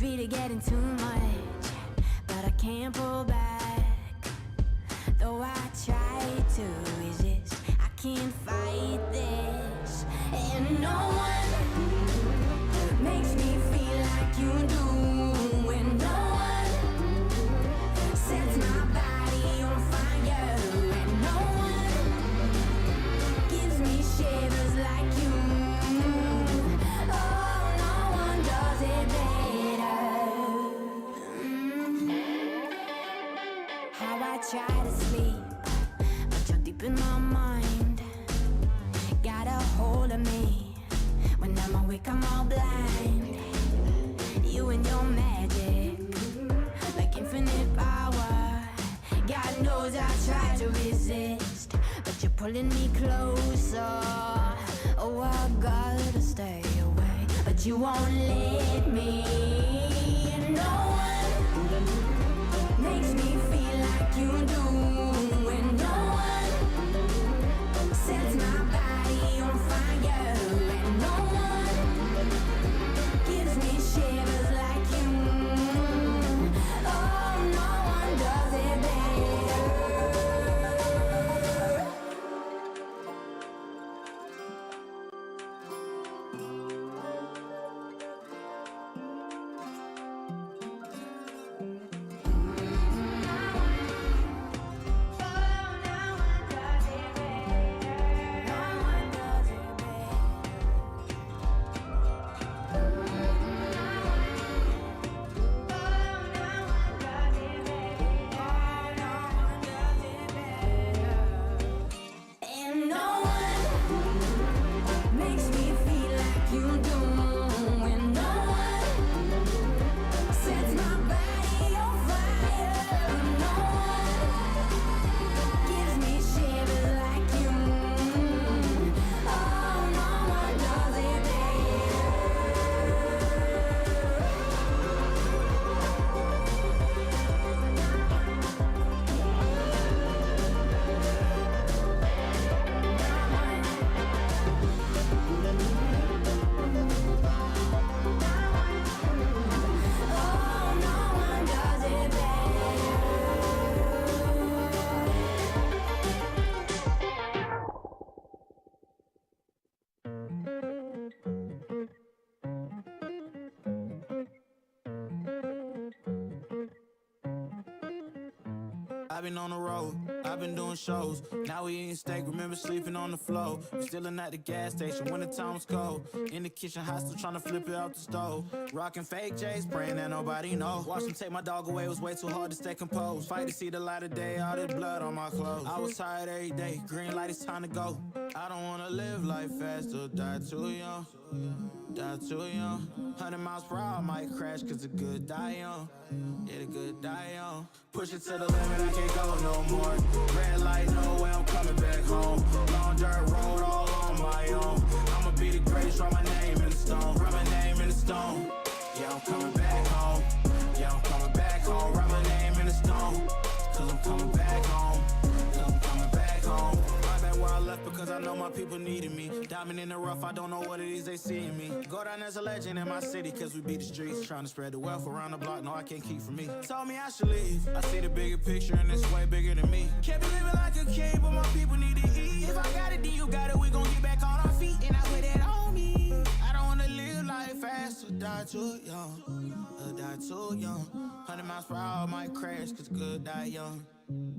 be to getting too much, but I can't pull back. Though I try to resist, I can't fight this. And no one makes me feel like you do. And no one sets my body on fire. And no one gives me shivers like you. Oh, no one does it better. How I try to sleep, but you're deep in my mind. Got a hold of me. When I'm awake, I'm all blind. You and your magic, like infinite power. God knows I try to resist, but you're pulling me closer. Oh, I gotta stay away, but you won't let me. No one makes me feel like you do. And no one sets my body on fire. And no one gives me shivers like you. Oh, no one does it better. And no one makes me feel like you do. And no one sets my body on fire. And no one gives me shivers like you. Oh, no one does it I've been on the road, I've been doing shows. Now we eating steak, remember sleeping on the floor. We stealing at the gas station when the time was cold. In the kitchen, hot still trying to flip it out the stove. Rocking fake J's, praying that nobody know. Watch them take my dog away, it was way too hard to stay composed. Fight to see the light of day, all this blood on my clothes. I was tired every day, green light, it's time to go. I don't wanna live life fast or die too young. Die too young. 100 miles per hour, I might crash, cause the good die young. Yeah, the good die young. Push it to the limit, I can't go no more. Red light, no way, I'm coming back home. Long dirt road, all on my own. I'ma be the greatest, write my name in the stone. Write my name in the stone. Yeah, I'm coming back home. Yeah, I'm coming back home. Write my name in the stone. Cause I'm coming back home. Cause I'm coming back home. Right back where I left because I know my people needed me. Diamond in the rough, I don't know what it is they see in me. Go down as a legend in my city cause we beat the streets. Trying to spread the wealth around the block, no I can't keep from me. Told me I should leave. I see the bigger picture and it's way bigger than me. Can't be living like a king, but my people need to eat. If I got it, then you got it, we gon' get back on our feet. And I put that on me. I don't wanna live life fast or die too young. Or die too young. 100 miles per hour might crash cause good die young.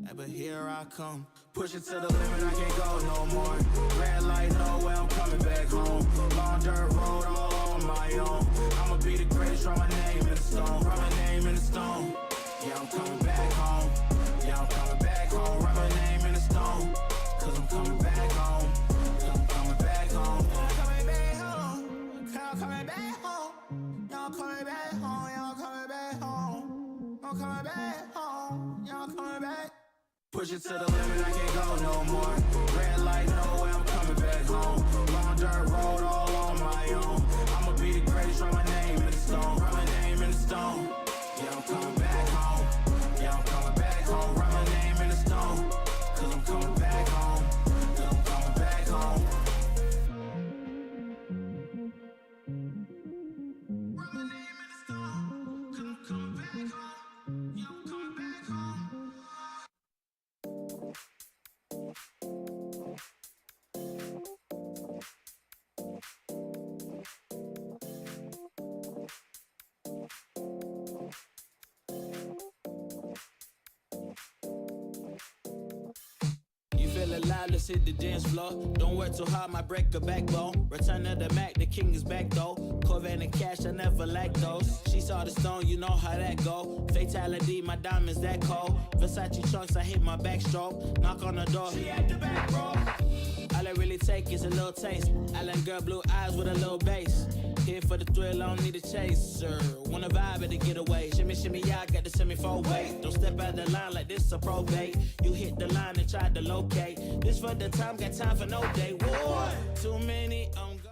Hey, but here I come. Push it to the limit, I can't go no more. Red light, no way, I'm coming back home. Long dirt road, all on my own. I'ma be the greatest, write my name in the stone. Write my name in the stone. Yeah, I'm coming back home. Yeah, I'm coming back home. Write my name in the stone. Cause I'm coming back home. Cause I'm coming back home. I'm coming back home. I'm coming back home. Y'all coming back home. Y'all coming back home. I'm coming back home. Y'all coming back. Push it to the limit, I can't go no more. Red light, no way, I'm coming back home. Long dirt road, all on my own. I'ma be the greatest, write my name in the stone. Write my name in the stone. Yeah, I'm coming back home. Yeah, I'm coming back home. Write my name in the stone. Cause I'm coming back home. Cause I'm coming back home. Write my name in the stone. alive, let's hit the dance floor. Don't work too hard, might break a backbone. Return of the Mac, the king is back though. Corvette and cash, I never lack those. She saw the stone, you know how that go. Fatality, my diamonds that cold. Versace trunks, I hit my backstroke. Knock on the door, she at the back, bro. All I really take is a little taste. Island girl, blue eyes with a little bass. Here for the thrill, I don't need a chaser. Wanna vibe at the getaway. Shimmy, shimmy, yeah, I got the semi-4 weight. Don't step out the line like this a probate. You hit the line and try to locate. This for the time, got time for no day. Whoa, too many, I'm gone.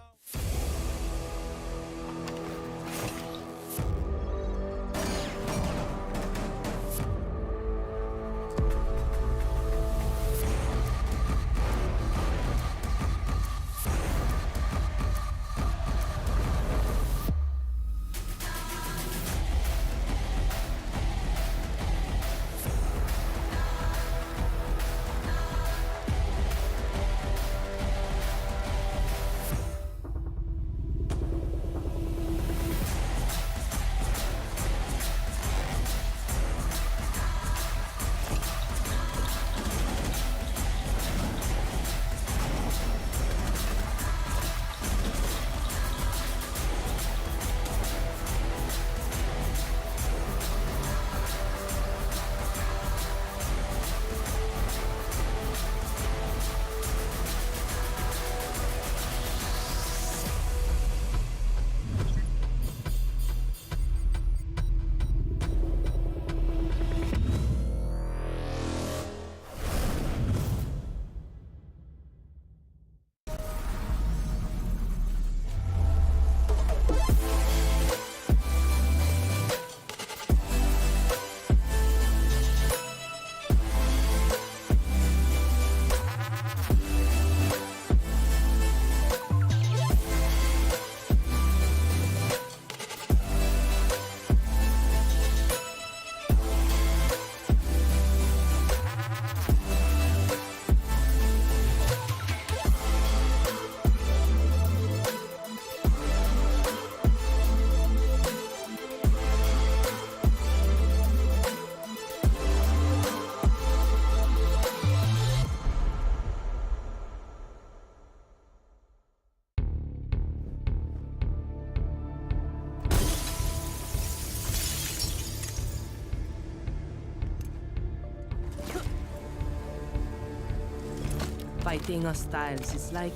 Fighting hostiles is like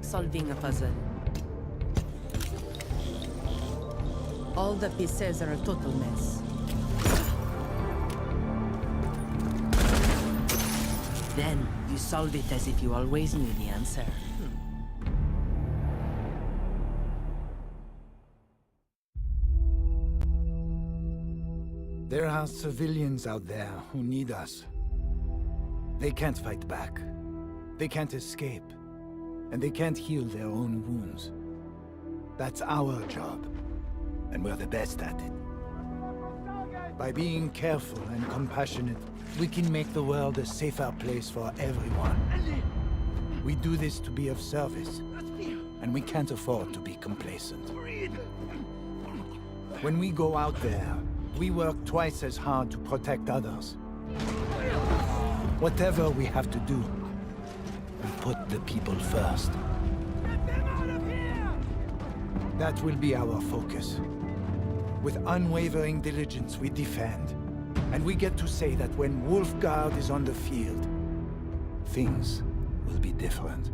solving a puzzle. All the pieces are a total mess. Then you solve it as if you always knew the answer. There are civilians out there who need us. They can't fight back. They can't escape. And they can't heal their own wounds. That's our job. And we're the best at it. By being careful and compassionate, we can make the world a safer place for everyone. We do this to be of service. And we can't afford to be complacent. When we go out there, we work twice as hard to protect others. Whatever we have to do, we put the people first. Get them out of here! That will be our focus. With unwavering diligence, we defend. And we get to say that when Wolfguard is on the field, things will be different.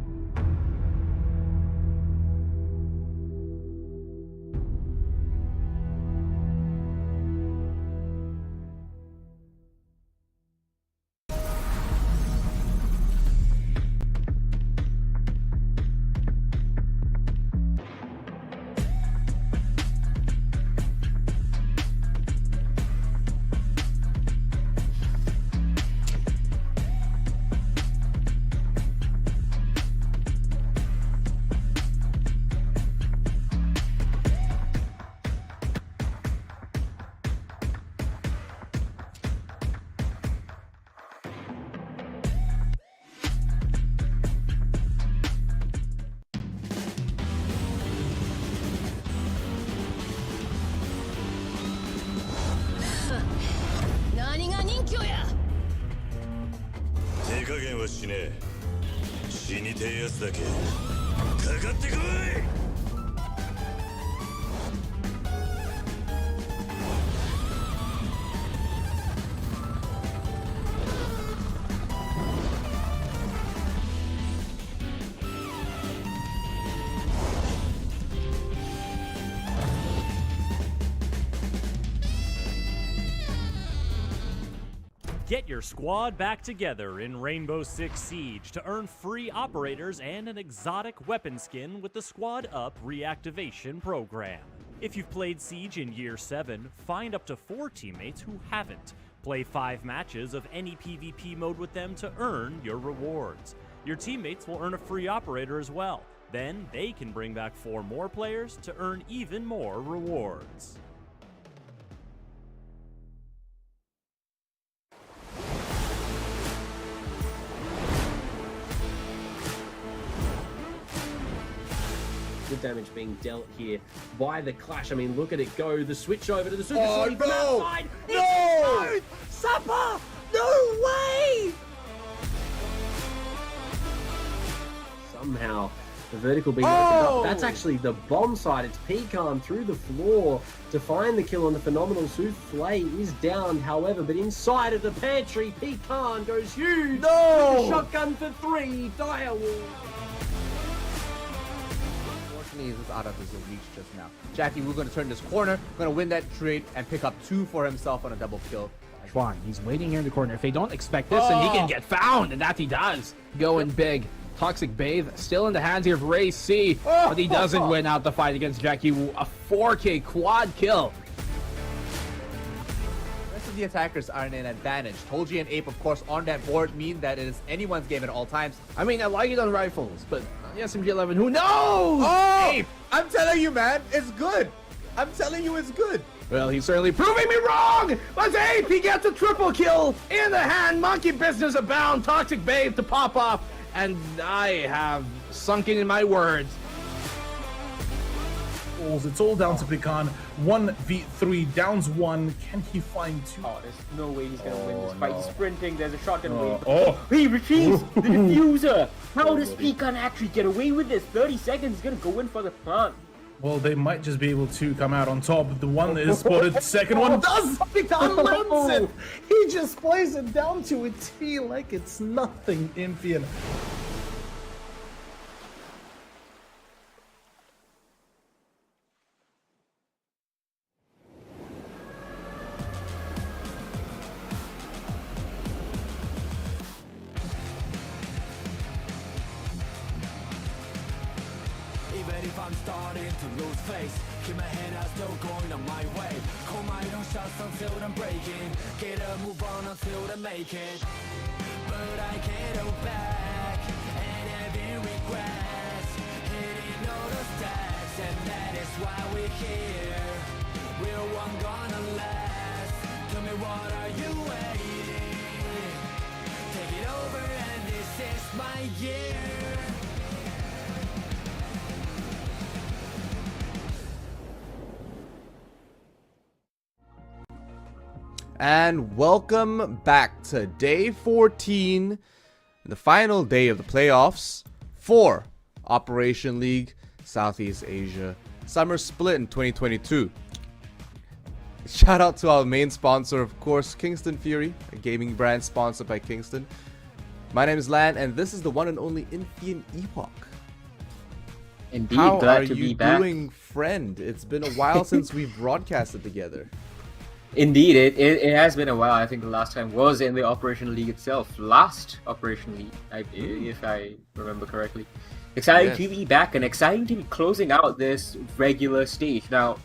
加減はしねえ。死にてえやつだけかかってこい。Get your squad back together in Rainbow Six Siege to earn free operators and an exotic weapon skin with the Squad Up reactivation program. If you've played Siege in Year 7, find up to 4 teammates who haven't. Play 5 matches of any PvP mode with them to earn your rewards. Your teammates will earn a free operator as well. Then they can bring back 4 more players to earn even more rewards. The damage being dealt here by the Clash. I mean, look at it go. The switch over to the Super Oh, Shorty from no! outside. No! Supper! No way! Somehow, the vertical being opened up. That's actually the bomb side. It's Pecan through the floor to find the kill on the phenomenal Souffle is downed, however, but inside of the pantry, Pecan goes huge. No! With the shotgun for 3. Direwolf. Unfortunately, this is out of his reach just now. Jackie Wu going to turn this corner, going to win that trade and pick up 2 for himself on a double kill. Chuan, he's waiting here in the corner. If they don't expect this, then he can get found, and that he does. Going big. Toxic Bathe still in the hands here of Ray C, but he doesn't win out the fight against Jackie Wu. A 4K quad kill. The rest of the attackers are in an advantage. Tolji and Ape, of course, on that board mean that it is anyone's game at all times. I mean, I like it on rifles, but on the SMG-11, who knows? Oh! Ape! I'm telling you, man, it's good. I'm telling you, it's good. Well, he's certainly proving me wrong! But Ape, he gets a triple kill in the hand. Monkey business abound. Toxic Babe to pop off. And I have sunken in my words. It's all down to Pecan. 1v3, downs 1. Can he find 2? Oh, there's no way he's gonna win this fight. no. He's sprinting. There's a shotgun wave. Oh. He retrieves the diffuser. How does Pecan actually get away with this? 30 seconds. He's gonna go in for the plant. Well, they might just be able to come out on top. The one is spotted. The second one does. Pecan lands it. He just plays it down to a T like it's nothing, Imphian. Even if I'm starting to lose face, keep my head out, still going on my way. Call my own shots until I'm breaking. Get a move on until I make it. But I can't hold back, and having regrets. Hitting all the stacks, and that is why we're here. We're one gonna last. Tell me, what are you waiting? Take it over, and this is my year. And welcome back to day 14, the final day of the playoffs for Operation League Southeast Asia Summer Split in 2022. Shout out to our main sponsor, of course, Kingston Fury, a gaming brand sponsored by Kingston. My name is Lan, and this is the one and only Imphian Ewok. Indeed, How glad are to you be back. doing, friend? It's been a while since we've broadcasted together. Indeed, it has been a while. I think the last time was in the Operation League itself. Last Operation League, if I remember correctly. Exciting to be back and exciting to be closing out this regular stage. Now,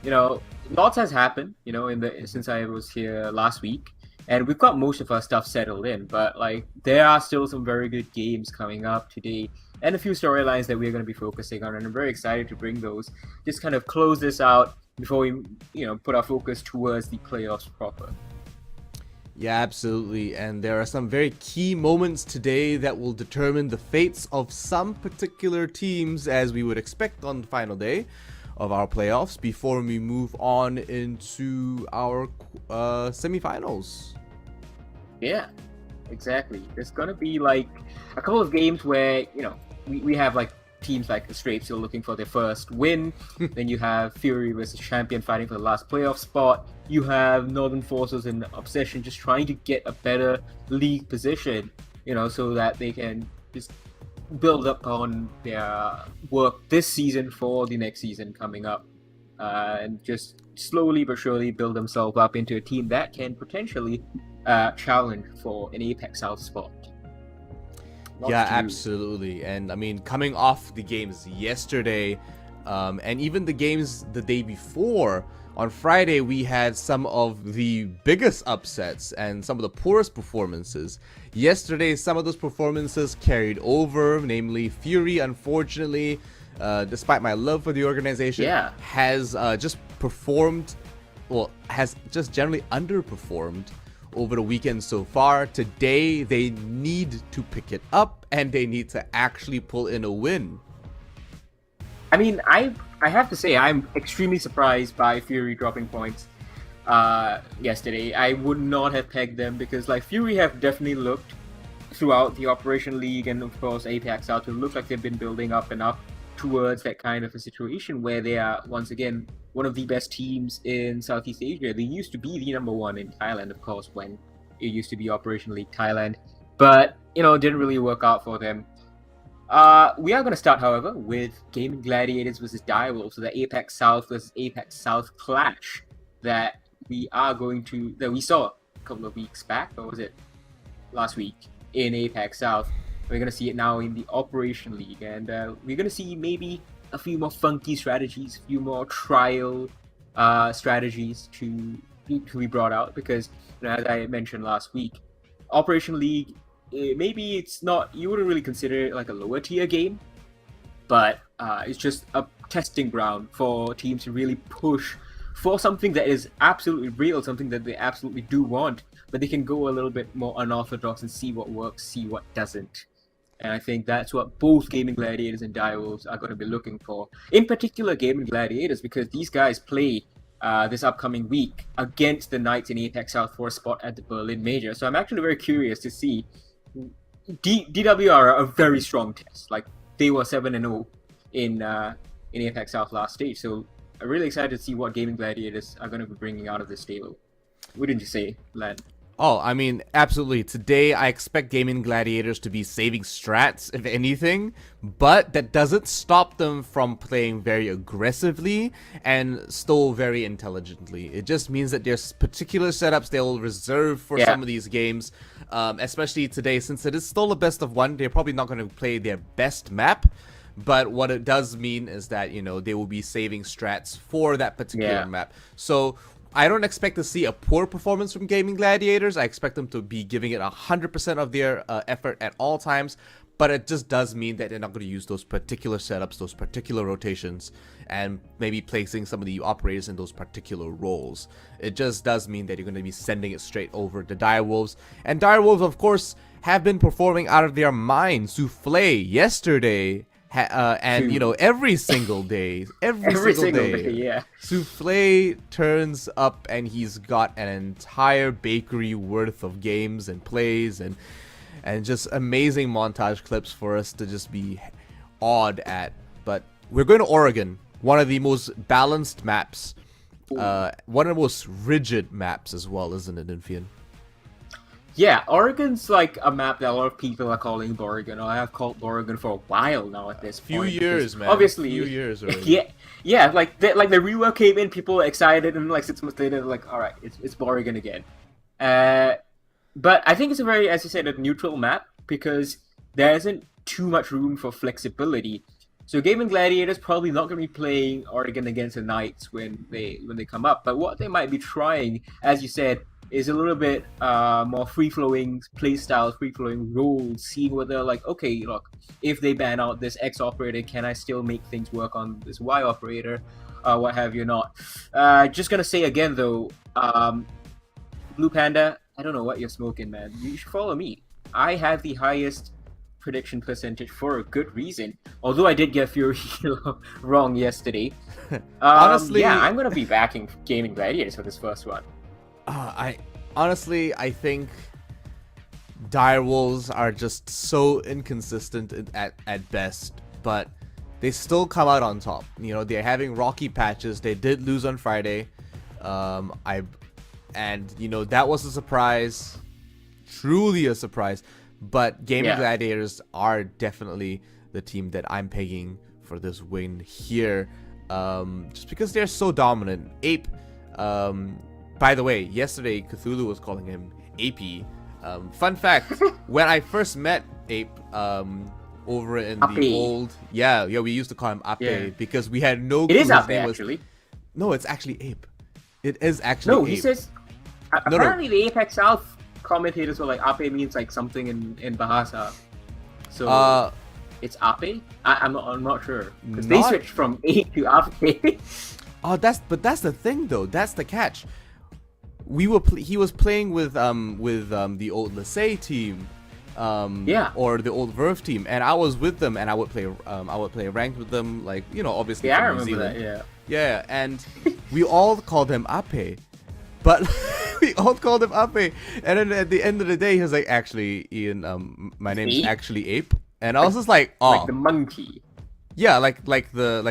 you know, lots has happened, you know, since I was here last week. And we've got most of our stuff settled in. But, like, there are still some very good games coming up today. And a few storylines that we're going to be focusing on. And I'm very excited to bring those. Just kind of close this out before we, you know, put our focus towards the playoffs proper. Yeah, absolutely. And there are some very key moments today that will determine the fates of some particular teams, as we would expect on the final day of our playoffs, before we move on into our semifinals. Yeah. exactly. There's gonna be like a couple of games where we have like teams like the Straits still looking for their first win. Then you have Fury versus Champion fighting for the last playoff spot. You have Northern Forces and Obsession just trying to get a better league position, so that they can just build up on their work this season for the next season coming up, and just slowly but surely build themselves up into a team that can potentially challenge for an Apex South spot. Yeah, absolutely. And I mean, coming off the games yesterday, and even the games the day before, on Friday we had some of the biggest upsets and some of the poorest performances. Yesterday, some of those performances carried over, namely Fury, unfortunately, despite my love for the organization, has just performed, has just generally underperformed over the weekend so far. Today, they need to pick it up and they need to actually pull in a win. I mean, I have to say, I'm extremely surprised by Fury dropping points yesterday. I would not have pegged them because, like, Fury have definitely looked throughout the Operation League and, of course, Apex South, to look like they've been building up and up towards that kind of a situation where they are, once again, one of the best teams in Southeast Asia. They used to be the number one in Thailand, of course, when it used to be Operation League Thailand. But, it didn't really work out for them. We are going to start, however, with Gaming Gladiators versus Direwolves, so the Apex South versus Apex South clash that we saw a couple of weeks back, or was it last week, in Apex South. We're going to see it now in the Operation League, and we're going to see maybe a few more funky strategies, a few more trial strategies to be brought out, because as I mentioned last week, Operation League, maybe it's not, you wouldn't really consider it like a lower tier game, but it's just a testing ground for teams to really push for something that is absolutely real, something that they absolutely do want, but they can go a little bit more unorthodox and see what works, see what doesn't. And I think that's what both Gaming Gladiators and Direwolves are going to be looking for. In particular, Gaming Gladiators, because these guys play this upcoming week against the Knights in Apex South for a spot at the Berlin Major. So I'm actually very curious to see. DW are a very strong test. Like, they were 7-0 in Apex South last stage. So I'm really excited to see what Gaming Gladiators are going to be bringing out of this stable. Wouldn't you say, Len? Oh, I mean, absolutely. Today, I expect Gaming Gladiators to be saving strats, if anything, but that doesn't stop them from playing very aggressively and still very intelligently. It just means that there's particular setups they'll reserve for some of these games, especially today, since it is still a best of one. They're probably not going to play their best map, but what it does mean is that, they will be saving strats for that particular map. So I don't expect to see a poor performance from Gaming Gladiators. I expect them to be giving it 100% of their effort at all times, but it just does mean that they're not going to use those particular setups, those particular rotations, and maybe placing some of the operators in those particular roles. It just does mean that you're going to be sending it straight over to Direwolves. And Direwolves, of course, have been performing out of their mind. Souffle yesterday, and every single day, every single day, Souffle turns up and he's got an entire bakery worth of games and plays and just amazing montage clips for us to just be awed at. But we're going to Oregon, one of the most balanced maps, one of the most rigid maps as well, isn't it, Infian? Yeah, Oregon's like a map that a lot of people are calling Oregon, or I have called Oregon for a while now at this point. Few years, man. Obviously, few years already. Yeah. Like the rework came in, people were excited, and like 6 months later, they're like, all right, it's Oregon again. But I think it's a very, as you said, a neutral map because there isn't too much room for flexibility. So Gaming Gladiators probably not going to be playing Oregon against the Knights when they come up. But what they might be trying, as you said, is a little bit more free-flowing playstyles, free-flowing roles, seeing whether, like, okay, look, if they ban out this X operator, can I still make things work on this Y operator, what have you not. Just gonna say again, though, Blue Panda, I don't know what you're smoking, man. You should follow me. I have the highest prediction percentage for a good reason, although I did get Fury wrong yesterday. Honestly, I'm gonna be backing Gaming Gladiators for this first one. I think Direwolves are just so inconsistent at best, but they still come out on top. You know, they're having rocky patches. They did lose on Friday. And you know, that was a surprise, truly a surprise. But Gaming Gladiators are definitely the team that I'm pegging for this win here, just because they're so dominant. Ape, by the way, yesterday Cthulhu was calling him Apey. Fun fact, when I first met Ape, over in the old, we used to call him Ape because we had no clue. It is Ape, actually. No, it's actually Ape. It is actually No, Ape. he says, apparently the Apex South commentators were like, Ape means like something in Bahasa. So, it's Ape? I'm not sure. Because they switched from Ape to Ape. But that's the thing though. That's the catch. He was playing with the old Lasay team, or the old Verve team, and I was with them, and I would play ranked with them, like, you know, obviously I from New remember Zealand. that. And we all called him Ape, but we all called him Ape, and then at the end of the day, he was like, actually, Ian, my name's actually Ape, and I was just like, oh, like the monkey. Yeah, like the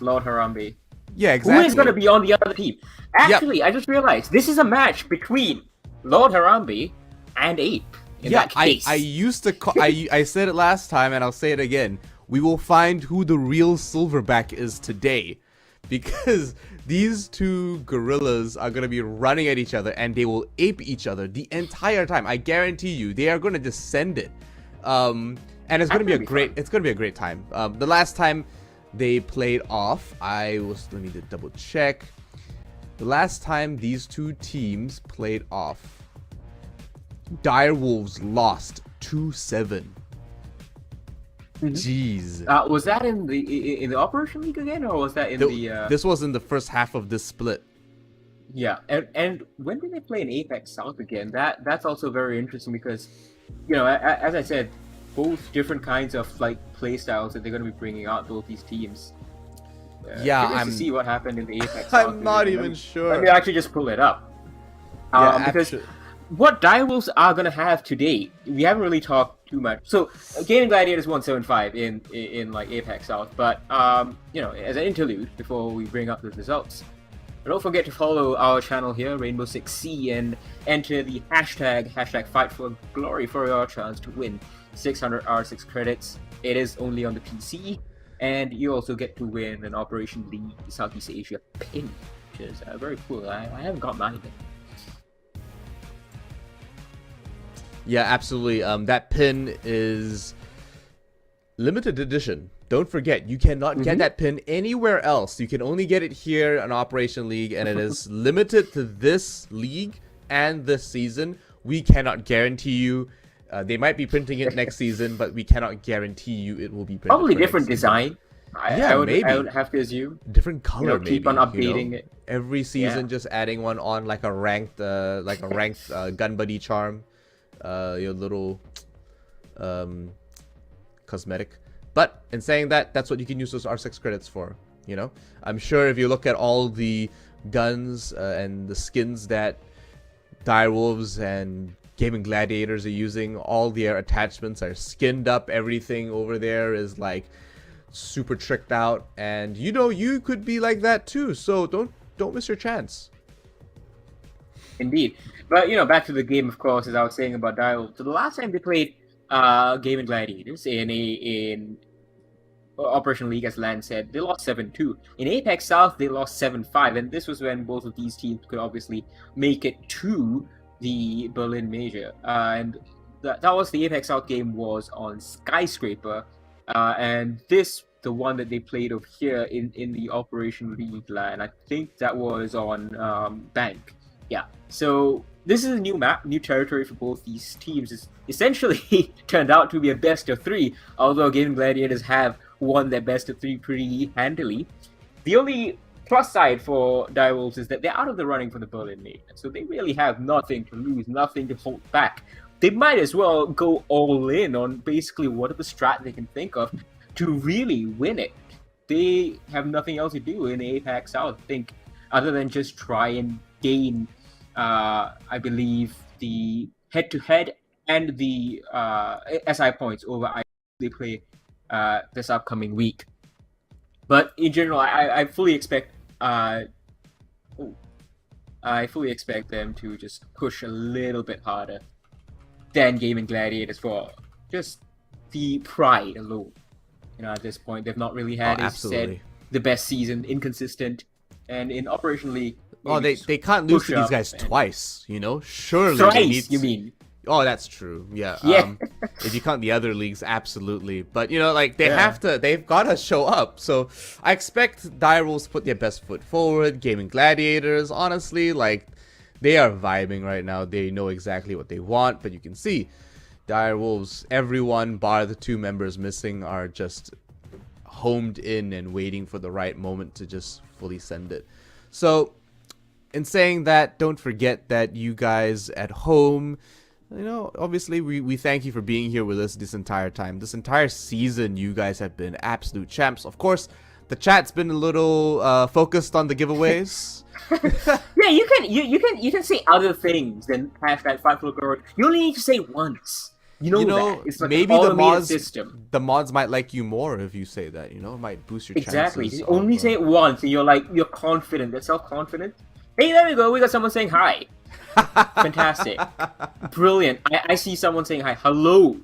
Lord Harambe. Yeah, exactly. Who is going to be on the other team? Actually, I just realized this is a match between Lord Harambe and Ape. In that case. I used to call, I said it last time and I'll say it again. We will find who the real Silverback is today, because these two gorillas are going to be running at each other and they will ape each other the entire time. I guarantee you, they are going to just send it. And it's going to be a great time. The last time they played off, let me double check. The last time these two teams played off, Direwolves lost 2-7. Jeez. Was that in the Operation League again, or was that in the? This was in the first half of this split. Yeah, and when did they play in Apex South again? That's also very interesting because, you know, as I said, both different kinds of like play styles that they're going to be bringing out, both these teams. I'm to see what happened in the Apex. I'm not even sure. Let me actually just pull it up. Because what Direwolves are gonna have today, we haven't really talked too much. So, Gaming Gladiators 175 in like Apex South, but you know, as an interlude before we bring up the results, don't forget to follow our channel here, Rainbow Six C, and enter the hashtag Fight for Glory for your chance to win 600 R6 credits. It is only on the PC. And you also get to win an Operation League Southeast Asia pin, which is very cool. I haven't got mine yet. Yeah, absolutely. That pin is limited edition. Don't forget, you cannot get that pin anywhere else. You can only get it here on Operation League, and it is limited to this league and this season. We cannot guarantee you. They might be printing it next season, but we cannot guarantee you it will be printed. Probably different design. I would have to assume. Different color, you know, keep on updating it. Every season, just adding one on, like a ranked gun buddy charm, your little cosmetic. But in saying that, that's what you can use those R6 credits for. You know, I'm sure if you look at all the guns and the skins that Direwolves and Gaming Gladiators are using, all their attachments are skinned up. Everything over there is like super tricked out, and you know, you could be like that too. So don't miss your chance. Indeed, but you know, back to the game, of course, as I was saying about Direwolves. So the last time they played Gaming Gladiators in Operation League, as Lan said, they lost 7-2. In Apex South, they lost 7-5, and this was when both of these teams could obviously make it to the Berlin Major, and that was the Apex South game was on Skyscraper, and the one that they played over here in the Operation League line, I think that was on Bank. Yeah, so this is a new map, new territory for both these teams. It's essentially turned out to be a best of 3, although Gaming Gladiators have won their best of 3 pretty handily. The only plus side for Direwolves is that they're out of the running for the Berlin Major, so they really have nothing to lose, nothing to hold back. They might as well go all in on basically whatever strat they can think of to really win it. They have nothing else to do in Apex South, I think, other than just try and gain, I believe, the head-to-head and the SI points over they play this upcoming week. But in general, I fully expect them to just push a little bit harder than Gaming Gladiators for just the pride alone. At this point, they've not really had, as you said, the best season, inconsistent, and in Operation League. Oh, they can't lose to these guys twice, Surely. Thrice, you mean? Oh, that's true. Yeah. If you count the other leagues, absolutely. But they've got to show up. So I expect Direwolves to put their best foot forward. Gaming Gladiators, honestly, they are vibing right now. They know exactly what they want. But you can see, Direwolves, everyone bar the 2 members missing, are just homed in and waiting for the right moment to just fully send it. So in saying that, don't forget that you guys at home, obviously we thank you for being here with us this entire time. This entire season, you guys have been absolute champs. Of course, the chat's been a little focused on the giveaways. Yeah, you can say other things than hashtag #5FloGold. You only need to say once. That. It's like maybe the mods might like you more if you say that. It might boost your exactly. chances. Exactly. Only say it once, and you're confident. They're self-confident. Hey, there we go. We got someone saying hi. Fantastic, brilliant. I see someone saying hi. Hello.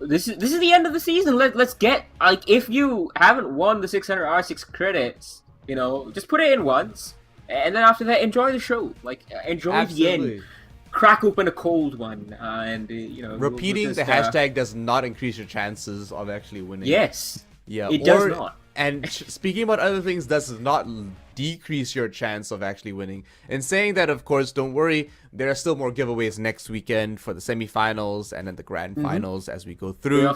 This is the end of the season. Let's get if you haven't won the 600 R6 credits, just put it in once, and then after that, enjoy the show. Enjoy Absolutely. the end. Crack open a cold one, and repeating we'll the just, hashtag does not increase your chances of actually winning. Yes. Yeah. It does not. And speaking about other things, does not decrease your chance of actually winning. And saying that, of course, don't worry, there are still more giveaways next weekend for the semifinals and then the grand finals as we go through.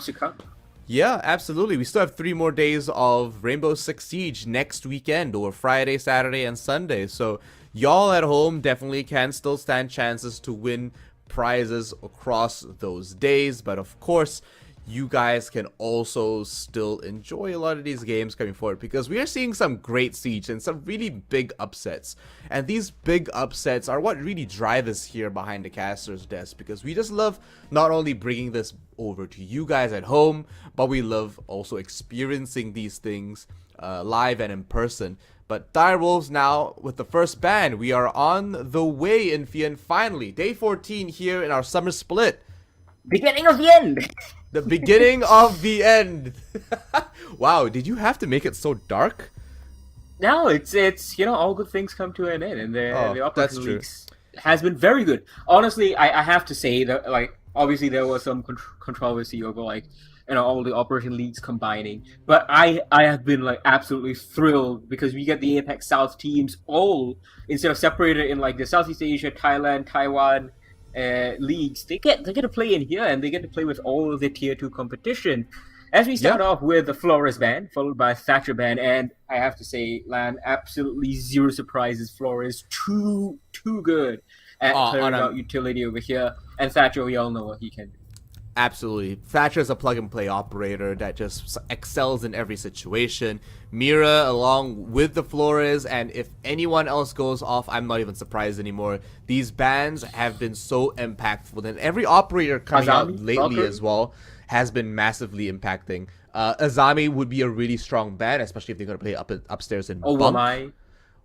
Yeah, absolutely. We still have 3 more days of Rainbow Six Siege next weekend, or Friday, Saturday, and Sunday. So y'all at home definitely can still stand chances to win prizes across those days. But of course, you guys can also still enjoy a lot of these games coming forward, because we are seeing some great Siege and some really big upsets. And these big upsets are what really drive us here behind the caster's desk, because we just love not only bringing this over to you guys at home, but we love also experiencing these things live and in person. But Direwolves now with the first ban. We are on the way, Infian. Finally, day 14 here in our summer split. Beginning of the end. The beginning of the end. Wow, did you have to make it so dark? No, it's all good things come to an end, and the Operation true. Leagues has been very good. Honestly, I have to say that obviously there was some controversy over all the Operation Leagues combining, but I have been absolutely thrilled, because we get the Apex South teams all, instead of separated in the Southeast Asia, Thailand, Taiwan leagues, they get to play in here, and they get to play with all of the tier 2 competition. As we start off with the Flores ban, followed by Thatcher ban, and I have to say, Lan, absolutely zero surprises. Flores too good at clearing out utility over here, and Thatcher, we all know what he can do. Absolutely. Thatcher is a plug-and-play operator that just excels in every situation. Mira along with the Flores, and if anyone else goes off, I'm not even surprised anymore. These bans have been so impactful, and every operator coming out lately as well has been massively impacting. Azami would be a really strong ban, especially if they're going to play upstairs in Bunk.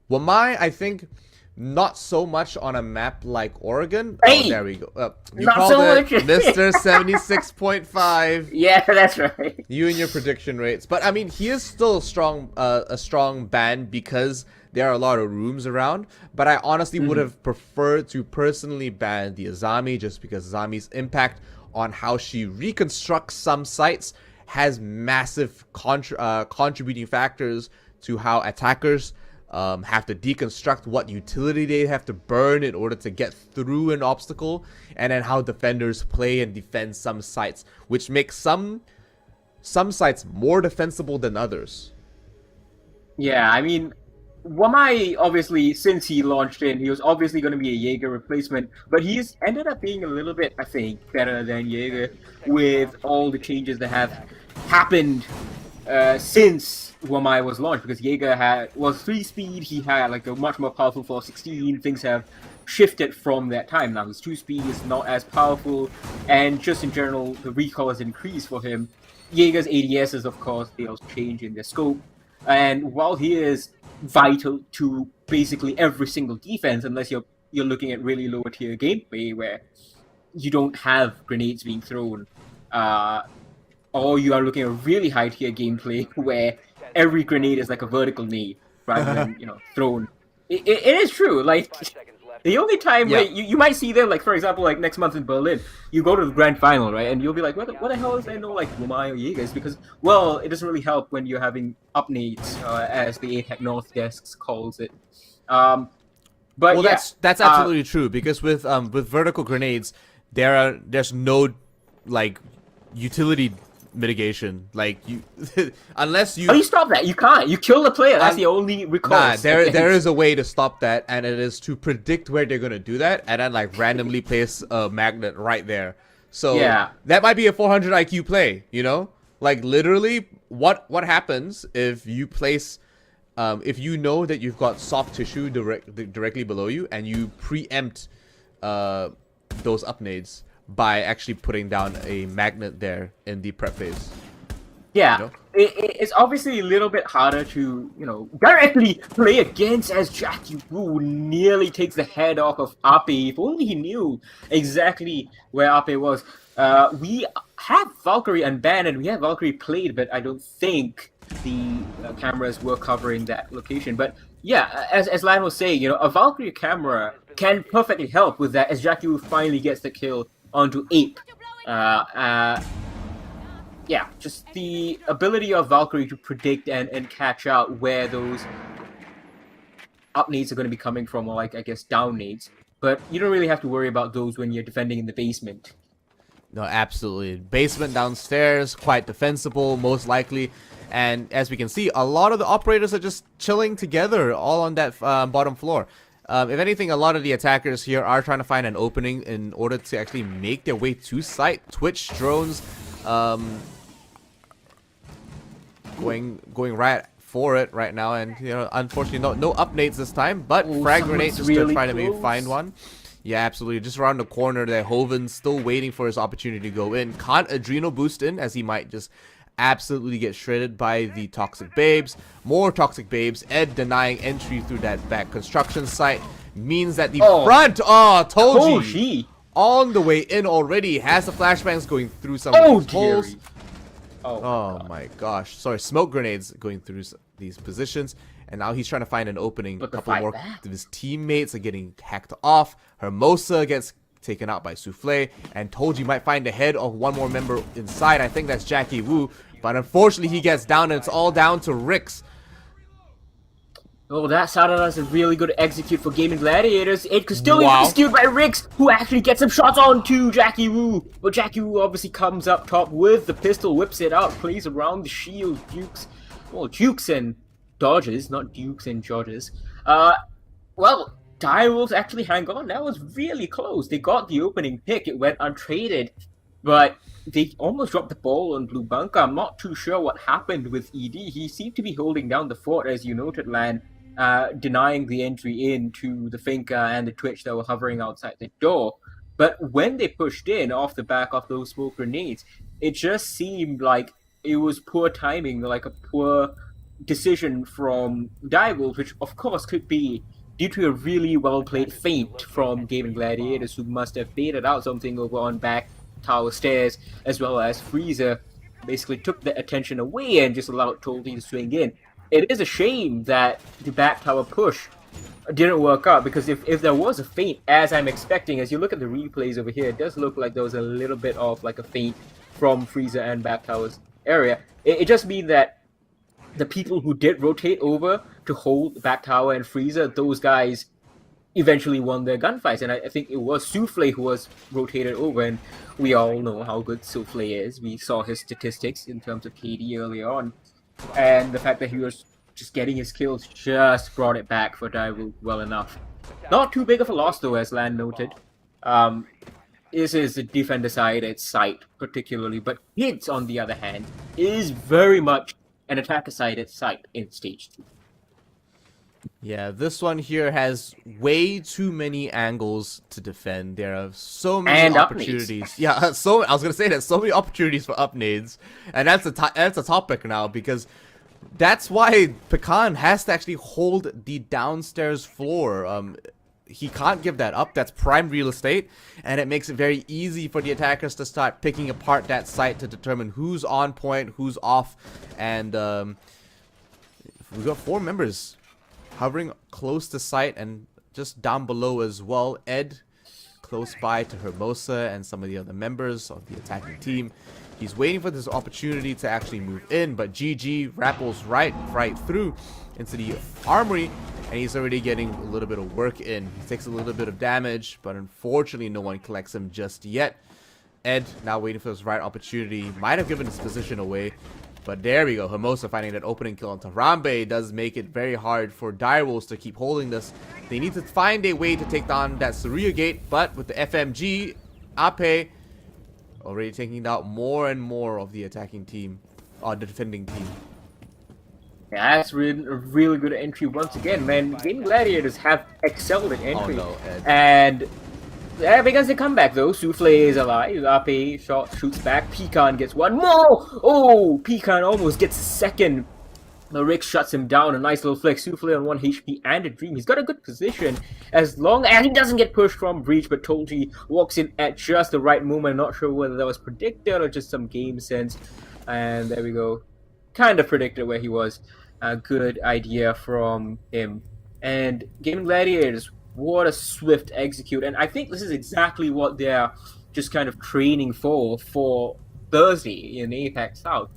Wamai, I think... not so much on a map like Oregon. Hey! Oh, there we go. You Not called so it much. Mr. 76.5. Yeah, that's right. You and your prediction rates. But I mean, he is still a strong ban, because there are a lot of rooms around. But I honestly would have preferred to personally ban the Azami, just because Azami's impact on how she reconstructs some sites has massive contributing factors to how attackers have to deconstruct what utility they have to burn in order to get through an obstacle, and then how defenders play and defend some sites, which makes some sites more defensible than others. Yeah, I mean, Wamai, obviously, since he launched in, he was obviously going to be a Jaeger replacement, but he's ended up being a little bit, I think, better than Jaeger with all the changes that have happened since Wamai was launched, because Jaeger was 3 speed, he had a much more powerful 416, things have shifted from that time. Now his 2-speed is not as powerful, and just in general, the recoil has increased for him. Jaeger's ADSs, of course, they also change in their scope. And while he is vital to basically every single defense, unless you're looking at really lower tier gameplay where you don't have grenades being thrown, or you are looking at really high tier gameplay where every grenade is like a vertical nade rather than thrown. It is true. Like the only time where you might see them, like for example, like next month in Berlin, you go to the grand final, right, and you'll be like, what the hell is there no like Lumai or Jaegers? Because well, it doesn't really help when you're having up nades, as the ATAC North Desks calls it. But well, that's absolutely true, because with vertical grenades, there's no like utility mitigation. Like you unless you... How do you stop that? You can't. You kill the player. That's the only recourse. Nah, there is a way to stop that, and it is to predict where they're gonna do that, and then like randomly place a magnet right there. So that might be a 400 IQ play, you know? Like literally, what happens if you place, if you know that you've got soft tissue directly below you, and you preempt those up nades by actually putting down a magnet there in the prep phase. Yeah, you know? It's obviously a little bit harder to, directly play against, as Jackie Wu nearly takes the head off of Ape. If only he knew exactly where Ape was. We have Valkyrie unbanned and we have Valkyrie played, but I don't think the cameras were covering that location. But yeah, as Lan was saying, a Valkyrie camera can perfectly help with that, as Jackie Wu finally gets the kill onto Ape. Yeah, just the ability of Valkyrie to predict and catch out where those up nades are going to be coming from, or like, I guess, down nades. But you don't really have to worry about those when you're defending in the basement. No, absolutely. Basement downstairs, quite defensible, most likely. And as we can see, a lot of the operators are just chilling together all on that bottom floor. If anything, a lot of the attackers here are trying to find an opening in order to actually make their way to site. Twitch drones going right for it right now, and unfortunately no up nades this time, but frag grenades just really to try to maybe find one. Yeah, absolutely. Just around the corner there, Hoven's still waiting for his opportunity to go in. Can't adrenal boost in, as he might just absolutely get shredded by the Toxic Babes. More Toxic Babes. Ed denying entry through that back construction site means that the front, Toji on the way in already, has the flashbangs going through some of these holes. Oh my gosh. Sorry, smoke grenades going through these positions. And now he's trying to find an opening. A couple more of his teammates are getting hacked off. Hermosa gets taken out by Souffle. And Toji might find the head of one more member inside. I think that's Jackie Wu. But unfortunately, he gets down, and it's all down to Rix. Oh, that sounded as a really good execute for Gaming Gladiators. It could still be executed by Rix, who actually gets some shots onto Jackie Wu. But Jackie Wu obviously comes up top with the pistol, whips it out, plays around the shield, jukes and dodges, not dukes and dodges. Well, Direwolves actually hang on. That was really close. They got the opening pick. It went untraded, but they almost dropped the ball on Blue Bunker. I'm not too sure what happened with ED. He seemed to be holding down the fort, as you noted, Lan, denying the entry into the Finka and the Twitch that were hovering outside the door. But when they pushed in off the back of those smoke grenades, it just seemed like it was poor timing, like a poor decision from Direwolves, which of course could be due to a really well-played feint from Gaming Gladiators, who must have baited out something over on back tower stairs, as well as Frieza basically took the attention away and just allowed Toldi to swing in. It is a shame that the back tower push didn't work out, because if there was a feint, as I'm expecting, as you look at the replays over here, it does look like there was a little bit of like a feint from Frieza and back tower's area. It just means that the people who did rotate over to hold back tower and Frieza, those guys eventually won their gunfights. And I think it was Souffle who was rotated over, and we all know how good Souffle is. We saw his statistics in terms of KD early on, and the fact that he was just getting his kills just brought it back for Daewoo well enough. Not too big of a loss though, as Lan noted. This is the defender side at site particularly, but Hits, on the other hand, is very much an attacker side at site in stage 2. Yeah, this one here has way too many angles to defend. There are so many And opportunities. Yeah, so I was gonna say that so many opportunities for up nades, and that's a topic now because that's why Pecan has to actually hold the downstairs floor. He can't give that up. That's prime real estate, and it makes it very easy for the attackers to start picking apart that site to determine who's on point, who's off, and we've got 4 members hovering close to site and just down below as well. Ed close by to Hermosa and some of the other members of the attacking team. He's waiting for this opportunity to actually move in, but GG rappels right through into the armory, and he's already getting a little bit of work in. He takes a little bit of damage, but unfortunately no one collects him just yet. Ed now waiting for his right opportunity. Might have given his position away, but there we go. Hermosa finding that opening kill on Harambe does make it very hard for Direwolves to keep holding this. They need to find a way to take down that Saria gate, but with the FMG, Ape already taking out more and more of the attacking team, the defending team. Yeah, that's really, a really good entry once again, man. Gaming Gladiators have excelled at entry. Oh, no, Ed. And yeah, because they come back though. Souffle is alive. Ape shoots back. Pecan gets one more. Oh, Pecan almost gets a second. The Rick shuts him down. A nice little flex. Souffle on 1 HP and a dream. He's got a good position as long as he doesn't get pushed from breach, but Tolji walks in at just the right moment. Not sure whether that was predicted or just some game sense. And there we go. Kind of predicted where he was. A good idea from him. And Gaming Gladiators, what a swift execute. And I think this is exactly what they're just kind of training for Thursday in Apex South.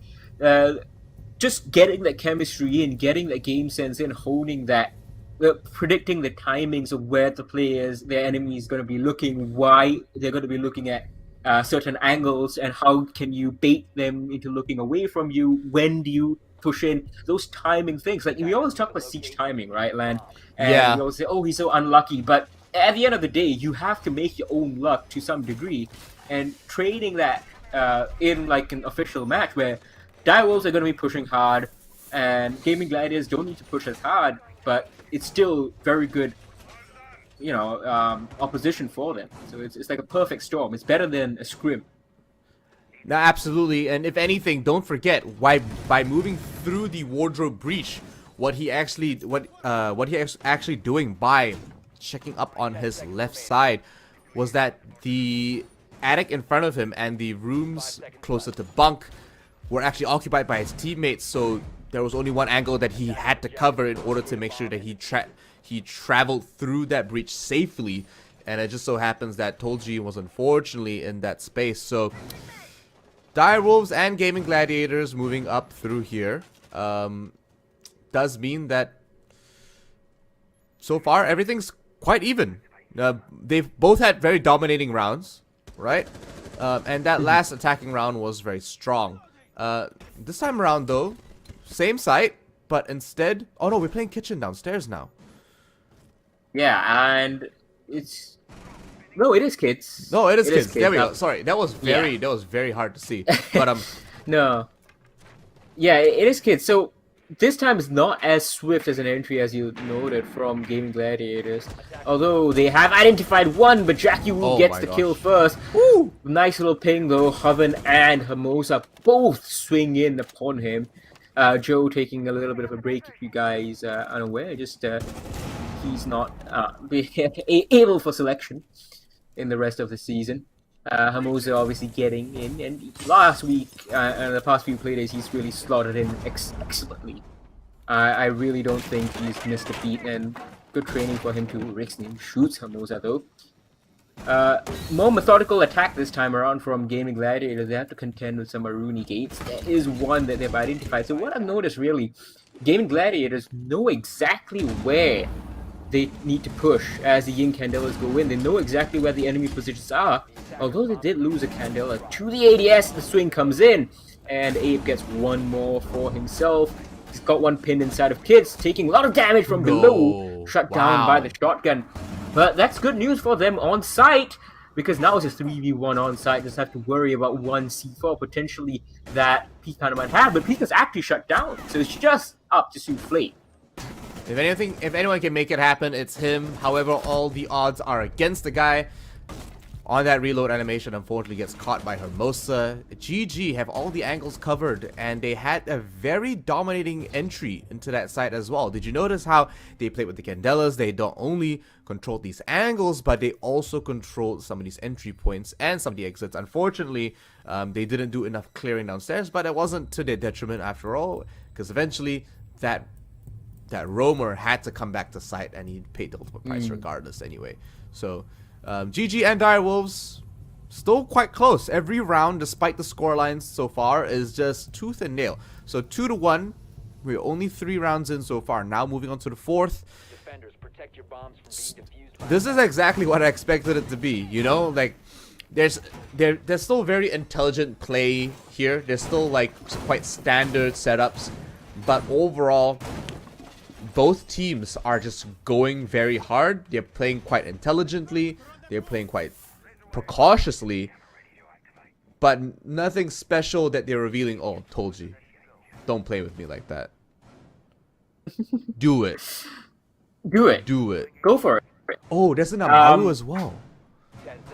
Just getting that chemistry in, getting that game sense in, honing that, predicting the timings of where the players, their enemy is going to be looking, why they're going to be looking at certain angles, and how can you bait them into looking away from you, when do you push in, those timing things. Like, we always talk about Siege timing, right, Lan? And we always say, oh, he's so unlucky, but at the end of the day, you have to make your own luck to some degree, and trading that in like an official match where Direwolves are going to be pushing hard, and Gaming Gladiators don't need to push as hard, but it's still very good, you know, opposition for them. So it's like a perfect storm. It's better than a scrim. No, absolutely, and if anything, don't forget why by moving through the wardrobe breach, what he actually doing by checking up on his left side was that the attic in front of him and the rooms closer to bunk were actually occupied by his teammates, so there was only one angle that he had to cover in order to make sure that he traveled through that breach safely, and it just so happens that Tolji was unfortunately in that space. So Direwolves and Gaming Gladiators moving up through here does mean that so far everything's quite even. They've both had very dominating rounds, right? And that last attacking round was very strong. This time around though, same site, but instead, oh no, we're playing kitchen downstairs now. Yeah, and it's no, it is kids. No, it is kids. There we go. Sorry, that was very hard to see. But no, yeah, it is kids. So this time is not as swift as an entry as you noted from Gaming Gladiators. Although they have identified one, but Jackie Wu gets the kill first. Woo! Nice little ping though. Hoven and Hermosa both swing in upon him. Joe taking a little bit of a break, if you guys are unaware. Just he's not able for selection in the rest of the season. Hermosa obviously getting in, and last week and the past few playdays he's really slotted in excellently. I really don't think he's missed a beat, and good training for him too. Rixnin shoots Hermosa though. More methodical attack this time around from Gaming Gladiators. They have to contend with some Aruni gates. There is one that they've identified. So what I've noticed really, Gaming Gladiators know exactly where they need to push as the Yin Candelas go in. They know exactly where the enemy positions are. Although they did lose a Candela to the ADS, the swing comes in, and Abe gets one more for himself. He's got one pinned inside of Kids, taking a lot of damage from below, shut down by the shotgun. But that's good news for them on site, because now it's a 3v1 on site. Just have to worry about one C4 potentially that Pecan might have, but Pecan's actually shut down, so it's just up to Souffle. If anyone can make it happen, it's him. However, all the odds are against the guy. On that reload animation, unfortunately gets caught by Hermosa. GG have all the angles covered, and they had a very dominating entry into that site as well. Did you notice how they played with the Candelas? They don't only control these angles, but they also control some of these entry points and some of the exits. Unfortunately, they didn't do enough clearing downstairs, but it wasn't to their detriment after all, because eventually that roamer had to come back to site, and he paid the ultimate price regardless anyway. So GG and Direwolves still quite close. Every round, despite the scorelines so far, is just tooth and nail. So 2-1. We're only 3 rounds in so far. Now moving on to the 4th. This is exactly what I expected it to be. You know, like there's still very intelligent play here. There's still like quite standard setups, but overall, both teams are just going very hard. They're playing quite intelligently. They're playing quite precautiously, but nothing special that they're revealing. Oh, told you. Don't play with me like that. Do it. Do it. Do it. Go for it. Oh, there's an Amaru as well.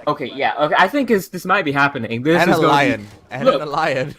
Okay, yeah. Okay, I think this might be happening. This and is a lion. And a lion.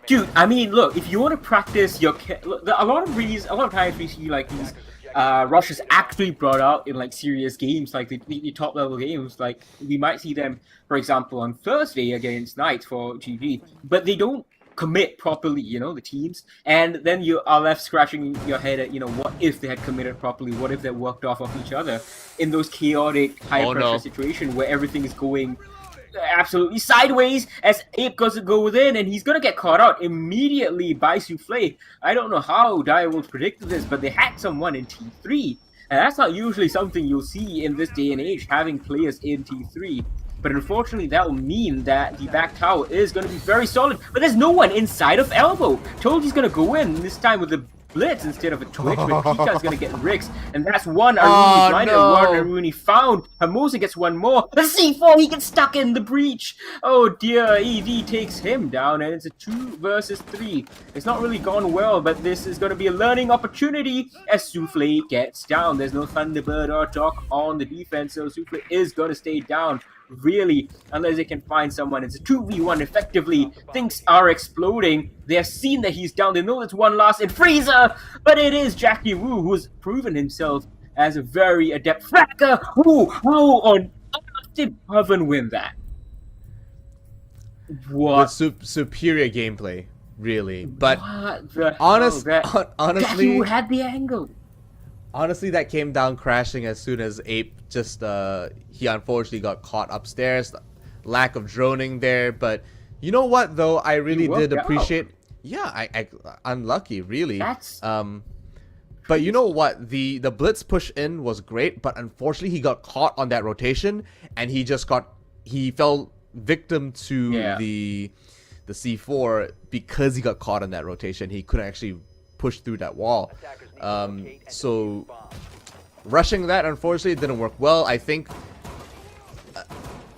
Dude, I mean, look, if you want to practice your... a lot of times we see, like, these rushes actually brought out in, like, serious games, like the top-level games. Like, we might see them, for example, on Thursday against Knights for GG, but they don't commit properly, you know, the teams. And then you are left scratching your head at, you know, what if they had committed properly? What if they worked off of each other in those chaotic, high-pressure situations where everything is going absolutely sideways as Ape goes to go within, and he's gonna get caught out immediately by Souffle. I don't know how Direwolves predicted this, but they had someone in T3, and that's not usually something you'll see in this day and age, having players in T3. But unfortunately, that will mean that the back tower is going to be very solid. But there's no one inside of Elbow. Told he's going to go in, this time with a blitz instead of a twitch, but Pika's going to get Rix. And that's one Aruni blinded, one Aruni found. Hermosa gets one more. The C4, he gets stuck in the breach. Oh dear, EV takes him down, and it's a 2 versus 3. It's not really gone well, but this is going to be a learning opportunity as Souffle gets down. There's no Thunderbird or Doc on the defense, so Souffle is going to stay down. Really, unless they can find someone. It's a 2v1 effectively. Things are exploding. They have seen that he's down. They know it's one loss in Freezer, but it is Jackie Wu who's proven himself as a very adept fracker. How on earth did Pavan win that? What? Superior gameplay, really. But honestly, honestly, Jackie Wu had the angle. Honestly, that came down crashing as soon as Ape just, he unfortunately got caught upstairs. Lack of droning there, but you know what, though? I really did appreciate... Yeah, I unlucky, really. But you know what? The blitz push in was great, but unfortunately he got caught on that rotation, and he fell victim to the C4 because he got caught on that rotation. He couldn't actually push through that wall. So rushing that unfortunately didn't work well. I think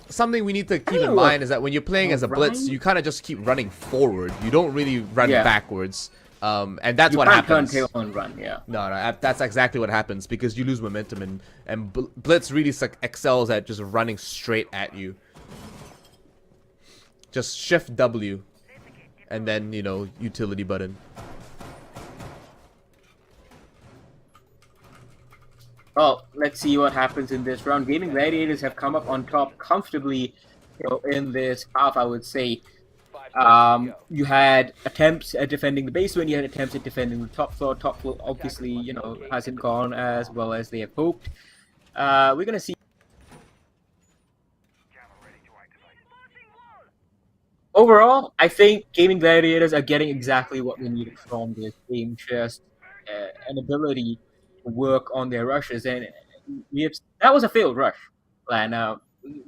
something we need to keep in mind is that when you're playing as a blitz, you kind of just keep running forward. You don't really run backwards. And that's what happens. Turn tail and run, No, that's exactly what happens because you lose momentum, and blitz really excels at just running straight at you. Just shift W and then, you know, utility button. Well, let's see what happens in this round. Gaming Gladiators have come up on top comfortably, you know, in this half, I would say. You had attempts at defending the basement, you had attempts at defending the top floor. Top floor obviously, you know, hasn't gone as well as they have hoped. We're going to see. Overall, I think Gaming Gladiators are getting exactly what we needed from this game. Just an ability work on their rushes, and that was a failed rush. And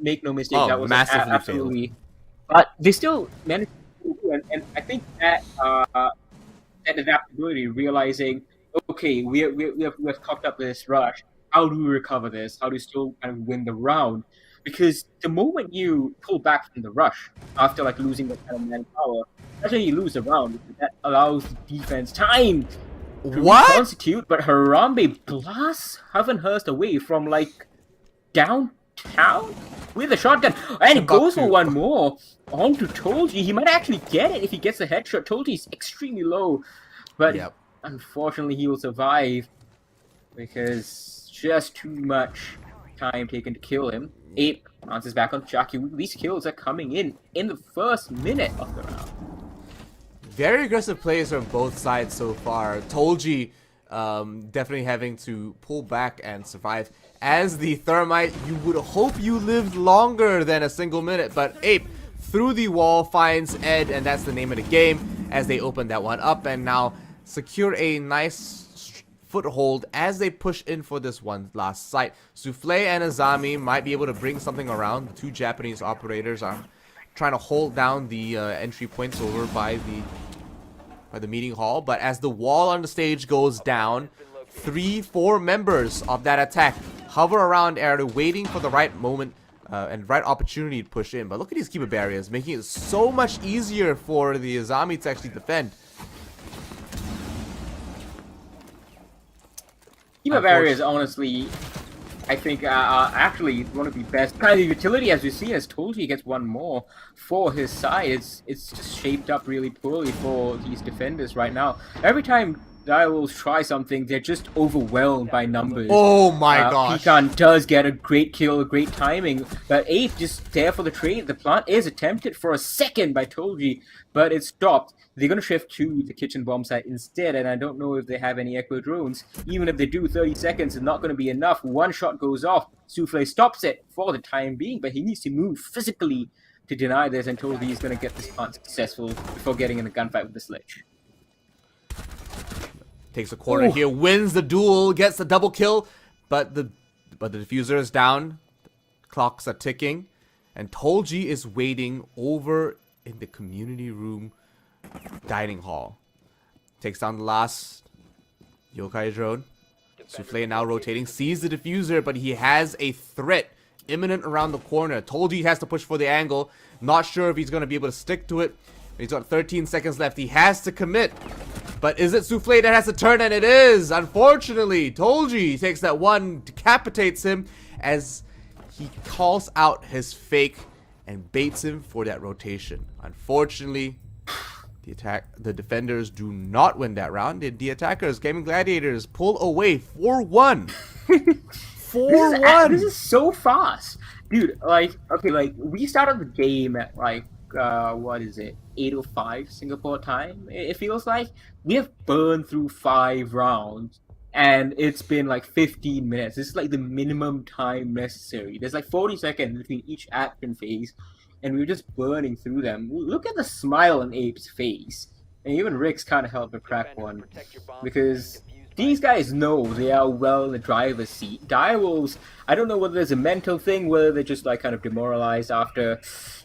make no mistake, that was massively absolutely failed. But they still managed to do, and I think that that adaptability, realizing, okay, we have cocked up this rush. How do we recover this? How do we still kind of win the round? Because the moment you pull back from the rush after like losing that kind of manpower, actually you lose the round. That allows the defense time What? Constitute, but Harambe blasts Havenhurst away from like downtown with a shotgun, and he goes for one more onto Tolji. He might actually get it if he gets a headshot. Tolji's extremely low, but unfortunately he will survive because just too much time taken to kill him. 8 bounces back on Jackie. These kills are coming in the first minute of the round. Very aggressive plays from both sides so far. Tolji definitely having to pull back and survive. As the Thermite, you would hope you lived longer than a single minute, but Ape through the wall finds Ed, and that's the name of the game, as they open that one up and now secure a nice foothold as they push in for this one last site. Souffle and Azami might be able to bring something around. The 2 Japanese operators are trying to hold down the entry points over by the meeting hall, but as the wall on the stage goes down, 3-4 members of that attack hover around area waiting for the right moment and right opportunity to push in. But look at these keeper barriers, making it so much easier for the Azami to actually defend. Keeper barriers, honestly, I think are actually one of the best kind of utility, as you see, as Tolji gets one more for his side. It's just shaped up really poorly for these defenders right now. Every time Direwolves try something, they're just overwhelmed by numbers. Oh my gosh. Pecan does get a great kill, great timing, but Ape just there for the trade. The plant is attempted for a second by Tolji, but it's stopped. They're going to shift to the kitchen bomb site instead, and I don't know if they have any Echo drones. Even if they do, 30 seconds is not going to be enough. One shot goes off. Souffle stops it for the time being, but he needs to move physically to deny this, and Tolji is going to get this plant successful before getting in a gunfight with the Sledge. Takes a corner here, wins the duel, gets the double kill, but the diffuser is down. Clocks are ticking, and Tolji is waiting over in the community room dining hall. Takes down the last yokai drone. Souffle now rotating, sees the diffuser, but he has a threat imminent around the corner. Tolji has to push for the angle. Not sure if he's going to be able to stick to it. He's got 13 seconds left. He has to commit. But is it Souffle that has to turn? And it is! Unfortunately, Tolji takes that one, decapitates him as he calls out his fake and baits him for that rotation. Unfortunately, the defenders do not win that round. The attackers, Gaming Gladiators, pull away 4-1. 4-1! This is so fast. Dude, like, okay, like, we started the game at, like, what is it, 8:05 Singapore time, it feels like. We have burned through 5 rounds, and it's been like 15 minutes. This is like the minimum time necessary. There's like 40 seconds between each action phase, and we're just burning through them. Look at the smile on Ape's face, and even Rick's can't help but crack one, because these guys know they are well in the driver's seat. Direwolves, I don't know whether there's a mental thing, whether they're just like kind of demoralized after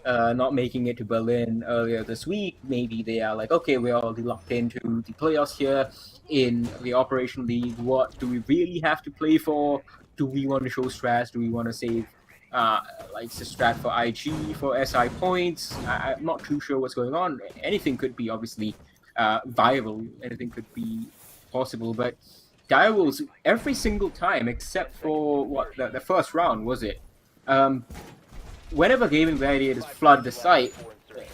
not making it to Berlin earlier this week. Maybe they are like, okay, we're already locked into the playoffs here in the Operation League. What do we really have to play for? Do we want to show strats? Do we want to save like the strat for IG, for SI points? I'm not too sure what's going on. Anything could be obviously viable. Anything could be possible, but Direwolves every single time except for what the first round was it, whenever Gaming Gladiators flood the site,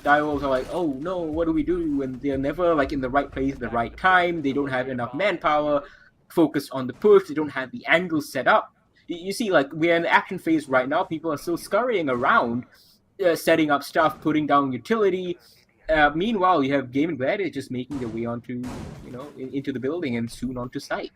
Direwolves are like, oh no, what do we do? And they're never like in the right place at the right time. They don't have enough manpower focused on the push. They don't have the angle set up. You see, like, we're in the action phase right now. People are still scurrying around, setting up stuff, putting down utility. Meanwhile, you have Gaming Gladiators just making their way onto, you know, into the building and soon onto site.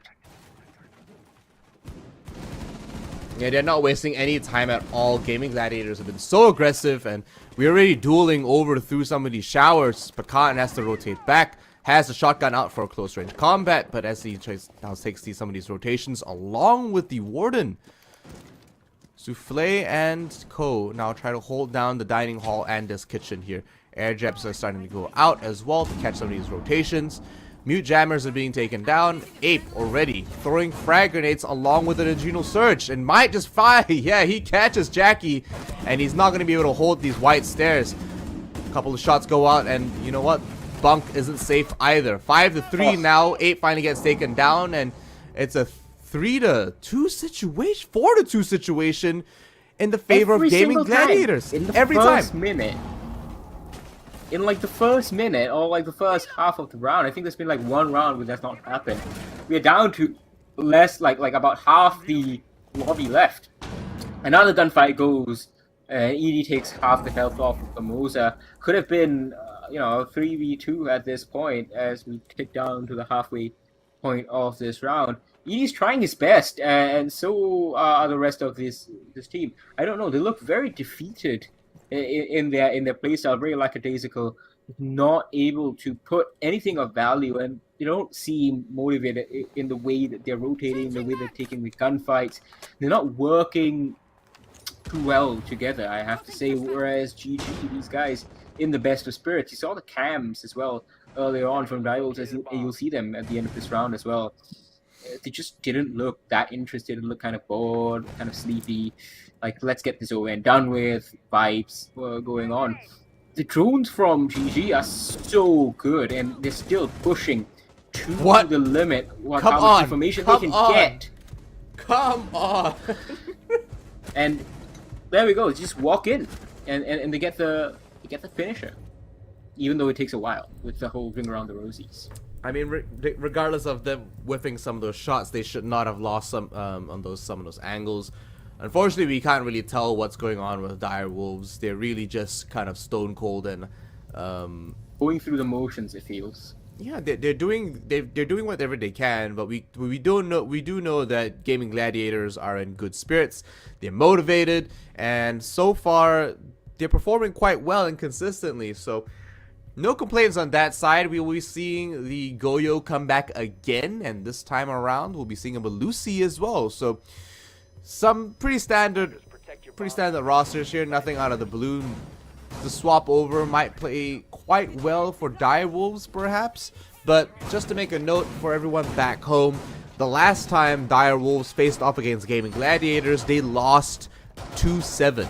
Yeah, they're not wasting any time at all. Gaming Gladiators have been so aggressive, and we're already dueling over through some of these showers. Pecan has to rotate back, has the shotgun out for close range combat, but as he now takes some of these rotations along with the Warden, Souffle and Co now try to hold down the dining hall and this kitchen here. Air jabs are starting to go out as well to catch some of these rotations. Mute jammers are being taken down. Ape already throwing frag grenades along with an adrenal surge and might just fire. Yeah, he catches Jackie, and he's not going to be able to hold these white stairs. A couple of shots go out, and you know what? bunk isn't safe either. 5-3 now. 8 finally gets taken down, and it's a 3-2 situation, 4-2 situation in the favor of Gaming Gladiators. In the every first time. minute. In like the first minute or like the first half of the round, I think there's been like one round where that's not happened. We're down to less like about half the lobby left. Another gunfight goes. ED takes half the health off of Formosa. Could have been, 3v2 at this point as we tick down to the halfway point of this round. ED's trying his best, and so are the rest of this team. I don't know. They look very defeated in their playstyle, very lackadaisical, not able to put anything of value, and they don't seem motivated in the way that they're rotating, the way they're taking the gunfights. They're not working too well together, I have to say, whereas GG, these guys in the best of spirits. You saw the cams as well earlier on from Rivals, as you'll see them at the end of this round as well. They just didn't look that interested. They looked kind of bored, kind of sleepy, like let's get this over and done with vibes were going on. The drones from GG are so good, and they're still pushing to the limit how much information they can get. Come on. And there we go. Just walk in, and they get the finisher, even though it takes a while with the whole ring around the rosies. I mean, regardless of them whiffing some of those shots, they should not have lost some of those angles. Unfortunately, we can't really tell what's going on with Dire Wolves. They're really just kind of stone cold and going through the motions. It feels. Yeah, they're doing whatever they can, but we do know that Gaming Gladiators are in good spirits. They're motivated, and so far they're performing quite well and consistently. So no complaints on that side. We will be seeing the Goyo come back again, and this time around we'll be seeing a Lucy as well. So some pretty standard rosters here, nothing out of the blue. The swap over might play quite well for Dire Wolves perhaps, but just to make a note for everyone back home, the last time Dire Wolves faced off against Gaming Gladiators, they lost 2-7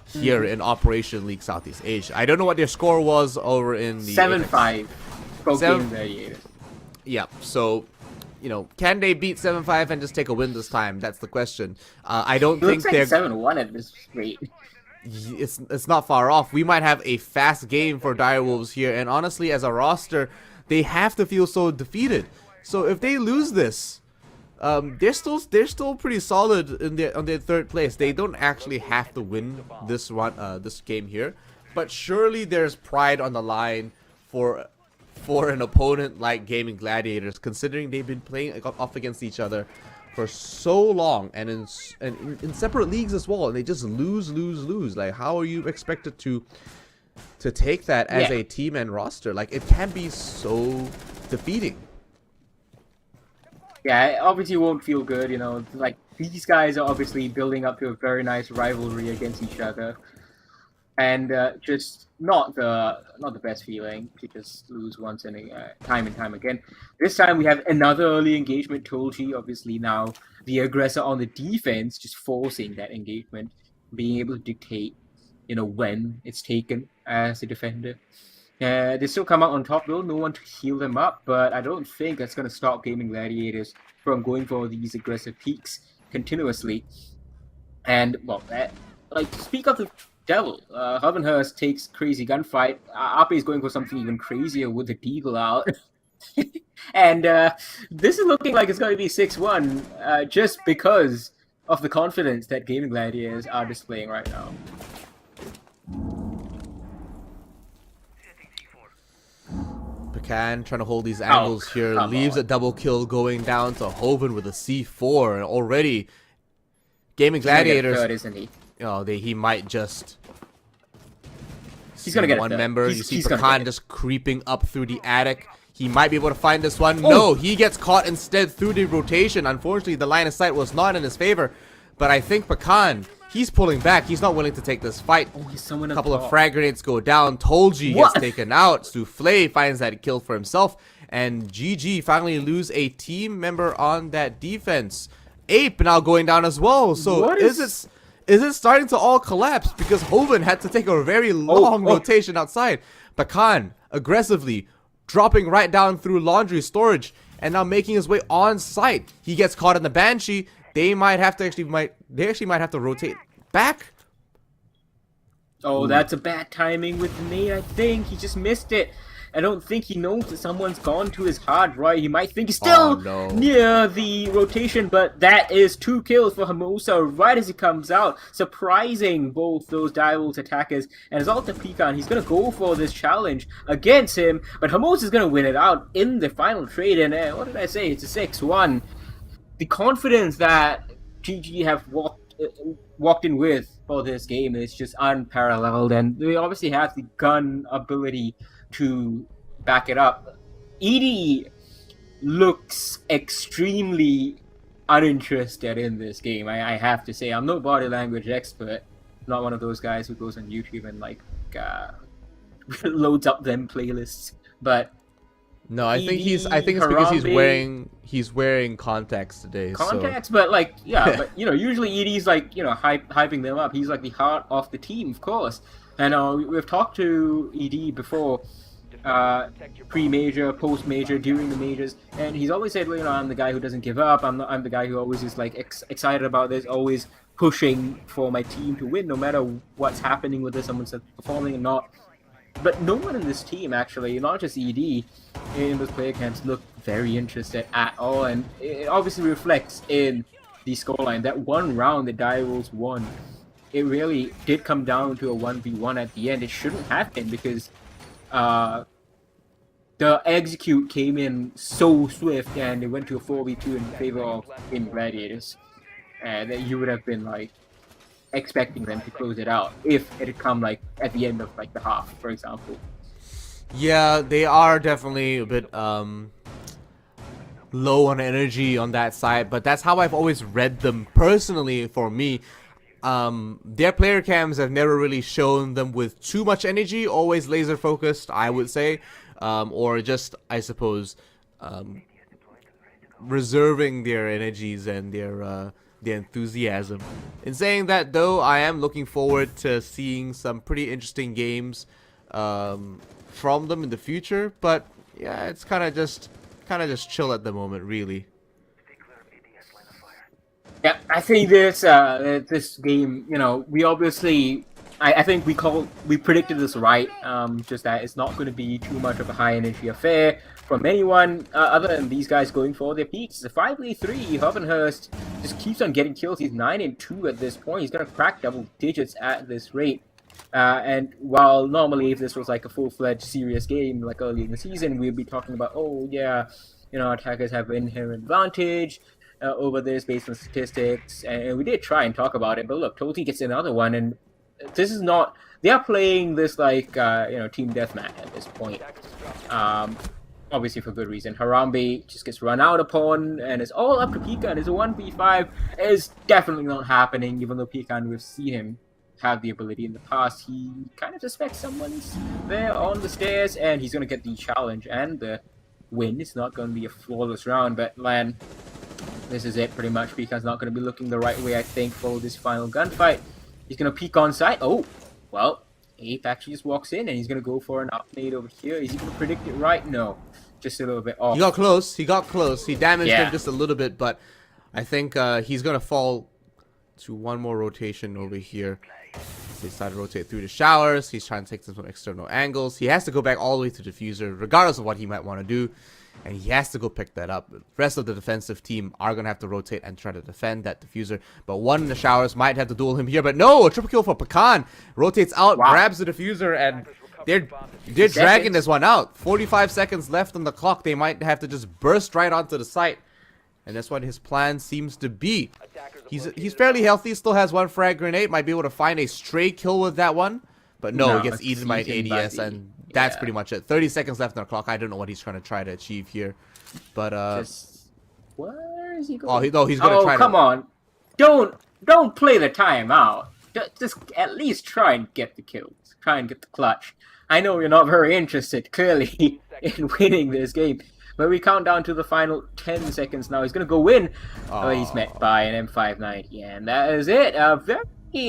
here in Operation League Southeast Asia. I don't know what their score was over in the 7-5 for Gaming Gladiators. Yeah, so can they beat 7-5 and just take a win this time? That's the question. I don't think they're 7-1 at this rate. It's not far off. We might have a fast game for Dire Wolves here, and honestly, as a roster, they have to feel so defeated. So if they lose this, they're still pretty solid on their third place. They don't actually have to win this game here, but surely there's pride on the line for an opponent like Gaming Gladiators, considering they've been playing off against each other for so long, and in separate leagues as well, and they just lose. Like, how are you expected to take that as a team and roster? Like, it can be so defeating. Yeah, it obviously won't feel good, like these guys are obviously building up to a very nice rivalry against each other, and just not the best feeling to just lose once and time and time again. This time we have another early engagement. Tolji, obviously now the aggressor on the defense, just forcing that engagement, being able to dictate, when it's taken as a defender. They still come out on top though, no one to heal them up, but I don't think that's going to stop Gaming Gladiators from going for these aggressive peaks continuously. And, well, speak of the devil, Havenhurst takes crazy gunfight. Ape is going for something even crazier with the Deagle out. And this is looking like it's going to be 6-1 just because of the confidence that Gaming Gladiators are displaying right now. Pecan trying to hold these angles here, leaves a double kill going down to Hoven with a C4, and already Gaming Gladiators. Third, isn't he? He might just. He's gonna get one it. member. You see Pecan just creeping up through the attic. He might be able to find this one. No, he gets caught instead through the rotation. Unfortunately, the line of sight was not in his favor. But I think Pecan, he's pulling back. He's not willing to take this fight. A couple of frag grenades go down. Tolji gets taken out. Souffle finds that kill for himself. And GG finally lose a team member on that defense. Ape now going down as well. So is it starting to all collapse? Because Hoven had to take a very long rotation outside. Pecan aggressively dropping right down through laundry storage and now making his way on site. He gets caught in the Banshee. They might have to actually might have to rotate back. Oh, that's a bad timing with Nate, I think. He just missed it. I don't think he knows that someone's gone to his hard right. He might think he's still near the rotation, but that is 2 kills for Hermosa right as he comes out, surprising both those Direwolves attackers. And as Alta Pecan, he's going to go for this challenge against him, but Hermosa's going to win it out in the final trade. And what did I say? It's a 6-1. The confidence that GG have walked in with for this game is just unparalleled, and they obviously have the gun ability to back it up. ED looks extremely uninterested in this game. I have to say, I'm no body language expert, not one of those guys who goes on YouTube and like loads up them playlists, but no, I think it's because he's wearing contacts today. Contacts, so. But like, yeah, but you know, usually ED's like, you know, hyping them up. He's like the heart of the team, of course. And we've talked to ED before, pre-major, post-major, during the majors, and he's always said, well, you know, I'm the guy who doesn't give up. I'm the guy who always is like excited about this, always pushing for my team to win, no matter what's happening with this, someone's performing or not. But no one in this team, actually, not just ED, in those player camps, look very interested at all, and it obviously reflects in the scoreline. That one round that Direwolves won, it really did come down to a 1v1 at the end. It shouldn't have been, because the execute came in so swift, and it went to a 4v2 in favor of Game Gladiators, and that you would have been like expecting them to close it out if it had come like at the end of like the half, for example. Yeah, they are definitely a bit low on energy on that side, but that's how I've always read them personally. For me, their player cams have never really shown them with too much energy, always laser focused, I would say, or just, I suppose, reserving their energies and their enthusiasm. In saying that, though, I am looking forward to seeing some pretty interesting games from them in the future. But yeah, it's kind of just chill at the moment, really. Yeah, I think this game, you know, we obviously, I think we predicted this right. Just that it's not going to be too much of a high energy affair from anyone other than these guys going for their peaks. The 5v3, Hovenhurst just keeps on getting kills. He's 9-2 at this point. He's going to crack double digits at this rate. And while normally if this was like a full-fledged serious game like early in the season, we'd be talking about, oh yeah, you know, attackers have an inherent advantage over this based on statistics. And we did try and talk about it, but look, Toti gets another one, and this is not, they are playing this like, you know, team deathmatch at this point. Obviously for good reason. Harambe just gets run out upon, and it's all up to Pecan. It's a 1v5. It's definitely not happening, even though Pecan, we've seen him have the ability in the past. He kind of suspects someone's there on the stairs, and he's going to get the challenge and the win. It's not going to be a flawless round, but man, this is it pretty much. Pecan's not going to be looking the right way, I think, for this final gunfight. He's going to peek on site. Oh, well, Ape actually just walks in, and he's going to go for an up nade over here. Is he going to predict it right? No. Just a little bit off. He got close. He damaged him just a little bit, but I think he's going to fall to one more rotation over here. He decided to rotate through the showers. He's trying to take some external angles. He has to go back all the way to the diffuser, regardless of what he might want to do. And he has to go pick that up. The rest of the defensive team are going to have to rotate and try to defend that diffuser. But one in the showers might have to duel him here. But no, a triple kill for Pecan. Rotates out, grabs the diffuser, and they're dragging this one out. 45 seconds left on the clock. They might have to just burst right onto the site. And that's what his plan seems to be. He's fairly healthy. Still has one frag grenade. Might be able to find a stray kill with that one. But no, he gets eaten by an ADS, and that's pretty much it. 30 seconds left on the clock. I don't know what he's trying to achieve here. But where is he going? Oh, he's going to try. Oh, come on! Don't play the timeout. Just at least try and get the kills. Try and get the clutch. I know you're not very interested, clearly, in winning this game. But we count down to the final 10 seconds now. He's going to go in. Oh, he's met by an M590. And that is it. A very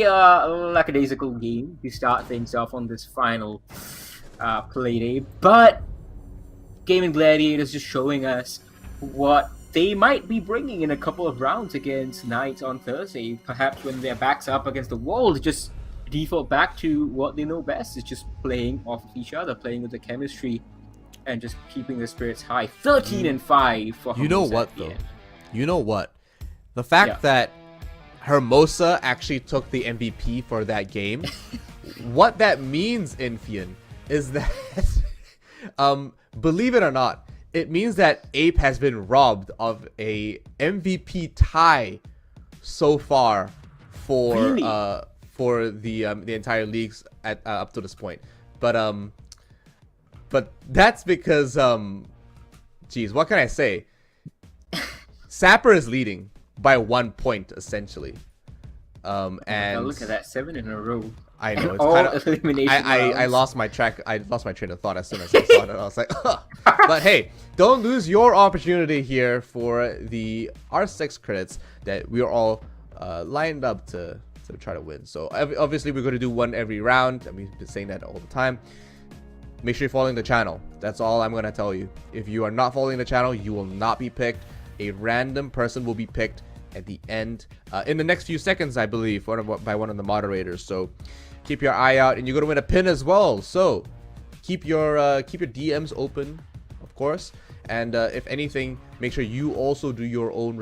lackadaisical game to start things off on this final play day. But Gaming Gladiators just showing us what they might be bringing in a couple of rounds against Knights on Thursday. Perhaps when their backs are up against the wall, they just default back to what they know best, is just playing off of each other, playing with the chemistry, and just keeping the spirits high. 13-5 for You know Hermosa what at the though? end. You know what? The fact Yeah. that Hermosa actually took the MVP for that game, what that means, Infian, is that believe it or not, it means that Ape has been robbed of a MVP tie so far for Really? The entire leagues at up to this point. But that's because geez, what can I say? Sapper is leading by 1 point essentially. And look at that, 7 in a row. I know it's All kind of. elimination I rounds. lost my track. I lost my train of thought as soon as I saw it. I was like, ugh. But hey, don't lose your opportunity here for the R6 credits that we are all lined up to try to win. So obviously we're going to do one every round, and we've been saying that all the time. Make sure you're following the channel. That's all I'm going to tell you. If you are not following the channel, you will not be picked. A random person will be picked at the end in the next few seconds, I believe, by one of the moderators. So keep your eye out, and you're gonna win a pin as well. So keep your DMs open, of course, and if anything, make sure you also do your own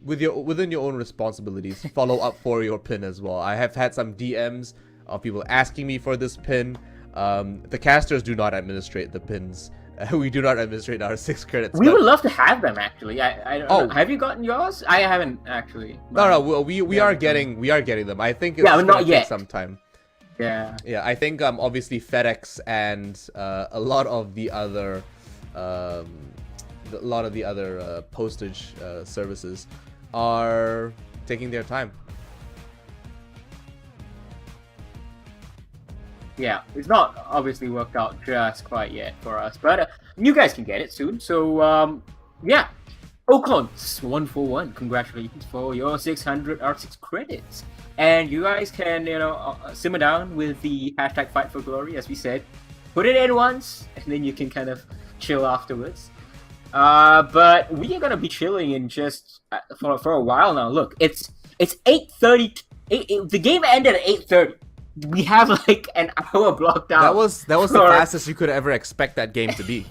within your own responsibilities. Follow up for your pin as well. I have had some DMs of people asking me for this pin. The casters do not administrate the pins. We do not administrate our 6 credits. We would love to have them actually. I don't know. Have you gotten yours? I haven't actually. No, we are getting them. I think it's but gonna not take yet. some time. Yeah. Yeah, I think obviously FedEx and a lot of the other postage services are taking their time. Yeah, it's not obviously worked out just quite yet for us, but you guys can get it soon. So, yeah. Ocons 141, congratulations for your 600 R6 credits. And you guys can, simmer down with the hashtag Fight for Glory, as we said. Put it in once, and then you can kind of chill afterwards. But we are gonna be chilling in just for a while now. Look, it's 8:30. The game ended at 8:30. We have like an hour blocked out. That was the fastest you could ever expect that game to be.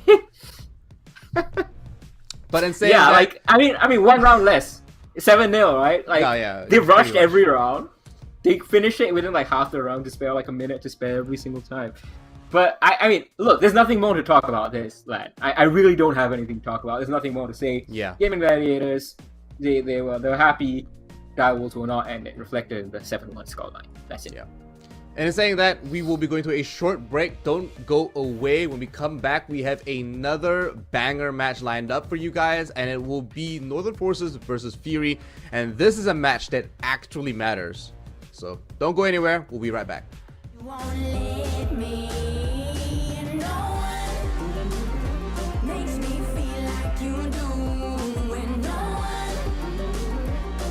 But in saying yeah, that, like I mean, one round less, 7-0, right? Like they rushed every round. They finish it within like half the round to spare like a minute to spare every single time. But I mean, look, there's nothing more to talk about this, lad. I really don't have anything to talk about. There's nothing more to say. Yeah. Gaming Gladiators, they were happy. Direwolves were not, and it reflected in the 7-1 scoreline. That's it. Yeah. And in saying that, we will be going to a short break. Don't go away. When we come back, we have another banger match lined up for you guys, and it will be Northern Forces versus Fury. And this is a match that actually matters. So don't go anywhere. We'll be right back. You won't let me. No one makes me feel like you do. And no one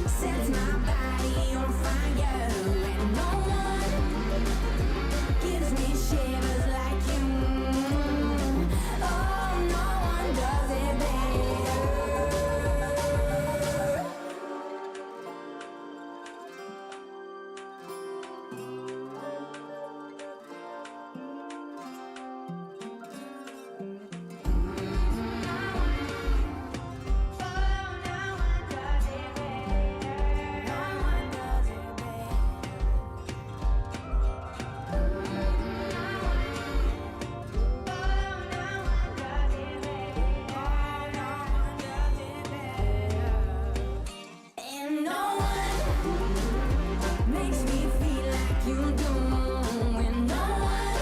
sets my body on fire. And no one gives me shivers like you. Oh, no one does it and no one makes me feel like you do. And no one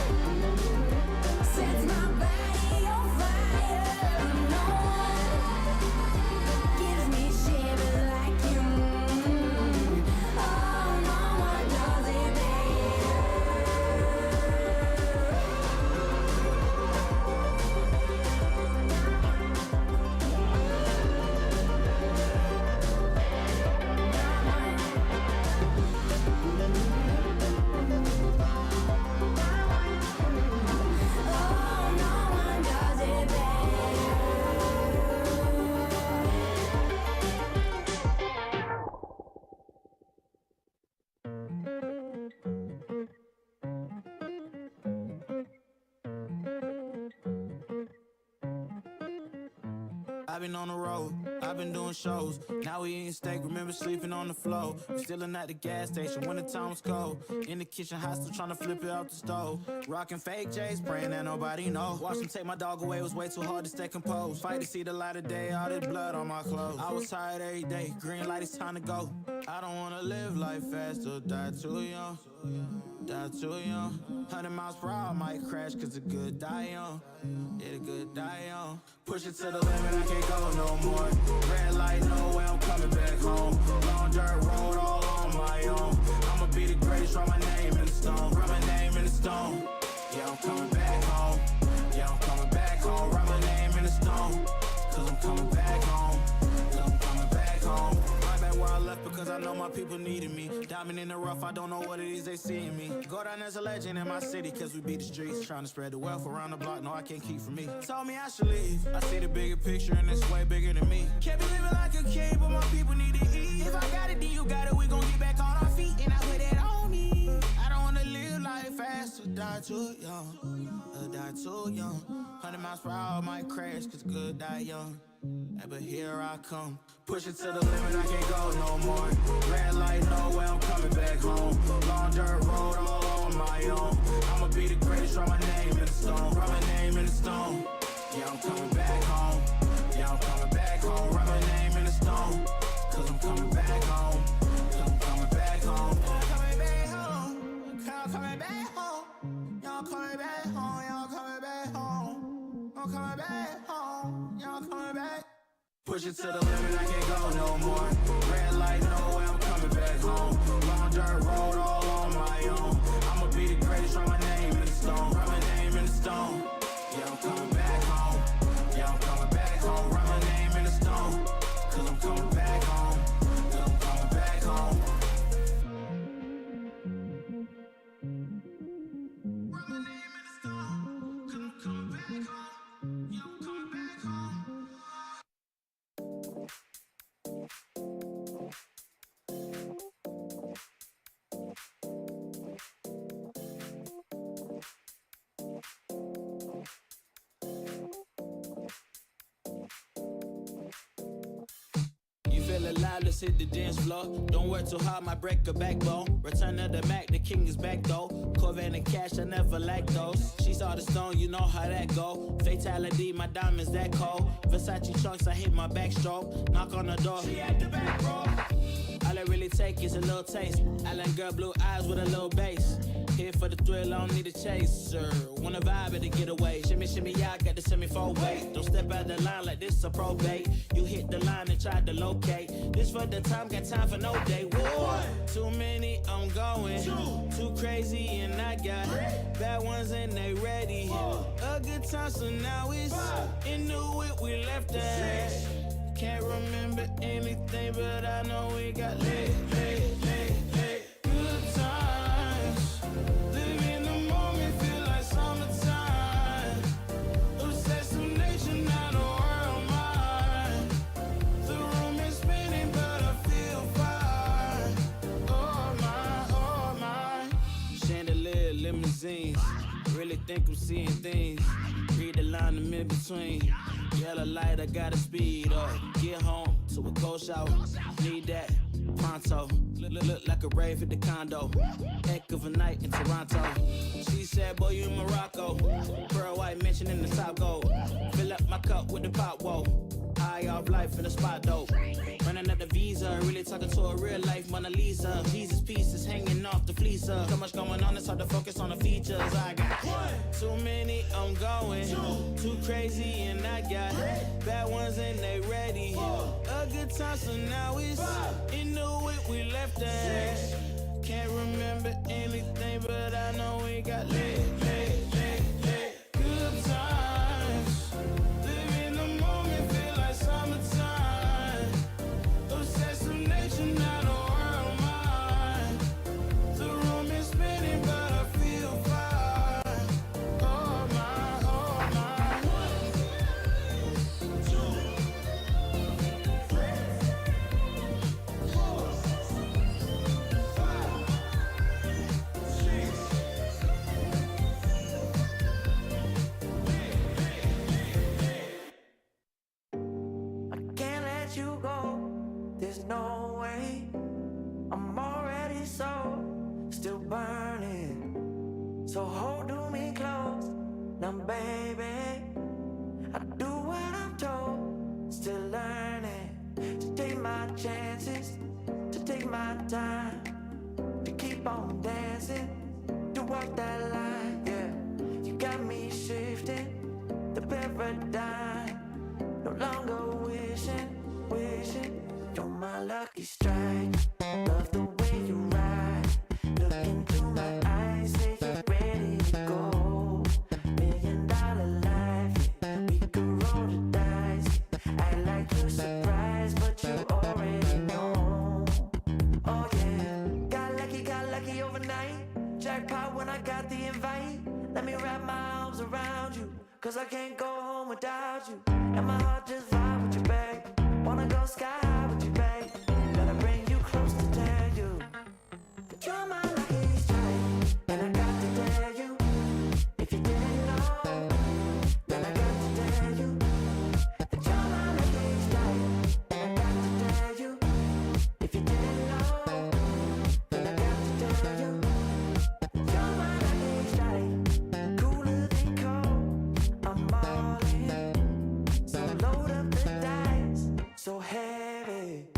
sets my body on fire. And no one gives me shivers like you. Oh, no one does it better. I've been on the road, I've been doing shows. Now we eating steak, remember sleeping on the floor. We stillin' at the gas station when the time was cold. In the kitchen, hot still trying to flip it out the stove. Rockin' fake J's, praying that nobody know. Watch them take my dog away, it was way too hard to stay composed. Fight to see the light of day, all this blood on my clothes. I was tired every day, green light, it's time to go. I don't wanna live life fast or die too young. Die too young. 100 miles per hour, might crash cause the good die young. Yeah, the good die young. Push it to the limit, I can't go no more. Red light, no way, I'm coming back home. Long dirt road, all on my own. I'ma be the greatest, write my name in the stone. Write my name in the stone. Yeah, I'm coming back home. Yeah, I'm coming back home. Write my name in the stone. Cause I'm coming back home. Cause I'm coming back home. Right back where I left because I know my people needed me. Diamond in the rough, I don't know what it is they see in me. Go down as a legend in my city cause we beat the streets. Trying to spread the wealth around the block, no I can't keep from me. Told me I should leave. I see the bigger picture and it's way bigger than me. Can't be living like a king, but my people need to eat. If I got it, then you got it, we gon' get back on our feet. And I put it on me. I don't wanna live life fast or die too young. Or die too young. 100 miles per hour might crash cause good die young. Yeah, but here I come. Push it to the limit, I can't go no more. Red light, no way, I'm coming back home. Long dirt road, all on my own. I'ma be the greatest, write my name in the stone. Write my name in the stone. Yeah, I'm coming back home. Yeah, I'm coming back home. Write my name in the stone. Cause I'm coming back home. Cause I'm coming back home. I'm coming back home. I'm coming back home. Y'all coming back home. Y'all coming back home. I'm coming back home. Y'all coming back. Push it to the limit, I can't go no more. Red light, no way, I'm coming back home. Long dirt road, all on my own. I'ma be the greatest, write my name in the stone. Write my name in the stone. Yeah, I'm coming back home. Yeah, I'm coming back home. Write my name in the stone. Cause I'm coming back home. Cause I'm coming back home. Write my name in the stone. Cause I'm coming back home. Yeah, I'm coming back home. You feel alive, let's hit the dance floor. Don't work too hard, might break a backbone. Return of the Mac, the king is back though. Corvette and cash, I never lack those. She saw the stone, you know how that go. Fatality, my diamonds that cold. Versace trunks, I hit my backstroke. Knock on the door, she at the back, bro. All I really take is a little taste. Island girl, blue eyes with a little bass. Here for the thrill, I don't need a chaser. Wanna vibe it to get away. Shimmy, shimmy, yeah, I got the semi-four way. Don't step out the line like this a probate. You hit the line and try to locate. This for the time, got time for no day. One, too many, I'm going. Too crazy and I got bad ones and they ready. A good time, so now it's in the whip, we left that. Can't remember anything, but I know we got lit. Good times. Live in the moment, feel like summertime. Obsessed with nature, not a world mine. The room is spinning, but I feel fine. Oh my. Chandelier, limousines. Really think I'm seeing things. Read the line I'm in between. Yellow light, I gotta speed up. Get home to a cold shower. Need that pronto. Look like a rave at the condo. Heck of a night in Toronto. She said, boy, you in Morocco. Pearl white mention in the top gold. Fill up my cup with the pop, whoa. High off life in the spot, though. Running up the visa, really talking to a real life Mona Lisa. Jesus pieces hanging off the fleecer. So much going on, it's hard to focus on the features. I got too many, I'm going. Too crazy, and I got bad ones and they ready. A good time, so now it's in the whip, we left that. Can't remember anything, but I know we got lit. Good times. Live in the moment, feel like summertime. Obsessed with nature, not a world mine. The room is spinning, but I feel fine. Oh my, oh my. 1, 2, 3, 4, 5, 6, baby. I do what I'm told, still learning to take my chances, to take my time, to keep on dancing, to walk that line, yeah. You got me shifting the paradigm, no longer wishing, you're my lucky strike. Love the way you ride, look into my eyes, say you're ready to go. $1 million life, yeah. We could roll the dice, act like you're surprised, but you already know. Oh yeah, got lucky overnight. Jackpot when I got the invite. Let me wrap my arms around you, cause I can't go home without you. And my heart just vibe with you, babe. Wanna go sky high with you, babe. Gotta bring you close to tell you that you're my lucky strike. And I got to tell you, if you didn't know, then I got to tell you that you're my lucky strike. And I got to tell you, if you didn't know, then I got to tell you that you're my lucky strike. Cooler than cold, I'm all in. So load up the dice, so heavy.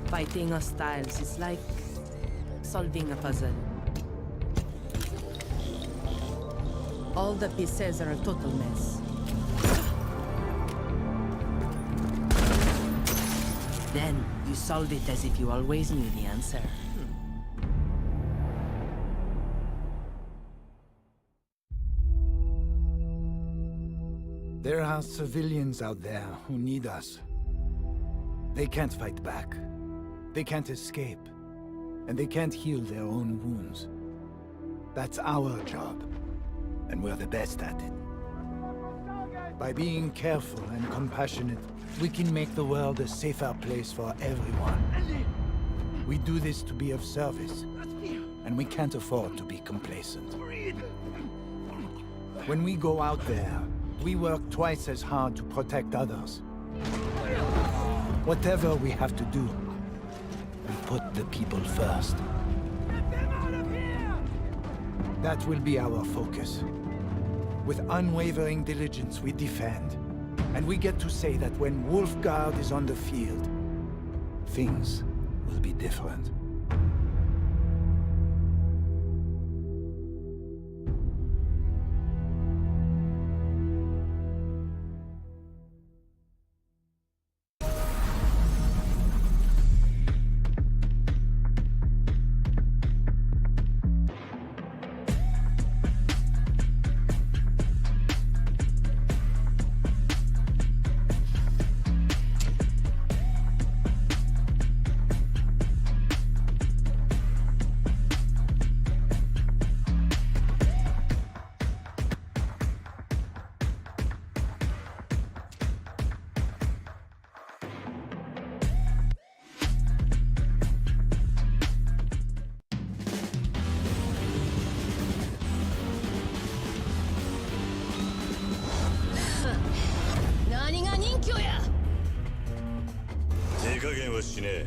Fighting hostiles is like solving a puzzle. All the pieces are a total mess. Then you solve it as if you always knew the answer. There are civilians out there who need us. They can't fight back. They can't escape. And they can't heal their own wounds. That's our job. And we're the best at it. By being careful and compassionate, we can make the world a safer place for everyone. We do this to be of service. And we can't afford to be complacent. When we go out there, we work twice as hard to protect others. Whatever we have to do, we put the people first. Get them out of here! That will be our focus. With unwavering diligence, we defend. And we get to say that when Wolfguard is on the field, things will be different. 手加減はしねえ。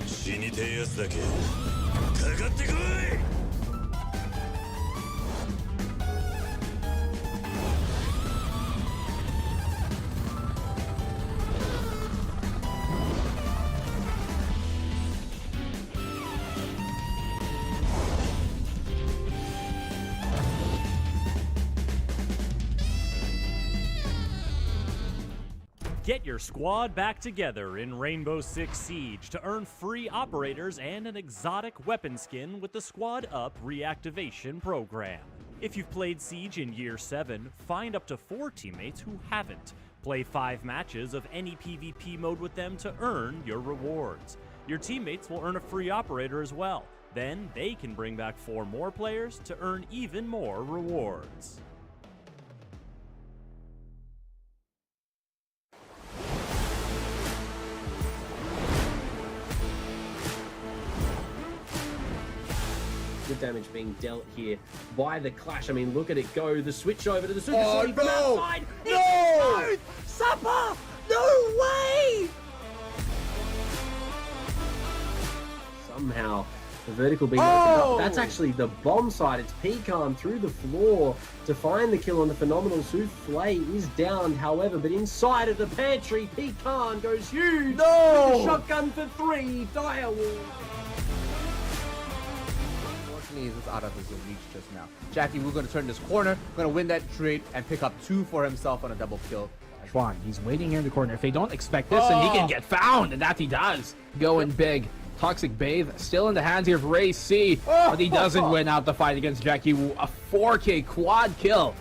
死にてえやつだけかかってこい。Get your squad back together in Rainbow Six Siege to earn free operators and an exotic weapon skin with the Squad Up reactivation program. If you've played Siege in Year 7, find up to 4 teammates who haven't. Play 5 matches of any PvP mode with them to earn your rewards. Your teammates will earn a free operator as well. Then they can bring back 4 more players to earn even more rewards. Good damage being dealt here by the Clash. I mean, look at it go. The switch over to the Super Oh, Sonic from no! outside. No! Supper! No way! Somehow, the vertical being opened up. That's actually the bomb side. It's Pecan through the floor to find the kill on the phenomenal Souffle is downed, however, but inside of the pantry, Pecan goes huge. No! With the shotgun for 3. Direwolf. Unfortunately, he's out of his reach just now. Jackie, we're going to turn this corner, going to win that trade and pick up 2 for himself on a double kill. Schwan, he's waiting here in the corner. If they don't expect this, then he can get found, and that he does. Going big. Toxic Bathe still in the hands here of Ray C, but he doesn't win out the fight against Jackie Wu. A 4K quad kill.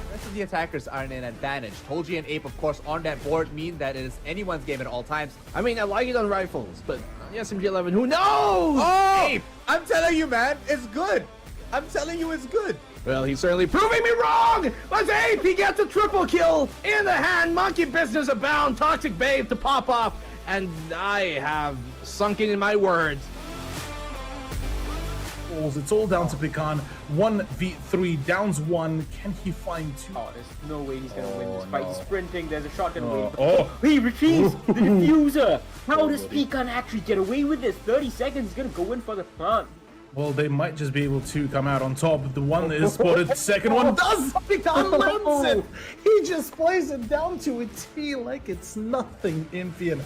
The rest of the attackers are in an advantage. Toji and Ape, of course, on that board mean that it is anyone's game at all times. I mean, I like it on rifles, but the SMG-11, who knows? Oh! Ape! I'm telling you, man, it's good. I'm telling you, it's good. Well, he's certainly proving me wrong! But Ape, he gets a triple kill in the hand. Monkey business abound. Toxic Babe to pop off. And I have sunken in my words. It's all down to Pecan. 1v3, downs 1. Can he find 2? Oh, there's no way he's gonna win this fight. He's sprinting. There's a shotgun waiting. Oh. He retrieves the diffuser. How does Pecan actually get away with this? 30 seconds. He's gonna go in for the plant. Well, they might just be able to come out on top. The one that is spotted, second one does! Pecan lands it! He just plays it down to a T like it's nothing, Imphian.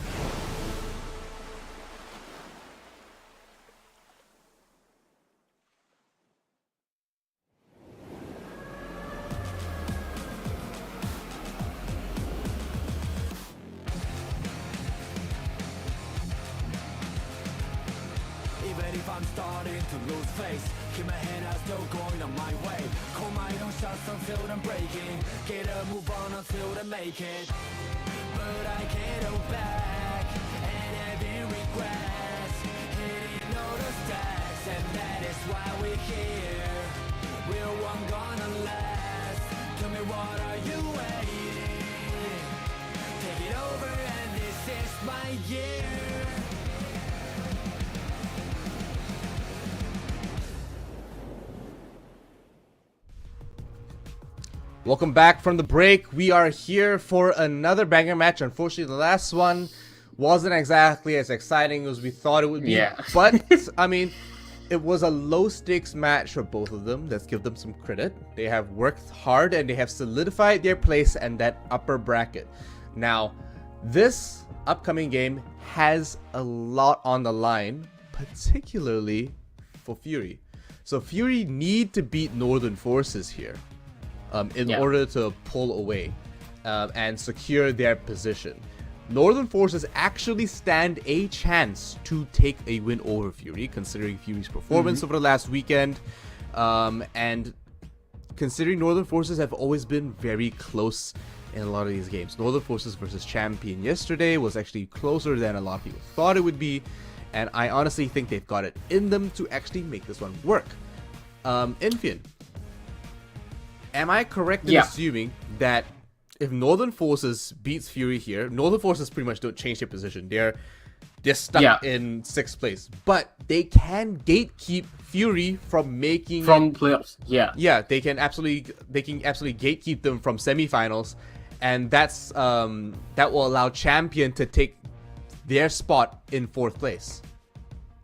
Even if I'm starting to lose face, keep my head out, still going on my way. Call my own shots until I'm breaking. Get a move on until they make it. But I can't hold back, and having regrets. Hitting all the stacks, and that is why we're here. Real one gonna last. Tell me what are you waiting? Take it over, and this is my year. Welcome back from the break. We are here for another banger match. Unfortunately, the last one wasn't exactly as exciting as we thought it would be. Yeah. But, I mean, it was a low-stakes match for both of them. Let's give them some credit. They have worked hard and they have solidified their place in that upper bracket. Now, this upcoming game has a lot on the line, particularly for Fury. So Fury need to beat Northern Forces here. In order to pull away and secure their position. Northern Forces actually stand a chance to take a win over Fury, considering Fury's performance over the last weekend, and considering Northern Forces have always been very close in a lot of these games. Northern Forces versus Champion yesterday was actually closer than a lot of people thought it would be, and I honestly think they've got it in them to actually make this one work. Imphian, am I correct in assuming that if Northern Forces beats Fury here, Northern Forces pretty much don't change their position. They're stuck in 6th place, but they can gatekeep Fury from making playoffs. Yeah, they can absolutely gatekeep them from semifinals and that's that will allow Champion to take their spot in 4th place.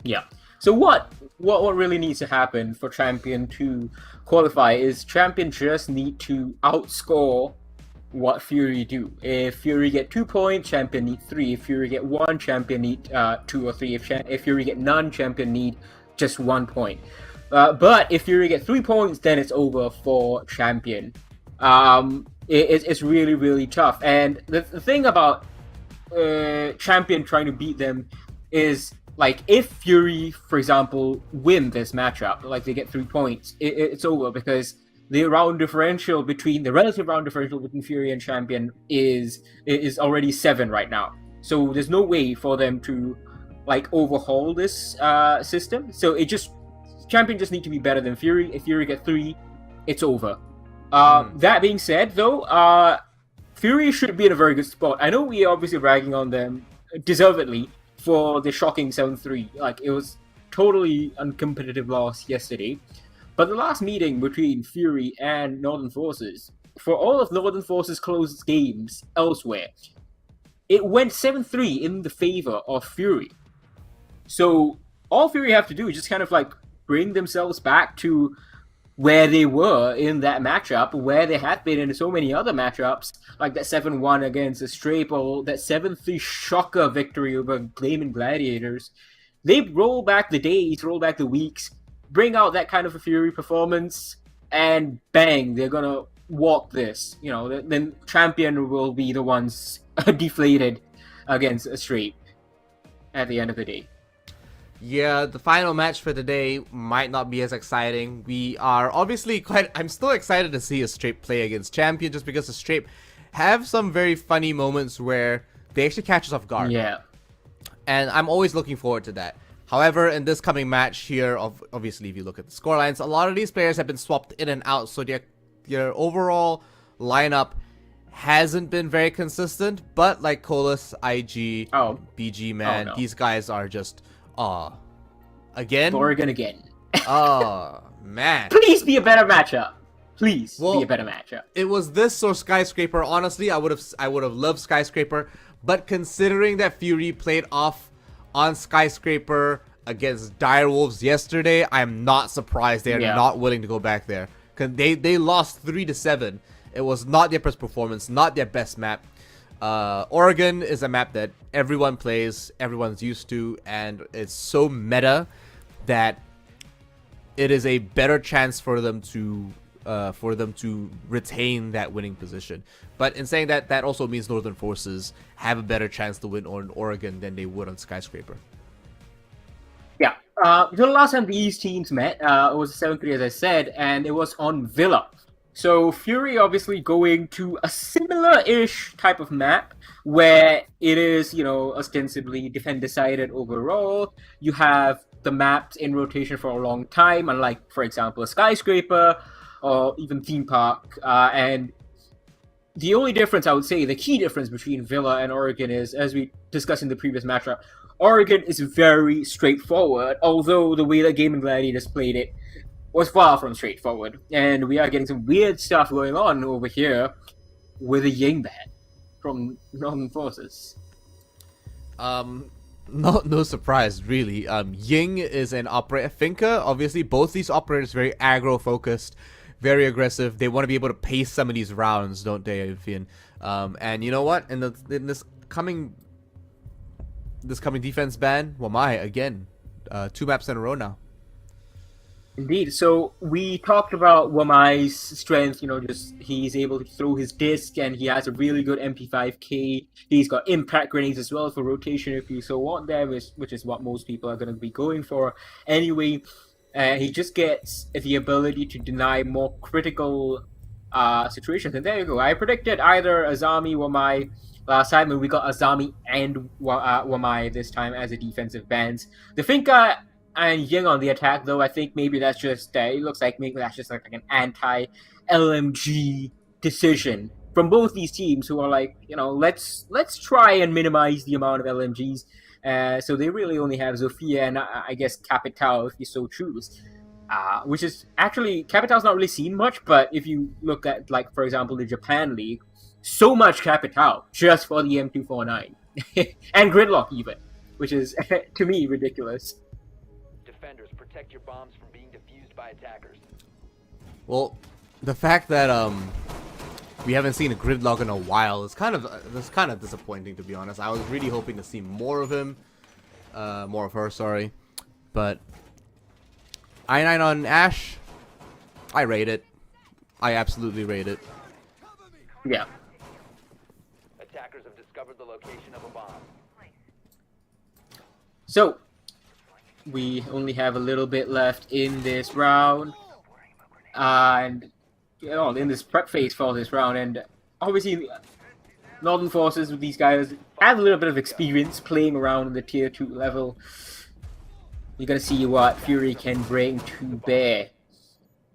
Yeah. So what really needs to happen for Champion to qualify is Champion just need to outscore what Fury do. If Fury get 2 points, Champion need 3. If Fury get 1, Champion need 2 or 3. If Fury get none, Champion need just 1 point. But if Fury get 3 points, then it's over for Champion. It's really, really tough. And the thing about Champion trying to beat them is, like, if Fury, for example, win this matchup, like they get 3 points, it's over, because the relative round differential between Fury and Champion is already 7 right now. So there's no way for them to, like, overhaul this system. So Champion just need to be better than Fury. If Fury get 3, it's over. That being said, though, Fury should be in a very good spot. I know we are obviously ragging on them deservedly for the shocking 7-3. Like, it was totally uncompetitive loss yesterday. But the last meeting between Fury and Northern Forces, for all of Northern Forces' close games elsewhere, it went 7-3 in the favor of Fury. So all Fury have to do is just kind of like bring themselves back to where they were in that matchup, where they had been in so many other matchups, like that 7-1 against the Strape, or that 7-3 shocker victory over Gleaming Gladiators. They roll back the days, roll back the weeks, bring out that kind of a Fury performance, and bang, they're gonna walk this. You know, then Champion will be the ones deflated against a Strape at the end of the day. Yeah, the final match for today might not be as exciting. We are obviously I'm still excited to see a Strape play against Champion, just because the Strape have some very funny moments where they actually catch us off guard. Yeah. And I'm always looking forward to that. However, in this coming match here, obviously if you look at the scorelines, a lot of these players have been swapped in and out, so their overall lineup hasn't been very consistent. But like Colas, IG, BG, man, these guys are just... again? Oregon again. Man. Please be a better matchup. Please be a better matchup. It was this or Skyscraper. Honestly, I would have loved Skyscraper, but considering that Fury played off on Skyscraper against Direwolves yesterday, I'm not surprised they're not willing to go back there. Cause they lost 3-7. It was not their best performance, not their best map. Oregon is a map that everyone plays, everyone's used to, and it's so meta that it is a better chance for them to retain that winning position. But in saying that, that also means Northern Forces have a better chance to win on Oregon than they would on Skyscraper. Yeah. The last time these teams met, it was 7-3, as I said, and it was on Villa. So Fury obviously going to a similar-ish type of map where it is, you know, ostensibly defend-decided overall. You have the maps in rotation for a long time, unlike, for example, a Skyscraper or even Theme Park. And the only difference, I would say, the key difference between Villa and Oregon is, as we discussed in the previous matchup, Oregon is very straightforward, although the way that Gaming Gladiators played it was far from straightforward, and we are getting some weird stuff going on over here with a Ying ban from Northern Forces. No surprise, really. Ying is an operator. Finka, obviously, both these operators very aggro focused, very aggressive. They want to be able to pace some of these rounds, don't they, Vian? And you know what? In this coming defense ban, Wamai again, 2 maps in a row now. Indeed. So we talked about Wamai's strength, you know, just he's able to throw his disc and he has a really good MP5K. He's got impact grenades as well for rotation if you so want there, which is what most people are going to be going for. Anyway, he just gets the ability to deny more critical situations. And there you go. I predicted either Azami, Wamai last time, and we got Azami and Wamai this time as a defensive bans. The Finka and Ying on the attack, though, I think maybe that's just, it looks like maybe that's just like an anti-LMG decision from both these teams who are like, you know, let's try and minimize the amount of LMGs. So they really only have Zofia and I guess Capital if you so choose. which is actually Capital's not really seen much. But if you look at, like, for example, the Japan League, so much Capital just for the M249 and Gridlock even, which is to me ridiculous. Defenders, protect your bombs from being defused by attackers. Well, the fact that we haven't seen a Gridlock in a while is kind of disappointing, to be honest. I was really hoping to see more of him, more of her, sorry. But I9 on Ash, I rate it. I absolutely rate it. Yeah. Attackers have discovered the location of a bomb. So we only have a little bit left in this round, and in this prep phase for this round, and obviously Northern Forces with these guys have a little bit of experience playing around in the tier 2 level. You're gonna see what Fury can bring to bear.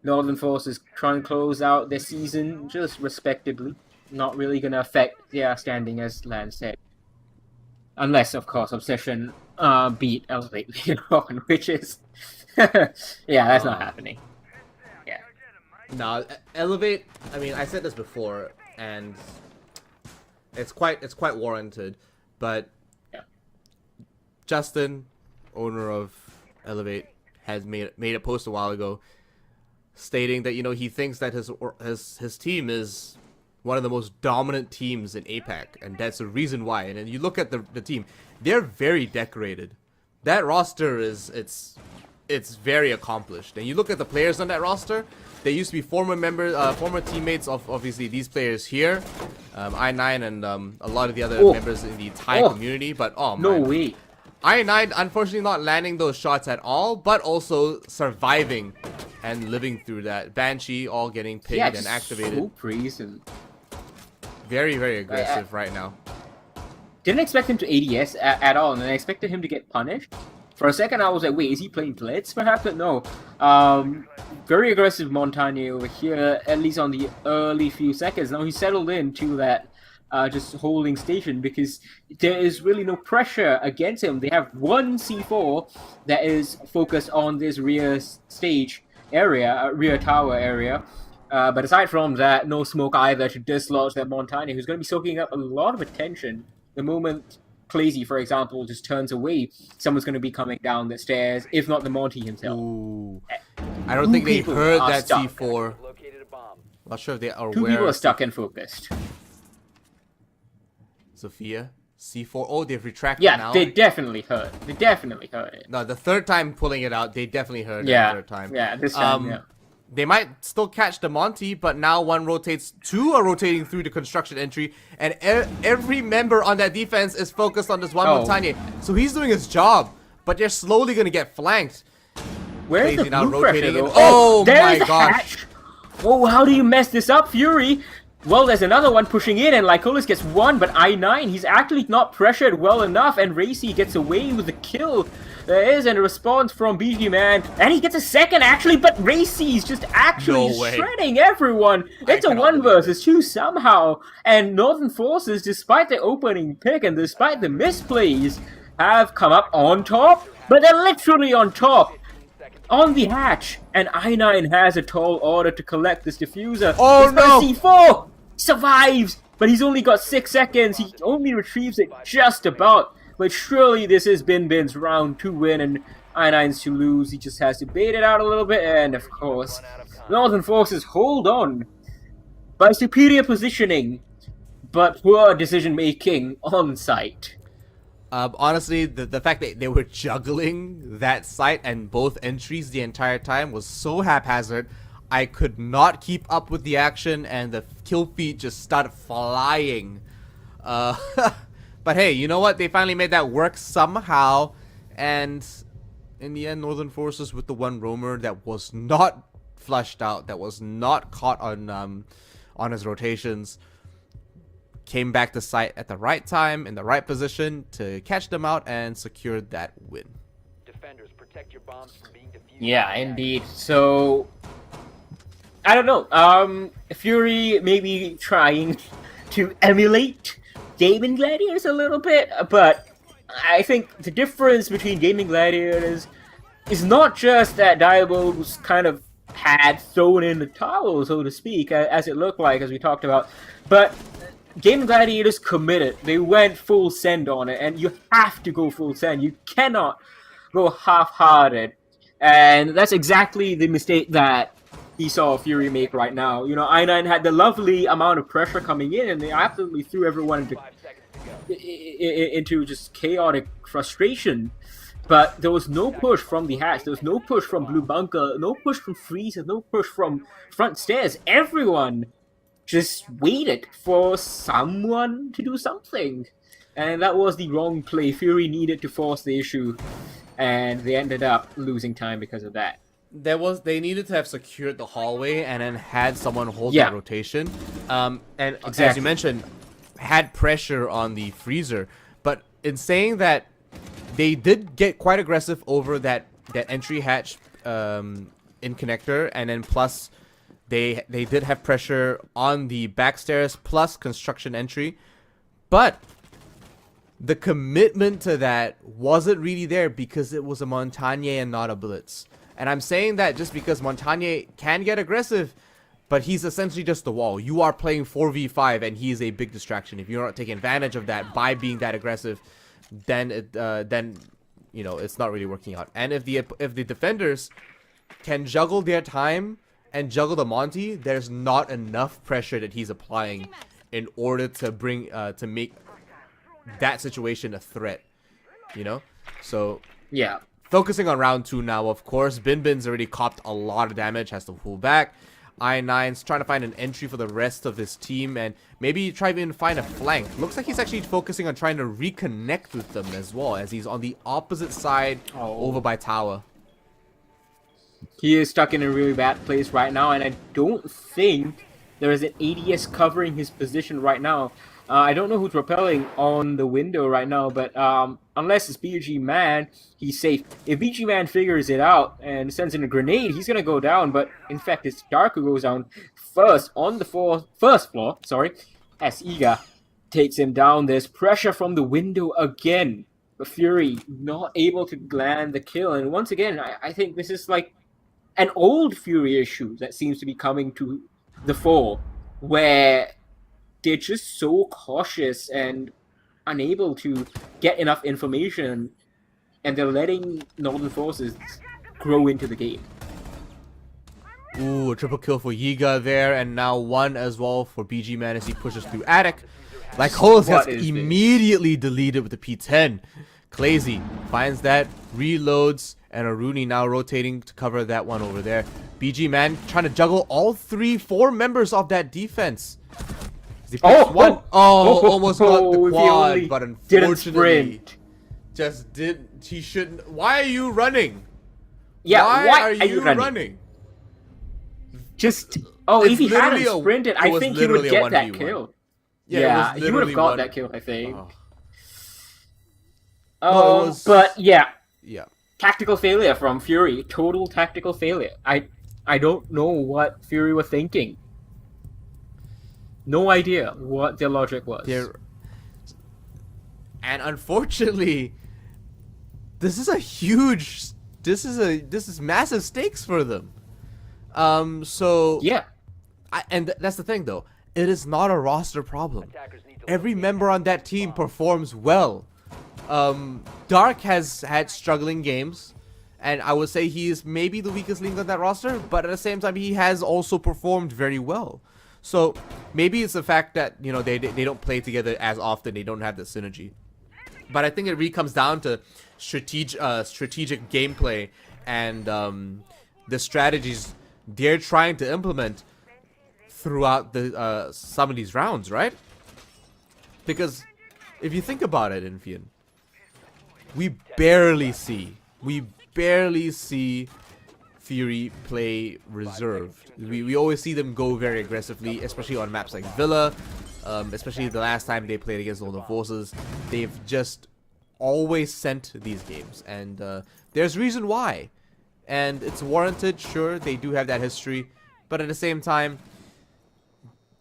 Northern Forces trying to close out their season just respectably, not really gonna affect their standing, as Lance said, unless of course Obsession beat Elevate later on, which is yeah, that's not happening. No, Elevate, I mean, I said this before, and it's quite warranted, but Justin, owner of Elevate, has made a post a while ago stating that, you know, he thinks that his team is one of the most dominant teams in APAC, and that's the reason why. And then you look at the team, they're very decorated. That roster it's very accomplished. And you look at the players on that roster, they used to be former teammates of obviously these players here, I9 and a lot of the other members in the Thai community. But no way, I9 unfortunately not landing those shots at all, but also surviving and living through that. Banshee all getting pinged and activated. So brazen. Very, very aggressive right now. Didn't expect him to ADS at all, and I expected him to get punished. For a second, I was like, wait, is he playing Blitz perhaps? But no. Very aggressive Montagne over here, at least on the early few seconds. Now he's settled into that just holding station because there is really no pressure against him. They have one C4 that is focused on this rear stage area, rear tower area. But aside from that, no smoke either to dislodge that Montagne, who's going to be soaking up a lot of attention. The moment Clazy, for example, just turns away, someone's going to be coming down the stairs, if not the Monty himself. Ooh. I don't think they heard that stuck. C4. Not sure if they are aware. Two people are stuck and focused. Sophia, C4. Oh, they've retracted now. Yeah, they definitely heard. They definitely heard it. No, the third time pulling it out, they definitely heard it the third time. Yeah, this time, yeah. They might still catch the Monty, but now one rotates, two are rotating through the construction entry, and every member on that defense is focused on this one Montagne. So he's doing his job, but they're slowly going to get flanked. Where's the now blue pressure, though? Oh my gosh. Hatch. Whoa, how do you mess this up, Fury? Well, there's another one pushing in, and Lycolis gets one, but I9, he's actually not pressured well enough, and Racy gets away with the kill. There is a response from BG Man, and he gets a second actually, but Racy's just actually shredding everyone. It's a 1 versus 2 somehow, and Northern Forces, despite the opening pick and despite the misplays, have come up on top, but they're literally on top. On the hatch, and I9 has a tall order to collect this diffuser. Oh no! C4 survives, but he's only got 6 seconds. He only retrieves it just about. But surely this is Bin's round to win and I9's to lose. He just has to bait it out a little bit, and of course, Northern Forces hold on by superior positioning, but poor decision making on site. Honestly, the fact that they were juggling that site and both entries the entire time was so haphazard. I could not keep up with the action, and the kill feed just started flying. But hey, you know what? They finally made that work somehow, and in the end, Northern Forces with the one roamer that was not flushed out, that was not caught on his rotations, came back to site at the right time, in the right position to catch them out and secured that win. Defenders, protect your bombs from being defused. Yeah, indeed. So, I don't know. Fury maybe trying to emulate Gaming Gladiators a little bit, but I think the difference between Gaming Gladiators it's not just that Diablo's kind of had thrown in the towel, so to speak, as it looked like, as we talked about, but Game Gladiators committed. They went full send on it, and you have to go full send. You cannot go half-hearted, and that's exactly the mistake that he saw Fury make right now. You know, I9 had the lovely amount of pressure coming in, and they absolutely threw everyone into just chaotic frustration. But there was no push from the Hatch, there was no push from Blue Bunker, no push from Freeze, no push from Front Stairs. Everyone just waited for someone to do something. And that was the wrong play. Fury needed to force the issue, and they ended up losing time because of that. They needed to have secured the hallway and then had someone hold that rotation. And as you mentioned, had pressure on the freezer. But in saying that, they did get quite aggressive over that entry hatch in connector, and then plus they did have pressure on the back stairs plus construction entry, but the commitment to that wasn't really there because it was a Montagne and not a Blitz. And I'm saying that just because Montagne can get aggressive, but he's essentially just the wall. You are playing 4v5 and he is a big distraction. If you're not taking advantage of that by being that aggressive, then you know, it's not really working out. And if the defenders can juggle their time and juggle the Monty, there's not enough pressure that he's applying in order to bring to make that situation a threat, you know. So yeah, focusing on round 2 now, of course. Bin's already copped a lot of damage, has to pull back. I9's trying to find an entry for the rest of his team and maybe try to find a flank. Looks like he's actually focusing on trying to reconnect with them as well, as he's on the opposite side over by tower. He is stuck in a really bad place right now, and I don't think there is an ADS covering his position right now. I don't know who's repelling on the window right now, but unless it's BG Man, he's safe. If BG Man figures it out and sends in a grenade, he's gonna go down. But in fact, it's Dark who goes down first on the first floor. Sorry, as Iga takes him down. There's pressure from the window again. But Fury not able to land the kill, and once again, I think this is like an old Fury issue that seems to be coming to the fore, where they're just so cautious and unable to get enough information, and they're letting Northern Forces grow into the game. Ooh, a triple kill for Yiga there, and now one as well for BG Man as he pushes through Attic. Like Holes gets immediately deleted with the P10. Clazy finds that, reloads, and Aruni now rotating to cover that one over there. BG Man trying to juggle all 4 members of that defense. Almost got the quad, but unfortunately just didn't. He shouldn't. Why are you running? Yeah, why are you running? Just if he hadn't sprinted, I think he would get that kill. Yeah, he would have got that kill, I think. But yeah, tactical failure from Fury. Total tactical failure. I don't know what Fury was thinking. No idea what their logic was. And unfortunately, this is massive stakes for them. So yeah, and that's the thing though. It is not a roster problem. Every member on that team performs well. Dark has had struggling games, and I would say he is maybe the weakest link on that roster, but at the same time he has also performed very well. So maybe it's the fact that, you know, they don't play together as often, they don't have the synergy. But I think it really comes down to strategic gameplay and the strategies they're trying to implement throughout the some of these rounds, right? Because if you think about it, Infian, we barely see Fury play reserved. We always see them go very aggressively, especially on maps like Villa, especially the last time they played against Northern Forces. They've just always sent these games, and there's reason why, and it's warranted. Sure, they do have that history, but at the same time,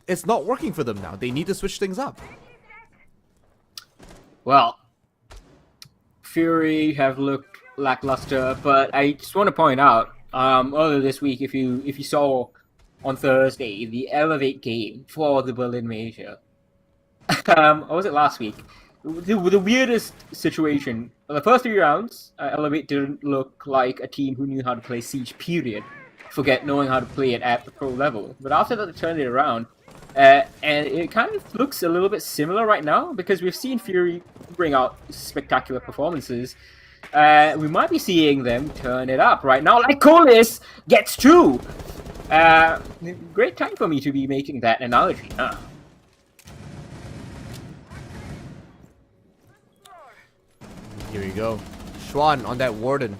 it's not working for them now. They need to switch things up. Well, Fury have looked lackluster. But I just want to point out, earlier this week, if you saw on Thursday the Elevate game for the Berlin Major, or was it last week? The weirdest situation. The first 3 rounds, Elevate didn't look like a team who knew how to play Siege, period. Forget knowing how to play it at the pro level. But after that, they turned it around. And it kind of looks a little bit similar right now, because we've seen Fury bring out spectacular performances. We might be seeing them turn it up right now, like Colis gets 2! Great time for me to be making that analogy, huh? Here we go. Schwan on that Warden.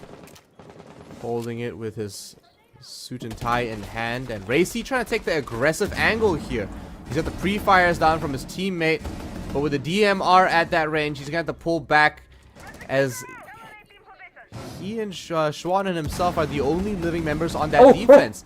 Holding it with his suit and tie in hand. And Racy trying to take the aggressive angle here. He's got the pre-fires down from his teammate. But with the DMR at that range, he's going to have to pull back, as he and Schwan and himself are the only living members on that defense.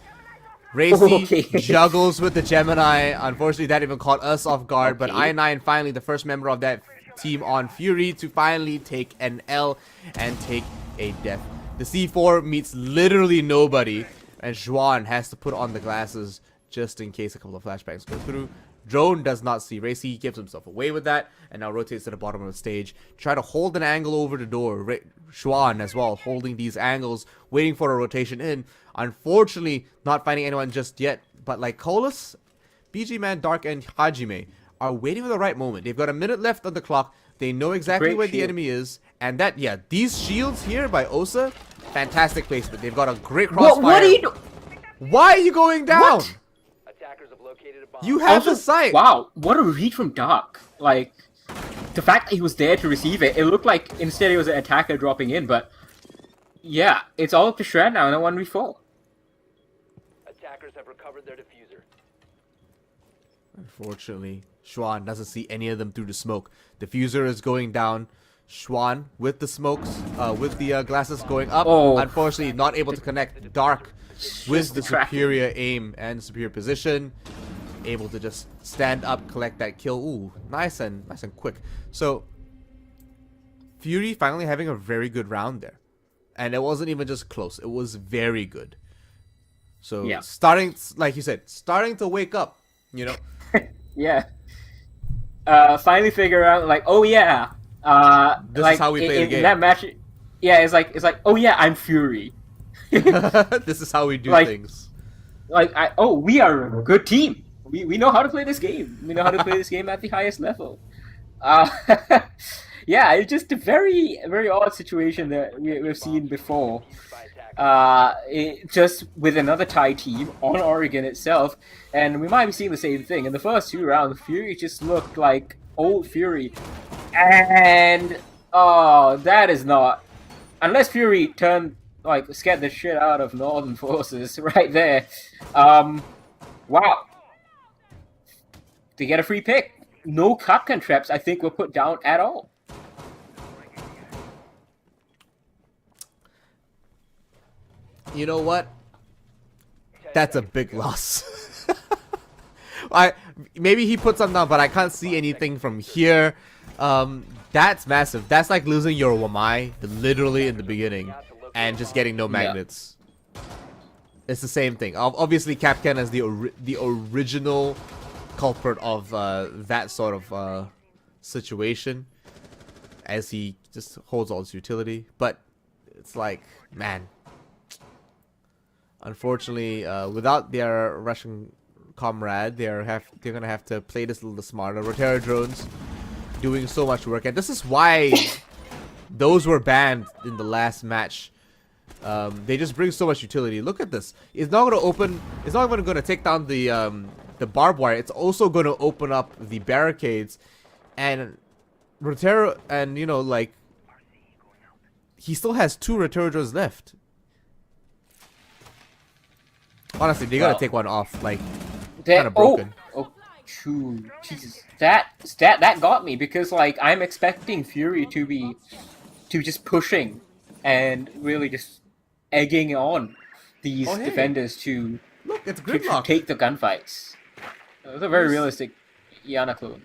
Racy juggles with the Gemini. Unfortunately, that even caught us off guard. But I9 finally the first member of that team on Fury to finally take an L and take a death. The C4 meets literally nobody, and Juan has to put on the glasses just in case a couple of flashbangs go through. Drone does not see Racy. He gives himself away with that, and now rotates to the bottom of the stage. Try to hold an angle over the door. Xuan as well, holding these angles, waiting for a rotation in. Unfortunately, not finding anyone just yet. But like Colas, BG Man, Dark, and Hajime are waiting for the right moment. They've got a minute left on the clock. They know exactly where the enemy is. And that, yeah, these shields here by Osa, fantastic placement. They've got a great crossfire. What are you doing? Why are you going down? What? You have the sight. Wow, what a read from Dark. Like, the fact that he was there to receive it, it looked like instead he was an attacker dropping in, but yeah, it's all up to Shred now in a 1v4. Attackers have recovered their diffuser. Unfortunately, Schwan doesn't see any of them through the smoke. Diffuser is going down. Schwan with the smokes, with the glasses going up. Oh. Unfortunately, not able to connect. Dark with the superior aim and superior position. Able to just stand up, collect that kill. Ooh, nice and quick. So, Fury finally having a very good round there. And it wasn't even just close. It was very good. So, yeah. Starting, like you said, starting to wake up, you know? Yeah. Finally figure out, like, oh yeah. This like, is how we play the game. In that match, yeah, it's like, oh yeah, I'm Fury. This is how we do things. Like, we are a good team. We know how to play this game. We know how to play this game at the highest level. Yeah, it's just a very, very odd situation that we've seen before. Just with another Thai team on Oregon itself, and we might be seeing the same thing. In the first 2 rounds, Fury just looked like old Fury. And, oh, that is not... Unless Fury scared the shit out of Northern Forces right there. Wow. To get a free pick. No Kapkan traps, I think, were put down at all. You know what? That's a big loss. Maybe he put some down, but I can't see anything from here. That's massive. That's like losing your Wamai literally in the beginning and just getting no magnets. Yeah. It's the same thing. Obviously, Kapkan is the original culprit of that sort of situation, as he just holds all his utility. But it's like, man, unfortunately, without their Russian comrade, they're gonna have to play this a little smarter. Rotera drones doing so much work, and this is why those were banned in the last match. They just bring so much utility. Look at this. It's not gonna open. It's not even gonna take down the barbed wire. It's also gonna open up the barricades, and Rotera, and you know, like, he still has 2 Rotera drones left. Honestly, they gotta take one off. Like, kind of broken. Oh, true. Jesus, that got me, because like I'm expecting Fury to just pushing and really just egging on these defenders to look. It's to take the gunfights. It was a very realistic Iana clone.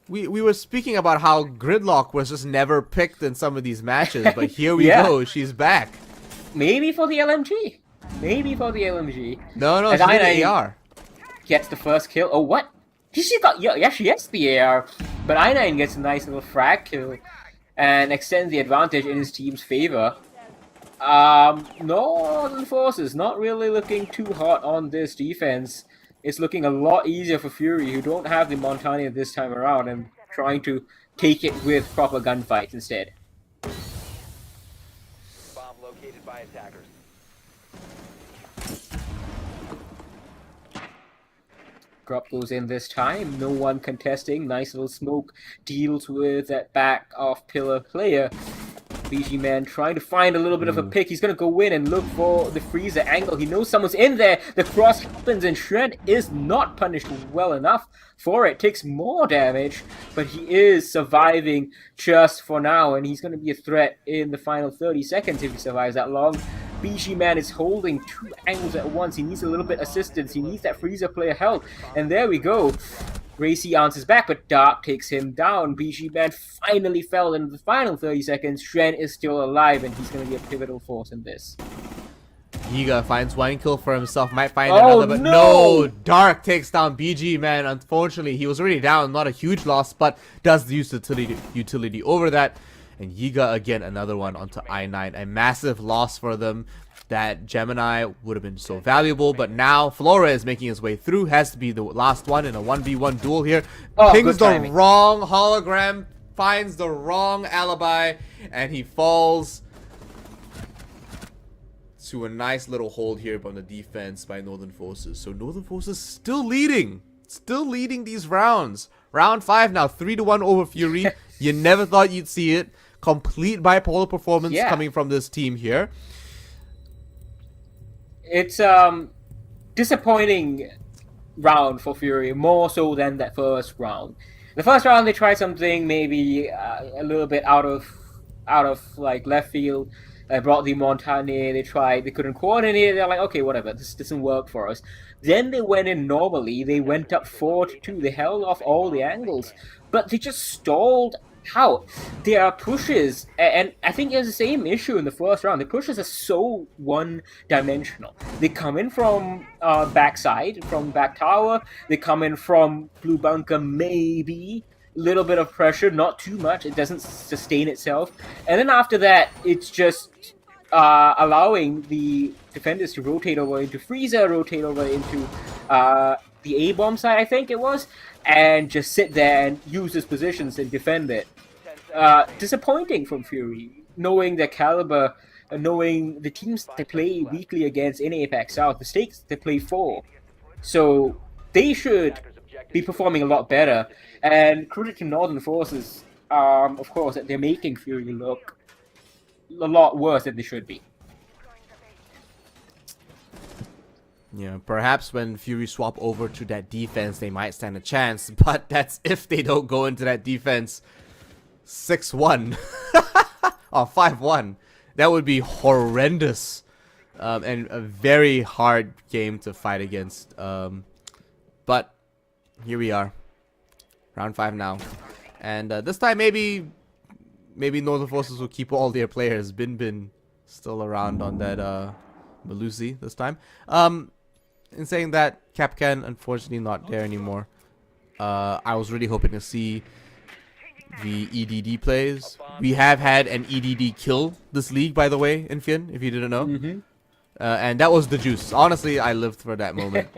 we were speaking about how Gridlock was just never picked in some of these matches, but here we Yeah. go. She's back. Maybe for the LMG. Maybe for the LMG. No, As she did I9 the AR. Gets the first kill. Oh, what? She got, yeah, she gets the AR. But I9 gets a nice little frag kill and extends the advantage in his team's favor. Northern Forces not really looking too hot on this defense. It's looking a lot easier for Fury, who don't have the Montania this time around, and trying to take it with proper gunfights instead. Bomb located by attackers. Drop goes in this time, no one contesting. Nice little smoke deals with that back off pillar player. BG Man trying to find a little bit of a pick. He's gonna go in and look for the freezer angle. He knows someone's in there. The cross happens and Shred is not punished well enough for it. Takes more damage, but he is surviving just for now, and he's gonna be a threat in the final 30 seconds if he survives that long. BG Man is holding two angles at once. He needs a little bit of assistance. He needs that freezer player help, and there we go. Gracie answers back, but Dark takes him down. BG Man finally fell in the final 30 seconds. Shren is still alive, and he's going to be a pivotal force in this. Yiga finds one kill for himself, might find another, but no! Dark takes down BG Man. Unfortunately, he was already down, not a huge loss, but does use utility over that. And Yiga again, another one onto I9. A massive loss for them. That Gemini would have been so valuable, but now Flora is making his way through. Has to be the last one in a 1v1 duel here. Pings the wrong hologram, finds the wrong alibi, and he falls to a nice little hold here on the defense by Northern Forces. So Northern Forces still leading these rounds. Round 5 now, 3-1 over Fury. You never thought you'd see it. Complete bipolar performance coming from this team here. It's disappointing round for Fury, more so than that first round. The first round they tried something maybe a little bit out of like left field. They brought the Montagnier, they couldn't coordinate, they're like, okay, whatever, this doesn't work for us. Then they went in normally, they went up 4-2, they held off all the angles, but they just stalled out. Their pushes, and I think there's the same issue in the first round, the pushes are so one-dimensional. They come in from backside, from back tower, they come in from blue bunker, maybe, little bit of pressure, not too much, it doesn't sustain itself, and then after that it's just allowing the defenders to rotate over into freezer, rotate over into the A-bomb side, I think it was, and just sit there and use his positions and defend it. Disappointing from Fury, knowing their caliber, knowing the teams they play weekly against in APAC South, the stakes they play for, so they should be performing a lot better. And credit to Northern Forces, of course, that they're making Fury look a lot worse than they should be. Yeah, perhaps when Fury swap over to that defense, they might stand a chance, but that's if they don't go into that defense 6-1 or 5-1. That would be horrendous and a very hard game to fight against. But here we are. Round 5 now, and this time maybe Northern Forces will keep all their players. Bin still around on that Malusi this time. In saying that, Kapkan unfortunately not there anymore. I was really hoping to see the EDD plays. We have had an EDD kill this league, by the way, in Fien, if you didn't know. And that was the juice. Honestly, I lived for that moment.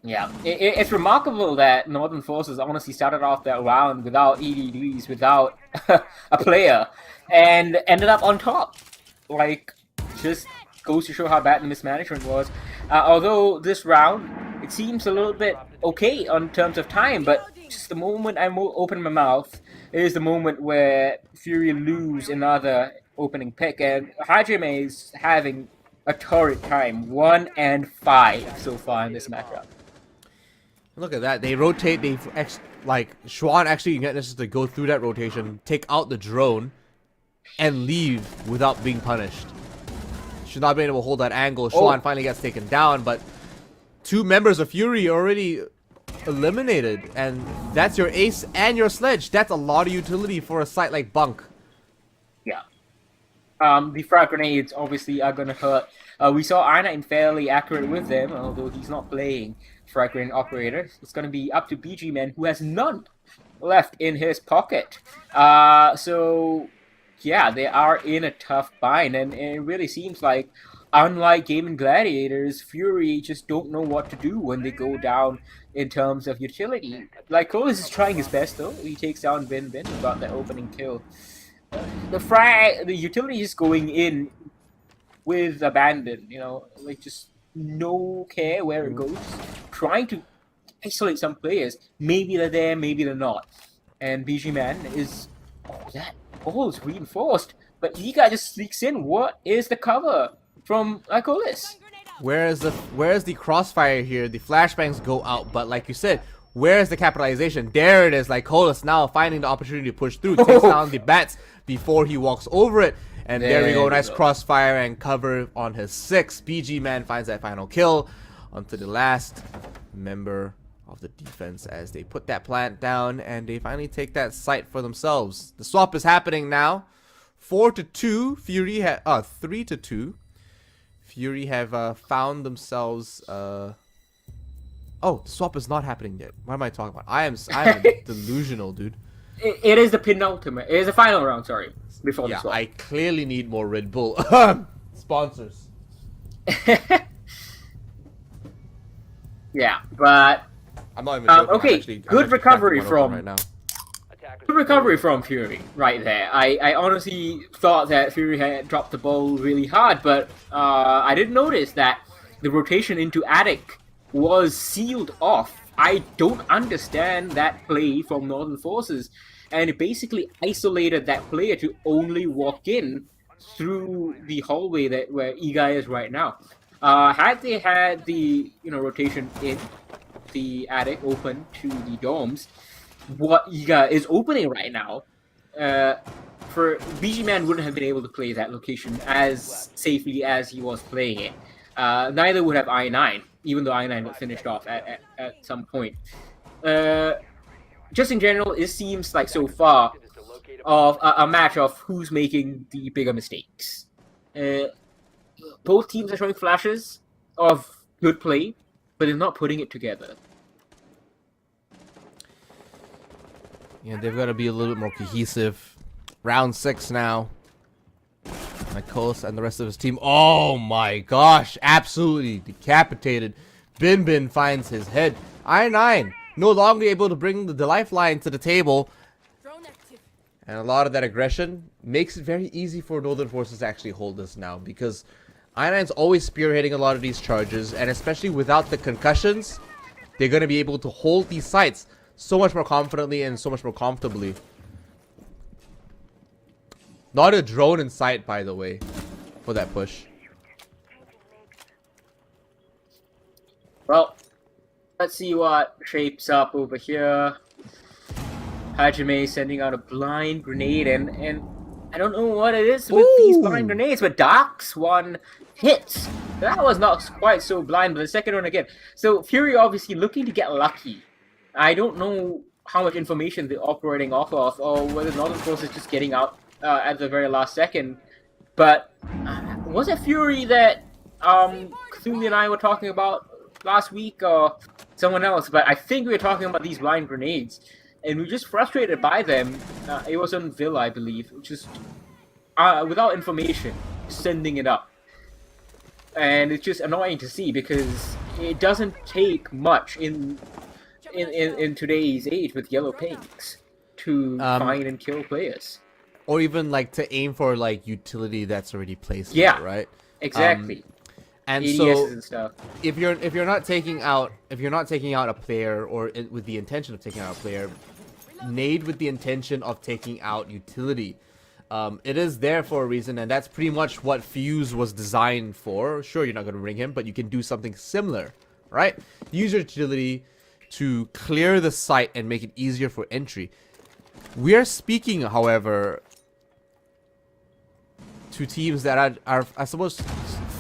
Yeah, it's remarkable that Northern Forces honestly started off that round without EDDs, without a player, and ended up on top. Like, just goes to show how bad the mismanagement was. Although this round, it seems a little bit okay on terms of time, but just the moment I open my mouth is the moment where Fury lose another opening pick, and Hajime is having a torrid time. 1 and 5 so far in this matchup. Look at that. They rotate. Like, Schwan actually manages to go through that rotation, take out the drone, and leave without being punished. Should not have been able to hold that angle. Schwan finally gets taken down, but two members of Fury already eliminated, and that's your ace and your sledge. That's a lot of utility for a site like Bunk. Yeah. The frag grenades obviously are gonna hurt. We saw i9 fairly accurate with them, although he's not playing frag grenade operator. It's gonna be up to BG Man, who has none left in his pocket. So yeah, they are in a tough bind, and it really seems like, unlike Game & Gladiators, Fury just don't know what to do when they go down in terms of utility. Like, Colas is trying his best though. He takes down Bin Bin about that opening kill. The utility is going in with abandon, you know, like just no care where it goes. Trying to isolate some players. Maybe they're there, maybe they're not. And BG Man is... Oh, that ball's reinforced. But Iga just sneaks in. What is the cover from Lycolis? Where's the crossfire here? The flashbangs go out, but like you said, where's the capitalization? There it is. Lycolis now finding the opportunity to push through, takes down the bats before he walks over it. And there we go. Nice crossfire and cover on his 6. BG Man finds that final kill onto the last member of the defense as they put that plant down and they finally take that site for themselves. The swap is happening now. 4-2. Fury 3-2. Fury have found themselves. Oh, the swap is not happening yet. What am I talking about? I'm delusional, dude. It is the penultimate. It is the final round. Sorry, before the swap. I clearly need more Red Bull sponsors. Yeah, but I'm not even joking. okay. Good recovery from right now. Good recovery from Fury right there. I honestly thought that Fury had dropped the ball really hard, but I didn't notice that the rotation into Attic was sealed off. I don't understand that play from Northern Forces, and it basically isolated that player to only walk in through the hallway where Iga is right now. Had they had the rotation in the Attic open to the domes, what Iga is opening right now, for BG Man wouldn't have been able to play that location as safely as he was playing it. Neither would have i9, even though i9 got finished off at some point. Just in general, it seems like so far of a match of who's making the bigger mistakes. Both teams are showing flashes of good play, but they're not putting it together. Yeah, they've got to be a little bit more cohesive. Round 6 now. Lycolis and the rest of his team. Oh my gosh, absolutely decapitated. Bin Bin finds his head. i9 no longer able to bring the lifeline to the table. And a lot of that aggression makes it very easy for Northern Forces to actually hold this now, because i9's always spearheading a lot of these charges, and especially without the concussions, they're going to be able to hold these sites so much more confidently and so much more comfortably. Not a drone in sight, by the way, for that push. Well, let's see what shapes up over here. Hajime sending out a blind grenade, and I don't know what it is with these blind grenades, but Dark's one hits. That was not quite so blind, but the second one again. So Fury obviously looking to get lucky. I don't know how much information they're operating off of, or whether Northern Force is just getting out at the very last second. But was it Fury that Cthulhu and I were talking about last week, or someone else? But I think we were talking about these blind grenades, and we were just frustrated by them. It was on Villa, I believe, just without information, sending it up. And it's just annoying to see, because it doesn't take much in today's age with yellow pinks to find and kill players. Or even like to aim for like utility that's already placed. Yeah, there, right. Exactly. And ADS so and stuff. if you're not taking out a player, or with the intention of taking out a player, nade with the intention of taking out utility. It is there for a reason, and that's pretty much what Fuse was designed for. Sure, you're not going to ring him, but you can do something similar, right? Use your utility to clear the site and make it easier for entry. We are speaking, however, to teams that are I suppose,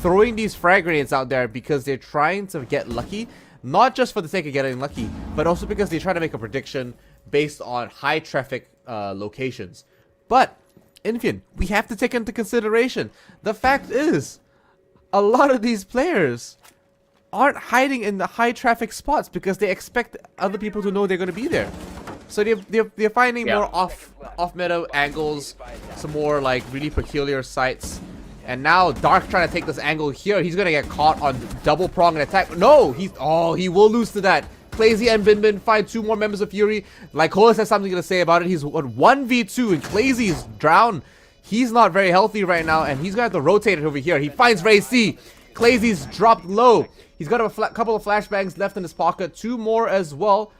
throwing these frag grenades out there because they're trying to get lucky. not just for the sake of getting lucky, but also because they try to make a prediction based on high traffic locations. But, Infian, we have to take into consideration, the fact is, a lot of these players aren't hiding in the high traffic spots because they expect other people to know they're going to be there. So they're finding more off meta angles, some more like really peculiar sites. And now Dark trying to take this angle here. He's gonna get caught on double prong and attack. No, he will lose to that. Clazy and Bin find 2 more members of Fury. Lycoris has something to say about it. He's on 1v2 and Clazy is drowned. He's not very healthy right now, and he's gonna have to rotate it over here. He finds Ray C. Clazy's dropped low. He's got a couple of flashbangs left in his pocket. 2 more as well.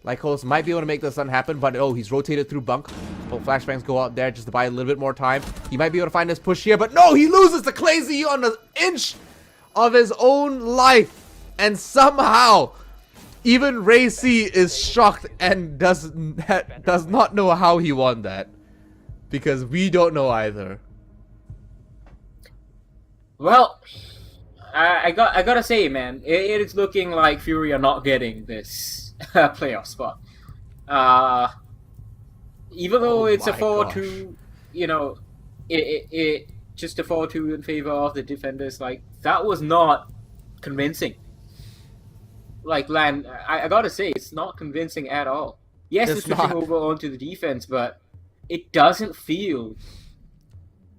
Lycoris might be able to make this happen, but oh, he's rotated through Bunk. Both flashbangs go out there just to buy a little bit more time. He might be able to find his push here, but no, he loses to Clazy on an inch of his own life. And somehow, even Ray C is shocked and does not know how he won that. Because we don't know either. Well, I gotta say, man, it is looking like Fury are not getting this playoff spot. Even though it's a 4-2, you know, it just a 4-2 in favor of the defenders. Like, that was not convincing. Like, Lan, I gotta say, it's not convincing at all. Yes, it's switching over onto the defense, but it doesn't feel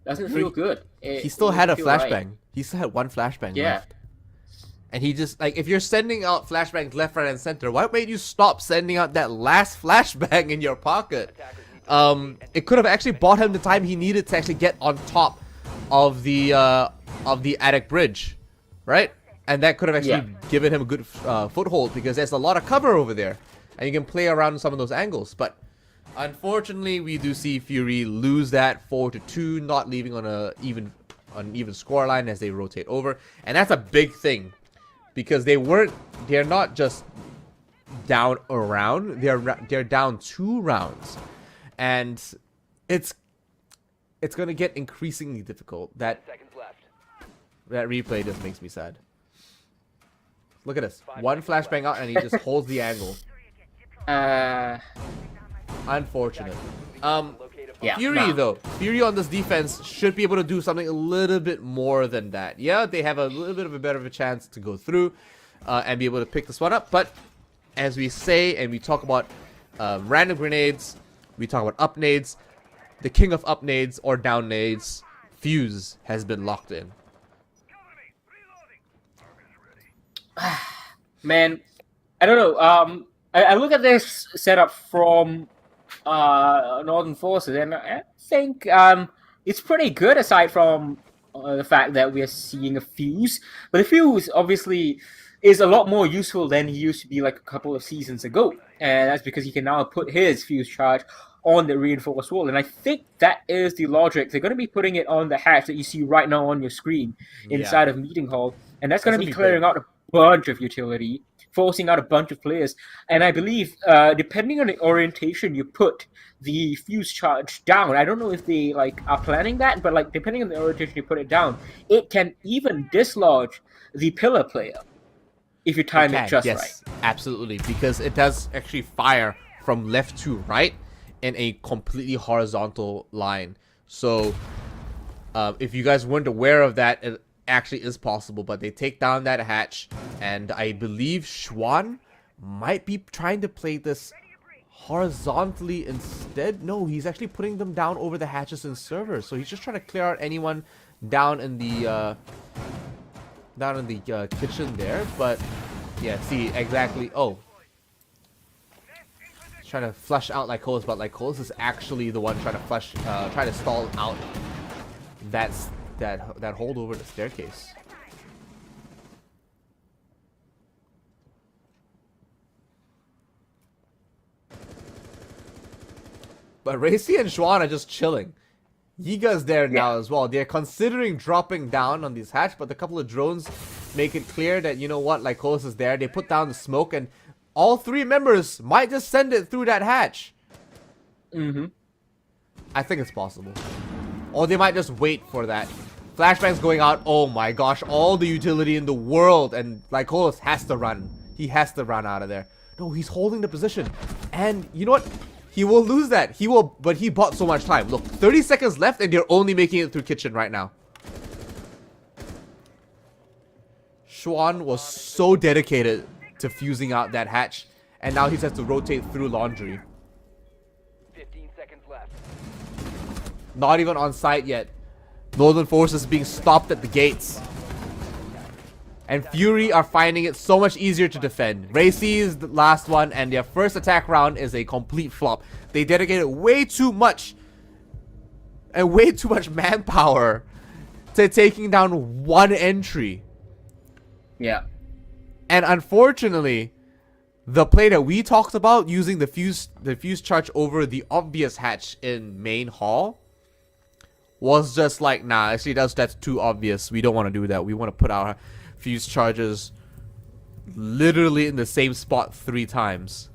good. He still had a flashbang. Right. He still had 1 flashbang left. And he just, like, if you're sending out flashbangs left, right, and center, why made you stop sending out that last flashbang in your pocket? It could have actually bought him the time he needed to actually get on top of the attic bridge, right? And that could have actually given him a good foothold, because there's a lot of cover over there, and you can play around some of those angles. But unfortunately, we do see Fury lose that 4-2, not leaving on an even scoreline as they rotate over, and that's a big thing. Because they're not just down a round, they're down 2 rounds, and it's gonna get increasingly difficult. That replay just makes me sad. Look at this, 1 flashbang out and he just holds the angle. Unfortunate. Fury on this defense should be able to do something a little bit more than that. Yeah, they have a little bit of a better of a chance to go through and be able to pick this one up. But as we say, and we talk about random grenades, we talk about up nades, the king of up nades or down nades, Fuse has been locked in. Man, I don't know. I look at this setup from Northern Forces, and I think it's pretty good, aside from the fact that we are seeing a Fuse. But the Fuse obviously is a lot more useful than he used to be like a couple of seasons ago, and that's because he can now put his Fuse charge on the reinforced wall. And I think that is the logic. They're going to be putting it on the hatch that you see right now on your screen inside of Meeting Hall, and that's going to be clearing out a bunch of utility, forcing out a bunch of players. And I believe, depending on the orientation you put the Fuse charge down, I don't know if they are planning that, but depending on the orientation you put it down, it can even dislodge the pillar player if you time it just right. Absolutely, because it does actually fire from left to right in a completely horizontal line. So if you guys weren't aware of that, it actually is possible. But they take down that hatch, and I believe Schwan might be trying to play this horizontally instead. No, he's actually putting them down over the hatches and servers. So he's just trying to clear out anyone down in the kitchen there. But yeah, see exactly. Oh, he's trying to flush out Lycoris, but Lycoris is actually the one trying to stall out that hold over the staircase. But Racy and Schwan are just chilling. Yiga's there now as well. They're considering dropping down on these hatch, but a couple of drones make it clear that, you know what, Lycoris is there. They put down the smoke, and all 3 members might just send it through that hatch. I think it's possible. Or they might just wait for that Flashbang's going out. Oh my gosh, all the utility in the world. And Lycolis has to run. He has to run out of there. No, he's holding the position. And you know what? He will lose that. He will, but he bought so much time. Look, 30 seconds left and they're only making it through kitchen right now. Xuan was so dedicated to fusing out that hatch. And now he has to rotate through laundry. 15 seconds left. Not even on site yet. Northern Forces being stopped at the gates. And Fury are finding it so much easier to defend. Racy is the last one, and their first attack round is a complete flop. They dedicated way too much and way too much manpower to taking down one entry. Yeah. And unfortunately, the play that we talked about using the fuse charge over the obvious hatch in main hall was just like, nah, actually that's too obvious. We don't want to do that. We want to put our fuse charges literally in the same spot 3 times.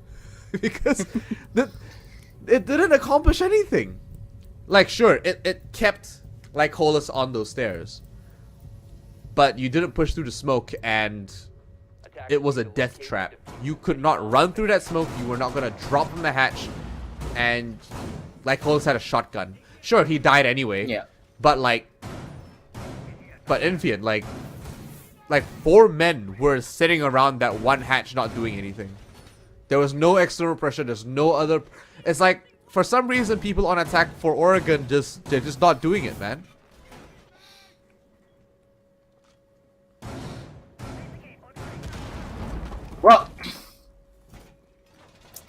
Because it didn't accomplish anything. Like, sure, it kept Lycolis on those stairs. But you didn't push through the smoke, and it was a death trap. You could not run through that smoke. You were not going to drop from the hatch. And Lycolis had a shotgun. Sure, he died anyway. Yeah. But Infian, like 4 men were sitting around that one hatch not doing anything. There was no external pressure. There's no other. It's like, for some reason, people on attack for Oregon they're just not doing it, man. Well,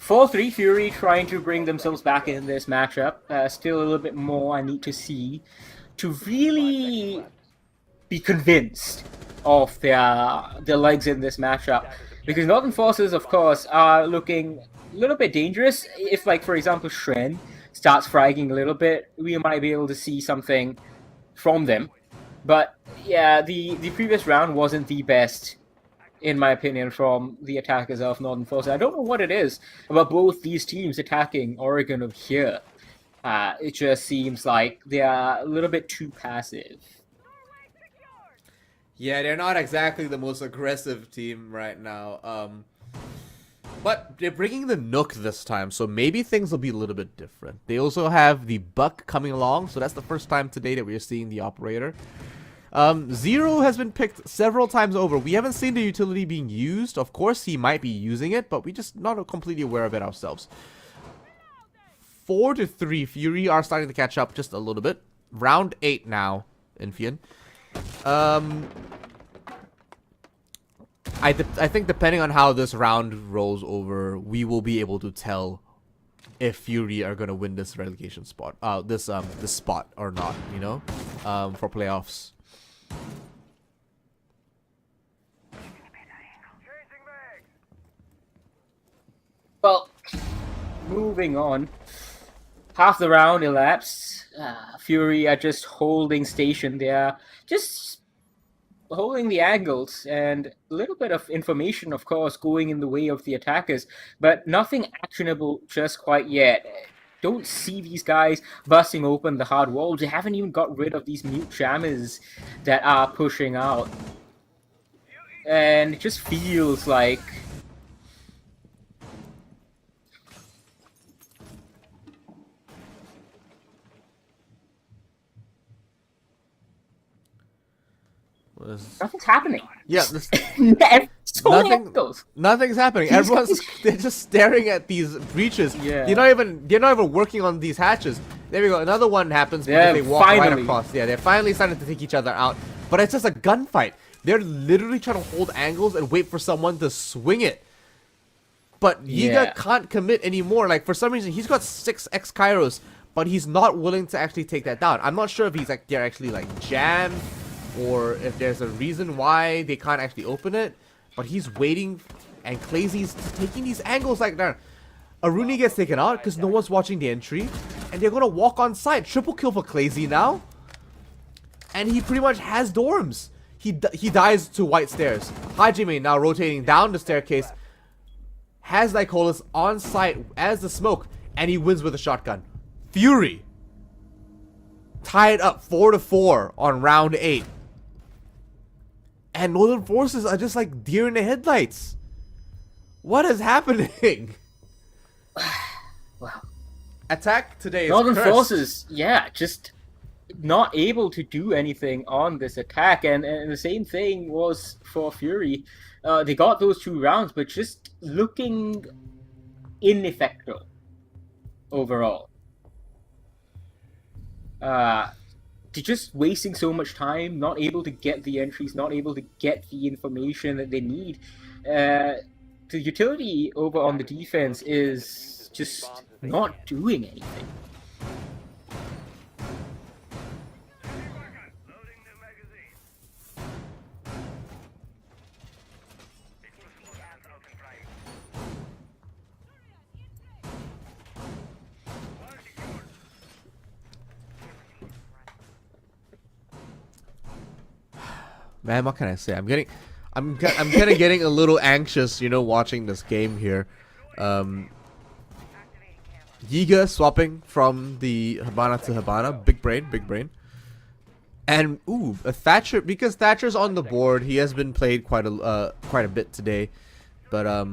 4-3 Fury trying to bring themselves back in this matchup. Still a little bit more I need to see to really be convinced of their legs in this matchup. Because Northern Forces, of course, are looking a little bit dangerous. If, like, for example, Shren starts fragging a little bit, we might be able to see something from them. But, yeah, the previous round wasn't the best, in my opinion, from the attackers of Northern Forces. I don't know what it is about both these teams attacking Oregon over here. It just seems like they are a little bit too passive. Yeah, they're not exactly the most aggressive team right now. But they're bringing the Nook this time, so maybe things will be a little bit different. They also have the Buck coming along, so that's the first time today that we're seeing the Operator. Zero has been picked several times over. We haven't seen the utility being used. Of course, he might be using it, but we're just not completely aware of it ourselves. 4-3, Fury are starting to catch up just a little bit. Round 8 now, Infian. I think depending on how this round rolls over, we will be able to tell if Fury are gonna win this relegation spot, this spot or not, you know, for playoffs. Well, moving on. Half the round elapsed. Fury are just holding station there, just holding the angles, and a little bit of information, of course, going in the way of the attackers, but nothing actionable just quite yet. Don't see these guys busting open the hard walls. They haven't even got rid of these mute jammers that are pushing out. And it just feels like nothing's happening. Yeah, nothing's happening. Everyone's they're just staring at these breaches. Yeah. They're not even working on these hatches. There we go. Another one happens because they walk right across. Yeah, they're finally starting to take each other out. But it's just a gunfight. They're literally trying to hold angles and wait for someone to swing it. But Yiga can't commit anymore. Like, for some reason, he's got 6 X-Kairos, but he's not willing to actually take that down. I'm not sure if he's like they're actually like jammed, or if there's a reason why they can't actually open it. But he's waiting, and Clazy's taking these angles like that. Aruni gets taken out because no one's watching the entry, and they're gonna walk on site. Triple kill for Clazy now, and he pretty much has dorms. He dies to white stairs. Hajime now rotating down the staircase, has Lycolis on site as the smoke, and he wins with a shotgun. Fury tied up 4-4 on round 8. And Northern Forces are just like deer in the headlights. What is happening? Wow. Attack today is Northern cursed. Forces, yeah, just not able to do anything on this attack, and the same thing was for Fury. They got those 2 rounds, but just looking ineffective overall. They're just wasting so much time, not able to get the entries, not able to get the information that they need. The utility over on the defense is just not doing anything. Man, what can I say? I'm kind of getting a little anxious, you know, watching this game here. Yiga swapping from the Hibana to Hibana. Big brain. And ooh, a Thatcher, because Thatcher's on the board. He has been played quite a bit today, but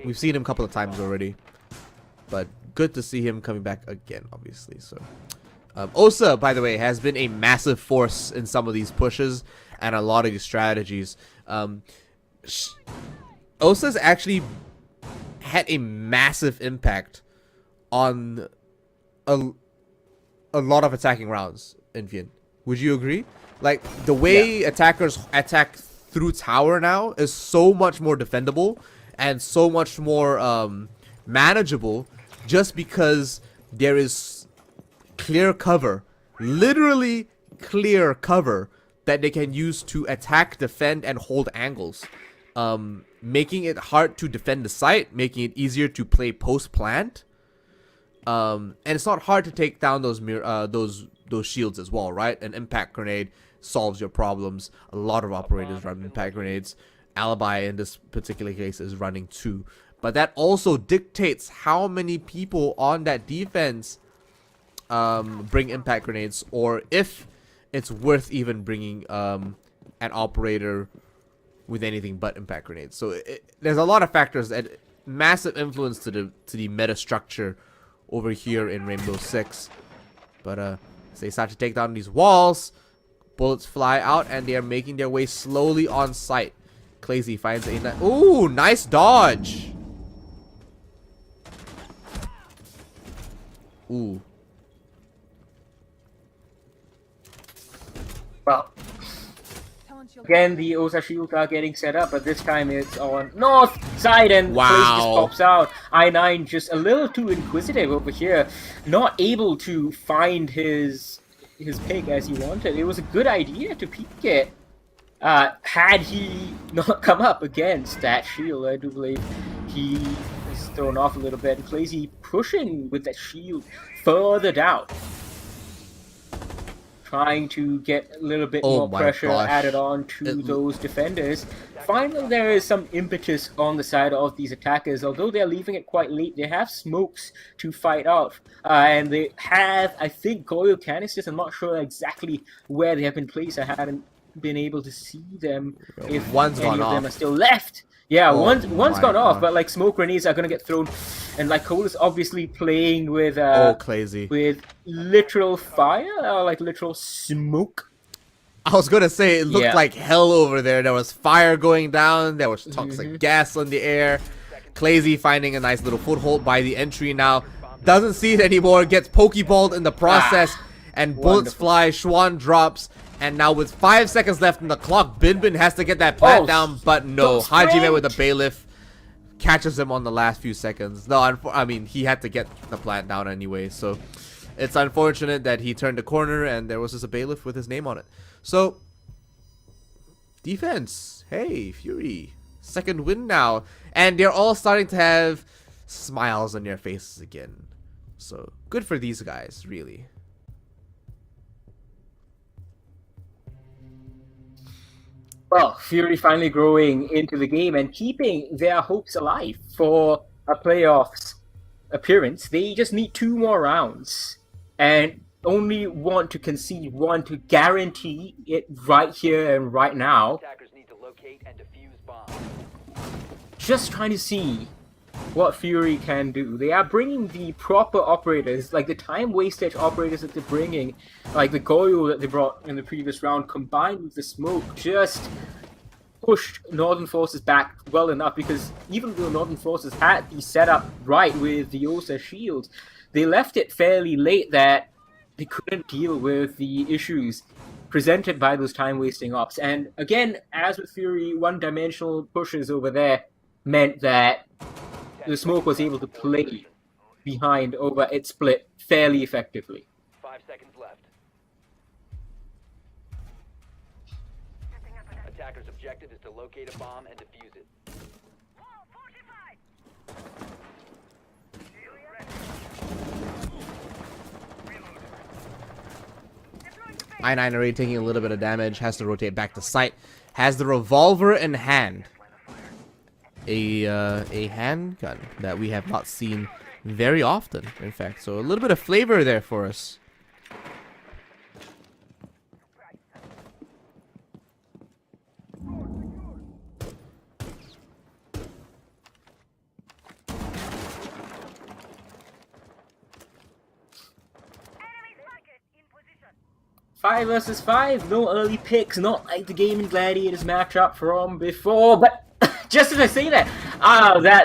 we've seen him a couple of times already. But good to see him coming back again, obviously. So Osa, by the way, has been a massive force in some of these pushes and a lot of these strategies. Osa's actually had a massive impact on a lot of attacking rounds in Vian. Would you agree? Like, the way attackers attack through tower now is so much more defendable and so much more manageable, just because there is clear cover, literally clear cover, that they can use to attack, defend, and hold angles, making it hard to defend the site, making it easier to play post-plant. And it's not hard to take down those shields as well, right? An impact grenade solves your problems. A lot of operators run impact grenades. Alibi in this particular case is running 2. But that also dictates how many people on that defense bring impact grenades, or if it's worth even bringing an operator with anything but impact grenades. So there's a lot of factors that massive influence to the meta structure over here in Rainbow Six. But as they start to take down these walls, bullets fly out and they are making their way slowly on site. Clazy finds a ooh, nice dodge. Ooh. Well, again, the Osa shields are getting set up, but this time it's on north side, and wow, Clazy just pops out. I9 just a little too inquisitive over here, not able to find his pick as he wanted. It was a good idea to peek it. Had he not come up against that shield, I do believe he is thrown off a little bit. And Clazy pushing with that shield further down, trying to get a little bit more pressure added on to those defenders. Finally, there is some impetus on the side of these attackers. Although they're leaving it quite late, they have smokes to fight out. And they have, I think, Goyo canisters. I'm not sure exactly where they have been placed. I haven't been able to see them if one's any gone of them off. are still left. Yeah, one's gone off, gosh. but like smoke grenades are gonna get thrown, and like Cole is obviously playing with Clazy, with literal fire or like literal smoke. I was gonna say it looked like hell over there. There was fire going down. There was toxic gas in the air. Clazy finding a nice little foothold by the entry now. Doesn't see it anymore. Gets pokeballed in the process, and bullets fly. Schwan drops. And now with 5 seconds left in the clock, Bin has to get that plant down, but no. Hajime with the bailiff catches him on the last few seconds. No, I mean, he had to get the plant down anyway, so it's unfortunate that he turned the corner and there was just a bailiff with his name on it. So, defense. Hey, Fury. Second win now. And they're all starting to have smiles on their faces again. So, good for these guys, really. Well, Fury finally growing into the game and keeping their hopes alive for a playoffs appearance. They just need 2 more rounds. And only want to concede one to guarantee it right here and right now. Attackers need to locate and defuse bombs. Just trying to see what Fury can do. They are bringing the proper operators, like the time wastage operators that they're bringing, like the Goyo that they brought in the previous round, combined with the smoke, just pushed Northern Forces back well enough, because even though Northern Forces had the setup right with the Osa shields, they left it fairly late that they couldn't deal with the issues presented by those time-wasting ops. And again, as with Fury, one-dimensional pushes over there meant that the smoke was able to play behind over its split fairly effectively. 5 seconds left. Attackers' objective is to locate a bomb and defuse it. I9 already taking a little bit of damage, has to rotate back to site, has the revolver in hand. A handgun that we have not seen very often, in fact. So a little bit of flavor there for us. Five versus 5, no early picks, not like the Gaming Gladiators matchup from before, but just as I say that,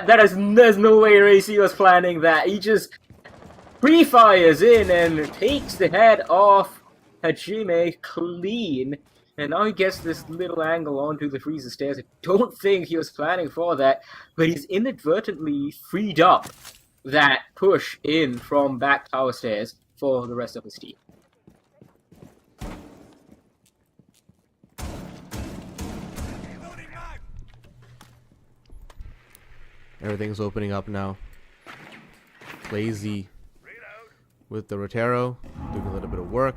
there's no way Racy was planning that. He just pre-fires in and takes the head off Hajime clean, and now he gets this little angle onto the freezer stairs. I don't think he was planning for that, but he's inadvertently freed up that push in from back tower stairs for the rest of his team. Everything's opening up now. Lazy with the Rotero, doing a little bit of work.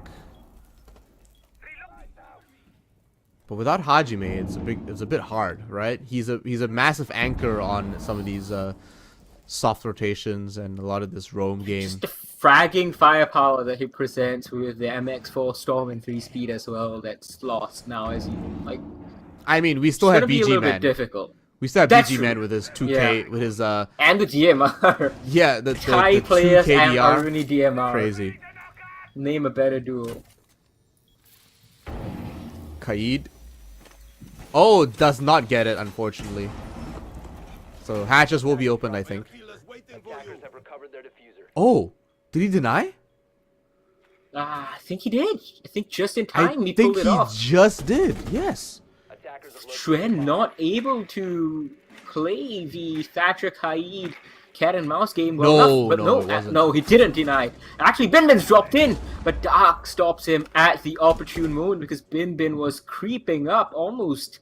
But without Hajime, it's a bit hard, right? He's a massive anchor on some of these soft rotations and a lot of this roam game. Just the fragging firepower that he presents with the MX4 Storm and 3-speed as well, that's lost now as he like. I mean, we still have BG Man. It's gonna be a little bit difficult. We still have That's BG Man true. with his 2K, Yeah. with his and the DMR. yeah, the Thai 2 players and KDR. Aruni DMR. Crazy. Name a better duo. Kaid. Oh, does not get it, unfortunately. So hatches will be open, I think. Attackers have recovered their diffuser. Oh, did he deny? I think he did. I think just in time I he think pulled it he off. just did. Yes. Attackers have located Trent a bomb. not able to play the Thatcher Kaid cat and mouse game well No, enough, but no, it wasn't. no, he didn't deny. Actually, Binbin's dropped in, but Dark stops him at the opportune moment because Binbin was creeping up almost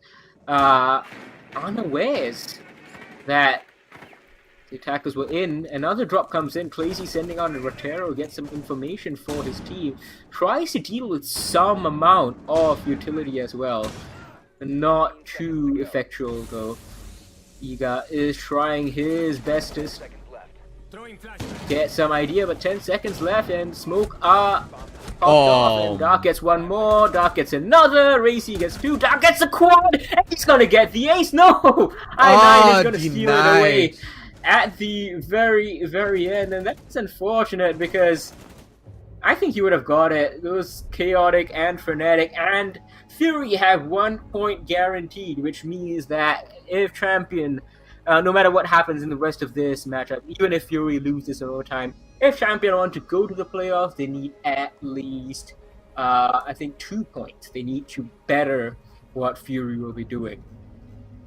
unawares that the attackers were in. Another drop comes in. Crazy sending on a Rotero, gets some information for his team. Tries to deal with some amount of utility as well. Not too effectual though. Iga is trying his bestest. Seconds left. Get some idea, but 10 seconds left and smoke popped off, and Dark gets one more, Dark gets another, Racy gets two, Dark gets a quad, and he's gonna get the ace. No! I9 is gonna steal it away at the very, very end, and that's unfortunate because I think he would have got it. Those Chaotic and Frenetic and Fury have 1 point guaranteed, which means that if Champion, no matter what happens in the rest of this matchup, even if Fury loses in overtime, if Champion want to go to the playoffs, they need at least, I think, 2 points. They need to better what Fury will be doing.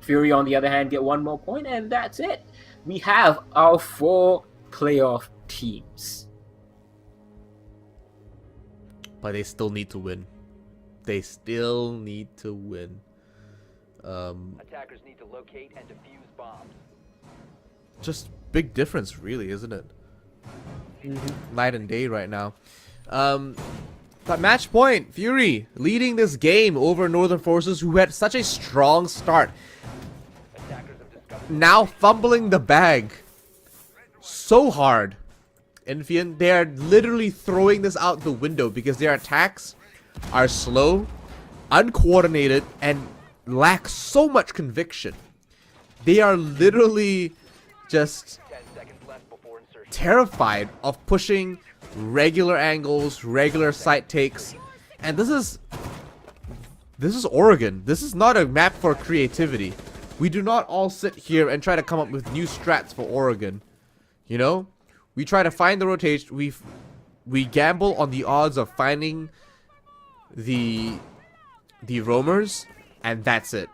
Fury, on the other hand, get 1 more point, and that's it. We have our 4 playoff teams. But they still need to win. They still need to win. Attackers need to locate and defuse bombs. Just big difference, really, isn't it? Night and day right now. But match point, Fury leading this game over Northern Forces, who had such a strong start. Attackers have discovered Now fumbling the bag so hard Infian, they are literally throwing this out the window because their attacks are slow, uncoordinated, and lack so much conviction. They are literally just 10 seconds left before insertion. terrified of pushing regular angles, regular site takes, and this is Oregon. This is not a map for creativity. We do not all sit here and try to come up with new strats for Oregon. You know, we try to find the rotation. We gamble on the odds of finding the roamers, and that's it.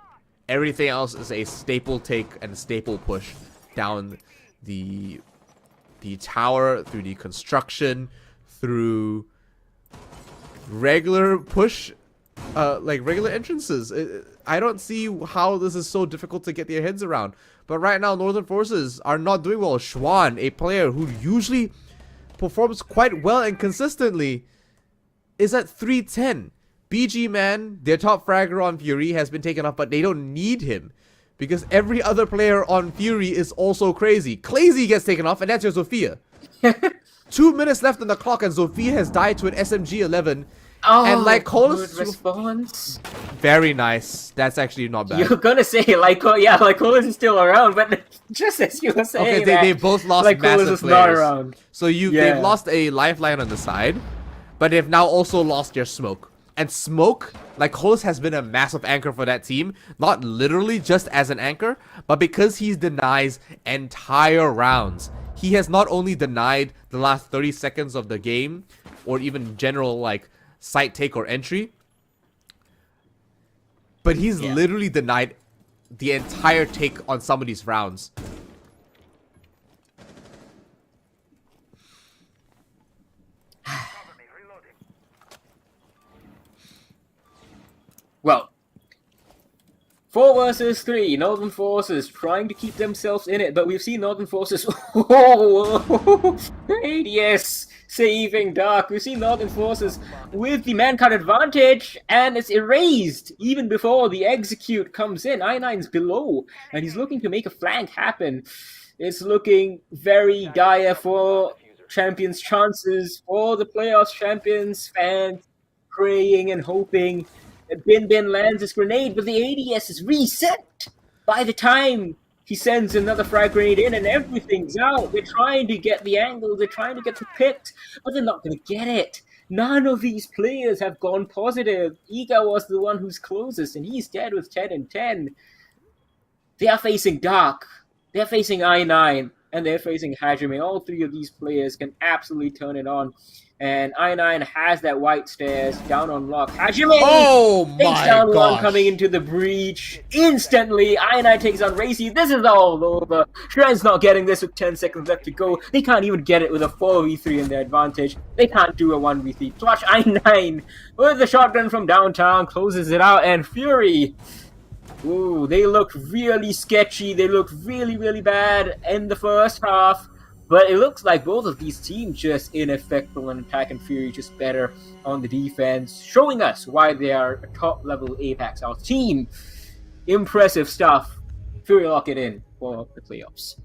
Everything else is a staple take and staple push down the tower, through the construction, through regular push, like regular entrances. I don't see how this is so difficult to get their heads around. But right now, Northern Forces are not doing well. Schwan, a player who usually performs quite well and consistently, is at 310. BG Man, their top fragger on Fury, has been taken off, but they don't need him because every other player on Fury is also crazy. Clazy gets taken off, and that's your Zofia. 2 minutes left on the clock, and Zofia has died to an SMG-11. Oh, and like good response. Very nice. That's actually not bad. You're gonna say Lycolis is still around, but just as you were saying, okay, they both lost Lycolis massive is players. not around. So they've lost a lifeline on the side, but they've now also lost their smoke. And smoke, Lycolis has been a massive anchor for that team, not literally just as an anchor, but because he denies entire rounds. He has not only denied the last 30 seconds of the game, or even general like site take or entry, but he's literally denied the entire take on some of these rounds. Well, 4 versus 3, Northern Forces trying to keep themselves in it, but we've seen Northern Forces ADS saving Dark. We've seen Northern Forces with the man-cut advantage, and it's erased even before the execute comes in. I9's below, and he's looking to make a flank happen. It's looking very dire for Champions' chances, for the playoffs. Champions fans praying and hoping that Bin lands his grenade, but the ADS is reset by the time he sends another frag grenade in, and everything's out. They're trying to get the angle, they're trying to get the pick, but they're not going to get it. None of these players have gone positive. Iga was the one who's closest, and he's dead with 10 and 10. They are facing Dark, they're facing I9, and they're facing Hajime. All 3 of these players can absolutely turn it on. And I9 has that white stairs down on lock. Hajime takes down one coming into the breach. Instantly, I9 takes on Racy. This is all over. Shreds not getting this with 10 seconds left to go. They can't even get it with a 4v3 in their advantage. They can't do a 1v3. Clutch I9 with the shotgun from downtown closes it out. And Fury, ooh, they look really sketchy. They look really, really bad in the first half. But it looks like both of these teams just ineffective on attack, and Fury just better on the defense, showing us why they are a top-level Apex South team. Impressive stuff. Fury lock it in for the playoffs.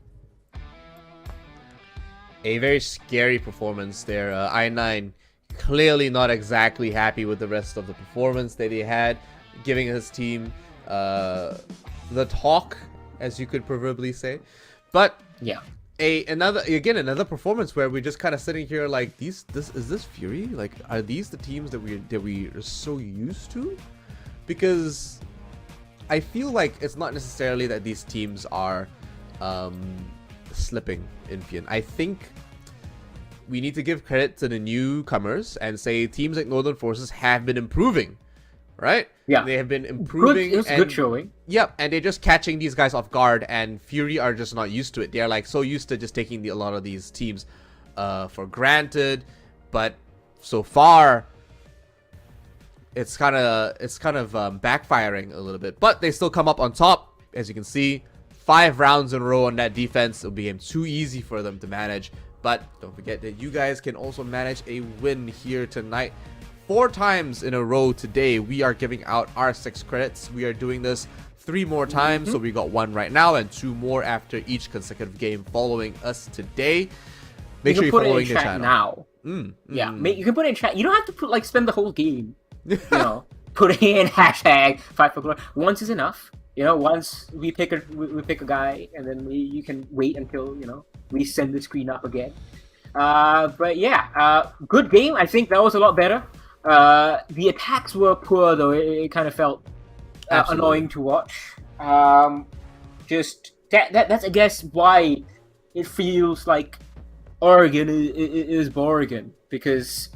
A very scary performance there. I9 clearly not exactly happy with the rest of the performance that he had, giving his team the talk, as you could proverbially say. But yeah. Another performance where we're just kind of sitting here like, is this Fury? Like, are these the teams that we are so used to? Because I feel like it's not necessarily that these teams are slipping in Fian. I think we need to give credit to the newcomers and say teams like Northern Forces have been improving, right? Yeah, they have been improving. It's good showing. Yep, and they're just catching these guys off guard, and Fury are just not used to it. They're like so used to just taking a lot of these teams for granted, but so far it's kind of backfiring a little bit. But they still come up on top, as you can see. 5 rounds in a row on that defense. It'll become too easy for them to manage. But don't forget that you guys can also manage a win here tonight. 4 times in a row today, we are giving out our 6 credits. We are doing this 3 more times, so we got 1 right now and 2 more after each consecutive game following us today. Make you sure can you're put it in following the chat channel. now. Yeah, you can put it in chat. You don't have to spend the whole game, putting in hashtag fight for glory. Once is enough. Once we pick a guy, and then you can wait until we send the screen up again. But yeah, good game. I think that was a lot better. The attacks were poor though. It kind of felt annoying to watch. Just that's I guess why it feels like Oregon is Oregon, because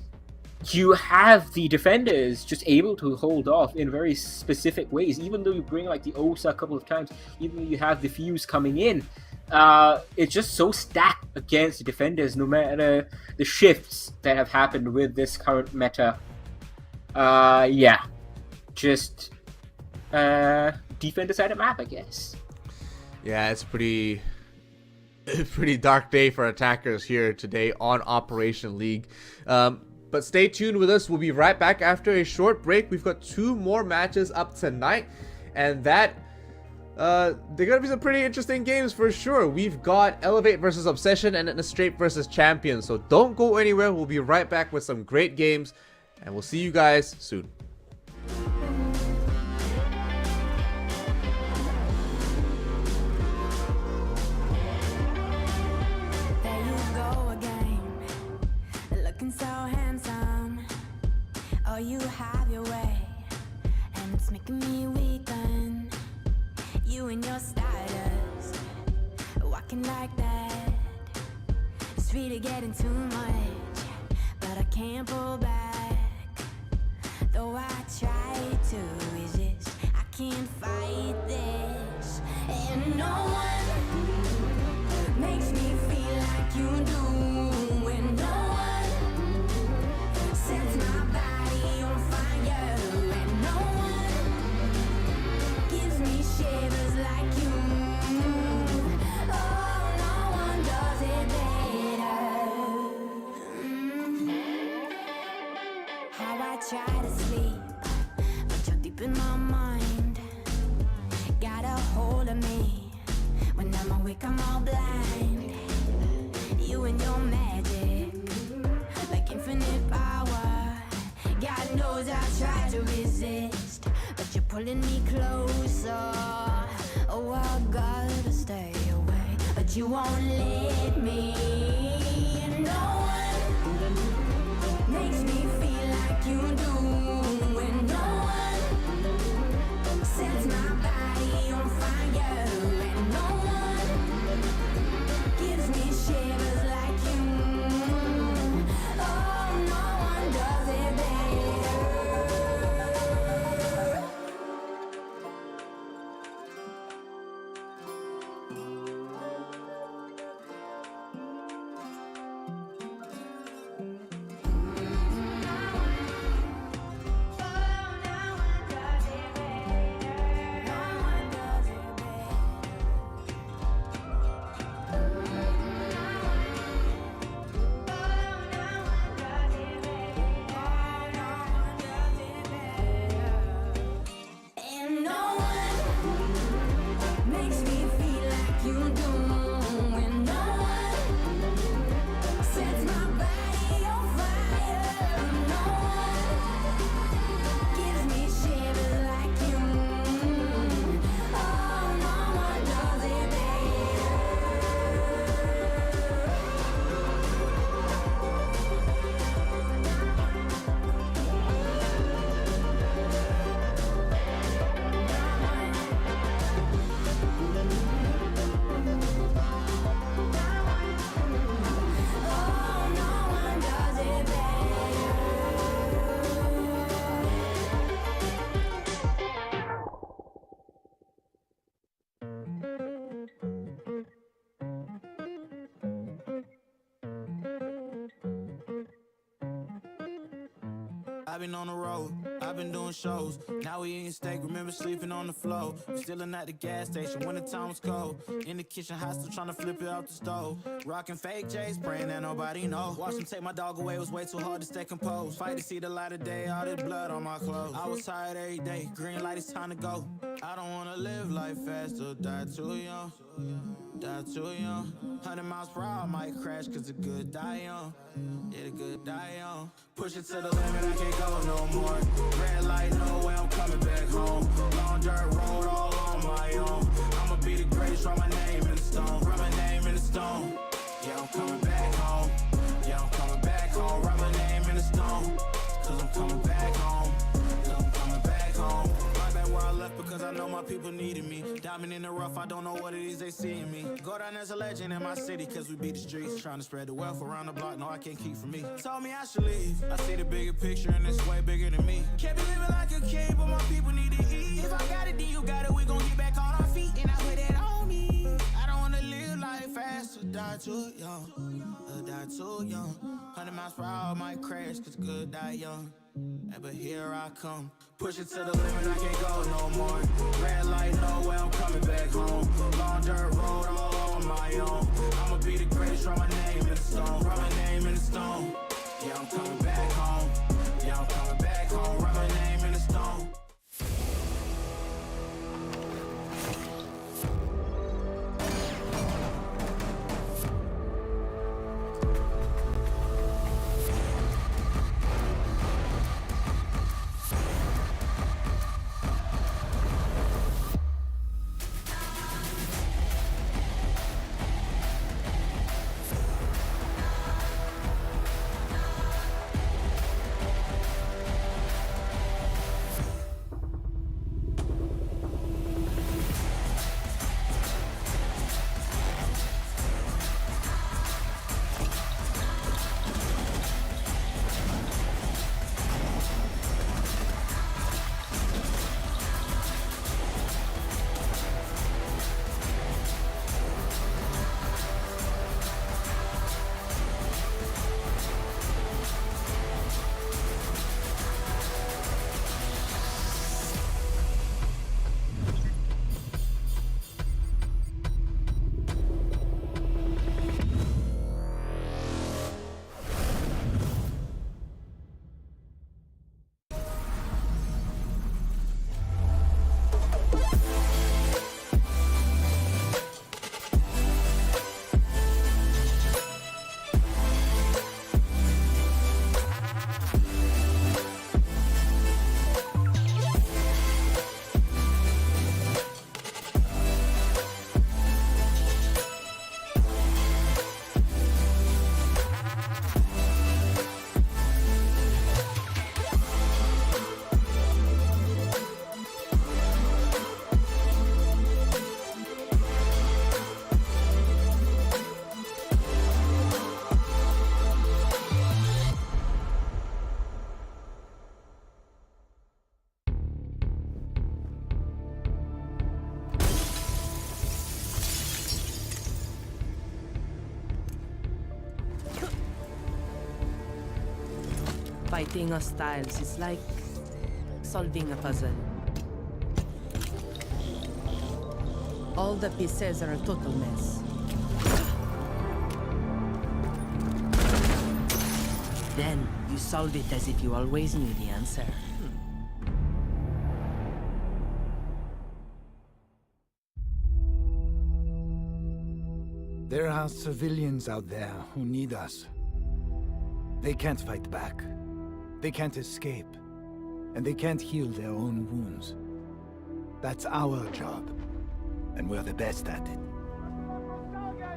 you have the defenders just able to hold off in very specific ways. Even though you bring like the Osa a couple of times, even though you have the Fuse coming in, it's just so stacked against the defenders, no matter the shifts that have happened with this current meta. Yeah, just defender-sided map, I guess. Yeah, it's pretty dark day for attackers here today on Operation League. But stay tuned with us. We'll be right back after a short break. We've got 2 more matches up tonight, and they're gonna be some pretty interesting games for sure. We've got Elevate versus Obsession and Escape versus Champions. So don't go anywhere. We'll be right back with some great games, and we'll see you guys soon. There you go again, looking so handsome. Oh, you have your way, and it's making me weaken. You and your stylist, walking like that. It's really getting too much, but I can't pull back. Though I try to resist, I can't fight this. And no one makes me feel like you do. And no one sets my body on fire. And no one gives me shivers like you. Oh, no one does it better. How I try to sleep, but you're deep in my mind. Got a hold of me. When I'm awake, I'm all blind. You and your magic, like infinite power. God knows I tried to resist, but you're pulling me closer. Oh, I gotta stay away, but you won't let me. And no one makes me feel like you do. And no one sets my body on fire. And no one gives me shivers like you. Oh, no one does it better. And no one makes me feel like you do. And no one sets my body on fire. No one gives me shivers like you. Oh, no one does it I've been on the road, I've been doing shows. Now we eating steak, remember sleeping on the floor. Stealing at the gas station when the time was cold. In the kitchen, hot still trying to flip it out the stove. Rocking fake J's, praying that nobody know. Watch them take my dog away, it was way too hard to stay composed. Fight to see the light of day, all this blood on my clothes. I was tired every day, green light, it's time to go. I don't wanna live life fast or die too young. Die too young. 100 miles per hour, I might crash cause the good die young. Yeah, the good die young. Push it to the limit, I can't go no more. Red light, no way, I'm coming back home. Long dirt road, all on my own. I'ma be the greatest, write my name in the stone. Write my name in the stone. Yeah, I'm coming back home. Yeah, I'm coming back home. Write my name in the stone. Cause I'm coming back home. Cause I'm coming back home. Right back where I left because I know my people needed me. Diamond in the rough, I don't know what it is they see in me. Go down as a legend in my city cause we beat the streets. Trying to spread the wealth around the block, no I can't keep from me. Told me I should leave. I see the bigger picture and it's way bigger than me. Can't be living like a king, but my people need to eat. If I got it, then you got it, we gon' get back on our feet. And I put it on me. I don't wanna live life fast or die too young. Or die too young. 100 miles per hour, might crash cause good die young. Yeah, but here I come. Push it to the limit, I can't go no more. Red light, no way, I'm coming back home. Long dirt road, all on my own. I'ma be the greatest, write my name in the stone. Write my name in the stone. Yeah, I'm coming back home. Yeah, I'm coming back home. Write my name in the stone. Fighting hostiles is like solving a puzzle. All the pieces are a total mess. Then you solve it as if you always knew the answer. There are civilians out there who need us. They can't fight back. They can't escape. And they can't heal their own wounds. That's our job. And we're the best at it.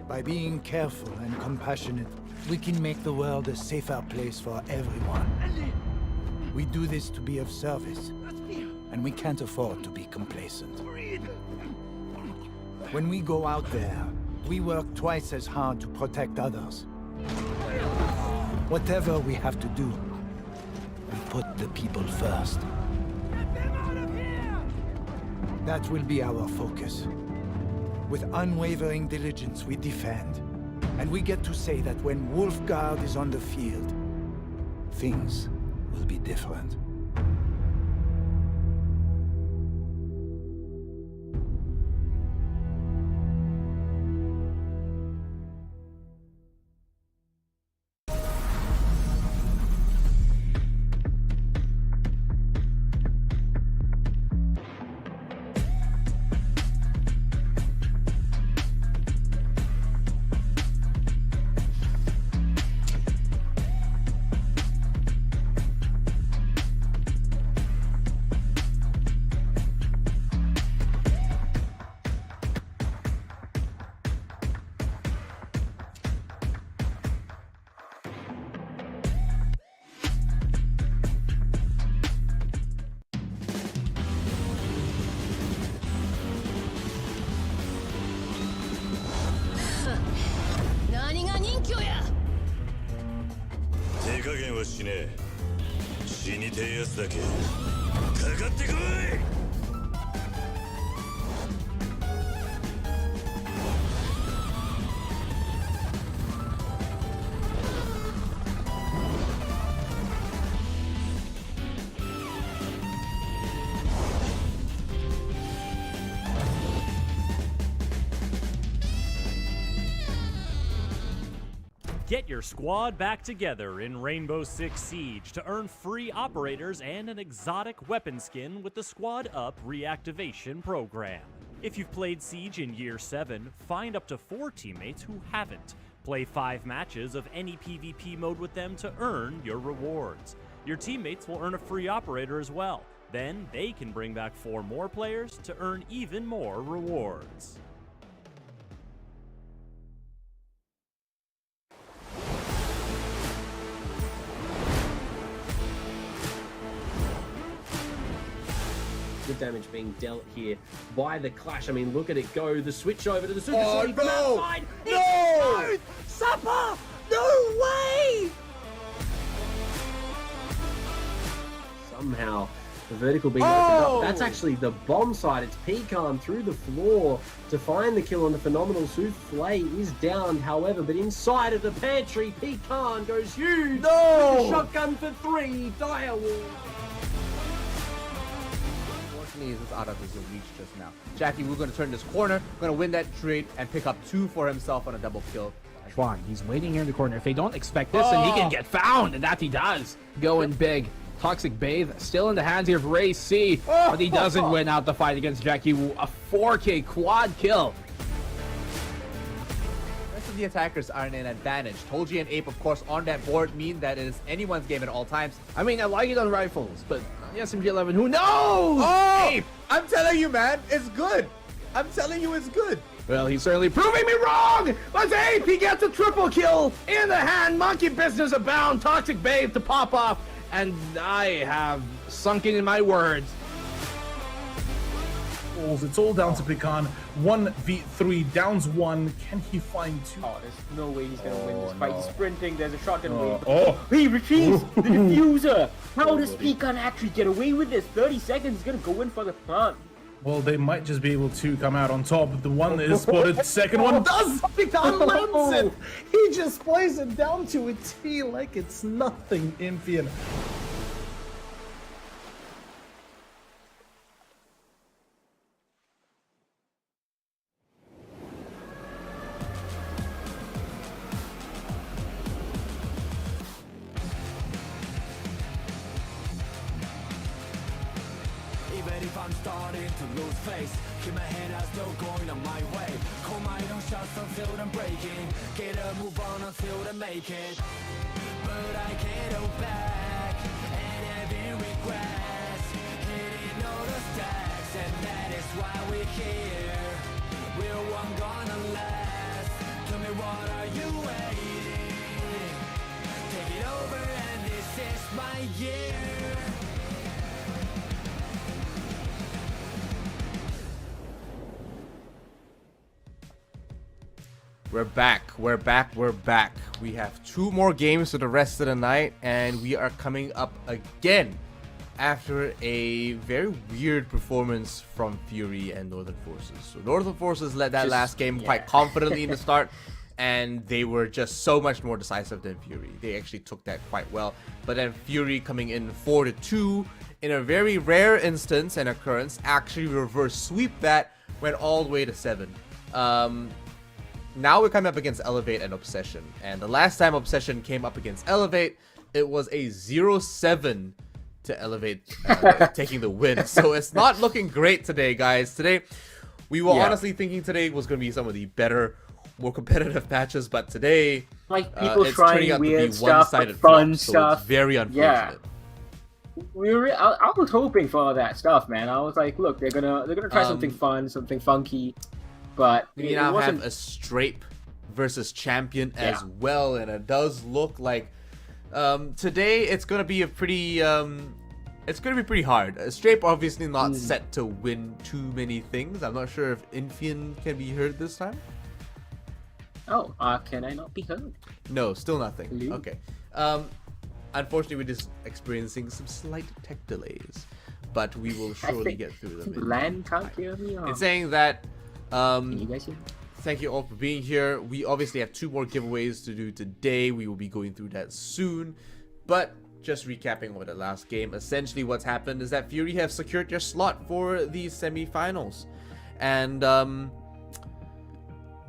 By being careful and compassionate, we can make the world a safer place for everyone. We do this to be of service. And we can't afford to be complacent. When we go out there, we work twice as hard to protect others. Whatever we have to do, we put the people first. Get them out of here! That will be our focus. With unwavering diligence, we defend. And we get to say that when Wolfguard is on the field, things will be different. 手加減はしねえ。死にてえやつだけかかってこい。Get your squad back together in Rainbow Six Siege to earn free operators and an exotic weapon skin with the Squad Up reactivation program. If you've played Siege in Year 7, find up to 4 teammates who haven't. Play 5 matches of any PvP mode with them to earn your rewards. Your teammates will earn a free operator as well. Then they can bring back 4 more players to earn even more rewards. Good damage being dealt here by the Clash. I mean, look at it go. The switch over to the Super Oh, Shorty from no! outside. No! It's Supper! No way! Somehow, the vertical being opened up. That's actually the bomb side. It's Pecan through the floor to find the kill on the Phenomenal Souffle is downed, however, but inside of the pantry, Pecan goes huge. No! With the shotgun for 3. Direwolf. Unfortunately, this is out of his reach just now. Jackie, we're going to turn this corner, going to win that trade and pick up 2 for himself on a double kill. Schwan, he's waiting here in the corner. If they don't expect this, then he can get found, and that he does. Going big. Toxic Bathe still in the hands here of Ray C, but he doesn't win out the fight against Jackie Wu. A 4K quad kill. The rest of the attackers are in an advantage. Tolji and Ape, of course, on that board mean that it is anyone's game at all times. I mean, I like it on rifles, but on the SMG-11, who knows? Oh! Ape! I'm telling you, man, it's good. I'm telling you, it's good. Well, he's certainly proving me wrong! But Ape, he gets a triple kill in the hand. Monkey business abound. Toxic Babe to pop off. And I have sunken in my words. It's all down to Pecan. 1v3, downs 1. Can he find 2? Oh, there's no way he's gonna win this fight. He's sprinting. There's a shotgun wave. Oh. He retrieves the diffuser. How does Pecan actually get away with this? 30 seconds. He's gonna go in for the plant. Well, they might just be able to come out on top. The one that is spotted, second one does Pecan lands it. He just plays it down to a T like it's nothing, Imphian. Even if I'm starting to lose face, keep my head out, still going on my way. Call my own shots until I'm breaking. Get a move on until I make it. But I can't go back and having regrets. Hitting all the stacks, and that is why we're here. We're one gonna last. Tell me, what are you waiting? Take it over, and this is my year. We're back. We're back. We're back. We have 2 more games for the rest of the night, and we are coming up again after a very weird performance from Fury and Northern Forces. So Northern Forces led that last game quite confidently in the start, and they were just so much more decisive than Fury. They actually took that quite well. But then Fury coming in 4-2 in a very rare instance and occurrence actually reverse sweep that, went all the way to 7. Now we're coming up against Elevate and Obsession. And the last time Obsession came up against Elevate, it was a 0-7 to Elevate taking the win. So it's not looking great today, guys. Today, we were honestly thinking today was going to be some of the better, more competitive matches. But today, like people it's trying turning out weird to be stuff, one-sided fun flop, stuff. So it's very unfortunate. Yeah. I was hoping for all that stuff, man. I was like, look, they're gonna try something fun, something funky. But we now have a Strape versus Champion as well, and it does look like today it's gonna be a pretty pretty hard. Strape obviously not set to win too many things. I'm not sure if Infian can be heard this time. Oh, can I not be heard? No, still nothing. Hello? Okay. unfortunately, we're just experiencing some slight tech delays, but we will surely get through them. Lan can't hear me. It's saying that. Can you guys hear me? Thank you all for being here. We obviously have 2 more giveaways to do today. We will be going through that soon. But just recapping over the last game, essentially what's happened is that Fury have secured their slot for the semi-finals. And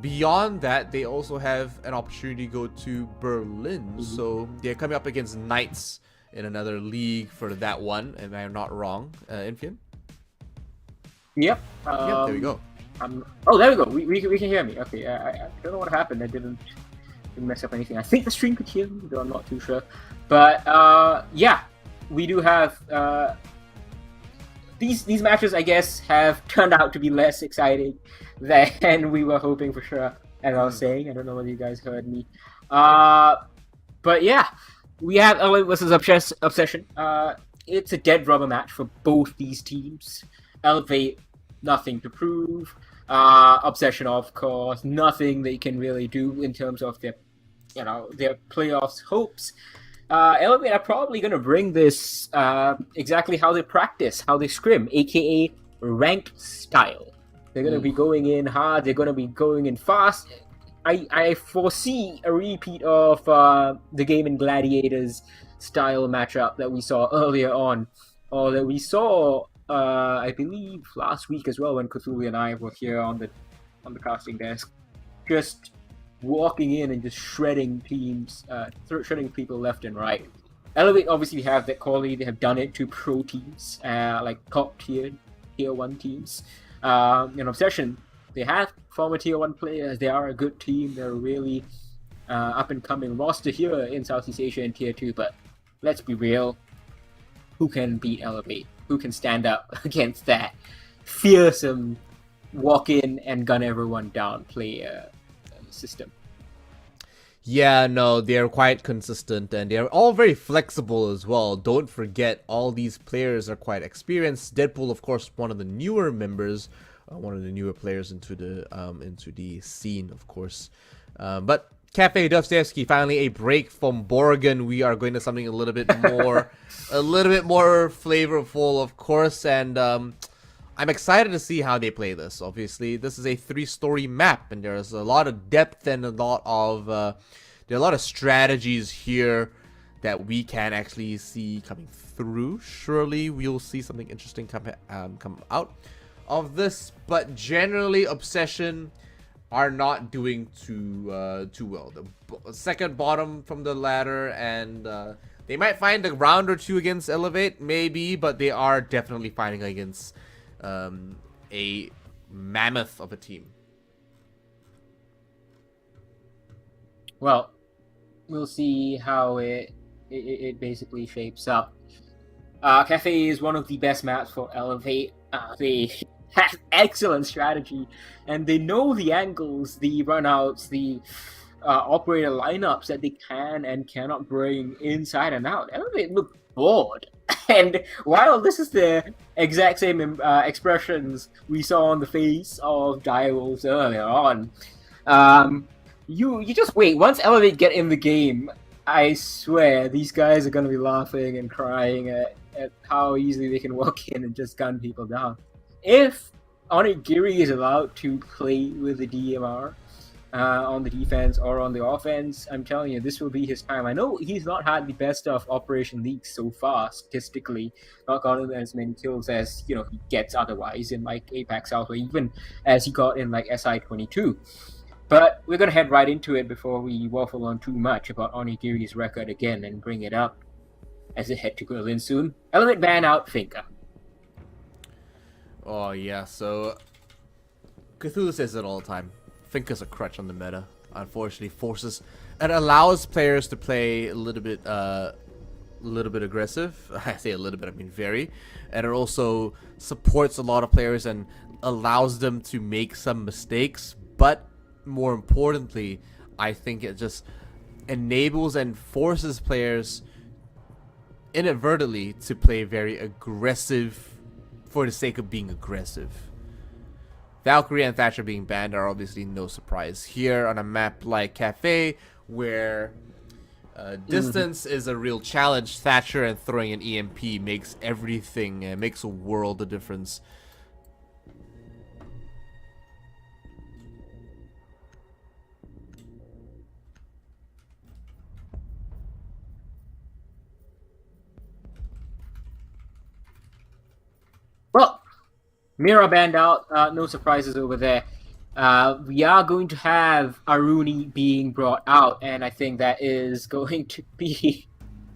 beyond that, they also have an opportunity to go to Berlin. So they're coming up against Knights in another league for that one. Am I not wrong, Infian? Yep. Yep, there we go. Oh, there we go. We can hear me. Okay, I don't know what happened. I didn't mess up anything. I think the stream could hear me, though I'm not too sure. But yeah, we do have these matches. I guess have turned out to be less exciting than we were hoping for sure. As I was saying, I don't know whether you guys heard me. But yeah, we have Elevate versus Obsession. It's a dead rubber match for both these teams. Elevate, nothing to prove. Obsession, of course, nothing they can really do in terms of their playoffs hopes. Elevate are probably going to bring this exactly how they practice, how they scrim, aka ranked style. They're going to be going in hard. They're going to be going in fast. I foresee a repeat of the Game and Gladiators style matchup that we saw earlier on, or that we saw I believe last week as well when Cthulhu and I were here on the casting desk, just walking in and just shredding teams, shredding people left and right. Elevate obviously have that quality. They have done it to pro teams, like top tier 1 teams. In Obsession, they have former tier 1 players. They are a good team. They're a really up and coming roster here in Southeast Asia in tier 2. But let's be real, who can beat Elevate? Who can stand up against that fearsome walk in and gun everyone down player system? Yeah, no, they're quite consistent and they're all very flexible as well. Don't forget, all these players are quite experienced. Deadpool, of course, one of the newer members, one of the newer players into the scene, of course. But Cafe Dostoevsky, finally a break from Borgen. We are going to something a little bit more, flavorful, of course, and I'm excited to see how they play this. Obviously, this is a 3-story map, and there's a lot of depth and a lot of strategies here that we can actually see coming through. Surely we'll see something interesting come out of this, but generally, Obsession are not doing too well. The second bottom from the ladder, and they might find a round or 2 against Elevate, maybe, but they are definitely fighting against a mammoth of a team. Well, we'll see how it basically shapes up. Cafe is one of the best maps for Elevate. They have excellent strategy, and they know the angles, the runouts, the operator lineups that they can and cannot bring inside and out. Elevate look bored. And while this is the exact same expressions we saw on the face of Direwolves earlier on, you just wait. Once Elevate get in the game, I swear these guys are going to be laughing and crying at how easily they can walk in and just gun people down. If Onigiri is allowed to play with the DMR on the defense or on the offense, I'm telling you, this will be his time. I know he's not had the best of Operation League so far, statistically, not gotten as many kills as he gets otherwise in like Apex South, or even as he got in like SI22. But we're going to head right into it before we waffle on too much about Onigiri's record again and bring it up as they head to Berlin soon. Element ban out Finka. Oh yeah, so Cthulhu says it all the time. Finka's a crutch on the meta. Unfortunately, forces and allows players to play a little bit aggressive. I say a little bit, I mean very. And it also supports a lot of players and allows them to make some mistakes. But more importantly, I think it just enables and forces players inadvertently to play very aggressive for the sake of being aggressive. Valkyrie and Thatcher being banned are obviously no surprise here on a map like Cafe, where Distance is a real challenge. Thatcher and throwing an EMP makes everything, makes a world of difference. Well, Mira banned out. No surprises over there. We are going to have Aruni being brought out, and I think that is going to be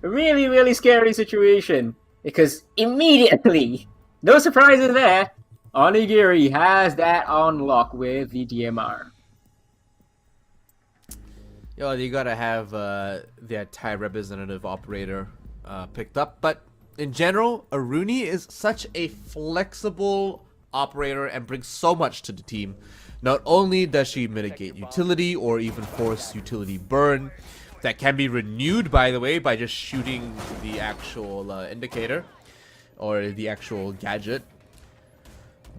a really, really scary situation. Because immediately, no surprises there, Onigiri has that on lock with the DMR. Yo, you gotta have the Thai representative operator picked up, but in general, Aruni is such a flexible operator and brings so much to the team. Not only does she mitigate utility or even force utility burn, that can be renewed, by the way, by just shooting the actual indicator or the actual gadget.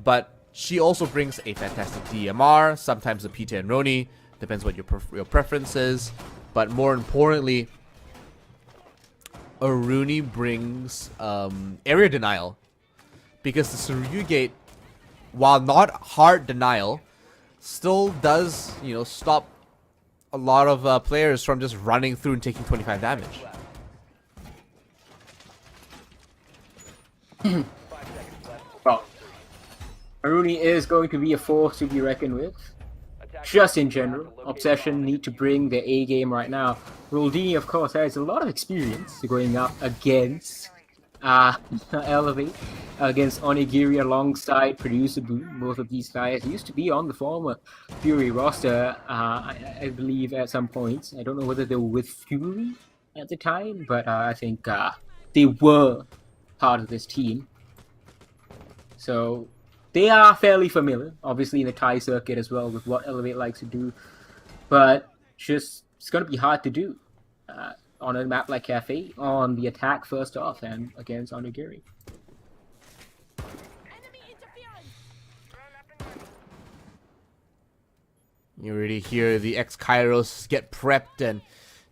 But she also brings a fantastic DMR, sometimes a P10 Roni, depends what your preference is. But more importantly, Aruni brings area denial, because the Surugate, while not hard denial, still does, you know, stop a lot of players from just running through and taking 25 damage. Well, Aruni is going to be a force to be reckoned with. Just in general, Obsession need to bring their A game right now. Roldini, of course, has a lot of experience going up against Elevate, against Onigiri alongside Producer Boom. Both of these guys used to be on the former Fury roster, I believe, at some points. I don't know whether they were with Fury at the time, but I think they were part of this team. So they are fairly familiar, obviously in the Thai circuit as well, with what Elevate likes to do. But it's going to be hard to do on a map like Cafe, on the attack first off, and against Onigiri. You already hear the ex-Kairos get prepped, and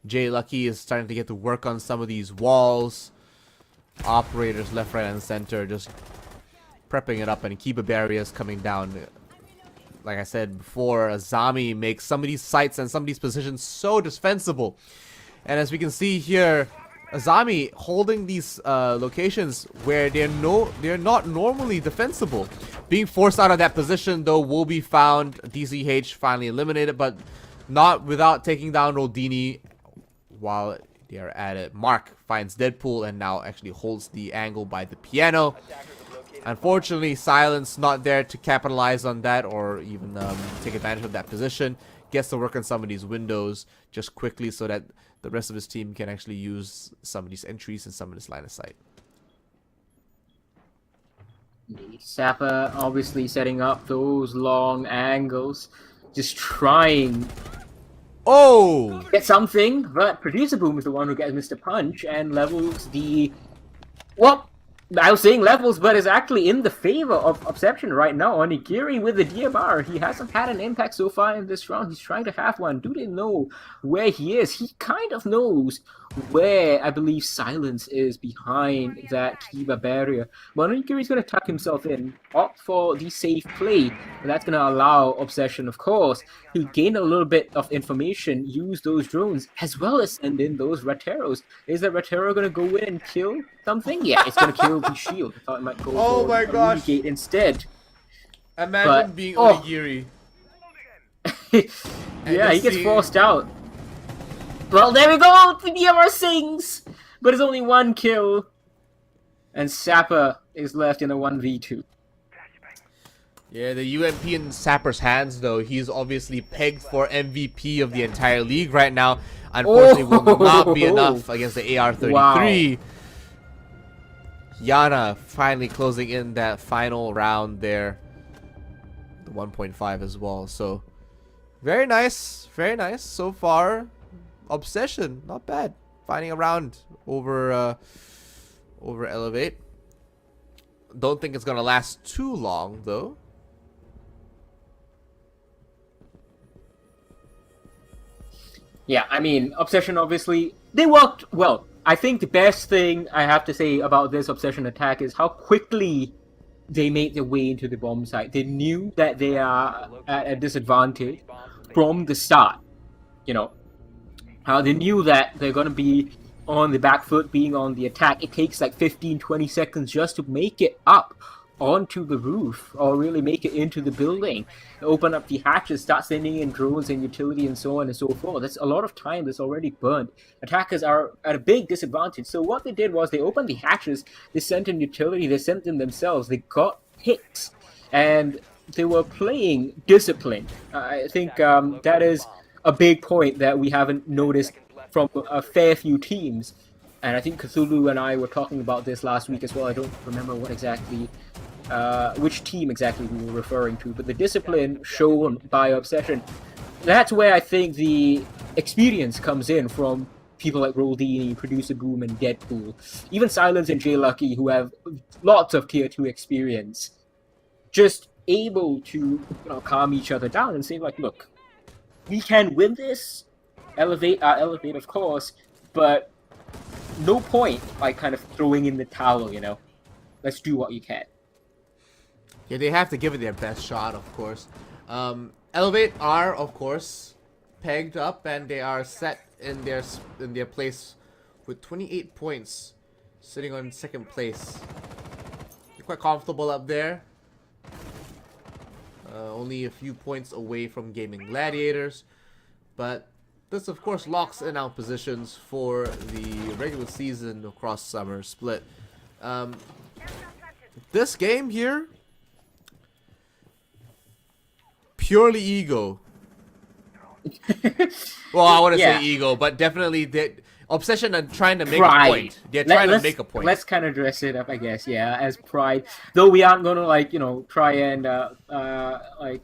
Jay Lucky is starting to get to work on some of these walls. Operators left, right, and center just prepping it up, and Kiba barriers coming down. Like I said before, Azami makes some of these sites and some of these positions so defensible. And as we can see here, Azami holding these locations where they're not normally defensible. Being forced out of that position, though, will be found. DCH finally eliminated, but not without taking down Roldini while they are at it. Mark finds Deadpool and now actually holds the angle by the piano. Unfortunately, Silence not there to capitalize on that or even take advantage of that position. Gets to work on some of these windows just quickly so that the rest of his team can actually use some of these entries and some of this line of sight. Sapper obviously setting up those long angles, just trying to get something, but Producer Boom is the one who gets Mr. Punch and levels the... Well, I was saying levels, but is actually in the favor of Obsession right now. Onigiri with the DMR, he hasn't had an impact so far in this round. He's trying to have one. Do they know where he is? He kind of knows where, I believe, Silence is behind that Kiba barrier. But Onigiri's going to tuck himself in, opt for the safe play. And that's going to allow Obsession, of course, to gain a little bit of information, use those drones, as well as send in those Rateros. Is that Ratero going to go in and kill something? Yeah, it's going to kill the shield. I thought it might go for my gosh. Gate instead. Imagine being Onigiri. Yeah, he gets forced out. Well, there we go! The DMR sings! But it's only one kill. And Sapper is left in a 1v2. Yeah, the UMP in Sapper's hands, though. He's obviously pegged for MVP of the entire league right now. Unfortunately, will not be enough against the AR-33. Wow. Yana finally closing in that final round there. The 1.5 as well. So, very nice so far. Obsession, not bad. Finding a round over Elevate. Don't think it's gonna last too long, though. Yeah, I mean, Obsession obviously they worked well. I think the best thing I have to say about this Obsession attack is how quickly they made their way into the bomb site. They knew that they are at a disadvantage from the start. You know, how they knew that they're going to be on the back foot, being on the attack. It takes like 15-20 seconds just to make it up onto the roof, or really make it into the building, open up the hatches, start sending in drones and utility and so on and so forth. That's a lot of time that's already burned. Attackers are at a big disadvantage. So what they did was they opened the hatches, they sent in utility, they sent in themselves, they got hits, and they were playing disciplined. I think that is a big point that we haven't noticed from a fair few teams. And I think Cthulhu and I were talking about this last week as well. I don't remember what exactly, which team exactly we were referring to, but the discipline shown by Obsession, that's where I think the experience comes in from people like Roldini, Producer Boom, and Deadpool. Even Silence and Jay Lucky, who have lots of Tier 2 experience, just able to calm each other down and say, like, look, we can win this, elevate of course, but no point like kind of throwing in the towel, you know. Let's do what you can. Yeah, they have to give it their best shot, of course. Elevate are, of course, pegged up, and they are set in their place with 28 points, sitting on second place. They're quite comfortable up there. Only a few points away from Gaming Gladiators, but this, of course, locks in our positions for the regular season across summer split. This game here, purely ego. Well, I want to say ego, but definitely Obsession and trying to make a point. They're trying to make a point. Let's kind of dress it up, I guess, yeah, as pride. Though we aren't going to, like, you know, try and like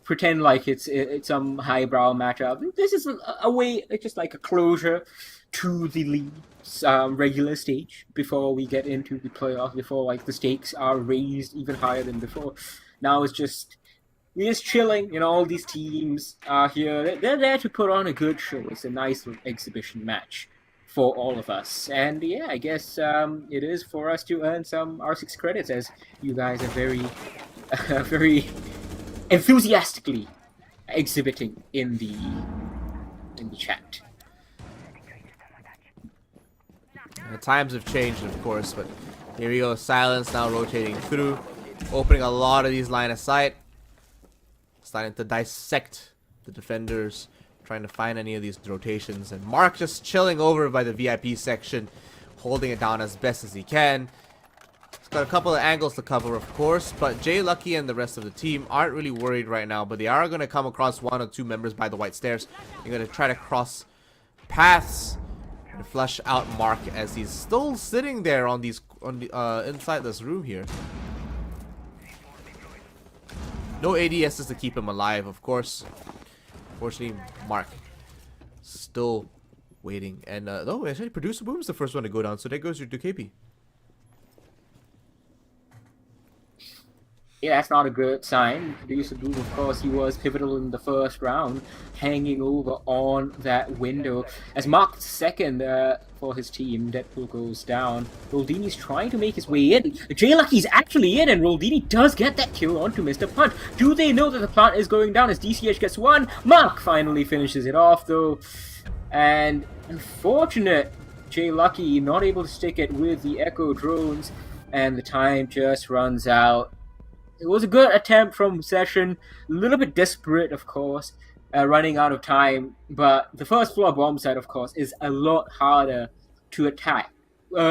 pretend like it's some highbrow matchup. This is a way, it's just like a closure to the league's regular stage before we get into the playoffs, before like the stakes are raised even higher than before. Now it's just, we're just chilling, you know, all these teams are here. They're there to put on a good show. It's a nice exhibition match for all of us. And yeah, I guess it is for us to earn some R6 credits, as you guys are very, very enthusiastically exhibiting in the chat. The times have changed, of course, but here we go. Silence now rotating through, opening a lot of these line of sight. Starting to dissect the defenders, trying to find any of these rotations, and Mark just chilling over by the VIP section, holding it down as best as he can. He's got a couple of angles to cover, of course, but Jay Lucky and the rest of the team aren't really worried right now, but they are going to come across one or two members by the white stairs. They're going to try to cross paths and flush out Mark as he's still sitting there on these inside this room here. No ADSs to keep him alive, of course. Fortunately, Mark still waiting. And no, actually, Producer Boom is the first one to go down, so there goes your KP. Yeah, that's not a good sign. Producer Boom, of course, he was pivotal in the first round, hanging over on that window. As Mark's second for his team, Deadpool goes down. Roldini's trying to make his way in. Jay Lucky's actually in, and Roldini does get that kill onto Mr. Punch. Do they know that the plant is going down as DCH gets one? Mark finally finishes it off, though. And unfortunate, Jay Lucky not able to stick it with the Echo drones, and the time just runs out. It was a good attempt from Session, a little bit desperate, of course, running out of time, but the first floor bomb site, of course, is a lot harder to attack.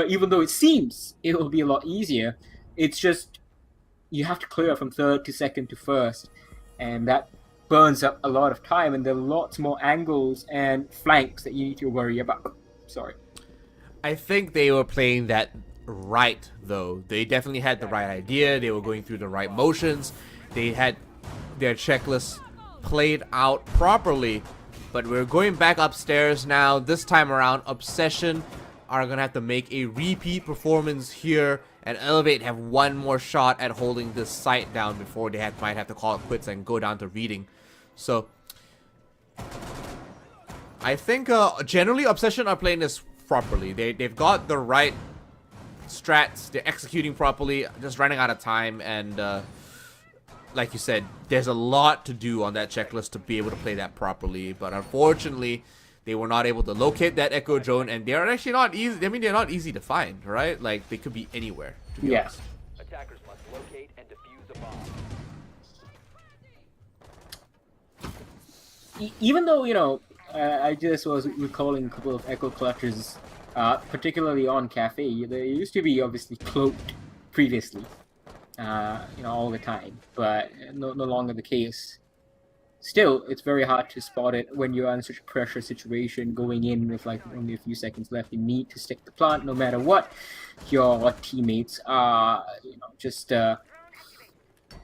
Even though it seems it will be a lot easier, it's just you have to clear from third to second to first, and that burns up a lot of time, and there are lots more angles and flanks that you need to worry about. Sorry. I think they were playing that right, though. They definitely had the right idea. They were going through the right motions. They had their checklist played out properly. But we're going back upstairs now. This time around, Obsession are gonna have to make a repeat performance here, and Elevate have one more shot at holding this site down before they might have to call it quits and go down to reading. So I think generally Obsession are playing this properly. They've got the right strats. They're executing properly. Just running out of time, and like you said, there's a lot to do on that checklist to be able to play that properly. But unfortunately, they were not able to locate that Echo Drone, and they're actually not easy. I mean, they're not easy to find, right? Like they could be anywhere. To be honest. Attackers must locate and defuse a bomb. Even though, you know, I just was recalling a couple of Echo Clutches, particularly on Cafe. They used to be obviously cloaked previously, you know, all the time, but no longer the case. Still, it's very hard to spot it when you're in such a pressure situation, going in with like only a few seconds left. You need to stick the plant no matter what. Your teammates are, you know, just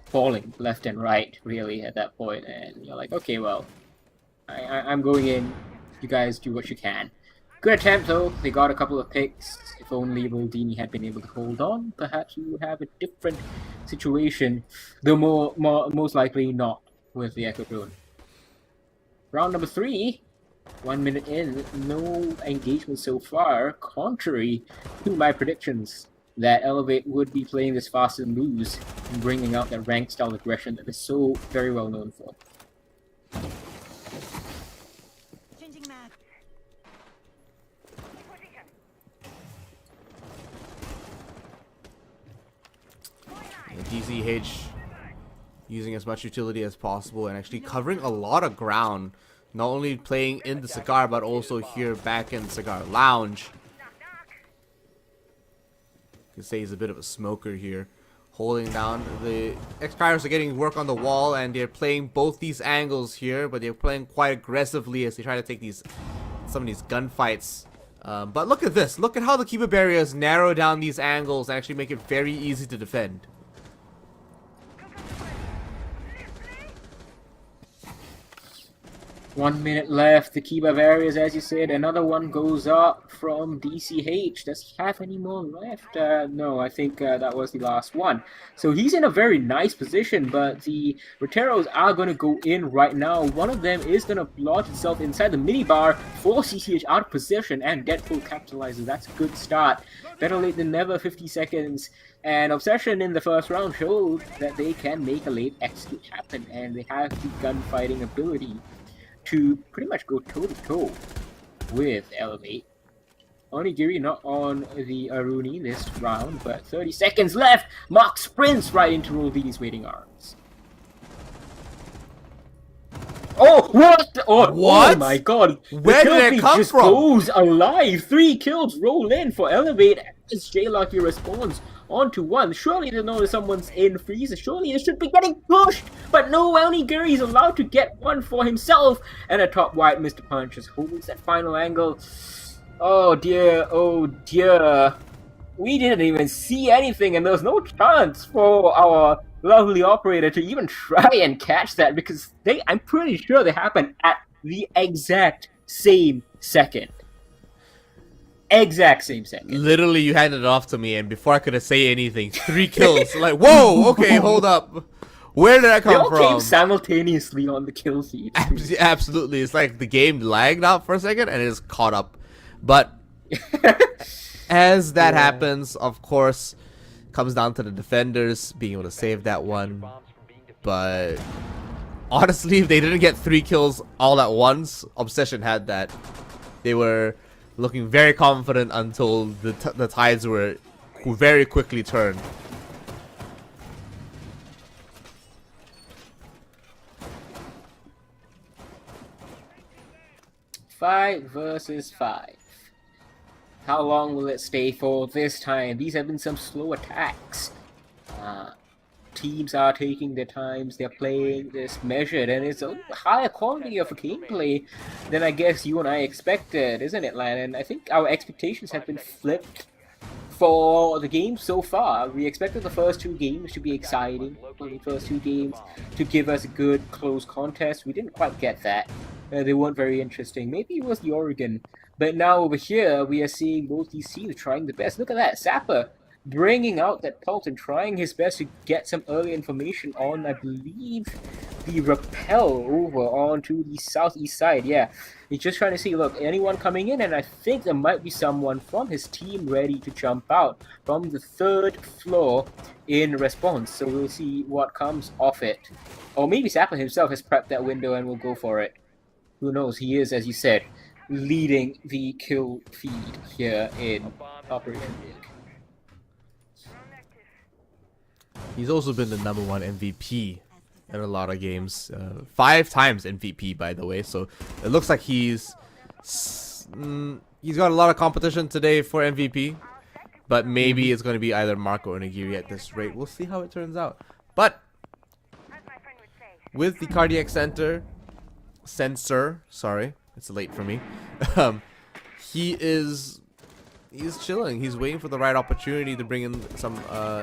falling left and right, really, at that point, and you're like, okay, well, I'm going in. You guys do what you can. Good attempt, though. They got a couple of picks. If only Boldini had been able to hold on, perhaps you would have a different situation. Though most likely not with the Echo Drone. Round number 3. 1 minute in. No engagement so far. Contrary to my predictions that Elevate would be playing this fast and loose and bringing out that rank style aggression that is so very well known for. DZH using as much utility as possible and actually covering a lot of ground, not only playing in the Cigar but also here back in the Cigar Lounge. You can say he's a bit of a smoker here, holding down. The X-Pirates are getting work on the wall, and they're playing both these angles here, but they're playing quite aggressively as they try to take some of these gunfights. But look at this, look at how the Keeper barriers narrow down these angles and actually make it very easy to defend. One minute left. The Kiba barriers, as you said. Another one goes up from DCH. Does he have any more left? No, I think that was the last one. So he's in a very nice position, but the Roteros are going to go in right now. One of them is going to lodge itself inside the minibar, force CCH out of position, and Deadpool capitalizes. That's a good start. Better late than never, 50 seconds. And Obsession in the first round showed that they can make a late execute happen, and they have the gunfighting ability to pretty much go toe-to-toe with Elevate. Onigiri not on the Aruni this round, but 30 seconds left! Mark sprints right into Rolvini's waiting arms. Oh, what? Oh, what? Oh my god! Where did it come from? Goes alive! 3 kills roll in for Elevate as J-Lucky responds onto 1. Surely they know that someone's in freeze. Surely they should be getting pushed. But no, Onigiri is allowed to get one for himself. And a top white Mr. Punch just holds that final angle. Oh dear, oh dear. We didn't even see anything, and there was no chance for our lovely operator to even try and catch that, because I'm pretty sure they happened at the exact same second. Exact same second. Literally, you handed it off to me, and before I could say anything, 3 kills. Like, whoa, okay, hold up. Where did that come from? They all came simultaneously on the kill feed. Absolutely. It's like the game lagged out for a second, and it is caught up. But as that happens, of course, comes down to the defenders being able to save that one. But honestly, if they didn't get 3 kills all at once, Obsession had that. They were looking very confident until the tides were very quickly turned. Five versus 5. How long will it stay for this time? These have been some slow attacks. Teams are taking their times, they're playing this measured, and it's a higher quality of a gameplay than I guess you and I expected, isn't it, Lan? And I think our expectations have been flipped for the game so far. We expected the first 2 games to be exciting, the first 2 games to give us a good close contest. We didn't quite get that. They weren't very interesting. Maybe it was the Oregon. But now over here, we are seeing both these teams trying the best. Look at that, Sapper bringing out that pulse and trying his best to get some early information on, I believe, the rappel over onto the southeast side. Yeah, he's just trying to see, look, anyone coming in, and I think there might be someone from his team ready to jump out from the 3rd floor in response. So we'll see what comes off it. Or maybe Sapper himself has prepped that window and will go for it. Who knows? He is, as you said, leading the kill feed here in Operation League. He's also been the #1 MVP in a lot of games. 5 times MVP, by the way. So it looks like he's got a lot of competition today for MVP. But maybe it's going to be either Marco or Nagiri at this rate. We'll see how it turns out. But with the cardiac sensor, sorry, it's late for me. He's chilling. He's waiting for the right opportunity to bring in some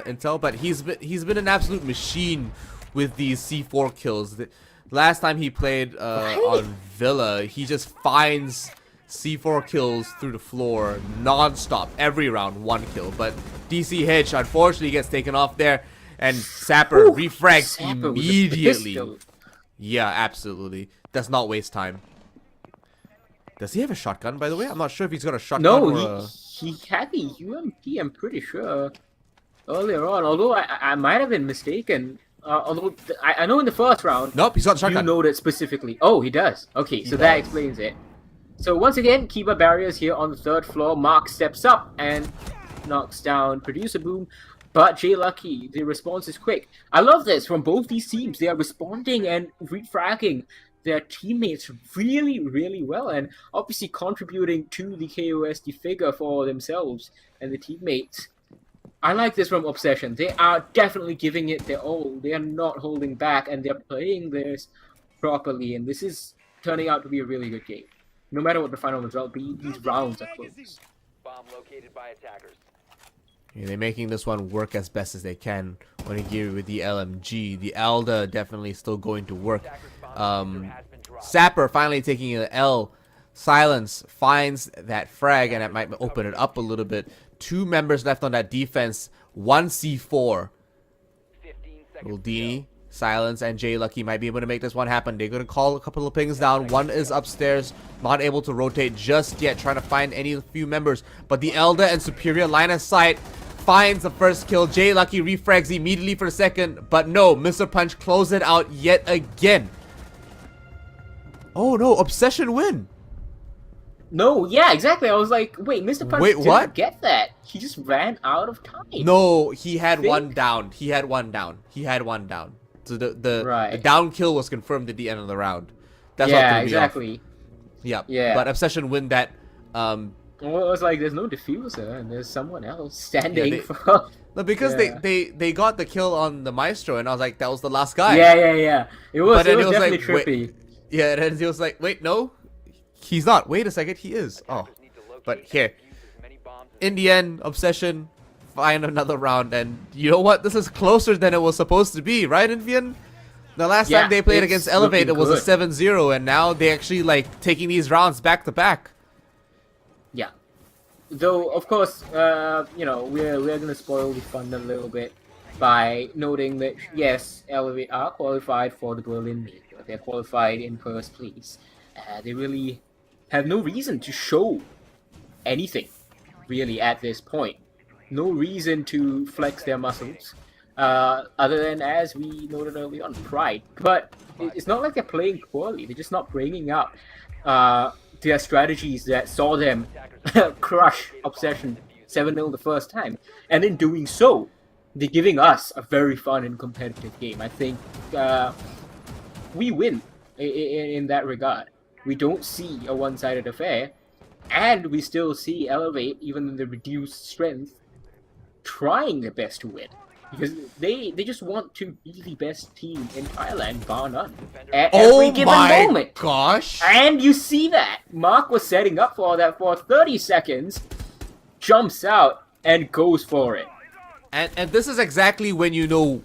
intel. But he's been an absolute machine with these C4 kills. The last time he played on Villa, he just finds C4 kills through the floor non-stop every round, 1 kill. But DC Hitch unfortunately gets taken off there, and Sapper refrags immediately. Yeah, absolutely. Does not waste time. Does he have a shotgun, by the way? I'm not sure if he's got a shotgun. No, he had the UMP, I'm pretty sure, earlier on. Although I might have been mistaken. Although I know in the first round. Nope, he's got a shotgun. You noted specifically. Oh, he does. Okay, so that explains it. So once again, Kiba barriers here on the 3rd floor. Mark steps up and knocks down Producer Boom. But Jay Lucky, the response is quick. I love this from both these teams. They are responding and refragging their teammates really, really well, and obviously contributing to the KOSD figure for themselves and the teammates. I like this from Obsession. They are definitely giving it their all. They are not holding back, and they're playing this properly, and this is turning out to be a really good game. No matter what the final result be, these rounds are close. Bomb located by attackers. Yeah, they're making this one work as best as they can. Onigiri with the LMG. The Elda definitely still going to work. Sapper finally taking an L. Silence finds that frag, and it might open it up a little bit. 2 members left on that defense. 1 C4. Uldini, Silence, and Jay Lucky might be able to make this one happen. They're going to call a couple of pings down. One is upstairs, not able to rotate just yet, trying to find any few members. But the Elder and Superior line of sight finds the first kill. Jay Lucky refrags immediately for a second, but no, Mr. Punch closes it out yet again. Oh no, Obsession win. No, yeah, exactly. I was like, wait, Mr. Punch didn't get that. He just ran out of time. No, he had one down. He had one down. So the down kill was confirmed at the end of the round. That's what threw me exactly. off. Yeah. But Obsession win that. Well, it was like there's no diffuser and there's someone else standing for. No, because they got the kill on the Maestro, and I was like, that was the last guy. Yeah. It was definitely like, trippy. Yeah, and then he was like, wait, no, he's not. Wait a second, he is. Oh, but here, in the end, Obsession find another round, and you know what? This is closer than it was supposed to be, right, Infian? The last time they played against Elevate, it was a 7-0, and now they actually like taking these rounds back to back. Yeah. Though, of course, you know, we're gonna spoil the fun a little bit by noting that yes, Elevate are qualified for the Berlin League. They're qualified in first place. They really have no reason to show anything, really, at this point. No reason to flex their muscles, other than, as we noted early on, pride. But it's not like they're playing poorly. They're just not bringing up their strategies that saw them crush Obsession 7-0 the first time. And in doing so, they're giving us a very fun and competitive game. I think we win in that regard. We don't see a one-sided affair, and we still see Elevate, even in the reduced strength, trying their best to win. Because they just want to be the best team in Thailand, bar none. At every given moment. Gosh! And you see that! Mark was setting up for that for 30 seconds, jumps out, and goes for it. And this is exactly when you know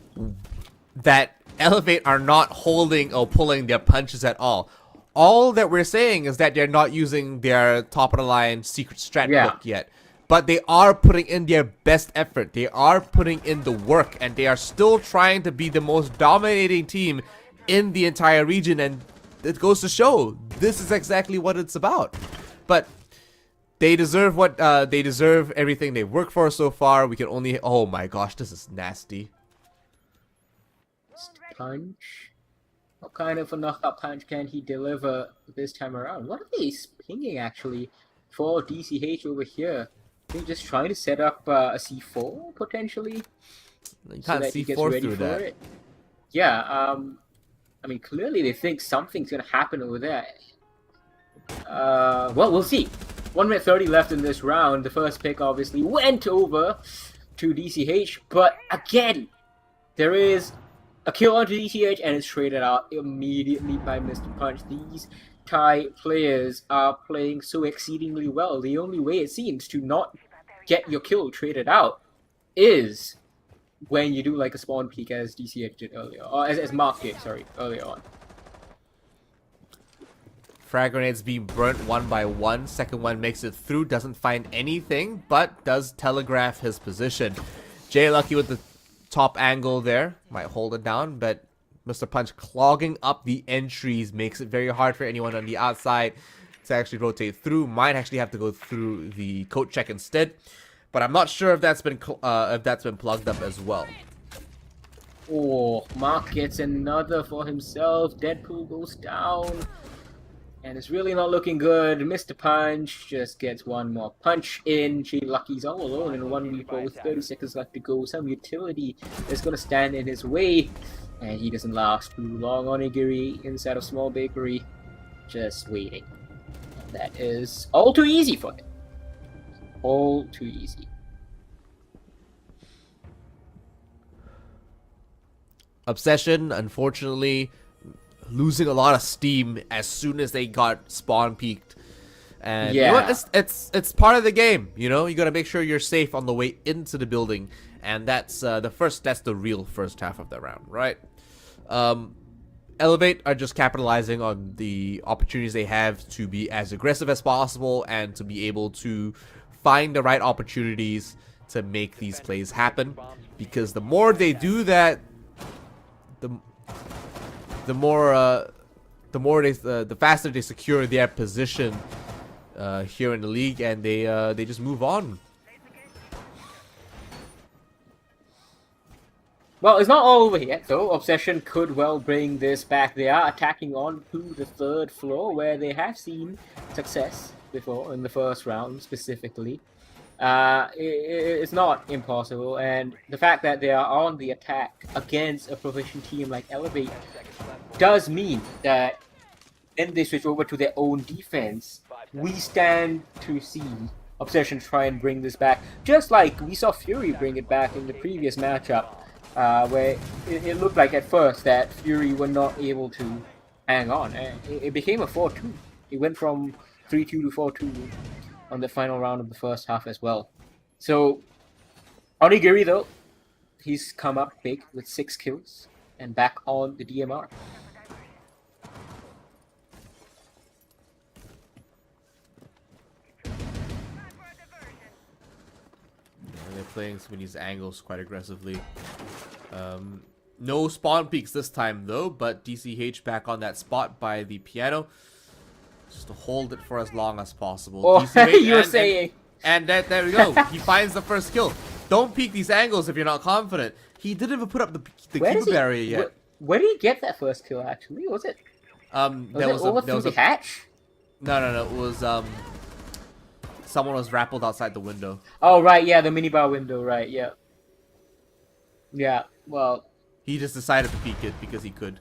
that Elevate are not holding or pulling their punches at all. All that we're saying is that they're not using their top-of-the-line secret strat book yet. But they are putting in their best effort. They are putting in the work. And they are still trying to be the most dominating team in the entire region, and it goes to show this is exactly what it's about. But they deserve what they deserve, everything they've worked for so far. We can only, oh my gosh, this is nasty. Punch. What kind of a knockout punch can he deliver this time around? What are they pinging actually for DCH over here? They're just trying to set up a C4 potentially. You can't C4 through that. It. Yeah, I mean, clearly they think something's gonna happen over there. Well, we'll see. 1 minute 30 left in this round. The first pick obviously went over to DCH, but again, there is a kill onto DCH and it's traded out immediately by Mr. Punch. These Thai players are playing so exceedingly well. The only way it seems to not get your kill traded out is when you do like a spawn peek as DCH did earlier, or as Mark did, sorry, earlier on. Frag grenades being burnt one by one. Second one makes it through, doesn't find anything, but does telegraph his position. Jay Lucky with the top angle there, might hold it down, but Mr. Punch clogging up the entries makes it very hard for anyone on the outside to actually rotate through. Might actually have to go through the coat check instead, but I'm not sure if that's been plugged up as well. Oh, Mark gets another for himself. Deadpool goes down. And it's really not looking good. Mr. Punch just gets one more punch in. Jay Lucky's all alone in 1v4 with 30 seconds left to go. Some utility is going to stand in his way. And he doesn't last too long. Onigiri inside of Small Bakery. Just waiting. And that is all too easy for him. All too easy. Obsession, unfortunately, losing a lot of steam as soon as they got spawn peaked, and yeah, you know what? It's part of the game. You know, you gotta make sure you're safe on the way into the building, and that's the real first half of the round, right? Elevate are just capitalizing on the opportunities they have to be as aggressive as possible and to be able to find the right opportunities to make these plays happen, because the more they do that, the faster they secure their position here in the league, and they just move on. Well, it's not all over yet, though. Obsession could well bring this back. They are attacking on to the 3rd floor, where they have seen success before in the first round, specifically. It's not impossible, and the fact that they are on the attack against a proficient team like Elevate does mean that when they switch over to their own defense, we stand to see Obsession try and bring this back, just like we saw Fury bring it back in the previous matchup, where it looked like at first that Fury were not able to hang on. It became a 4-2. It went from 3-2 to 4-2 on the final round of the first half as well. So, Onigiri, though, he's come up big with 6 kills and back on the DMR. They're playing some of these angles quite aggressively. No spawn peaks this time though, but DCH back on that spot by the piano, just to hold it for as long as possible. Oh, DCH, you were saying. And there we go. He finds the first kill. Don't peek these angles if you're not confident. He didn't even put up the keeper barrier yet. Where did he get that first kill? Actually, was it? There was a hatch. No. It was someone was rappelled outside the window. Oh right, yeah, the minibar window, right? Yeah. Yeah. Well, he just decided to peek it because he could.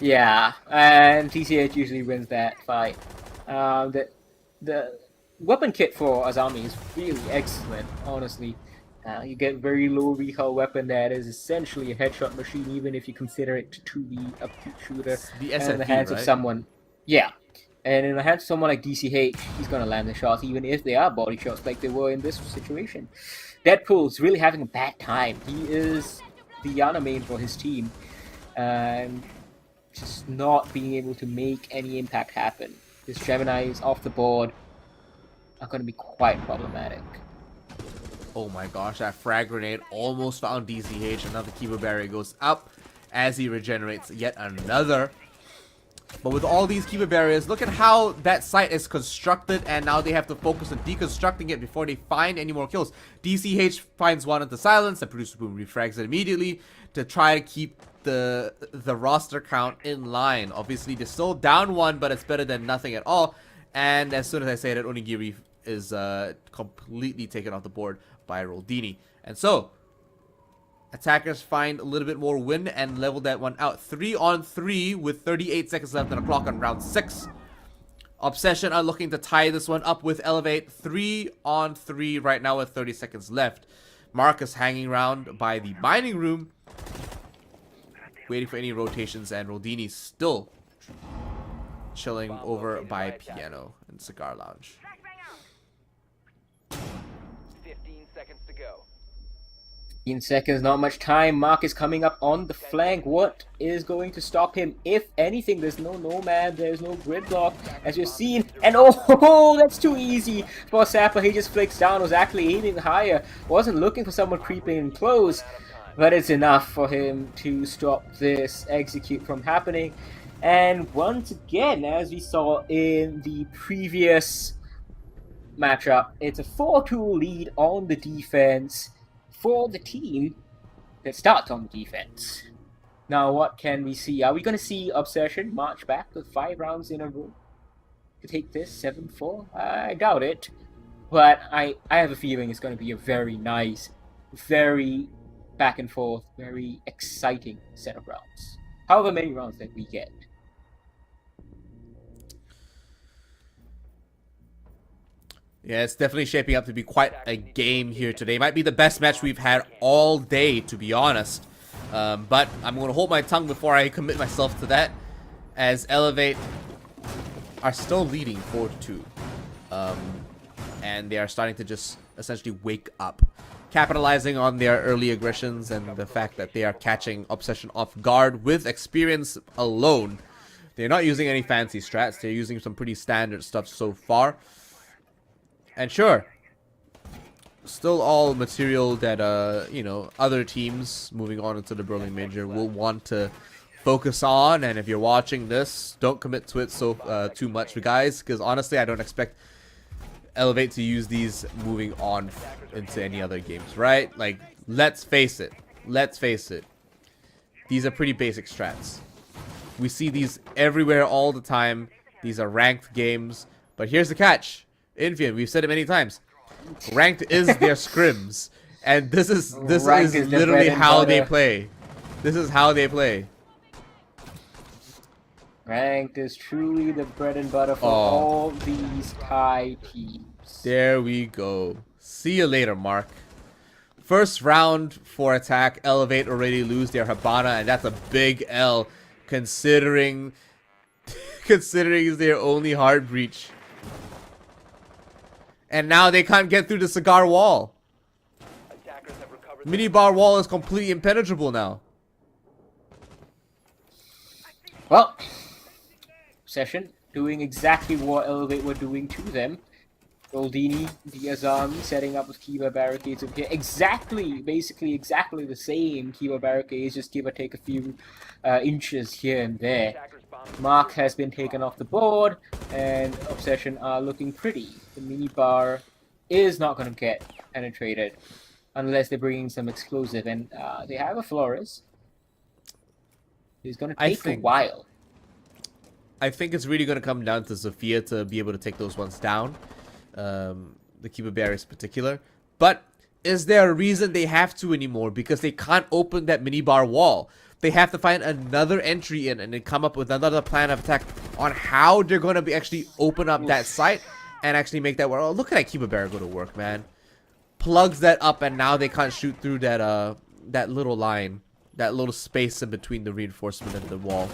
Yeah, and TCH usually wins that fight. The weapon kit for Azami is really excellent, honestly. You get very low recoil weapon that is essentially a headshot machine, even if you consider it to be a peak shooter. The SFP, in the hands right? of someone. Yeah. And in the hands of someone like DCH, he's gonna land the shots, even if they are body shots like they were in this situation. Deadpool's really having a bad time. He is the Yana main for his team. And just not being able to make any impact happen. His Geminis off the board are going to be quite problematic. Oh my gosh, that frag grenade almost found DCH. Another keeper barrier goes up. as he regenerates yet another. But with all these Kiba barriers, look at how that site is constructed, and now they have to focus on deconstructing it before they find any more kills. DCH finds one into silence, and Producer Boom refrags it immediately to try to keep the roster count in line. Obviously, they're still down one, but it's better than nothing at all. And as soon as I say that, Onigiri is completely taken off the board by Roldini. And so, attackers find a little bit more win and level that one out. 3-on-3 with 38 seconds left on the clock on round 6. Obsession are looking to tie this one up with Elevate. 3-on-3 right now with 30 seconds left. Marcus hanging around by the mining room, waiting for any rotations, and Roldini still chilling over by piano and cigar lounge. 15 seconds to go. 15 seconds, not much time. Mark is coming up on the flank. What is going to stop him? If anything, there's no nomad, there's no gridlock, as you've seen. And oh, that's too easy for Sapper. He just flicks down, was actually aiming higher, wasn't looking for someone creeping in close. But it's enough for him to stop this execute from happening. And once again, as we saw in the previous matchup, it's a 4-2 lead on the defense for the team that starts on the defense. Now, what can we see? Are we going to see Obsession march back with 5 rounds in a row to take this 7-4? I doubt it. But I have a feeling it's going to be a very nice, very back and forth, very exciting set of rounds. However many rounds that we get. Yeah, it's definitely shaping up to be quite a game here today. Might be the best match we've had all day, to be honest. But I'm going to hold my tongue before I commit myself to that, as Elevate are still leading 4-2. And they are starting to just essentially wake up, capitalizing on their early aggressions and the fact that they are catching Obsession off guard with experience alone. They're not using any fancy strats. They're using some pretty standard stuff so far. And sure, still all material that, you know, other teams moving on into the Berlin Major will want to focus on. And if you're watching this, don't commit to it so too much, guys, because honestly, I don't expect Elevate to use these moving on into any other games, right? Like, let's face it. Let's face it. These are pretty basic strats. We see these everywhere all the time. These are ranked games. But here's the catch. Infian, we've said it many times. Ranked is their scrims, and this is literally how they play. This is how they play. Ranked is truly the bread and butter for all these Thai teams. There we go. See you later, Mark. First round for attack. Elevate already lose their Habana, and that's a big L considering it's their only hard breach. And now they can't get through the cigar wall. Minibar wall is completely impenetrable now. Well, Session doing exactly what Elevate were doing to them. Goldini, Diazami setting up with Kiba barricades up here. Basically exactly the same Kiba barricades, just give or take a few inches here and there. Mark has been taken off the board, and Obsession are looking pretty. The minibar is not going to get penetrated unless they're bringing some explosive, and they have a Flores. It's going to take a while. I think it's really going to come down to Sophia to be able to take those ones down. The Kiba barriers in particular. But is there a reason they have to anymore? Because they can't open that minibar wall. They have to find another entry in and then come up with another plan of attack on how they're going to be actually open up that site and actually make that work. Oh, look at that Kiba barrier go to work, man. Plugs that up, and now they can't shoot through that that little line, that little space in between the reinforcement and the wall.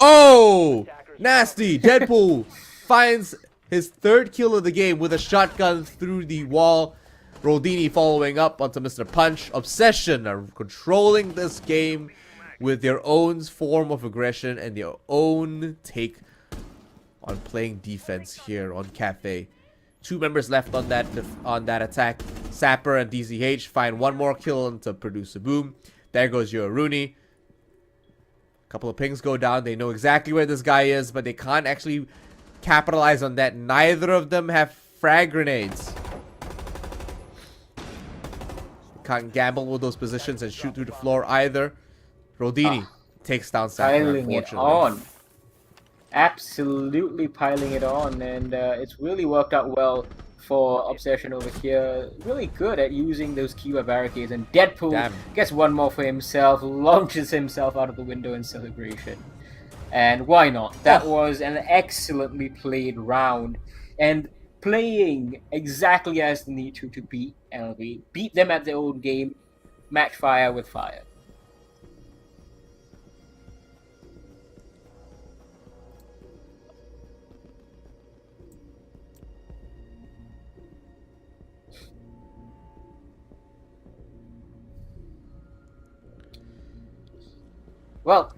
Oh, nasty. Deadpool finds his 3rd kill of the game with a shotgun through the wall. Roldini following up onto Mr. Punch. Obsession are controlling this game with their own form of aggression and their own take on playing defense here on Cafe. 2 members left on that attack. Sapper and DZH find 1 more kill into Producer Boom. There goes your Rooney. A couple of pings go down. They know exactly where this guy is, but they can't actually capitalize on that. Neither of them have frag grenades. Can't gamble with those positions and shoot through the floor either. Rodini takes down Sapper, piling it on. Absolutely piling it on, and it's really worked out well for Obsession over here. Really good at using those Kiva barricades, and Deadpool gets one more for himself, launches himself out of the window in celebration. And why not? That was an excellently played round, and playing exactly as they need to beat LV. Beat them at their own game, match fire with fire. Well,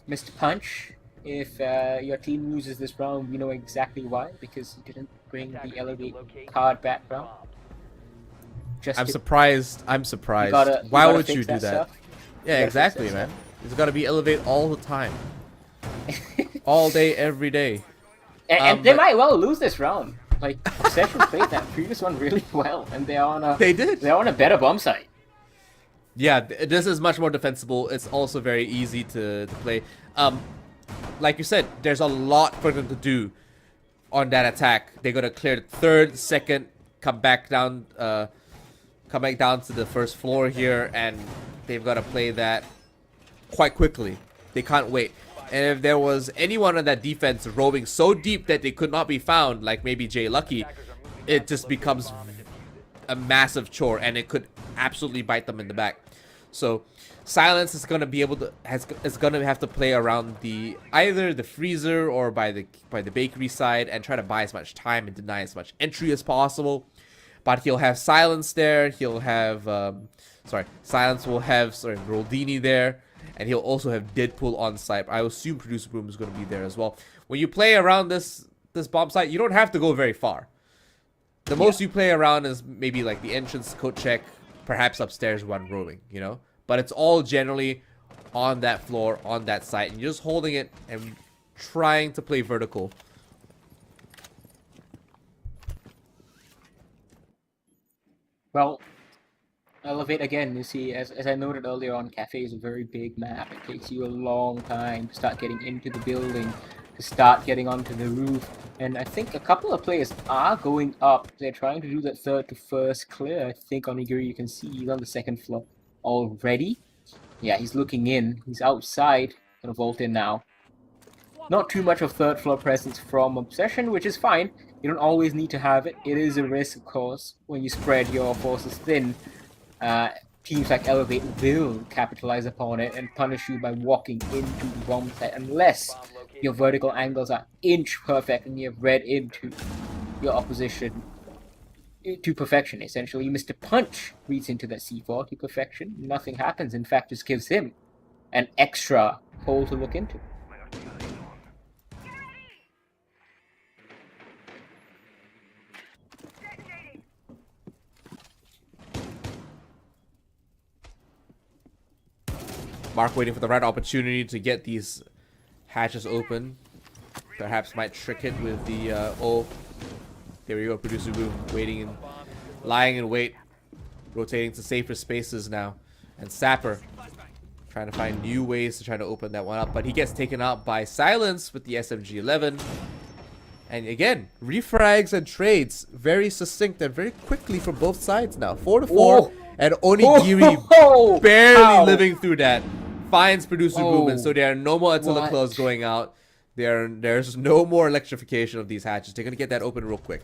Mr. Punch, if your team loses this round, we know exactly why, because you didn't bring the Elevate card back round. I'm surprised. Why would you do that? Stuff. Yeah, exactly, man. It's got to be Elevate all the time. All day, every day. And they might well lose this round. Like, Obsession played that previous one really well, and they're on a they're on a better bomb site. Yeah, this is much more defensible. It's also very easy to play. Like you said, there's a lot for them to do on that attack. They're gonna clear the third, second, come back down to the first floor here, and they've got to play that quite quickly. They can't wait. And if there was anyone on that defense roving so deep that they could not be found, like maybe Jay Lucky, it just becomes a massive chore, and it could absolutely bite them in the back. So Silence is gonna be able to is gonna have to play around either the freezer or by the bakery side and try to buy as much time and deny as much entry as possible. But he'll have Silence there. He'll have Silence will have Roldini there, and he'll also have Deadpool on site. I assume Producer Boom is gonna be there as well. When you play around this bomb site, you don't have to go very far. The most you play around is maybe like the entrance, coat check, perhaps upstairs one roaming, you know? But it's all generally on that floor, on that site, and you're just holding it and trying to play vertical. Well, Elevate again, you see, as I noted earlier on, Cafe is a very big map. It takes you a long time to start getting into the building, to start getting onto the roof. And I think a couple of players are going up. They're trying to do that third to first clear. I think Onigiri, you can see he's on the second floor already. Yeah, he's looking in. He's outside. Gonna vault in now. Not too much of third floor presence from Obsession, which is fine. You don't always need to have it. It is a risk, of course, when you spread your forces thin. Teams like Elevate will capitalize upon it and punish you by walking into the bomb site unless your vertical angles are inch perfect and you have read into your opposition to perfection, essentially. Mr. Punch reads into that C4 to perfection. Nothing happens. In fact, just gives him an extra hole to look into. Mark waiting for the right opportunity to get these hatches open. Perhaps might trick it with the there we go, Producer Boom waiting and lying in wait, rotating to safer spaces now. And Sapper trying to find new ways to try to open that one up, but he gets taken out by Silence with the SMG-11. And again, refrags and trades very succinct and very quickly for both sides now. 4-4, and Onigiri barely living through that. Finds Producer Boom, and so there are no more Attila Claws going out. There's no more electrification of these hatches. They're gonna get that open real quick.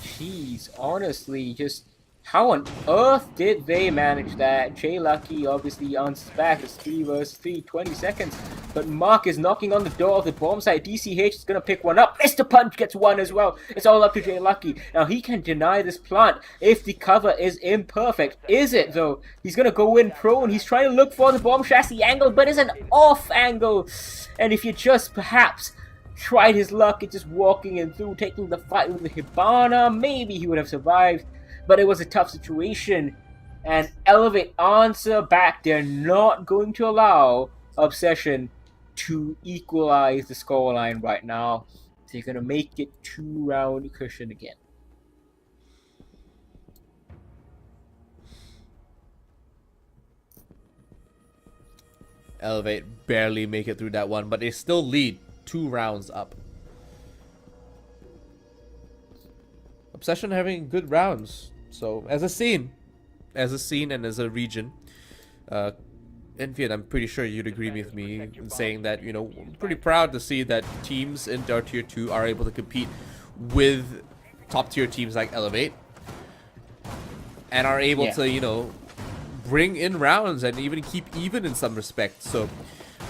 Jeez, honestly, just how on earth did they manage that? Jay Lucky obviously answers back. It's 3 versus 3, 20 seconds. But Mark is knocking on the door of the bomb site. DCH is going to pick one up. Mr. Punch gets one as well. It's all up to Jay Lucky. Now he can deny this plant if the cover is imperfect. Is it though? He's going to go in prone. He's trying to look for the bomb chassis angle, but it's an off angle. And if you just perhaps tried his luck at just walking in through, taking the fight with the Hibana, maybe he would have survived. But it was a tough situation. And Elevate answer back. They're not going to allow Obsession to equalize the scoreline right now. They're going to make it 2-round cushion again. Elevate barely make it through that one, but they still lead 2 rounds up. Obsession having good rounds. So as a scene and as a region, Enfield, I'm pretty sure you'd agree with me in saying that, you know, I'm pretty proud to see that teams in our tier 2 are able to compete with top tier teams like Elevate and are able to, you know, bring in rounds and even keep even in some respects. So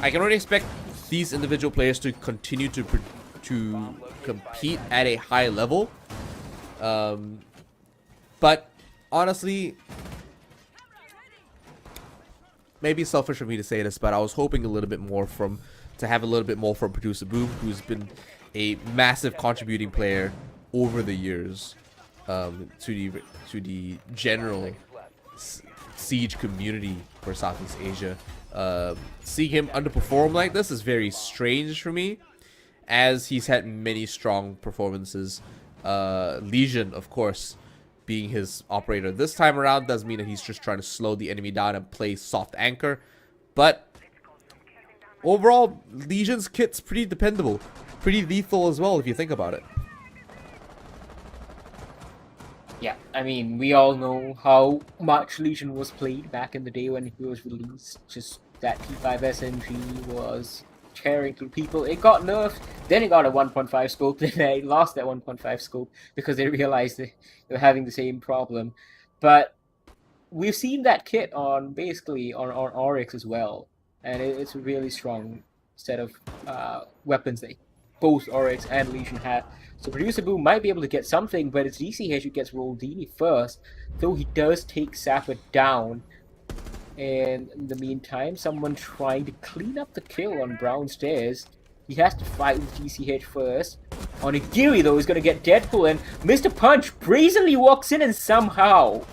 I can only expect these individual players to continue to compete at a high level. But honestly, maybe selfish for me to say this, but I was hoping a little bit more from Producer Boom, who's been a massive contributing player over the years to the general Siege community for Southeast Asia. Seeing him underperform like this is very strange for me, as he's had many strong performances. Legion, of course, being his operator this time around does mean that he's just trying to slow the enemy down and play soft anchor. But overall, Legion's kit's pretty dependable, pretty lethal as well if you think about it. Yeah, I mean, we all know how much Legion was played back in the day when he was released. Just that T5 SMG was tearing through people. It got nerfed, then it got a 1.5 scope, then they lost that 1.5 scope because they realized they were having the same problem. But we've seen that kit on basically on Oryx as well, and it's a really strong set of weapons that both Oryx and Legion have. So Producer Boom might be able to get something, but it's DCH who gets Roldini first, though he does take Sapper down. And in the meantime, someone trying to clean up the kill on Brown Stairs. He has to fight with DCH first. Onigiri, though, is going to get Deadpool, and Mr. Punch brazenly walks in and somehow,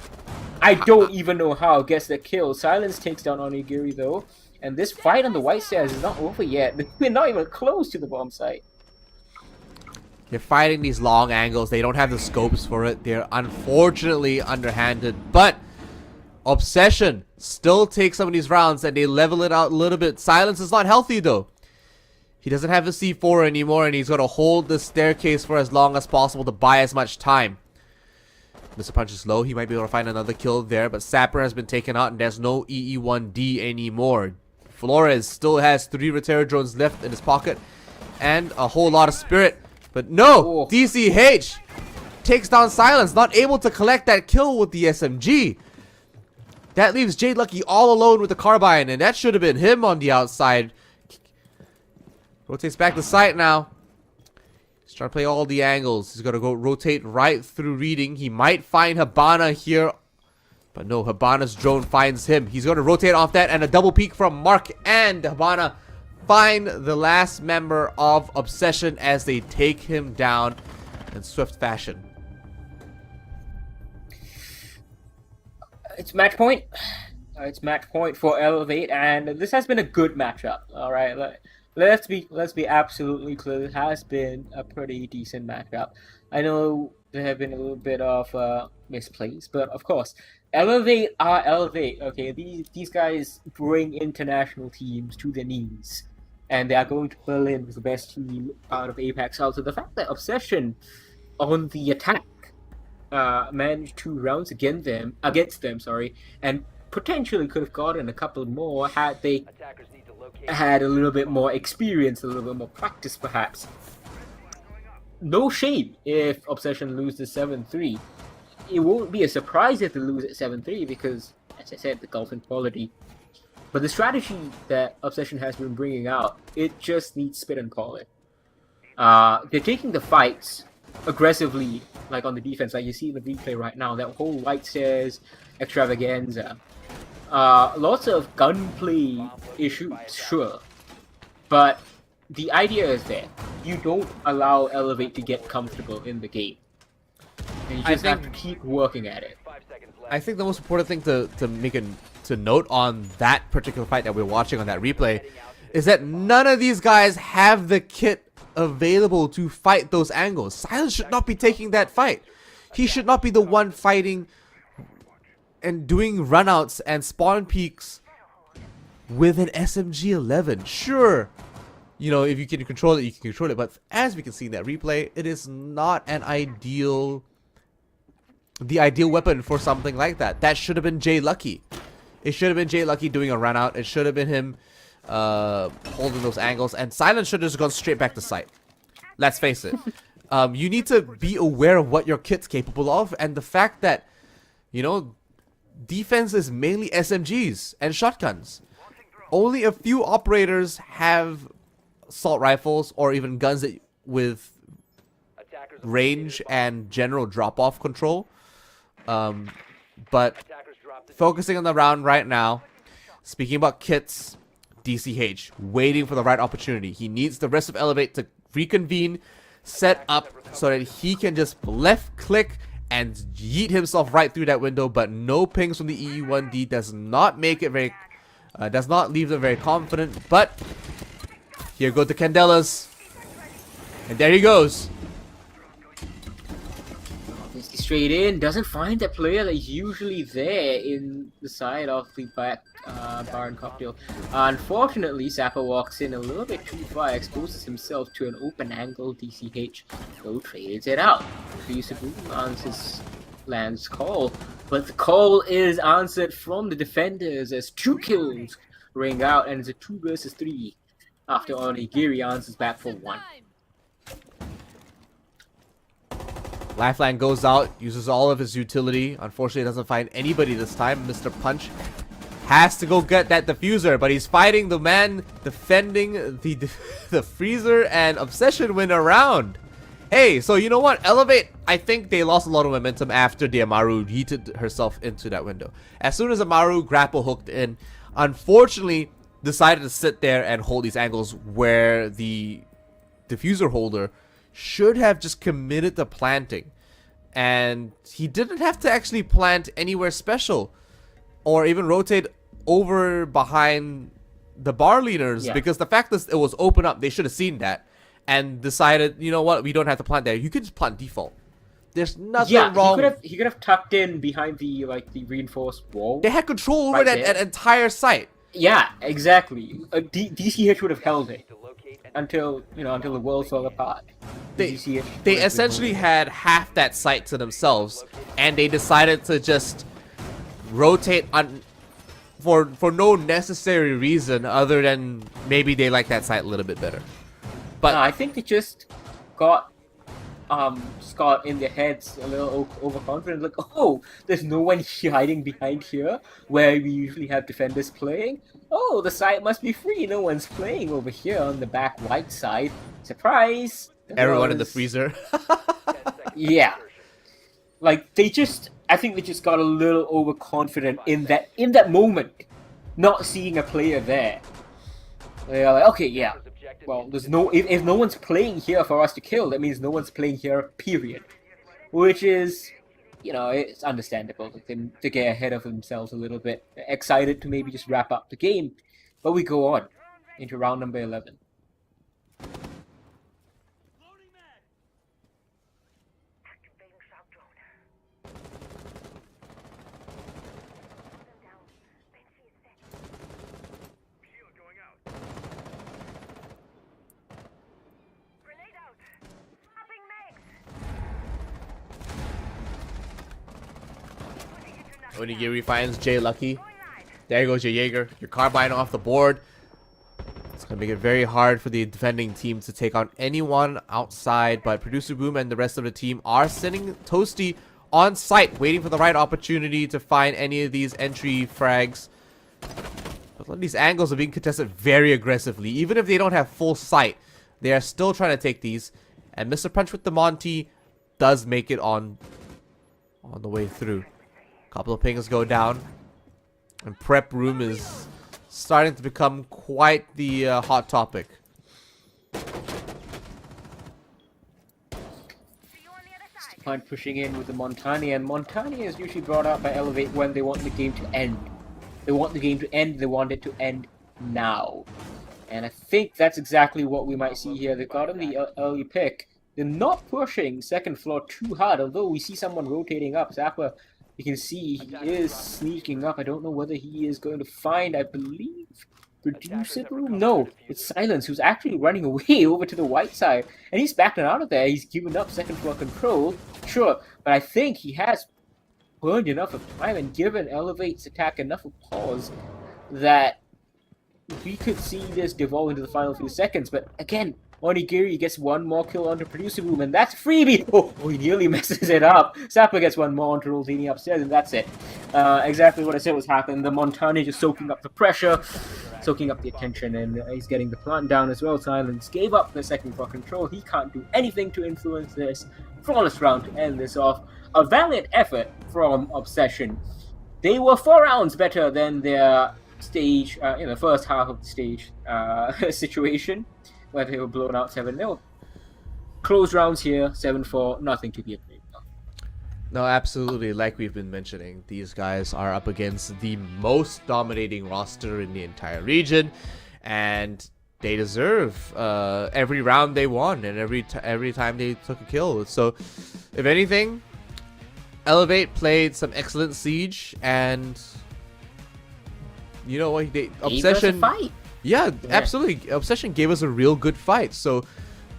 I don't even know how, gets the kill. Silence takes down Onigiri, though, and this fight on the White Stairs is not over yet. We're not even close to the bomb site. They're fighting these long angles. They don't have the scopes for it. They're unfortunately underhanded, but Obsession still takes some of these rounds and they level it out a little bit. Silence is not healthy though. He doesn't have a C4 anymore, and he's going to hold the staircase for as long as possible to buy as much time. Mr. Punch is low. He might be able to find another kill there, but Sapper has been taken out and there's no EE1D anymore. Flores still has 3 Rotera drones left in his pocket and a whole lot of spirit. But no! DCH takes down Silence, not able to collect that kill with the SMG. That leaves Jade Lucky all alone with the carbine, and that should have been him on the outside. Rotates back to site now. He's trying to play all the angles. He's going to go rotate right through reading. He might find Habana here. But no, Habana's drone finds him. He's going to rotate off that, and a double peek from Mark and Habana find the last member of Obsession as they take him down in swift fashion. It's match point. It's match point for Elevate, and this has been a good matchup. All right, let's be absolutely clear. It has been a pretty decent matchup. I know there have been a little bit of misplays, but of course, Elevate are Elevate. Okay, these guys bring international teams to their knees, and they are going to Berlin with the best team out of Apex. Also, the fact that Obsession on the attack managed 2 rounds against them, and potentially could have gotten a couple more had they had a little bit more experience, a little bit more practice, perhaps. No shame if Obsession loses 7-3. It won't be a surprise if they lose at 7-3 because, as I said, the golf quality. But the strategy that Obsession has been bringing out, it just needs spit and call it. They're taking the fights aggressively, like on the defense, like you see in the replay right now. That whole White Stairs extravaganza. Lots of gunplay issues, sure, but the idea is there. You don't allow Elevate to get comfortable in the game, and you just have to keep working at it. I think the most important thing to note on that particular fight that we're watching on that replay is that none of these guys have the kit available to fight those angles. Silence should not be taking that fight. He should not be the one fighting and doing runouts and spawn peaks with an SMG-11. Sure, you know, if you can control it, you can control it. But as we can see in that replay, it is not the ideal weapon for something like that. That should have been Jay Lucky. It should have been Jay Lucky doing a run out. It should have been him holding those angles. And Silence should have just gone straight back to sight. Let's face it. You need to be aware of what your kit's capable of. And the fact that, you know, defense is mainly SMGs and shotguns. Only a few operators have assault rifles or even guns with range and general drop-off control. But focusing on the round right now, speaking about kits, DCH waiting for the right opportunity. He needs the rest of Elevate to reconvene, set up so that he can just left click and yeet himself right through that window. But no pings from the EU1D does not make it very, does not leave them very confident. But here go the Candelas, and there he goes. Straight in, doesn't find that player that's usually there in the side of the back bar and cocktail. Unfortunately, Zappa walks in a little bit too far, exposes himself to an open angle. DCH though trades it out. Fusabu answers Land's call, but the call is answered from the defenders as 2 kills ring out, and it's a 2 versus 3 after Onigiri answers back for 1. Lifeline goes out, uses all of his utility. Unfortunately, doesn't find anybody this time. Mr. Punch has to go get that diffuser, but he's fighting the man defending the freezer, and Obsession win around. Hey, so you know what? Elevate, I think they lost a lot of momentum after the Amaru yeeted herself into that window. As soon as Amaru grapple hooked in, unfortunately, decided to sit there and hold these angles where the diffuser holder should have just committed to planting, and he didn't have to actually plant anywhere special or even rotate over behind the bar leaners, because the fact that it was open up, they should have seen that and decided, you know what, we don't have to plant there. You could just plant default. There's nothing wrong. He could have tucked in behind the the reinforced wall. They had control over that entire site. Yeah, exactly. DCH would have held it until the world fell apart. They essentially had half that site to themselves, and they decided to just rotate for no necessary reason other than maybe they like that site a little bit better. But I think they just got Scott in their heads a little overconfident, like, oh, there's no one hiding behind here where we usually have defenders playing. Oh, the site must be free, no one's playing over here on the back right side. Surprise! Everyone in the freezer. Yeah. Like, I think they just got a little overconfident in that moment, not seeing a player there. They're like, okay, yeah, well, there's if no one's playing here for us to kill, that means no one's playing here, period. Which is, it's understandable to get ahead of themselves a little bit, excited to maybe just wrap up the game. But we go on into round number 11. Onigiri finds Jay Lucky. There goes your Jaeger. Your carbine off the board. It's going to make it very hard for the defending team to take on anyone outside. But Producer Boom and the rest of the team are sitting Toasty on site, waiting for the right opportunity to find any of these entry frags. But a lot of these angles are being contested very aggressively. Even if they don't have full sight, they are still trying to take these. And Mr. Punch with the Monty does make it on the way through. Couple of pings go down, and prep room is starting to become quite the hot topic. Plant pushing in with the Montani, and Montani is usually brought out by Elevate when they want the game to end. They want the game to end, they want it to end now. And I think that's exactly what we might see here. They've gotten the early pick. They're not pushing second floor too hard, although we see someone rotating up. Zappa, you can see he is sneaking up. I don't know whether he is going to find, I believe, Producer Room? No, it's Silence, who's actually running away over to the white side. And he's backed out of there. He's given up second floor control. Sure, but I think he has burned enough of time and given Elevate's attack enough of pause that we could see this devolve into the final few seconds. But again, Onigiri gets one more kill onto Producer Room, and that's freebie! Oh, he nearly messes it up. Zappa gets one more onto Rolzini upstairs, and that's it. Exactly what I said was happening. The Montani just soaking up the pressure, soaking up the attention, and he's getting the plant down as well. Silence gave up the second floor control. He can't do anything to influence this. Flawless round to end this off. A valiant effort from Obsession. They were 4 rounds better than their stage, in the first half of the stage situation, where they were blown out 7-0. Close rounds here, 7-4, nothing to be afraid of. No, absolutely. Like we've been mentioning, these guys are up against the most dominating roster in the entire region, and they deserve every round they won and every time they took a kill. So, if anything, Elevate played some excellent Siege, and you know what? Obsession. Yeah, absolutely. Obsession gave us a real good fight. So,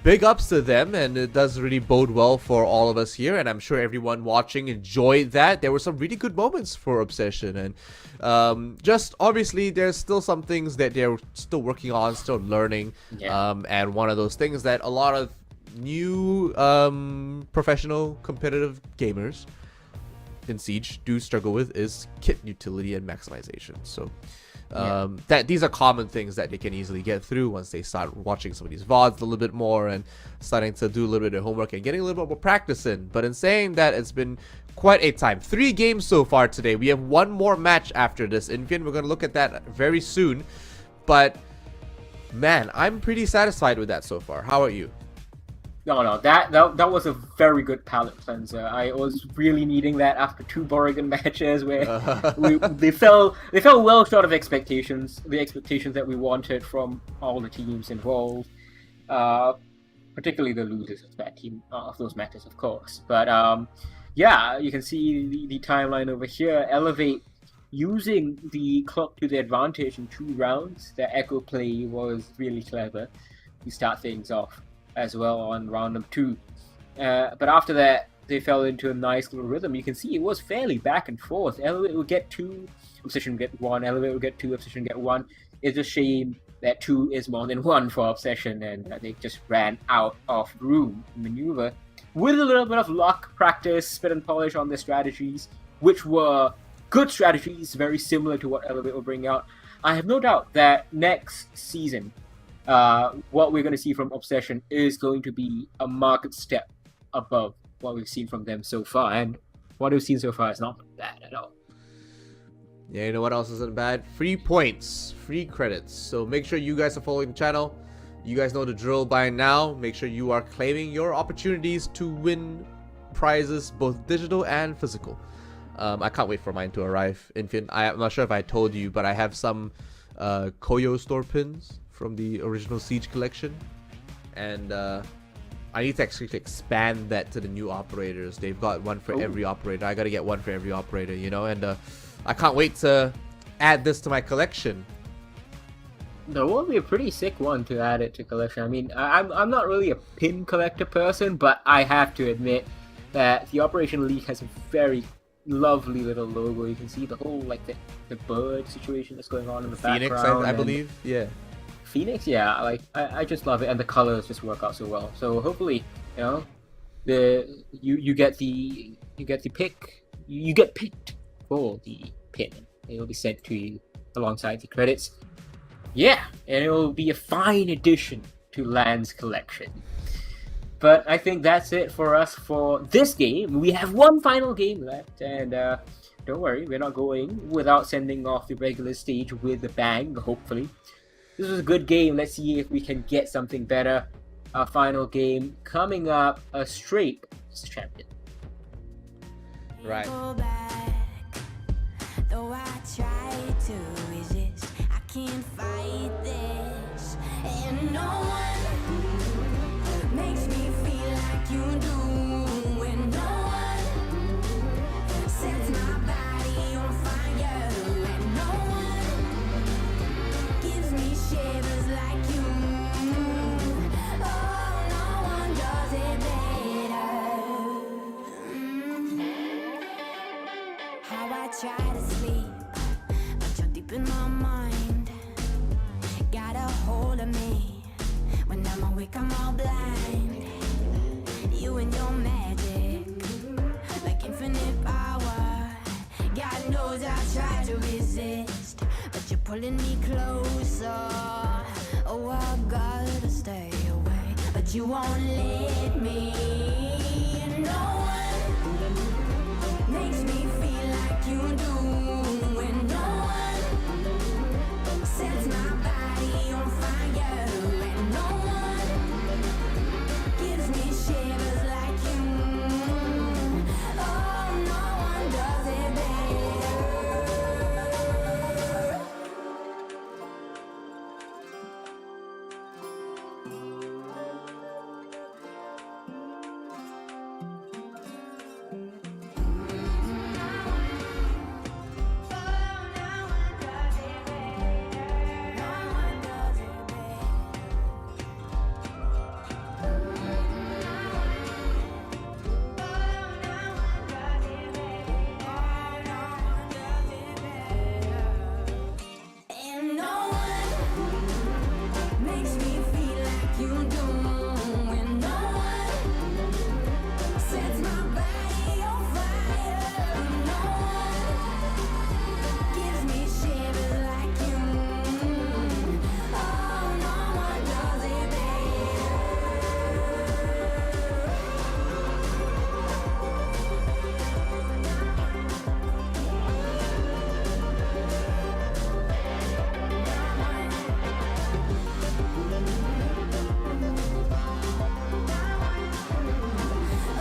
big ups to them, and it does really bode well for all of us here. And I'm sure everyone watching enjoyed that. There were some really good moments for Obsession, and just obviously there's still some things that they're still working on, still learning. Yeah. And one of those things that a lot of new professional competitive gamers in Siege do struggle with is kit utility and maximization. So. That these are common things that they can easily get through once they start watching some of these VODs a little bit more and starting to do a little bit of homework and getting a little bit more practice in. But in saying that, it's been quite a time. 3 games so far today. We have 1 more match after this. Infian, we're going to look at that very soon. But, man, I'm pretty satisfied with that so far. How about you? No, that was a very good palate cleanser. I was really needing that after 2 Borrigan matches where they fell well short of expectations, the expectations that we wanted from all the teams involved, particularly the losers of that team, of those matches, of course. But yeah, you can see the timeline over here. Elevate using the clock to their advantage in 2 rounds. The echo play was really clever to start things off as well on round number 2. But after that, they fell into a nice little rhythm. You can see it was fairly back and forth. Elevate will get 2, Obsession get 1, Elevate will get 2, Obsession get 1. It's a shame that 2 is more than 1 for Obsession, and they just ran out of room to maneuver. With a little bit of luck, practice, spit and polish on their strategies, which were good strategies, very similar to what Elevate will bring out. I have no doubt that next season, what we're going to see from Obsession is going to be a marked step above what we've seen from them so far, and what we've seen so far is not bad at all. Yeah, you know what else isn't bad? Free points, free credits. So make sure you guys are following the channel. You guys know the drill by now. Make sure you are claiming your opportunities to win prizes, both digital and physical. I can't wait for mine to arrive. Infian, I'm not sure if I told you, but I have some Koyo store pins from the original Siege collection, and I need to actually expand that to the new operators. They've got one for every operator. I gotta get one for every operator, you know, and I can't wait to add this to my collection. That will be a pretty sick one to add it to collection. I mean, I'm not really a pin collector person, but I have to admit that the Operation League has a very lovely little logo. You can see the whole, like, the bird situation that's going on in the Phoenix, background. I believe, yeah. Phoenix, yeah, like I just love it, and the colors just work out so well. So hopefully, you know, you get picked for the pin. It will be sent to you alongside the credits. Yeah, and it will be a fine addition to Land's collection. But I think that's it for us for this game. We have 1 final game left, and don't worry, we're not going without sending off the regular stage with a bang, hopefully. This was a good game. Let's see if we can get something better. Our final game coming up, a straight champion. Right. Go back. Though I try to resist, I can't fight this. And no one makes me feel like you do. And no one sets my body on fire. And no one gives me shivers like you. Oh, no one does it better. How I try to sleep, but you're deep in my mind. Got a hold of me. When I'm awake, I'm all blind. You and your magic, like infinite power. God knows I try to resist, but you're pulling me closer. Oh, I gotta stay away, but you won't let me. No one makes me feel like you do. And no one sets my body on fire. And no one gives me shivers like you. Oh, no one does it better. And no one makes me feel like you do. And no one sets my body on fire. And no one gives me shivers like you. Oh, no one does it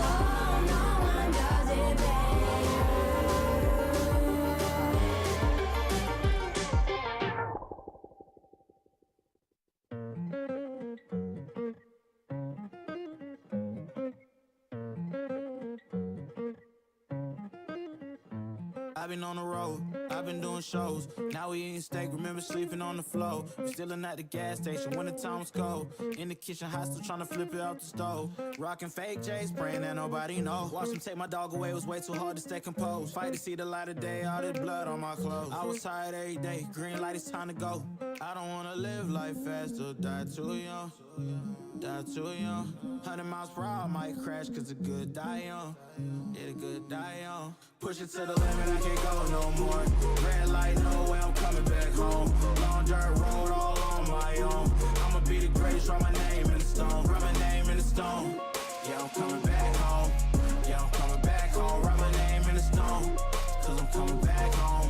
Oh, no one does it I've been on the road, I've been doing shows. Now we eating steak, remember sleeping on the floor. We stealing at the gas station when the time was cold. In the kitchen, hot, still trying to flip it out the stove. Rocking fake J's, praying that nobody know. Watch them take my dog away, it was way too hard to stay composed. Fight to see the light of day, all this blood on my clothes. I was tired every day, green light, it's time to go. I don't wanna live life fast or die too young. Die too young. 100 miles per hour, might crash, cause the good die young. Yeah, the good die young. Push it to the limit, I can't go no more. Red light, no way, I'm coming back home. Long dirt road, all on my own. I'ma be the greatest, write my name in the stone. Write my name in the stone. Yeah, I'm coming back home. Yeah, I'm coming back home. Write my name in the stone. Cause I'm coming back home.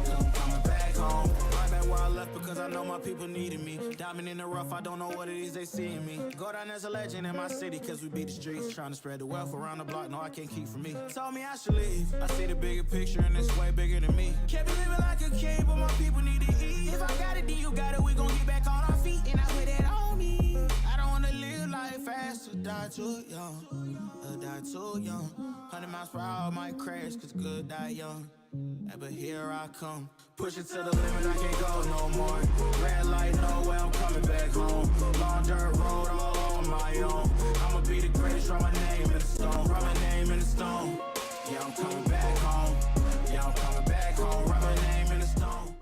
Cause I'm coming back home. Right back where I left because I know my people needed me. Diamond in the rough, I don't know what it is they see in me. Go down as a legend in my city cause we beat the streets. Trying to spread the wealth around the block, no I can't keep from me. Told me I should leave. I see the bigger picture and it's way bigger than me. Can't be living like a king, but my people need to eat. If I got it, then you got it, we gon' get back on our feet. And I put it on me. I don't wanna live life fast or die too young. Or die too young. 100 miles per hour might crash cause good die young. Yeah, but here I come. Push it to the limit, I can't go no more. Red light, no way, I'm coming back home. Long dirt road, all on my own. I'ma be the greatest, write my name in the stone. Write my name in the stone. Yeah, I'm coming back home. Yeah, I'm coming back home. Write my name in the stone.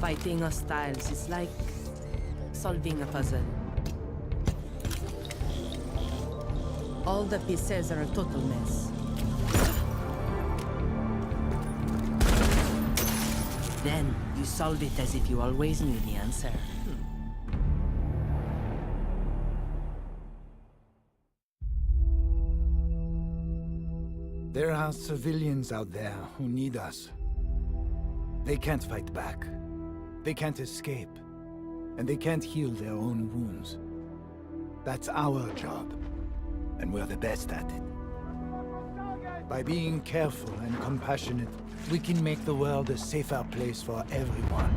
Fighting hostiles is like solving a puzzle. All the pieces are a total mess. Then you solve it as if you always knew the answer. There are civilians out there who need us. They can't fight back. They can't escape. And they can't heal their own wounds. That's our job. And we're the best at it. By being careful and compassionate, we can make the world a safer place for everyone.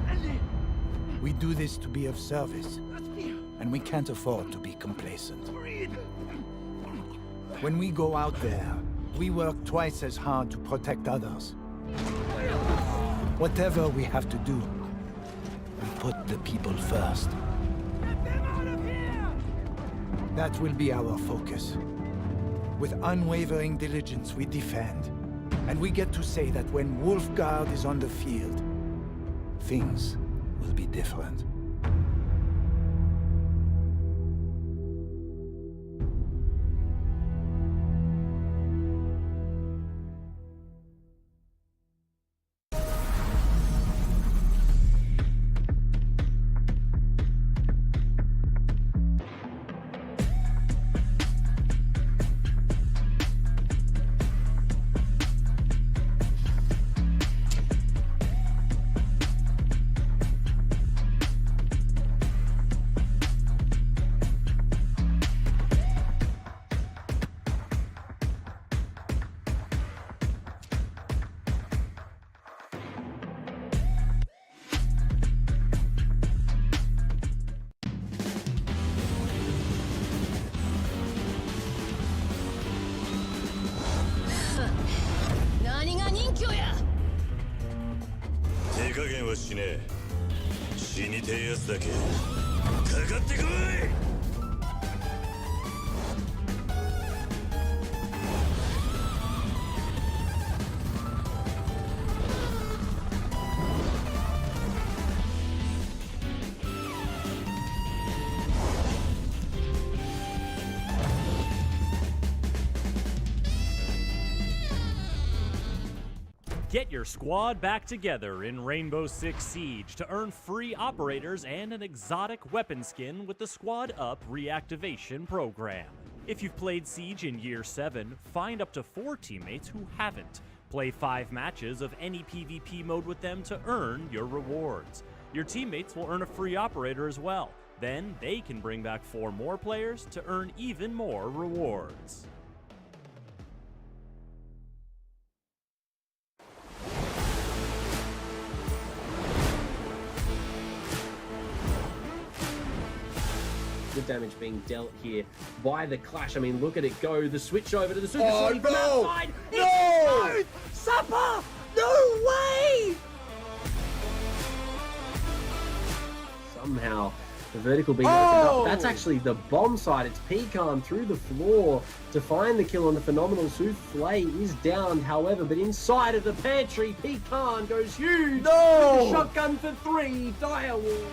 We do this to be of service. And we can't afford to be complacent. When we go out there, we work twice as hard to protect others. Whatever we have to do, we put the people first. Get them out of here! That will be our focus. With unwavering diligence, we defend. And we get to say that when Wolfguard is on the field, things will be different. Get your squad back together in Rainbow Six Siege to earn free operators and an exotic weapon skin with the Squad Up reactivation program. If you've played Siege in Year 7, find up to 4 teammates who haven't. Play 5 matches of any PvP mode with them to earn your rewards. Your teammates will earn a free operator as well. Then they can bring back 4 more players to earn even more rewards. Good damage being dealt here by the Clash. I mean, look at it go. The switch over to the Super Oh, Sonic from no! outside. No! It's Supper! No way! Somehow, the vertical being opened up. That's actually the bomb side. It's Pecan through the floor to find the kill on the Phenomenal Souffle is downed, however, but inside of the pantry, Pecan goes huge. No! With a shotgun for 3. Direwolf.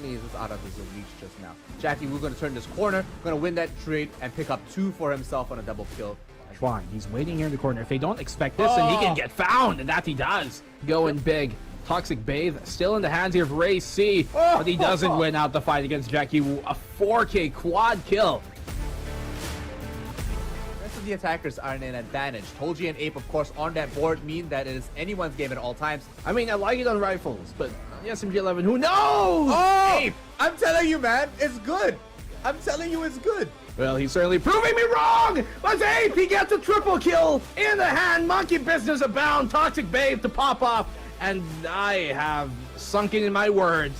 Is out of his reach just now. Jackie, we're going to turn this corner, going to win that trade, and pick up 2 for himself on a double kill. Schwan, he's waiting here in the corner. If they don't expect this, and he can get found, and that he does. Going big. Toxic Bathe still in the hands here of Ray C, but he doesn't win out the fight against Jackie Wu. A 4K quad kill. The rest of the attackers are in an advantage. Tolji and Ape, of course, on that board mean that it is anyone's game at all times. I mean, I like it on rifles, but on the SMG-11, who knows? Oh! Ape! I'm telling you, man, it's good. I'm telling you, it's good. Well, he's certainly proving me wrong! But Ape, he gets a triple kill in the hand. Monkey business abound. Toxic Babe to pop off. And I have sunken in my words.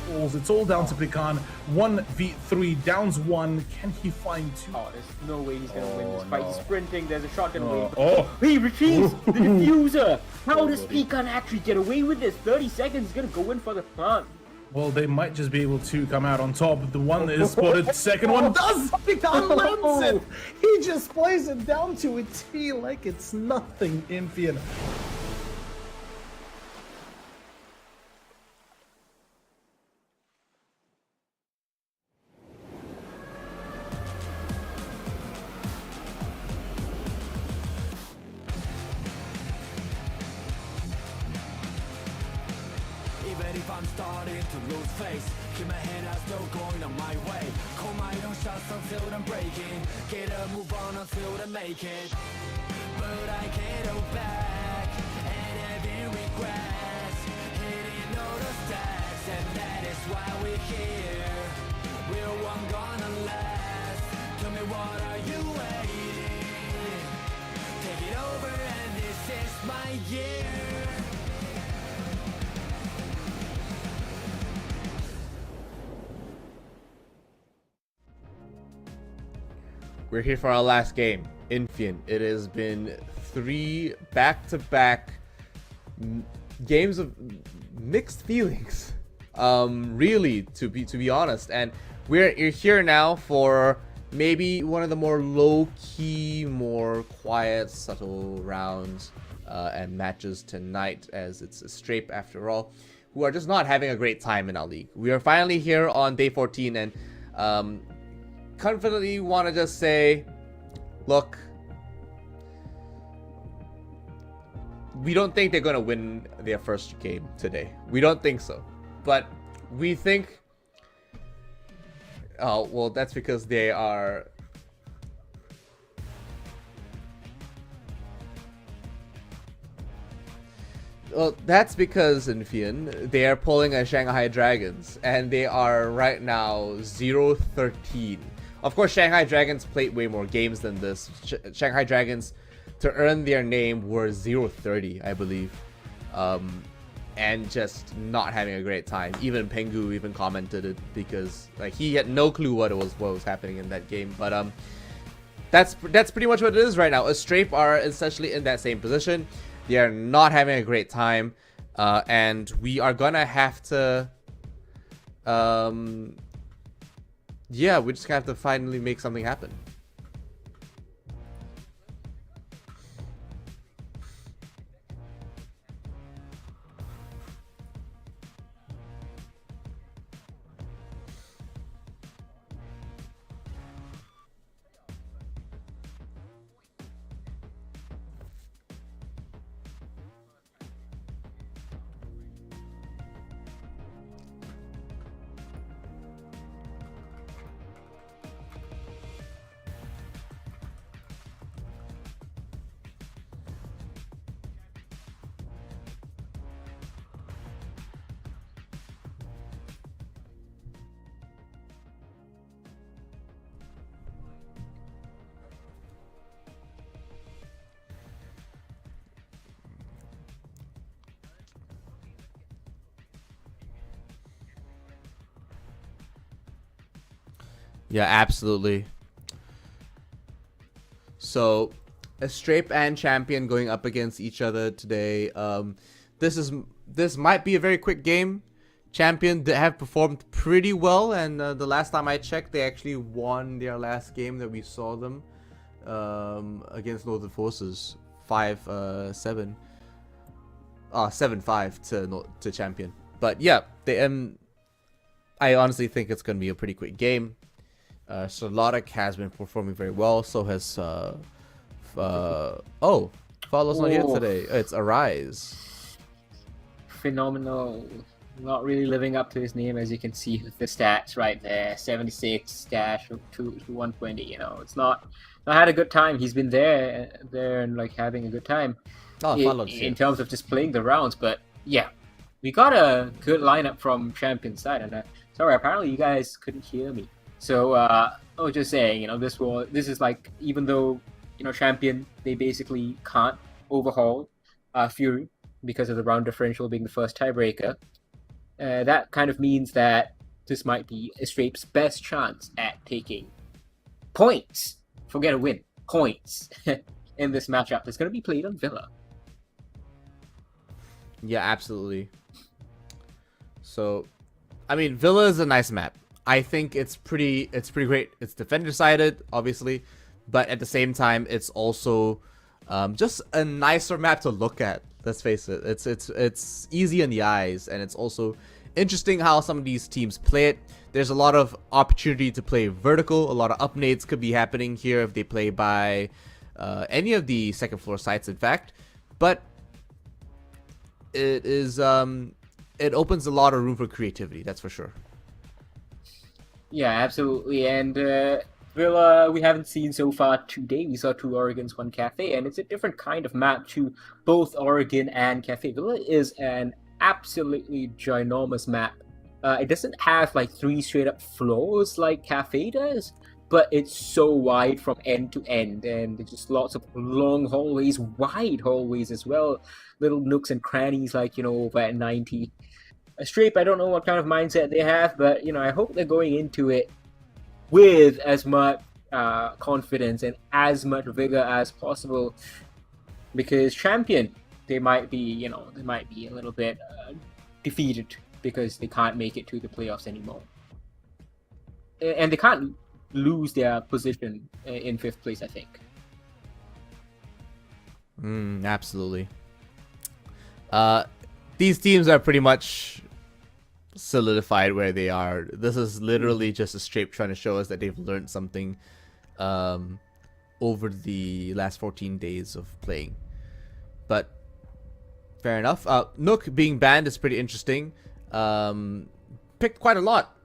It's all down to Pecan. 1v3, downs 1. Can he find 2? Oh, there's no way he's gonna win this fight. He's sprinting. There's a shotgun wave. Oh. He retrieves the diffuser. How does Pecan actually get away with this? 30 seconds. He's gonna go in for the plant. Well, they might just be able to come out on top. The one that is spotted, second one does unlimps it. He just plays it down to a T like it's nothing, Imphian. Even if I'm starting to lose face, keep my head out, still going on my way. Call my own shots until I'm breaking. Get a move on until I make it. But I can't go back and having regrets. Hitting all the stacks, and that is why we're here. We're one gonna last. Tell me, what are you waiting? Take it over, and this is my year. We're here for our last game, Imphian. It has been 3 back-to-back games of mixed feelings, really, to be honest. And we're here now for maybe one of the more low-key, more quiet, subtle rounds and matches tonight, as it's a Strape after all, who are just not having a great time in our league. We are finally here on day 14, and confidently want to just say, look, we don't think they're going to win their first game today. We don't think so. But we think, oh, well, that's because they are, well, that's because, Imphian, they are pulling a Shanghai Dragons, and they are right now 0-13. Of course, Shanghai Dragons played way more games than this. Shanghai Dragons, to earn their name, were 0-30, I believe. And just not having a great time. Even Pengu even commented it, because like he had no clue what was happening in that game. But that's pretty much what it is right now. Strape are essentially in that same position. They are not having a great time, and we are gonna have to yeah, we just have to finally make something happen. Yeah, absolutely. So, a Strape and Champion going up against each other today. This might be a very quick game. Champion have performed pretty well, and the last time I checked, they actually won their last game that we saw them against Northern Forces, 5-7, 7-5 to Champion. But yeah, I honestly think it's gonna be a pretty quick game. Solodic has been performing very well. So has oh, Follows not here today. It's Arise. Phenomenal. Not really living up to his name, as you can see with the stats right there. 76 dash to 120. You know, it's not had a good time. He's been there and like having a good time. In terms of just playing the rounds. But yeah, we got a good lineup from Champion side. And sorry, apparently you guys couldn't hear me. So I was just saying, you know, this is like, even though, you know, Champion, they basically can't overhaul Fury because of the round differential being the first tiebreaker. That kind of means that this might be Strape's best chance at taking points. Forget a win, points in this matchup that's going to be played on Villa. Yeah, absolutely. So I mean, Villa is a nice map. I think it's pretty great. It's defender sided, obviously, but at the same time, it's also just a nicer map to look at. Let's face it. It's easy in the eyes, and it's also interesting how some of these teams play it. There's a lot of opportunity to play vertical. A lot of up nades could be happening here if they play by any of the second floor sites, in fact. But it is it opens a lot of room for creativity. That's for sure. Yeah, absolutely. And Villa, we haven't seen so far today. We saw 2 Oregons, 1 Cafe, and it's a different kind of map to both Oregon and Cafe. Villa is an absolutely ginormous map. It doesn't have like 3 straight up floors like Cafe does, but it's so wide from end to end, and there's just lots of long hallways, wide hallways as well, little nooks and crannies like, over at 90. Strape, I don't know what kind of mindset they have, but I hope they're going into it with as much confidence and as much vigor as possible, because Champion, they might be a little bit defeated because they can't make it to the playoffs anymore, and they can't lose their position in 5th place, I think. Absolutely. These teams are pretty much solidified where they are. This is literally just a Strape trying to show us that they've learned something over the last 14 days of playing. But fair enough. Nook being banned is pretty interesting. Picked quite a lot,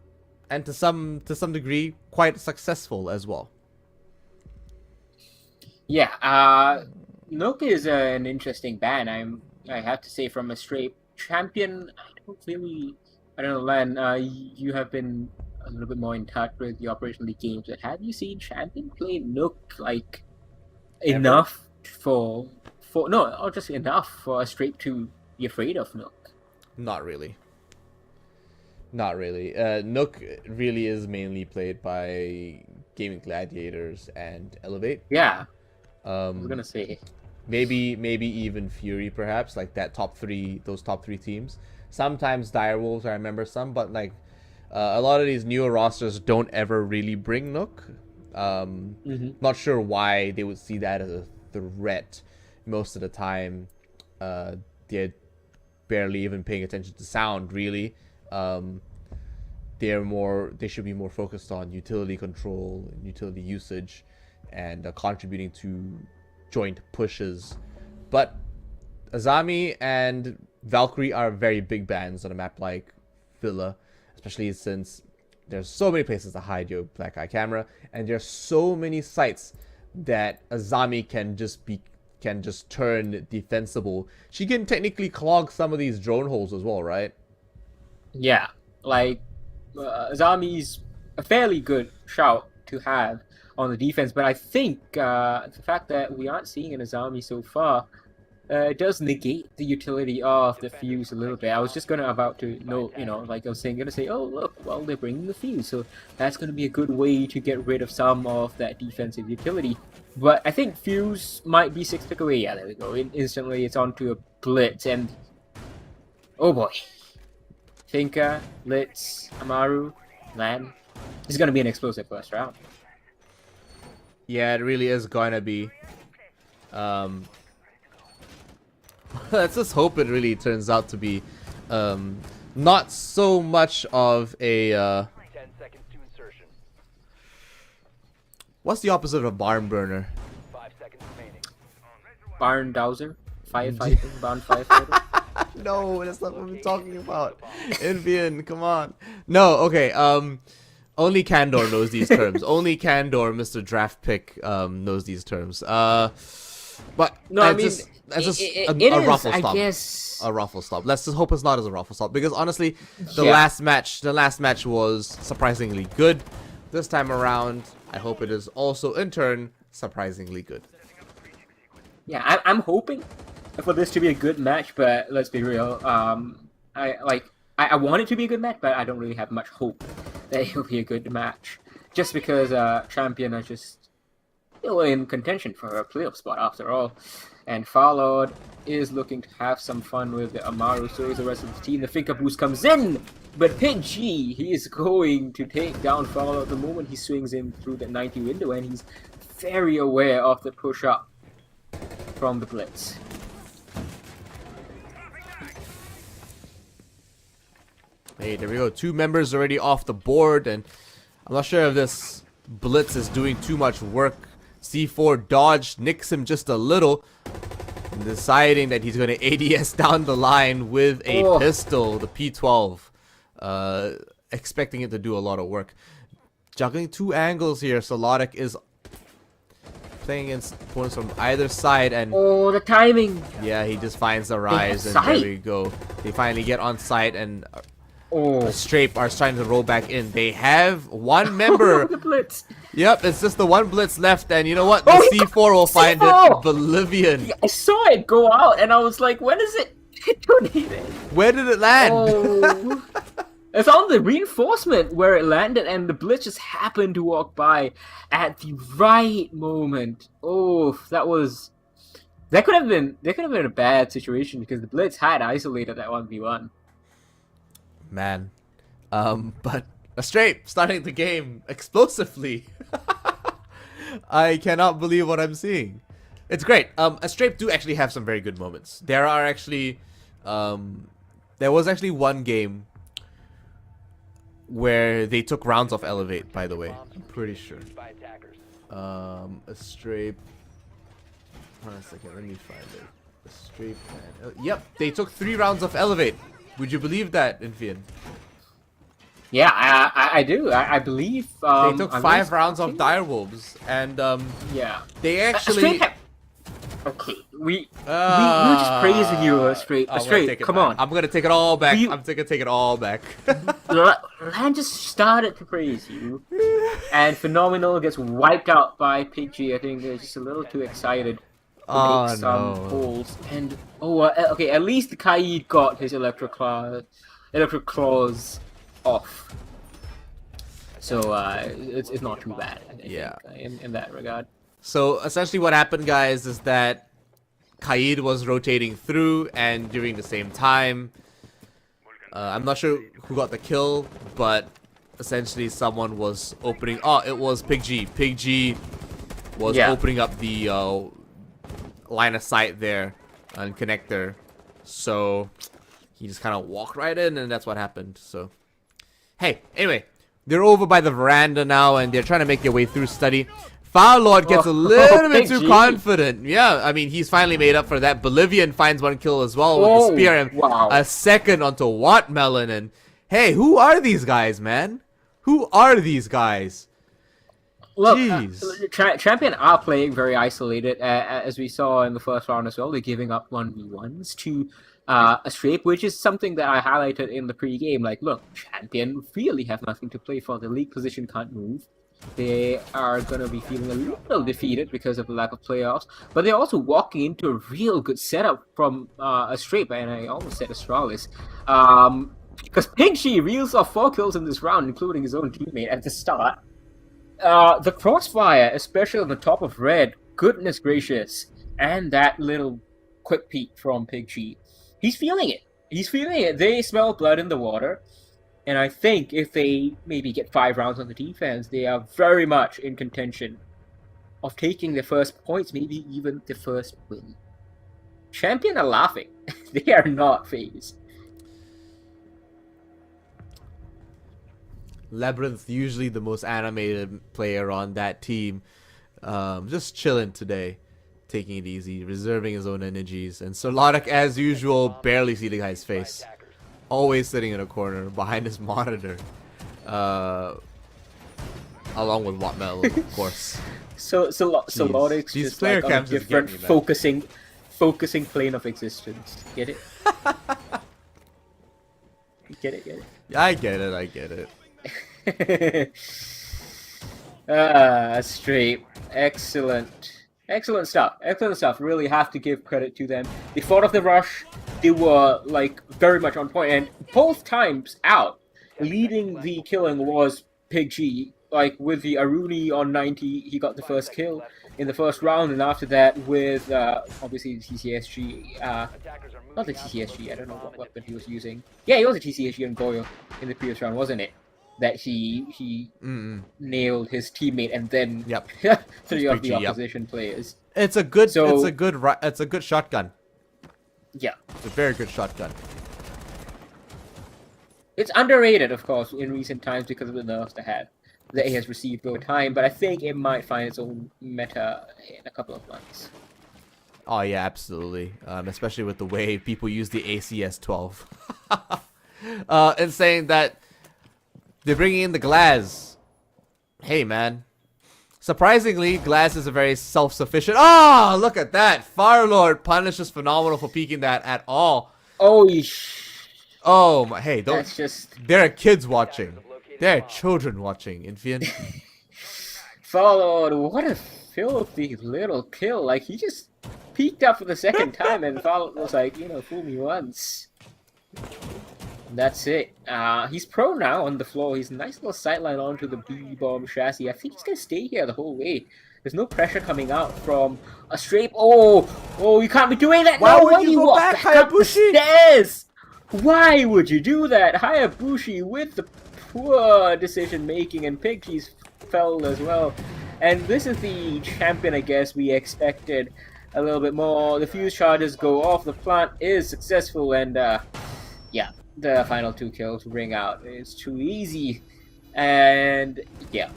and to some degree quite successful as well. Yeah, Nook is an interesting ban. I have to say, from a Strape. Champion, I don't know, Len, you have been a little bit more in touch with the Operation League games, but have you seen Champion play Nook enough for or just enough for a Strape to be afraid of Nook? Not really. Nook really is mainly played by Gaming Gladiators and Elevate. Yeah. I was gonna say maybe even Fury, perhaps, like those top three teams. Sometimes Direwolves, I remember some, but a lot of these newer rosters don't ever really bring Nook. Not sure why they would see that as a threat. Most of the time, they're barely even paying attention to sound, really. They should be more focused on utility control and utility usage and contributing to joint pushes. But Azami and Valkyrie are very big bans on a map like Villa, especially since there's so many places to hide your black eye camera, and there's so many sites that Azami can just turn defensible. She can technically clog some of these drone holes as well, right? Yeah, Azami's a fairly good shout to have on the defense, but I think the fact that we aren't seeing an Azami so far does negate the utility of the fuse a little bit. I was just about to note, I was gonna say, oh look, well, they're bringing the fuse, so that's gonna be a good way to get rid of some of that defensive utility. But I think fuse might be 6 tick away. Yeah, there we go. Instantly, it's onto a blitz, and oh boy, Finka, Litz, Amaru, Lan. This is gonna be an explosive first round. Yeah, it really is gonna be. Let's just hope it really turns out to be not so much of a 10 seconds to insertion. What's the opposite of a barn burner? 5 seconds remaining. Barn dowser? Firefighting? Barn firefighter? No, that's not what we're talking about. Invian, come on. No, okay, only Candor knows these terms. Only Candor, Mr. Draft Pick, knows these terms. But no, I mean, that's just a ruffle stop. I guess a ruffle stop. Let's just hope it's not as a ruffle stop, because honestly, the last match was surprisingly good. This time around, I hope it is also in turn surprisingly good. Yeah, I'm hoping for this to be a good match, but let's be real. I want it to be a good match, but I don't really have much hope that it'll be a good match, just because Champion are just in contention for a playoff spot after all. And Farlord is looking to have some fun with the Amaru, so is the rest of the team. The Finger Boost comes in, but Pig G, he is going to take down Farlord the moment he swings in through the 90 window, and he's very aware of the push-up from the Blitz. Hey, there we go. 2 members already off the board, and I'm not sure if this Blitz is doing too much work. C4 dodged, nicks him just a little, deciding that he's going to ADS down the line with a pistol, the P12. Expecting it to do a lot of work. Juggling 2 angles here, Solodic is playing against opponents from either side, and oh, the timing! Yeah, he just finds the rise, and there we go. They finally get on site, and Strape are trying to roll back in. They have 1 member. The Blitz. Yep, it's just the 1 Blitz left, and you know what? The C4 will find it. Bolivian. Yeah, I saw it go out, and I was like, when is it detonated? Where did it land? Oh. It's on the reinforcement where it landed, and the Blitz just happened to walk by at the right moment. Oh, that could have been a bad situation because the Blitz had isolated that 1v1. Man, but Astrape starting the game explosively. I cannot believe what I'm seeing. It's great. Astrape do actually have some very good moments. There are actually, there was actually 1 game where they took rounds off Elevate, by the way. I'm pretty sure. Astrape. Hold on a second, let me find it. Astrape, man. Yep, they took 3 rounds off Elevate. Would you believe that, Infian? Yeah, I do. I believe they took 5 rounds of Direwolves, and yeah, they actually. Okay, we were just praising you, Astrape. Come on, I'm gonna take it all back. I'm gonna take it all back. Lan just started to praise you, and Phenomenal gets wiped out by Pidgey. I think they're just a little too excited. Make some pulls, and okay, at least the Kaid got his electric claws off, so it's not too bad. I think, in that regard. So essentially, what happened, guys, is that Kaid was rotating through, and during the same time, I'm not sure who got the kill, but essentially someone was opening. Oh, it was Pig G. Pig G was opening up the line of sight there on connector, so he just kind of walked right in, and that's what happened. So hey, anyway, they're over by the veranda now, and they're trying to make their way through study. Farlord gets a little bit too confident. Yeah, I mean, he's finally made up for that. Bolivian finds 1 kill as well with the spear, and a second onto Wattmelon. And hey, who are these guys, man? Who are these guys? Look, Champion are playing very isolated, as we saw in the first round as well. They're giving up 1v1s to Astrape, which is something that I highlighted in the pre-game. Like, look, Champion really have nothing to play for. The league position can't move. They are going to be feeling a little defeated because of the lack of playoffs, but they're also walking into a real good setup from Astrape, and I almost said Astralis. Because Pidgey reels off 4 kills in this round, including his own teammate at the start. The crossfire, especially on the top of red, goodness gracious, and that little quick peek from Pidgey. He's feeling it. He's feeling it. They smell blood in the water. And I think if they maybe get 5 rounds on the defense, they are very much in contention of taking the first points, maybe even the first win. Champion are laughing. They are not phased. Labyrinth, usually the most animated player on that team, just chilling today, taking it easy, reserving his own energies. And Solodic, as usual, barely see the guy's face. Always sitting in a corner behind his monitor, along with Wattmelon, of course. So Lodic's These just player like on a camps just different get me, man. focusing plane of existence. Get it? Get it? I get it. Straight. Excellent stuff. Really have to give credit to them. They fought off the rush. They were like very much on point, and both times out, leading the killing was Pig G. like with the Aruni on 90, he got the first kill in the first round, and after that with obviously the TCSG, not the TCSG, I don't know what weapon he was using. Yeah, he was a TCSG on Goyo in the previous round, wasn't it? That he nailed his teammate and then 3 of the opposition players. It's a good shotgun. Yeah, it's a very good shotgun. It's underrated, of course, in recent times because of the nerfs that it has received over time, but I think it might find its own meta in a couple of months. Oh yeah, absolutely. Especially with the way people use the ACS-12. And saying that they're bringing in the Glaz. Hey man. Surprisingly, Glaz is a very self-sufficient... Oh, look at that! Firelord punishes Phenomenal for peeking that at all. Oh my, hey, don't... That's just... There are kids watching. There are children watching, Infian. Firelord, what a filthy little kill. Like, he just peeked up for the second time and Firelord was like, you know, fool me once. That's it. He's prone now on the floor. He's a nice little sideline onto the B-bomb chassis. I think he's gonna stay here the whole way. There's no pressure coming out from a straight... Oh, you can't be doing that! Why would you go back, Hayabushi? Stairs? Why would you do that? Hayabushi with the poor decision making, and Piggy's fell as well. And this is the champion, I guess, we expected a little bit more. The fuse charges go off, the plant is successful, and yeah, the final 2 kills ring out. It's too easy. And yeah,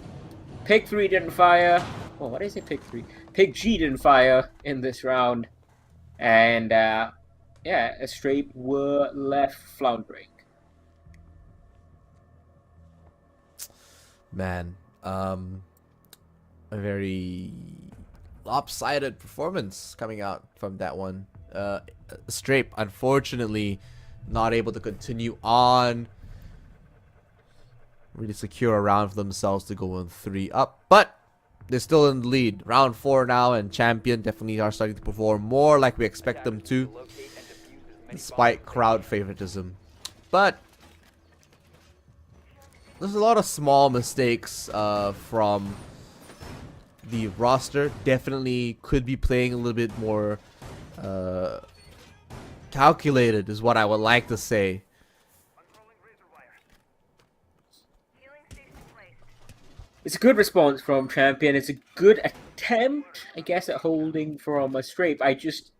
Pig 3 didn't fire. Oh, what is it, Pig 3? Pig G didn't fire in this round. And yeah, Astrape were left floundering. Man, a very lopsided performance coming out from that one. Astrape, unfortunately, not able to continue on. Really secure a round for themselves to go on 3 up, but they're still in the lead. Round 4 now, and Champion definitely are starting to perform more like we expect them to, despite crowd favoritism. But there's a lot of small mistakes from the roster. Definitely could be playing a little bit more calculated, is what I would like to say. It's a good response from Champion. It's a good attempt, I guess, at holding from Astrape. I just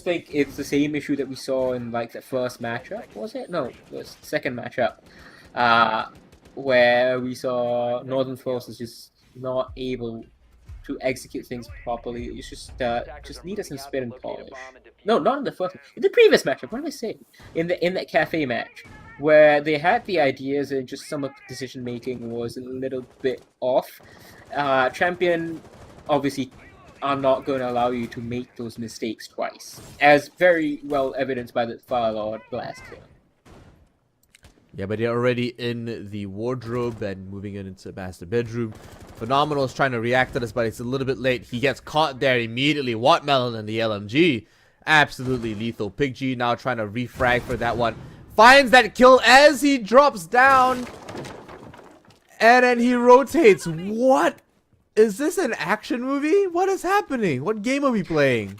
think it's the same issue that we saw in like the first matchup. Was it? No, it was the second matchup, where we saw Northern Forces just not able to execute things properly. It's just needed some spin and polish. No, not in the first. In the previous matchup. What am I saying? In that cafe match, where they had the ideas and just some of the decision making was a little bit off. Champion obviously are not going to allow you to make those mistakes twice, as very well evidenced by the Firelord blast kill. Yeah, but they're already in the wardrobe and moving it into master bedroom. Phenomenal is trying to react to this, but it's a little bit late. He gets caught there immediately. Wattmelon and the LMG. Absolutely lethal. Pig G now trying to refrag for that one. Finds that kill as he drops down. And then he rotates. What? Is this an action movie? What is happening? What game are we playing?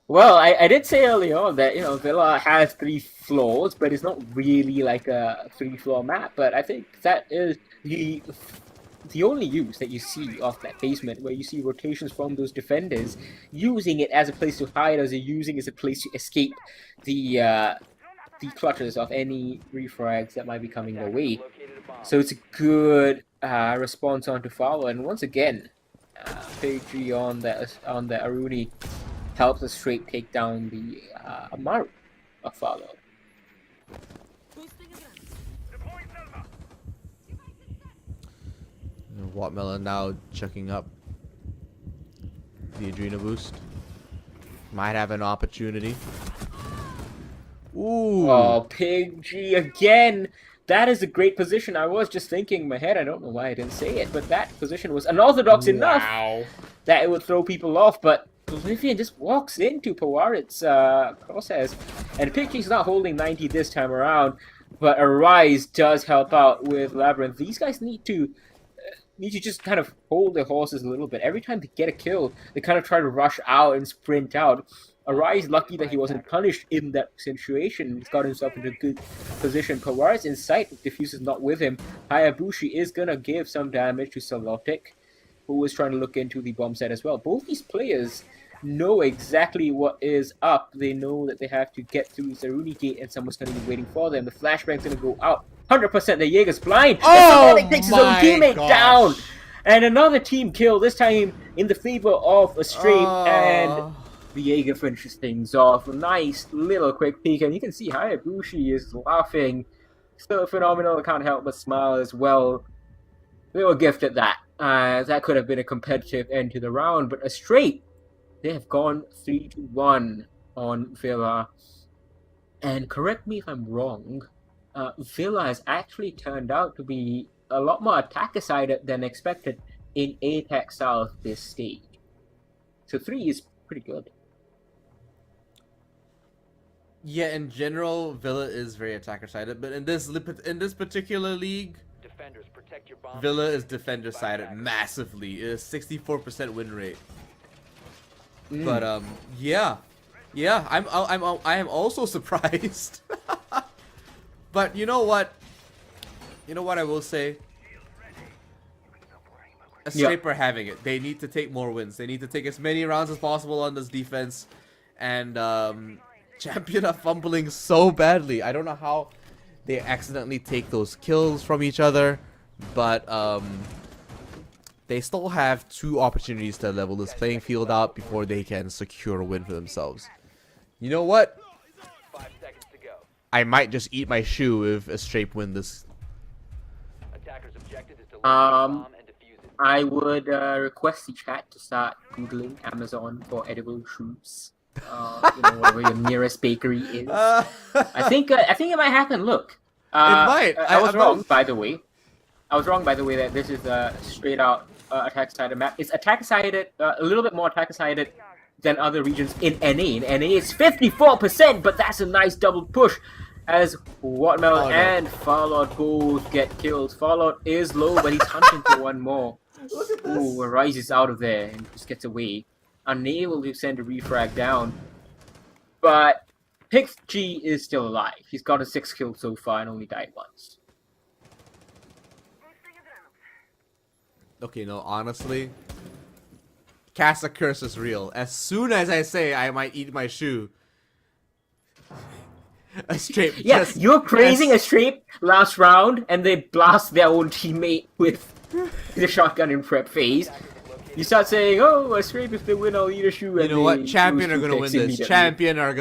Well, I did say earlier on that, you know, Villa has 3 floors, but it's not really like a 3-floor map. But I think that is the only use that you see of that basement, where you see rotations from those defenders using it as a place to hide, as using it as a place to escape the clutches of any refrags that might be coming their way. So it's a good response onto Follow, and once again, Pig on the Aruni helps us straight take down the Amaru of Follow. Wattmelon now checking up the Adrena boost. Might have an opportunity. Ooh. Oh, Pig G again. That is a great position. I was just thinking in my head, I don't know why I didn't say it, but that position was unorthodox enough that it would throw people off, but Oblivion just walks into Pawarit's crosshairs, and Pig G's not holding 90 this time around. but Arise does help out with Labyrinth. These guys need to just kind of hold their horses a little bit. Every time they get a kill, they kind of try to rush out and sprint out. Arise lucky that he wasn't punished in that situation. He's got himself into a good position. Kawar's in sight, Diffuse is not with him. Hayabushi is gonna give some damage to Salotic, who is trying to look into the bomb site as well. Both these players know exactly what is up. They know that they have to get through Zaruni Gate and someone's going to be waiting for them. The flashbang's going to go out. 100% the Jaeger's blind. Oh, and takes his own teammate down. And another team kill, this time in the favor of a Strafe, and the Jaeger finishes things off. A nice little quick peek, and you can see Hayabushi is laughing. Still phenomenal, I can't help but smile as well. They were gifted that. That could have been a competitive end to the round, but a Strafe, they have gone 3-1 on Villa. And correct me if I'm wrong, Villa has actually turned out to be a lot more attacker-sided than expected in ATAC South this stage. So 3 is pretty good. Yeah, in general, Villa is very attacker-sided, but in this particular league, Villa is defender-sided massively. It is 64% win rate. But yeah, I am also surprised. But you know what? You know what I will say? Strafe are having it. They need to take more wins. They need to take as many rounds as possible on this defense. And Champion are fumbling so badly. I don't know how they accidentally take those kills from each other, but they still have 2 opportunities to level this playing field out before they can secure a win for themselves. You know what? 5 seconds to go. I might just eat my shoe if a Strafe win this. Attackers' objective is to locate the bomb and defuse it. I would request the chat to start googling Amazon for edible shoes. Whatever your nearest bakery is. I think it might happen. Look, it might. I was wrong, by the way. I was wrong, by the way, that this is a straight out attack-sided map. It's attack-sided, a little bit more attack-sided than other regions in NA. In NA, it's 54%, but that's a nice double push as Watermelon and Farlord both get kills. Farlord is low, but he's hunting for one more. Look at this. Ooh, Rise is out of there and just gets away. Unable to send a refrag down. But PixG is still alive. He's got a 6 kill so far and only died once. Okay, no, honestly, Casa Curse is real. As soon as I say I might eat my shoe, a Strafe. Yeah, you're praising a Strafe last round, and they blast their own teammate with the shotgun in prep phase. You start saying, "Oh, a Strafe, if they win, I'll eat a shoe." You know what? Champion are gonna win this. Champion are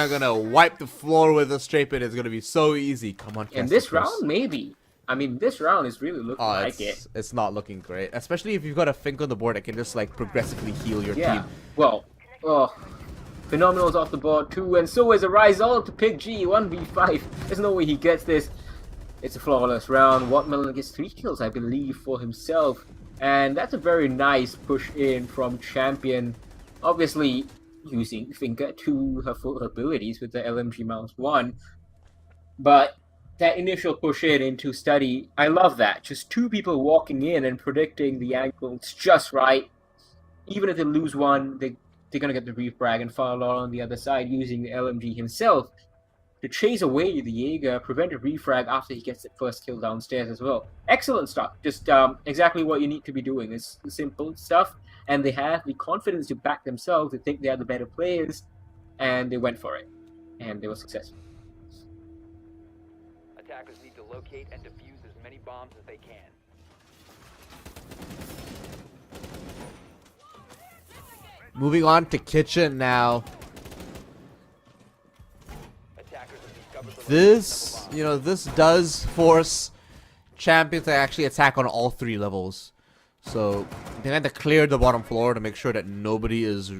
gonna wipe the floor with a Strafe, and it's gonna be so easy. Come on, in this round, maybe. I mean, this round is really looking like it. It's not looking great, especially if you've got a Fink on the board that can just like progressively heal your team. Well, Phenomenal's off the board too, and so is Arise all to PixG 1v5. There's no way he gets this. It's a flawless round. Watermelon gets 3 kills, I believe, for himself, and that's a very nice push in from Champion. Obviously, using Finka to her full abilities with the LMG Mouse 1, but that initial push in into Study, I love that. Just 2 people walking in and predicting the angles just right. Even if they lose one, they're going to get the refrag and Farlord on the other side using the LMG himself to chase away the Jaeger, prevent a refrag after he gets the first kill downstairs as well. Excellent stuff. Just exactly what you need to be doing. It's simple stuff, and they have the confidence to back themselves. They think they are the better players, and they went for it, and they were successful. Attackers need to locate and defuse as many bombs as they can. Moving on to Kitchen now. This, this does force Champion to actually attack on all 3 levels. So they had to clear the bottom floor to make sure that nobody is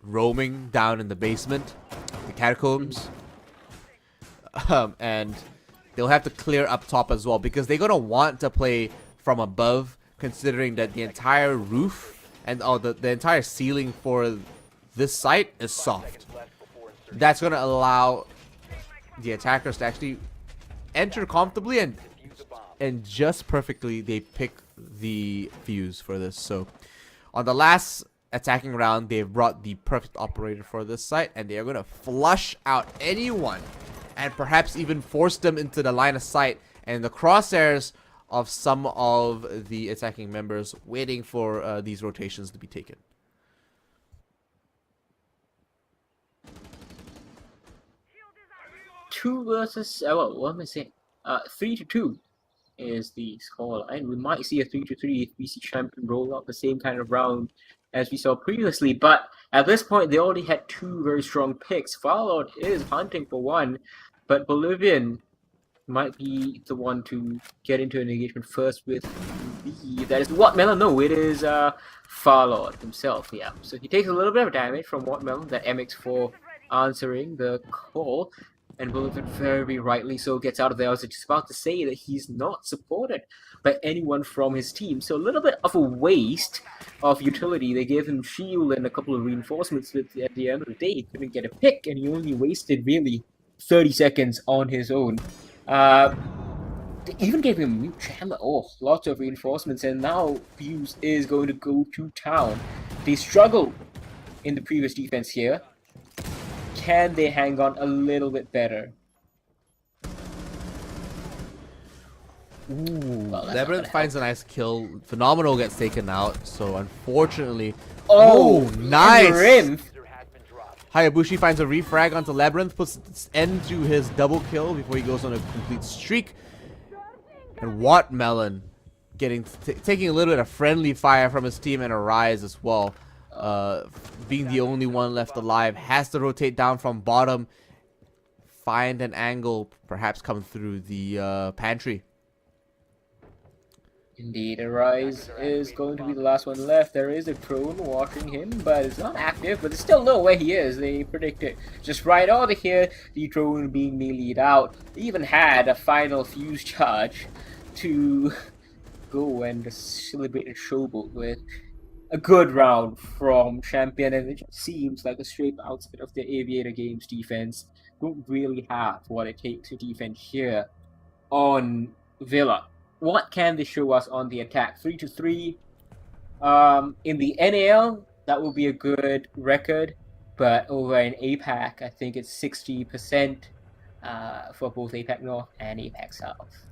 roaming down in the basement, the catacombs. And they'll have to clear up top as well, because they're going to want to play from above, considering that the entire roof and the entire ceiling for this site is soft. That's going to allow the attackers to actually enter comfortably, and just perfectly they pick the fuse for this. So on the last attacking round, they've brought the perfect operator for this site, and they are going to flush out anyone and perhaps even force them into the line of sight and the crosshairs of some of the attacking members waiting for these rotations to be taken. Two versus what am I saying? 3-2 is the scoreline. We might see a 3-3 if BC Champion roll out the same kind of round as we saw previously. But at this point, they already had two very strong picks. Farlord is hunting for one, but Bolivian might be the one to get into an engagement first with the... That is Wattmelon. No, it is Farlord himself. Yeah, so he takes a little bit of damage from Wattmelon, that MX4 answering the call. And Bolivian very rightly so gets out of there. I was just about to say that he's not supported by anyone from his team. So a little bit of a waste of utility. They gave him shield and a couple of reinforcements, but at the end of the day, he couldn't get a pick, and he only wasted really 30 seconds on his own. They even gave him mute chamber. Oh, lots of reinforcements, and now Fuse is going to go to town. They struggled in the previous defense here. Can they hang on a little bit better? Well, Labyrinth finds a nice kill. Phenomenal gets taken out, so unfortunately... Oh, nice! Labyrinth. Hayabushi finds a refrag onto Labyrinth, puts an end to his double kill before he goes on a complete streak. And Wattmelon taking a little bit of friendly fire from his team and a rise as well. Being the only one left alive, has to rotate down from bottom, find an angle, perhaps come through the pantry. Indeed, Arise is going to be the last one left. There is a drone watching him, but it's not active, but they still know where he is. They predict it just right over here, the drone being meleed out. They even had a final fuse charge to go and celebrate a showboat with. A good round from Champion, and it just seems like a straight outfit of the Aviator Games defense. Don't really have what it takes to defend here on Villa. What can they show us on the attack? 3-3. In the NAL, that will be a good record, but over in APAC, I think it's 60% for both APAC North and APAC South.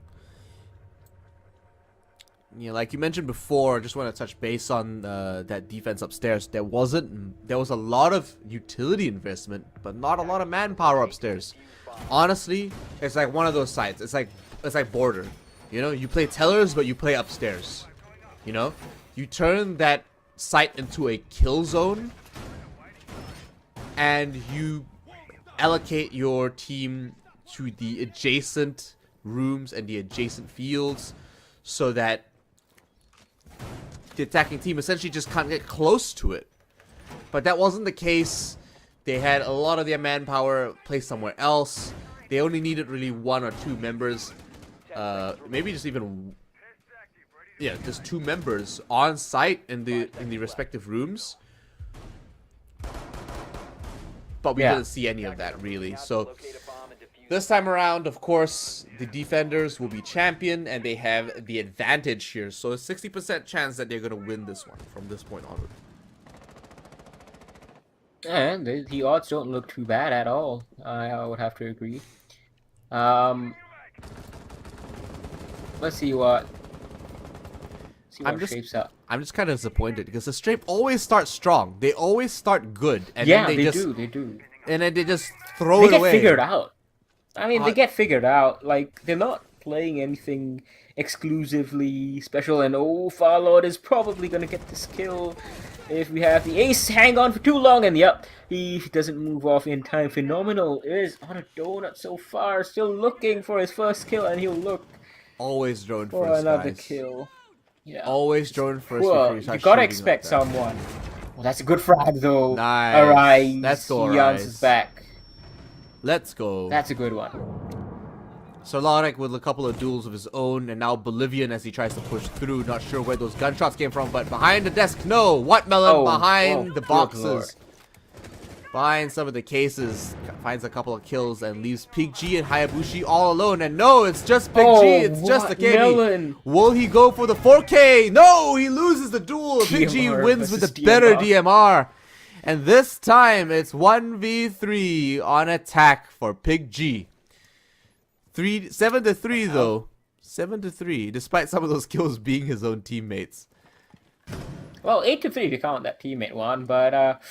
Yeah, like you mentioned before, I just want to touch base on that defense upstairs. There was a lot of utility investment, but not a lot of manpower upstairs. Honestly, it's like one of those sites. It's like Border. You know, you play tellers, but you play upstairs. You know, you turn that site into a kill zone, and you allocate your team to the adjacent rooms and the adjacent fields, so that the attacking team essentially just can't get close to it. But that wasn't the case. They had a lot of their manpower placed somewhere else. They only needed really one or two members, maybe just even, yeah, just two members on site in the respective rooms. But we didn't see any of that really. So this time around, of course, the defenders will be Champion, and they have the advantage here. So a 60% chance that they're going to win this one from this point onward. And the odds don't look too bad at all. I would have to agree. Let's see what shapes up. I'm just kind of disappointed because the Strape always starts strong. They always start good, and yeah, then they do. And then they just throw it away. They get figured out. I mean, they get figured out. Like, they're not playing anything exclusively special, and Farlord is probably gonna get this kill if we have the ace hang on for too long, and yep, he doesn't move off in time. Phenomenal is on a donut so far, still looking for his first kill, and he'll look always drone for first, another guys. Kill. Yeah, always drone first. Well, you gotta expect someone. Well, that's a good frag though. Nice. Arise. Let's go, Arise. Is back. Let's go. That's a good one. Solaric with a couple of duels of his own, and now Bolivian as he tries to push through. Not sure where those gunshots came from, but behind the desk, no. Wattmelon behind the boxes. finds some of the cases, finds a couple of kills, and leaves Pig G and Hayabushi all alone. And no, it's just Pig G, it's just the Melon. Will he go for the 4K? No, he loses the duel. Pig G DMR wins with versus the better DMR. DMR. And this time, it's 1v3 on attack for Pig G. 7-3 though. 7-3, despite some of those kills being his own teammates. Well, 8-3 if you count that teammate one, but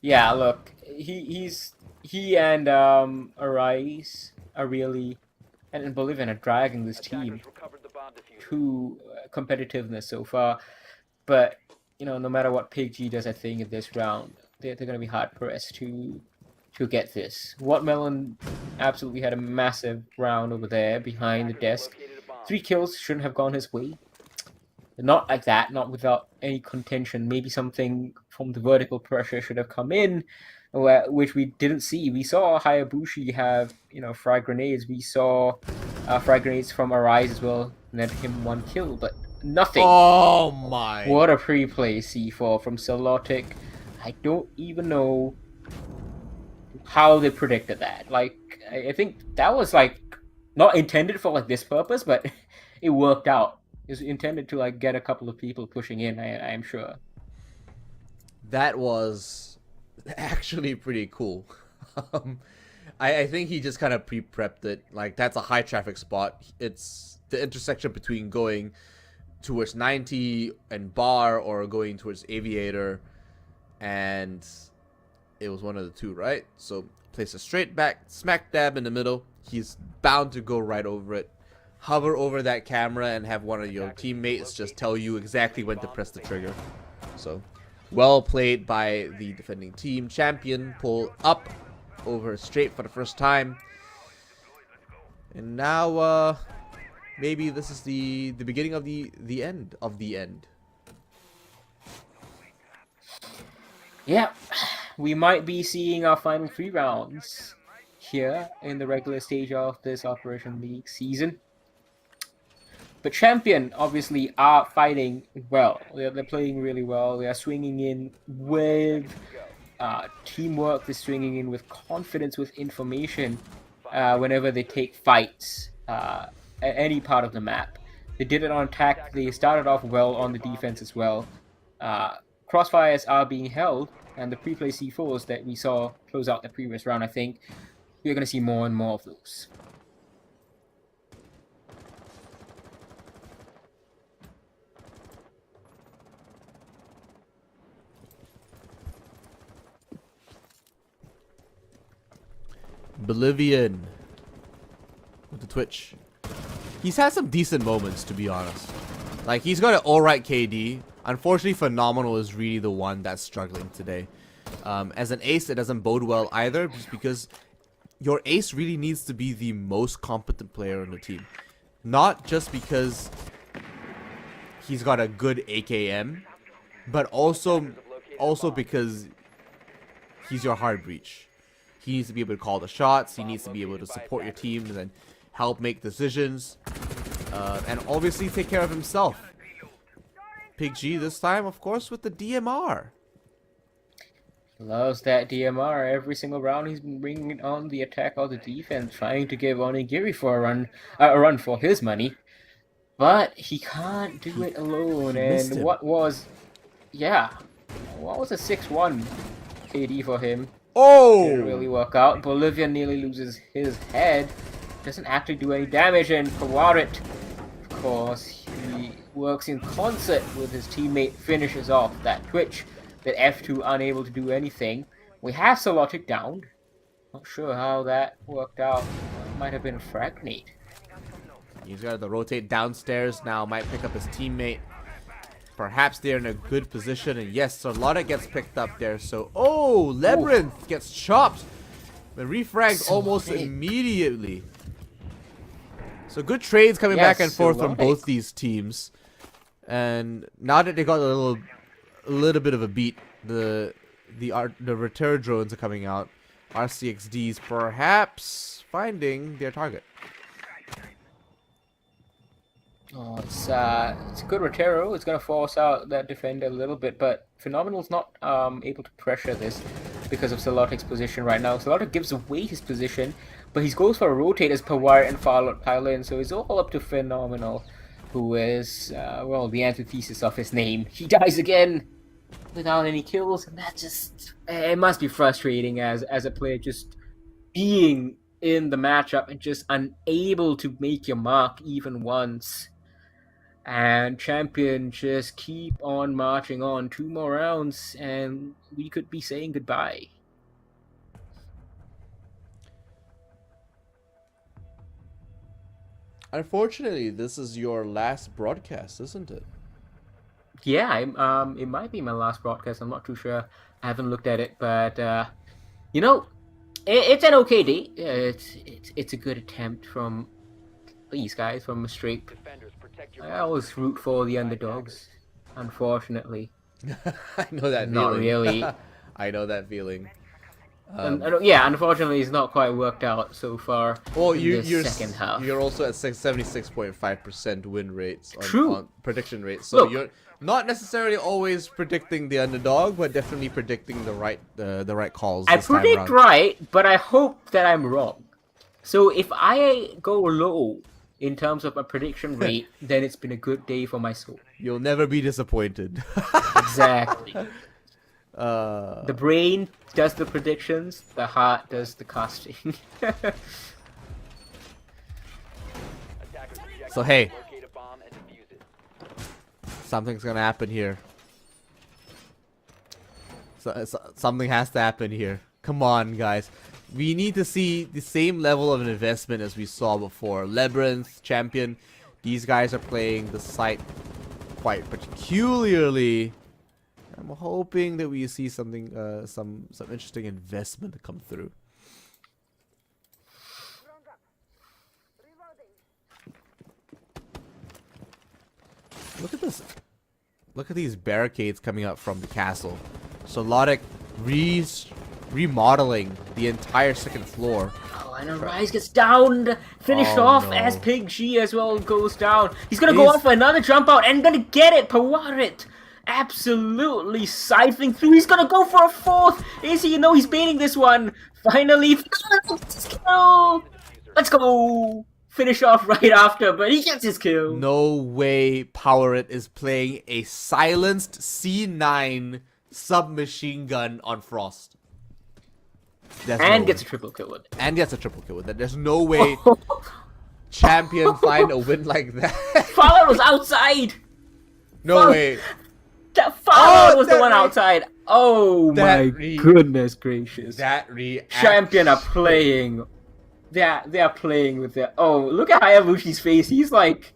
yeah, look, he and Arise are really, and Bolivian are dragging this team to competitiveness so far. But you know, no matter what Pig G does, I think in this round, they're going to be hard pressed to get this. Watermelon absolutely had a massive round over there behind the desk. 3 kills shouldn't have gone his way. Not like that, not without any contention. Maybe something from the vertical pressure should have come in, which we didn't see. We saw Hayabushi have, you know, frag grenades. We saw frag grenades from Arise as well, and then him 1 kill, but nothing. Oh my! What a pre-play C4 from Celotic. I don't even know how they predicted that. Like, I think that was like not intended for like this purpose, but it worked out. It was intended to like get a couple of people pushing in, I am sure. That was actually pretty cool. I think he just kind of pre-prepped it. Like, that's a high traffic spot. It's the intersection between going towards 90 and Bar or going towards Aviator, and it was one of the two, right? So place it straight back, smack dab in the middle. He's bound to go right over it. Hover over that camera and have one of your teammates just tell you exactly when to press the trigger. So, well played by the defending team. Champion pull up over straight for the first time. And now, maybe this is the beginning of the end of the end. Yeah, we might be seeing our final 3 rounds here in the regular stage of this Operation League season. But Champion obviously are fighting well. They're playing really well. They are swinging in with teamwork. They're swinging in with confidence, with information whenever they take fights at any part of the map. They did it on attack. They started off well on the defense as well. Crossfires are being held, and the pre-play C4s that we saw close out the previous round, I think we're going to see more and more of those. Bolivian with the Twitch. He's had some decent moments, to be honest. Like, he's got an alright KD. Unfortunately, Phenomenal is really the one that's struggling today. As an ace, it doesn't bode well either, just because your ace really needs to be the most competent player on the team. Not just because he's got a good AKM, but also because he's your hard breach. He needs to be able to call the shots. He needs to be able to support your team and then help make decisions. And obviously take care of himself. Pig G this time, of course, with the DMR. Loves that DMR. Every single round he's been bringing it on the attack or the defense, trying to give Onigiri for a run for his money. But he can't do it alone. And what was a 6-1 KD for him? Oh! Didn't really work out. Bolivia nearly loses his head. Doesn't actually do any damage, and Kawarit, of course, he works in concert with his teammate, finishes off that Twitch, that F2 unable to do anything. We have Celotic down. Not sure how that worked out. Might have been a frag grenade. He's got to rotate downstairs now, might pick up his teammate. Perhaps they're in a good position, and yes, Celotic gets picked up there, so... Oh! Labyrinth gets chopped! But refragged almost immediately. So good trades coming back and forth from both these teams. And now that they got a little bit of a beat, the return drones are coming out. RCXDs perhaps finding their target. Oh, it's a good Rotero. It's going to force out that defender a little bit, but Phenomenal's not able to pressure this. because of Solotic's position right now. Solotic gives away his position, but he goes for a rotate as Pawar and Farlord pile in, so it's all up to Phenomenal, who is, well, the antithesis of his name. He dies again without any kills, and that just... It must be frustrating as a player just being in the matchup and just unable to make your mark even once. And Champion just keep on marching on. 2 more rounds and we could be saying goodbye. Unfortunately, this is your last broadcast, isn't it? Yeah, it might be my last broadcast. I'm not too sure. I haven't looked at it, but you know, it's an okay day. It's a good attempt from these guys from Strape. I always root for the underdogs. Unfortunately, I know that. Not feeling. really. I know that feeling. Yeah, unfortunately, it's not quite worked out so far. Well, you're second half. You're also at 76.5% win rates on prediction rates. So Look, you're not necessarily always predicting the underdog, but definitely predicting the right calls. I predict right, but I hope that I'm wrong. So if I go low in terms of a prediction rate, then it's been a good day for my soul. You'll never be disappointed. Exactly. The brain does the predictions, the heart does the casting. So hey, something's gonna happen here. Something has to happen here. Come on, guys. We need to see the same level of an investment as we saw before. Labyrinth, Champion, these guys are playing the site quite peculiarly. I'm hoping that we see something, some interesting investment come through. Look at this. Look at these barricades coming up from the castle. Solotic remodeling the entire second floor. Oh, and Arise gets downed, finished off as Pig G as well goes down. He's gonna go off for another jump out and gonna get it. Pawarit absolutely siphoning through. He's gonna go for a fourth. Is he? You know he's baiting this one. Finally, kill. Let's go. Finish off right after, but he gets his kill. No way Powerit is playing a silenced C9 submachine gun on Frost. And gets a triple kill with it. And gets a triple kill with it. There's no way Champion find a win like that. Fowler was outside. No way. That Fowler was the one outside. Oh my goodness gracious. That reaction. Champion are playing. They are playing with their... Oh, look at Hayabushi's face. He's like,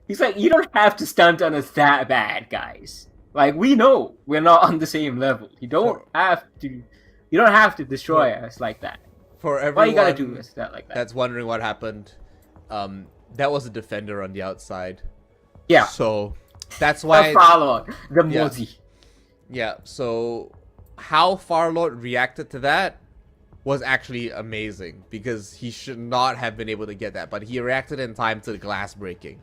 you don't have to stunt on us that bad, guys. Like, we know we're not on the same level. You don't have to destroy us like that. For everyone why you gotta do this that like that? That's wondering what happened. That was a defender on the outside. Yeah. So that's why Farlord, the Mozi. Yeah. So how Farlord reacted to that was actually amazing, because he should not have been able to get that, but he reacted in time to the glass breaking.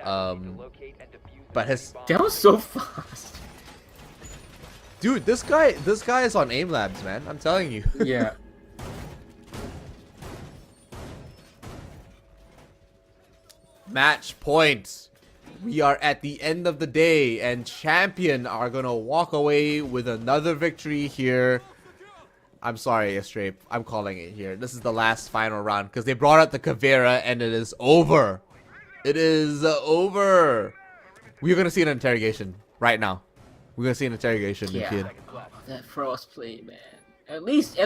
But that was so fast. Dude, this guy is on Aim Labs, man. I'm telling you. Yeah. Match point. We are at the end of the day, and Champion are gonna walk away with another victory here. I'm sorry, Strape. I'm calling it here. This is the last final round, because they brought out the Caveira, and it is over. It is over. We're gonna see an interrogation right now. We're gonna see an interrogation, yeah. kid. That Frost play, man. At least,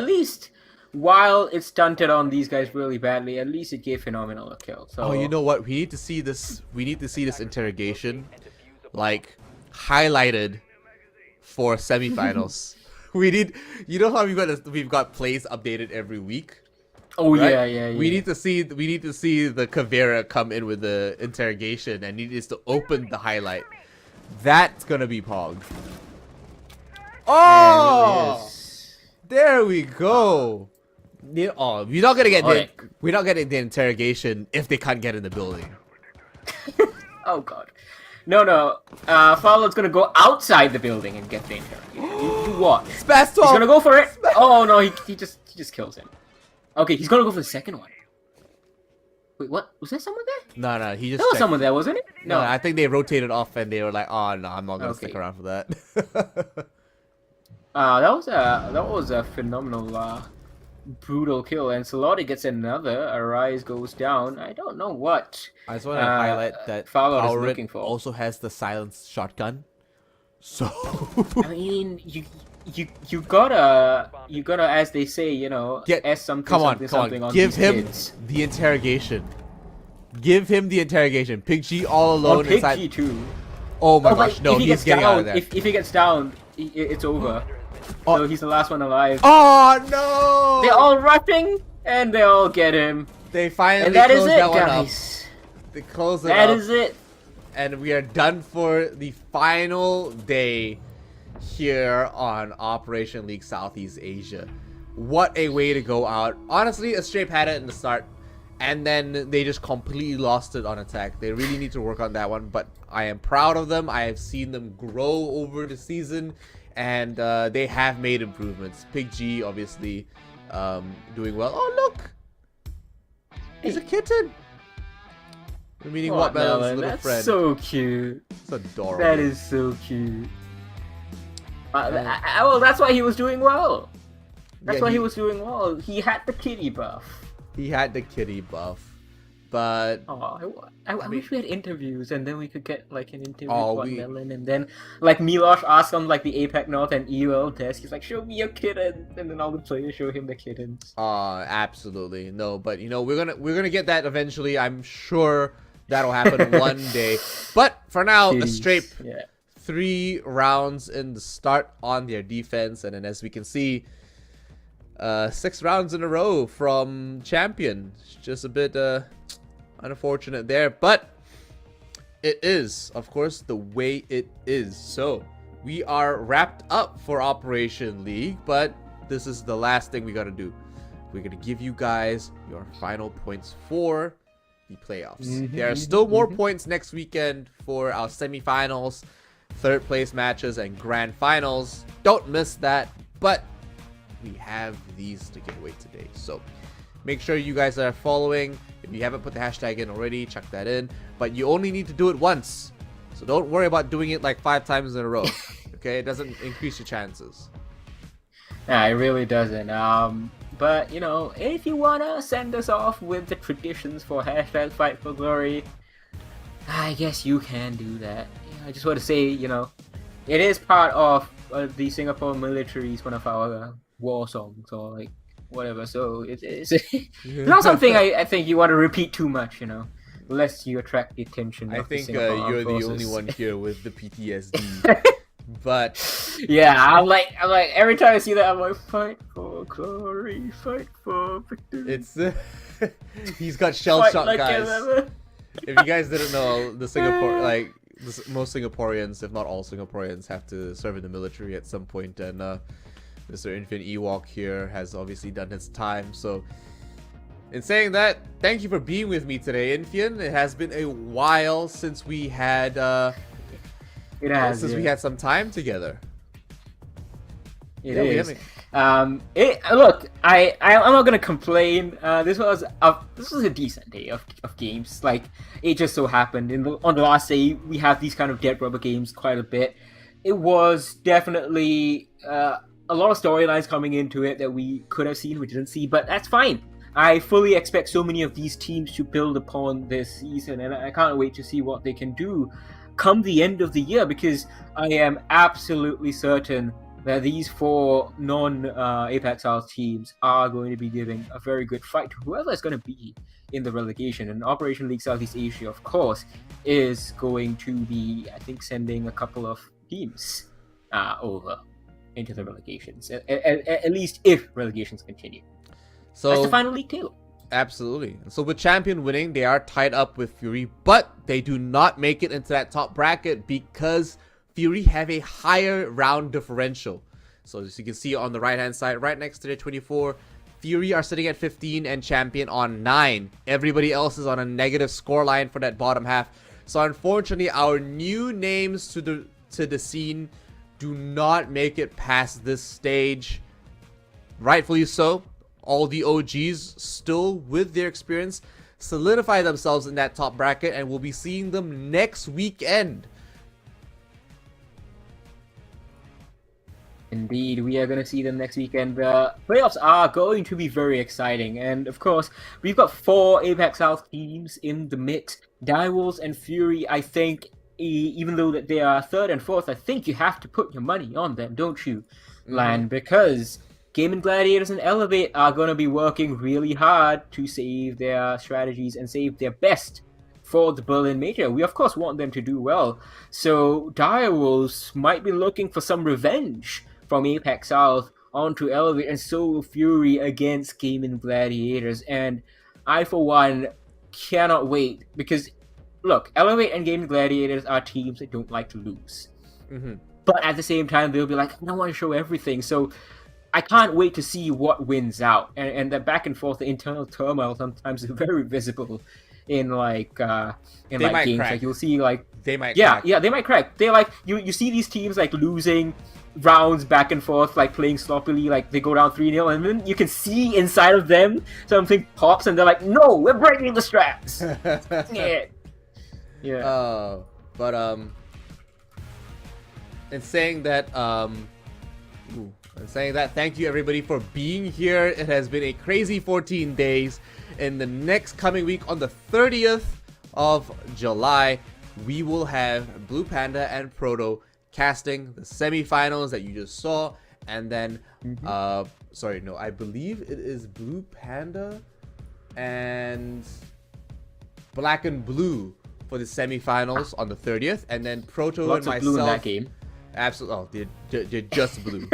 while it stunted on these guys really badly, at least it gave Phenomenal a kill. So. Oh, you know what? We need to see this. We need to see this interrogation, like, highlighted for semifinals. We need. You know how we've got plays updated every week. Oh right? yeah. We need to see the Caveira come in with the interrogation, and he needs to open the highlight. That's gonna be Pog. Oh, there we go. Oh, we're not gonna get the interrogation if they can't get in the building. Oh god. No. Fowler's gonna go outside the building and get the interrogation. You watch. Spaz 12! He's gonna go for it. Oh no, he just kills him. Okay, he's gonna go for the second one. Wait, what? Was there someone there? No, he just There was checked. someone there, wasn't it? No, I think they rotated off and they were like, oh no, I'm not gonna Okay. stick around for that. That was a phenomenal, brutal kill, and Salati gets another. Arise goes down. I don't know what. I just want to highlight that Fowler is Owrit looking for. also has the silenced shotgun. So I mean, you gotta, as they say, you know, Get- S something, come on, something, come something on. on Give these him kids. the interrogation. Give him the interrogation. Pig G all alone On Pig inside. G too. Oh my Oh, but gosh, no, if he he's gets getting down, out of there. If he gets down, it's over. So he's the last one alive. Oh no! They're all rushing, and they all get him. They finally And that is closed it, that one up. guys. They closed it That up. is it. And we are done for the final day here on Operation League Southeast Asia. What a way to go out. Honestly, Astrape had it in the start, and then they just completely lost it on attack. They really need to work on that one, but I am proud of them. I have seen them grow over the season, and they have made improvements. Pig G, obviously, doing well. Oh, look! He's a kitten! We're meeting Wattmelon's little That's friend. so cute. It's adorable. That is so cute. Well, that's why he was doing well. That's Yeah, why he he- was doing well. He had the kitty buff. He had the kitty buff, but Oh, I wish we had interviews, and then we could get like an interview Oh, with we- Wattmelon, and then like Milosh asks him like the APAC North and EUL desk. He's like, "Show me your kitten," and then all the players show him the kittens. absolutely no. But you know, we're gonna get that eventually. I'm sure that'll happen one day. But for now, Kitties, Astrape, yeah. 3 rounds in the start on their defense, and then as we can see, 6 rounds in a row from Champion. It's just a bit unfortunate there, but it is, of course, the way it is. So we are wrapped up for Operation League, but this is the last thing we gotta do. We're gonna give you guys your final points for the playoffs. There are still more points next weekend for our semifinals, third place matches, and grand finals. Don't miss that, but we have these to give away today. So make sure you guys are following. If you haven't put the hashtag in already, chuck that in. But you only need to do it once. So don't worry about doing it like 5 times in a row. Okay? It doesn't increase your chances. Nah, it really doesn't. But you know, if you wanna send us off with the traditions for hashtag Fight for Glory, I guess you can do that. I just want to say, you know, it is part of the Singapore military's one of our war songs or like whatever. So it's not something I think you want to repeat too much, you know, lest you attract the attention. I of the think Singapore you're Armed the only Forces. one here with the PTSD. But yeah, I'm like every time I see that, I'm like, fight for glory, fight for victory. it's he's got shell Fight shock, like guys. ever. If you guys didn't know, the Singapore most Singaporeans, if not all Singaporeans, have to serve in the military at some point, and Mr. Infinite Ewok here has obviously done his time. So in saying that, thank you for being with me today, Infian. It has been a while since we had It has, we had some time together. It Yeah, we is. haven't- Look, I'm not gonna complain. This was a decent day of games. Like, it just so happened on the last day we have these kind of dead rubber games quite a bit. It was definitely a lot of storylines coming into it that we could have seen, we didn't see, but that's fine. I fully expect so many of these teams to build upon this season, and I can't wait to see what they can do come the end of the year, because I am absolutely certain that these 4 non-Apex South teams are going to be giving a very good fight to whoever is going to be in the relegation. And Operation League Southeast Asia, of course, is going to be, I think, sending a couple of teams over into the relegations, at least if relegations continue. So that's the final league table. Absolutely. So with Champion winning, they are tied up with Fury, but they do not make it into that top bracket because Fury have a higher round differential. So as you can see on the right hand side, right next to their 24, Fury are sitting at 15 and Champion on 9. Everybody else is on a negative score line for that bottom half. So unfortunately, our new names to the scene do not make it past this stage. Rightfully so. All the OGs still with their experience solidify themselves in that top bracket, and we'll be seeing them next weekend. Indeed, we are going to see them next weekend. The playoffs are going to be very exciting. And of course, we've got 4 Apex South teams in the mix. Direwolves and Fury, I think, even though that they are 3rd and 4th, I think you have to put your money on them, don't you, Lan? Because Gaming Gladiators and Elevate are going to be working really hard to save their strategies and save their best for the Berlin Major. We, of course, want them to do well. So Direwolves might be looking for some revenge from Apex South onto Elevate, and so will Fury against Gaming Gladiators. And I, for one, cannot wait, because, look, Elevate and Gaming Gladiators are teams that don't like to lose. But at the same time, they'll be like, I don't want to show everything. So I can't wait to see what wins out. And the back and forth, the internal turmoil sometimes is very visible in like games. Crack. Like you'll see like they might crack. crack. They might crack. They like you see these teams like losing rounds back and forth, like playing sloppily, like they go down 3-0, and then you can see inside of them something pops, and they're like, "No, we're breaking the straps." Yeah. But in saying that, thank you everybody for being here. It has been a crazy 14 days. In the next coming week, on the 30th of July, we will have Blue Panda and Proto casting the semifinals that you just saw, and then I believe it is Blue Panda and Black and Blue for the semifinals on the 30th, and then Proto Lots and of blue in myself. that game. Absolutely, they're just blue.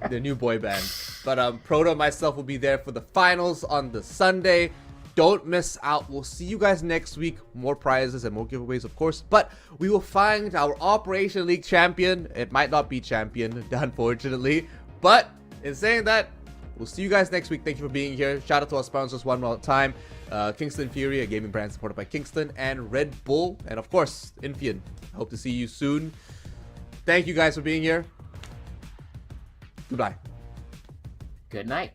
The new boy band. But Proto and myself will be there for the finals on the Sunday. Don't miss out. We'll see you guys next week. More prizes and more giveaways, of course. But we will find our Operation League champion. It might not be champion, unfortunately. But in saying that, we'll see you guys next week. Thank you for being here. Shout out to our sponsors one more time. Kingston Fury, a gaming brand supported by Kingston, and Red Bull. And of course, Infian. Hope to see you soon. Thank you guys for being here. Goodbye. Good night.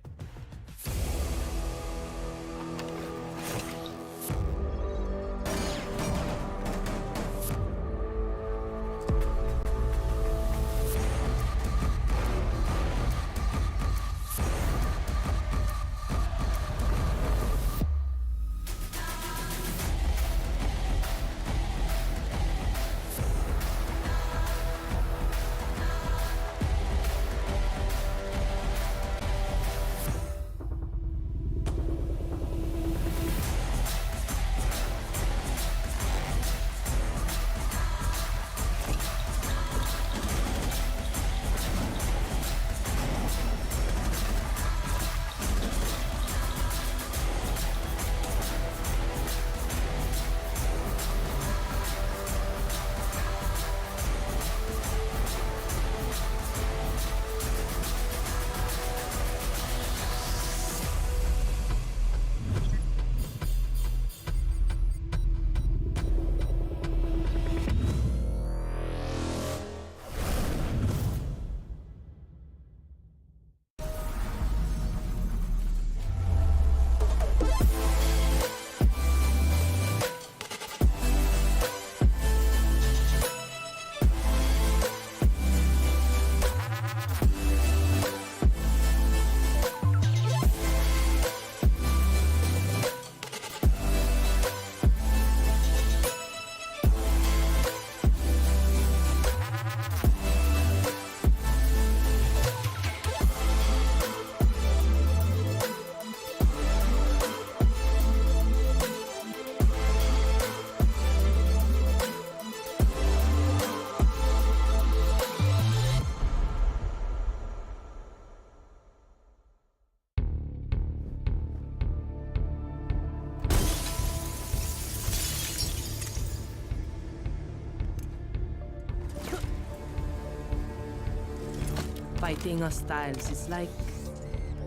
Fighting hostiles is like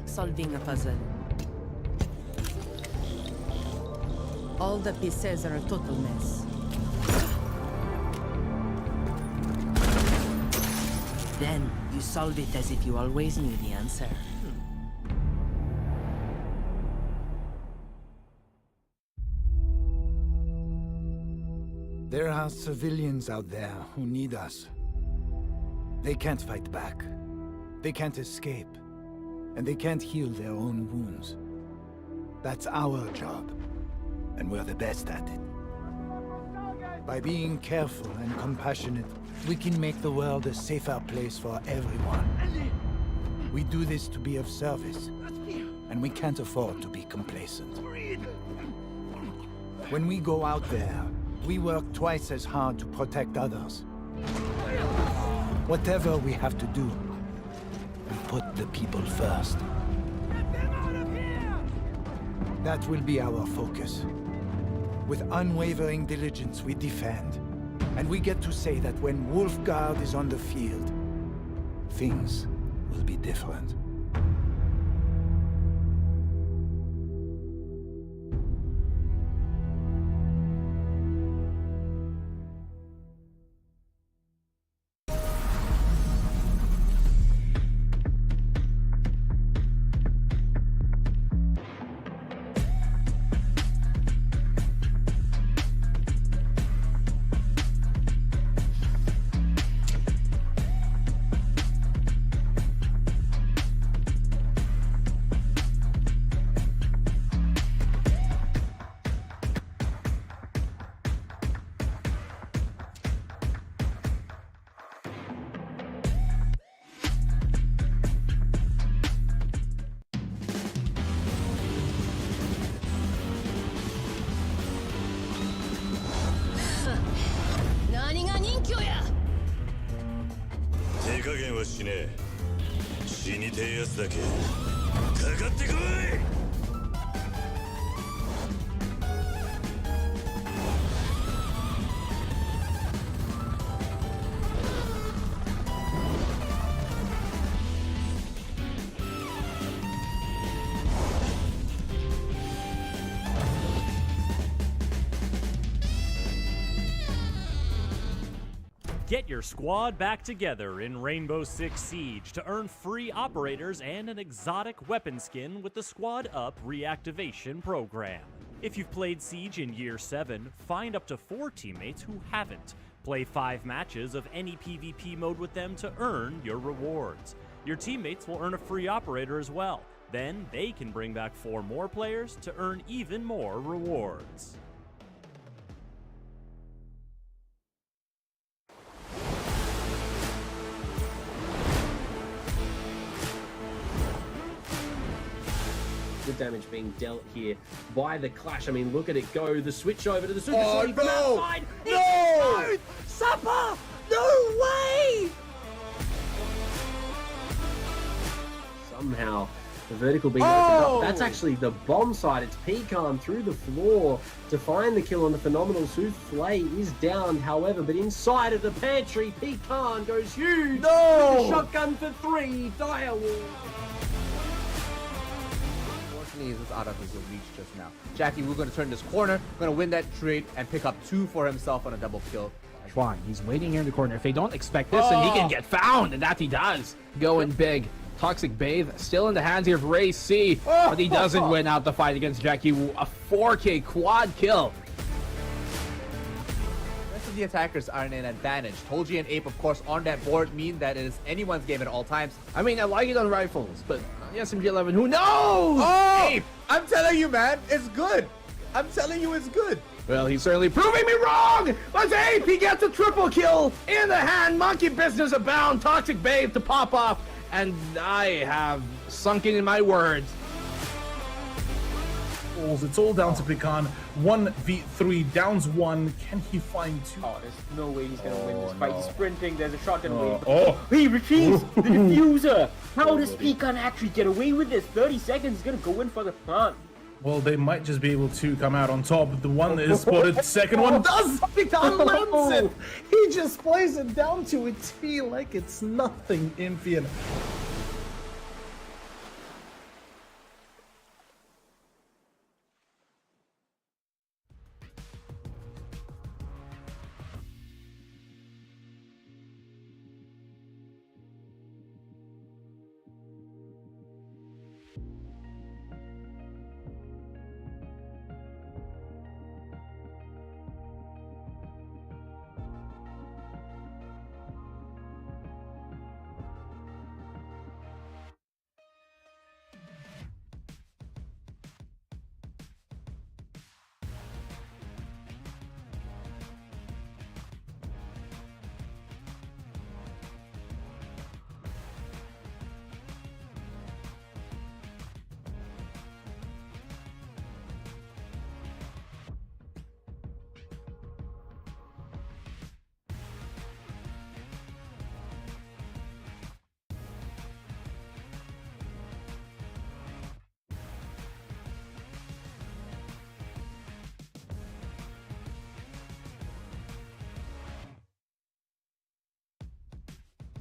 solving a puzzle. All the pieces are a total mess. Then you solve it as if you always knew the answer. There are civilians out there who need us. They can't fight back. They can't escape. And they can't heal their own wounds. That's our job. And we're the best at it. By being careful and compassionate, we can make the world a safer place for everyone. We do this to be of service. And we can't afford to be complacent. When we go out there, we work twice as hard to protect others. Whatever we have to do, we put the people first. Get them out of here! That will be our focus. With unwavering diligence, we defend. And we get to say that when Wolfguard is on the field, things will be different. Get your squad back together in Rainbow Six Siege to earn free operators and an exotic weapon skin with the Squad Up reactivation program. If you've played Siege in Year 7, find up to 4 teammates who haven't. Play 5 matches of any PvP mode with them to earn your rewards. Your teammates will earn a free operator as well. Then they can bring back 4 more players to earn even more rewards. Good damage being dealt here by the Clash. I mean, look at it go. The switch over to the Super Oh, Sonic from no! outside. No! Supper! No way! Somehow, the vertical being opened up. That's actually the bomb side. It's Pecan through the floor to find the kill on the Phenomenal Souffle is downed, however, but inside of the pantry, Pecan goes huge. No! With the shotgun for 3. Direwolf. Unfortunately, he's out of his reach just now. Jackie, we're going to turn this corner. We're going to win that trade and pick up 2 for himself on a double kill. Schwan, he's waiting here in the corner. If they don't expect this, then he can get found, and that he does. Going big. Toxic Bathe still in the hands here of Ray C, but he doesn't win out the fight against Jackie Wu. A 4K quad kill. The rest of the attackers are in an advantage. Tolji and Ape, of course, on that board mean that it is anyone's game at all times. I mean, I like it on rifles, but on the SMG-11, who knows? Oh! Ape! I'm telling you, man, it's good. I'm telling you, it's good. Well, he's certainly proving me wrong! But Ape, he gets a triple kill in the hand. Monkey business abound. Toxic Bathe to pop off. And I have sunken in my words. It's all down to Pecan. 1v3, downs 1. Can he find 2? Oh, there's no way he's gonna win this fight. He's sprinting. There's a shotgun wave. Oh. He retrieves the diffuser. How does Pecan actually get away with this? 30 seconds. He's gonna go in for the plant. Well, they might just be able to come out on top. The one that is spotted, second one does Pecan lands it. He just plays it down to a T like it's nothing, Infian.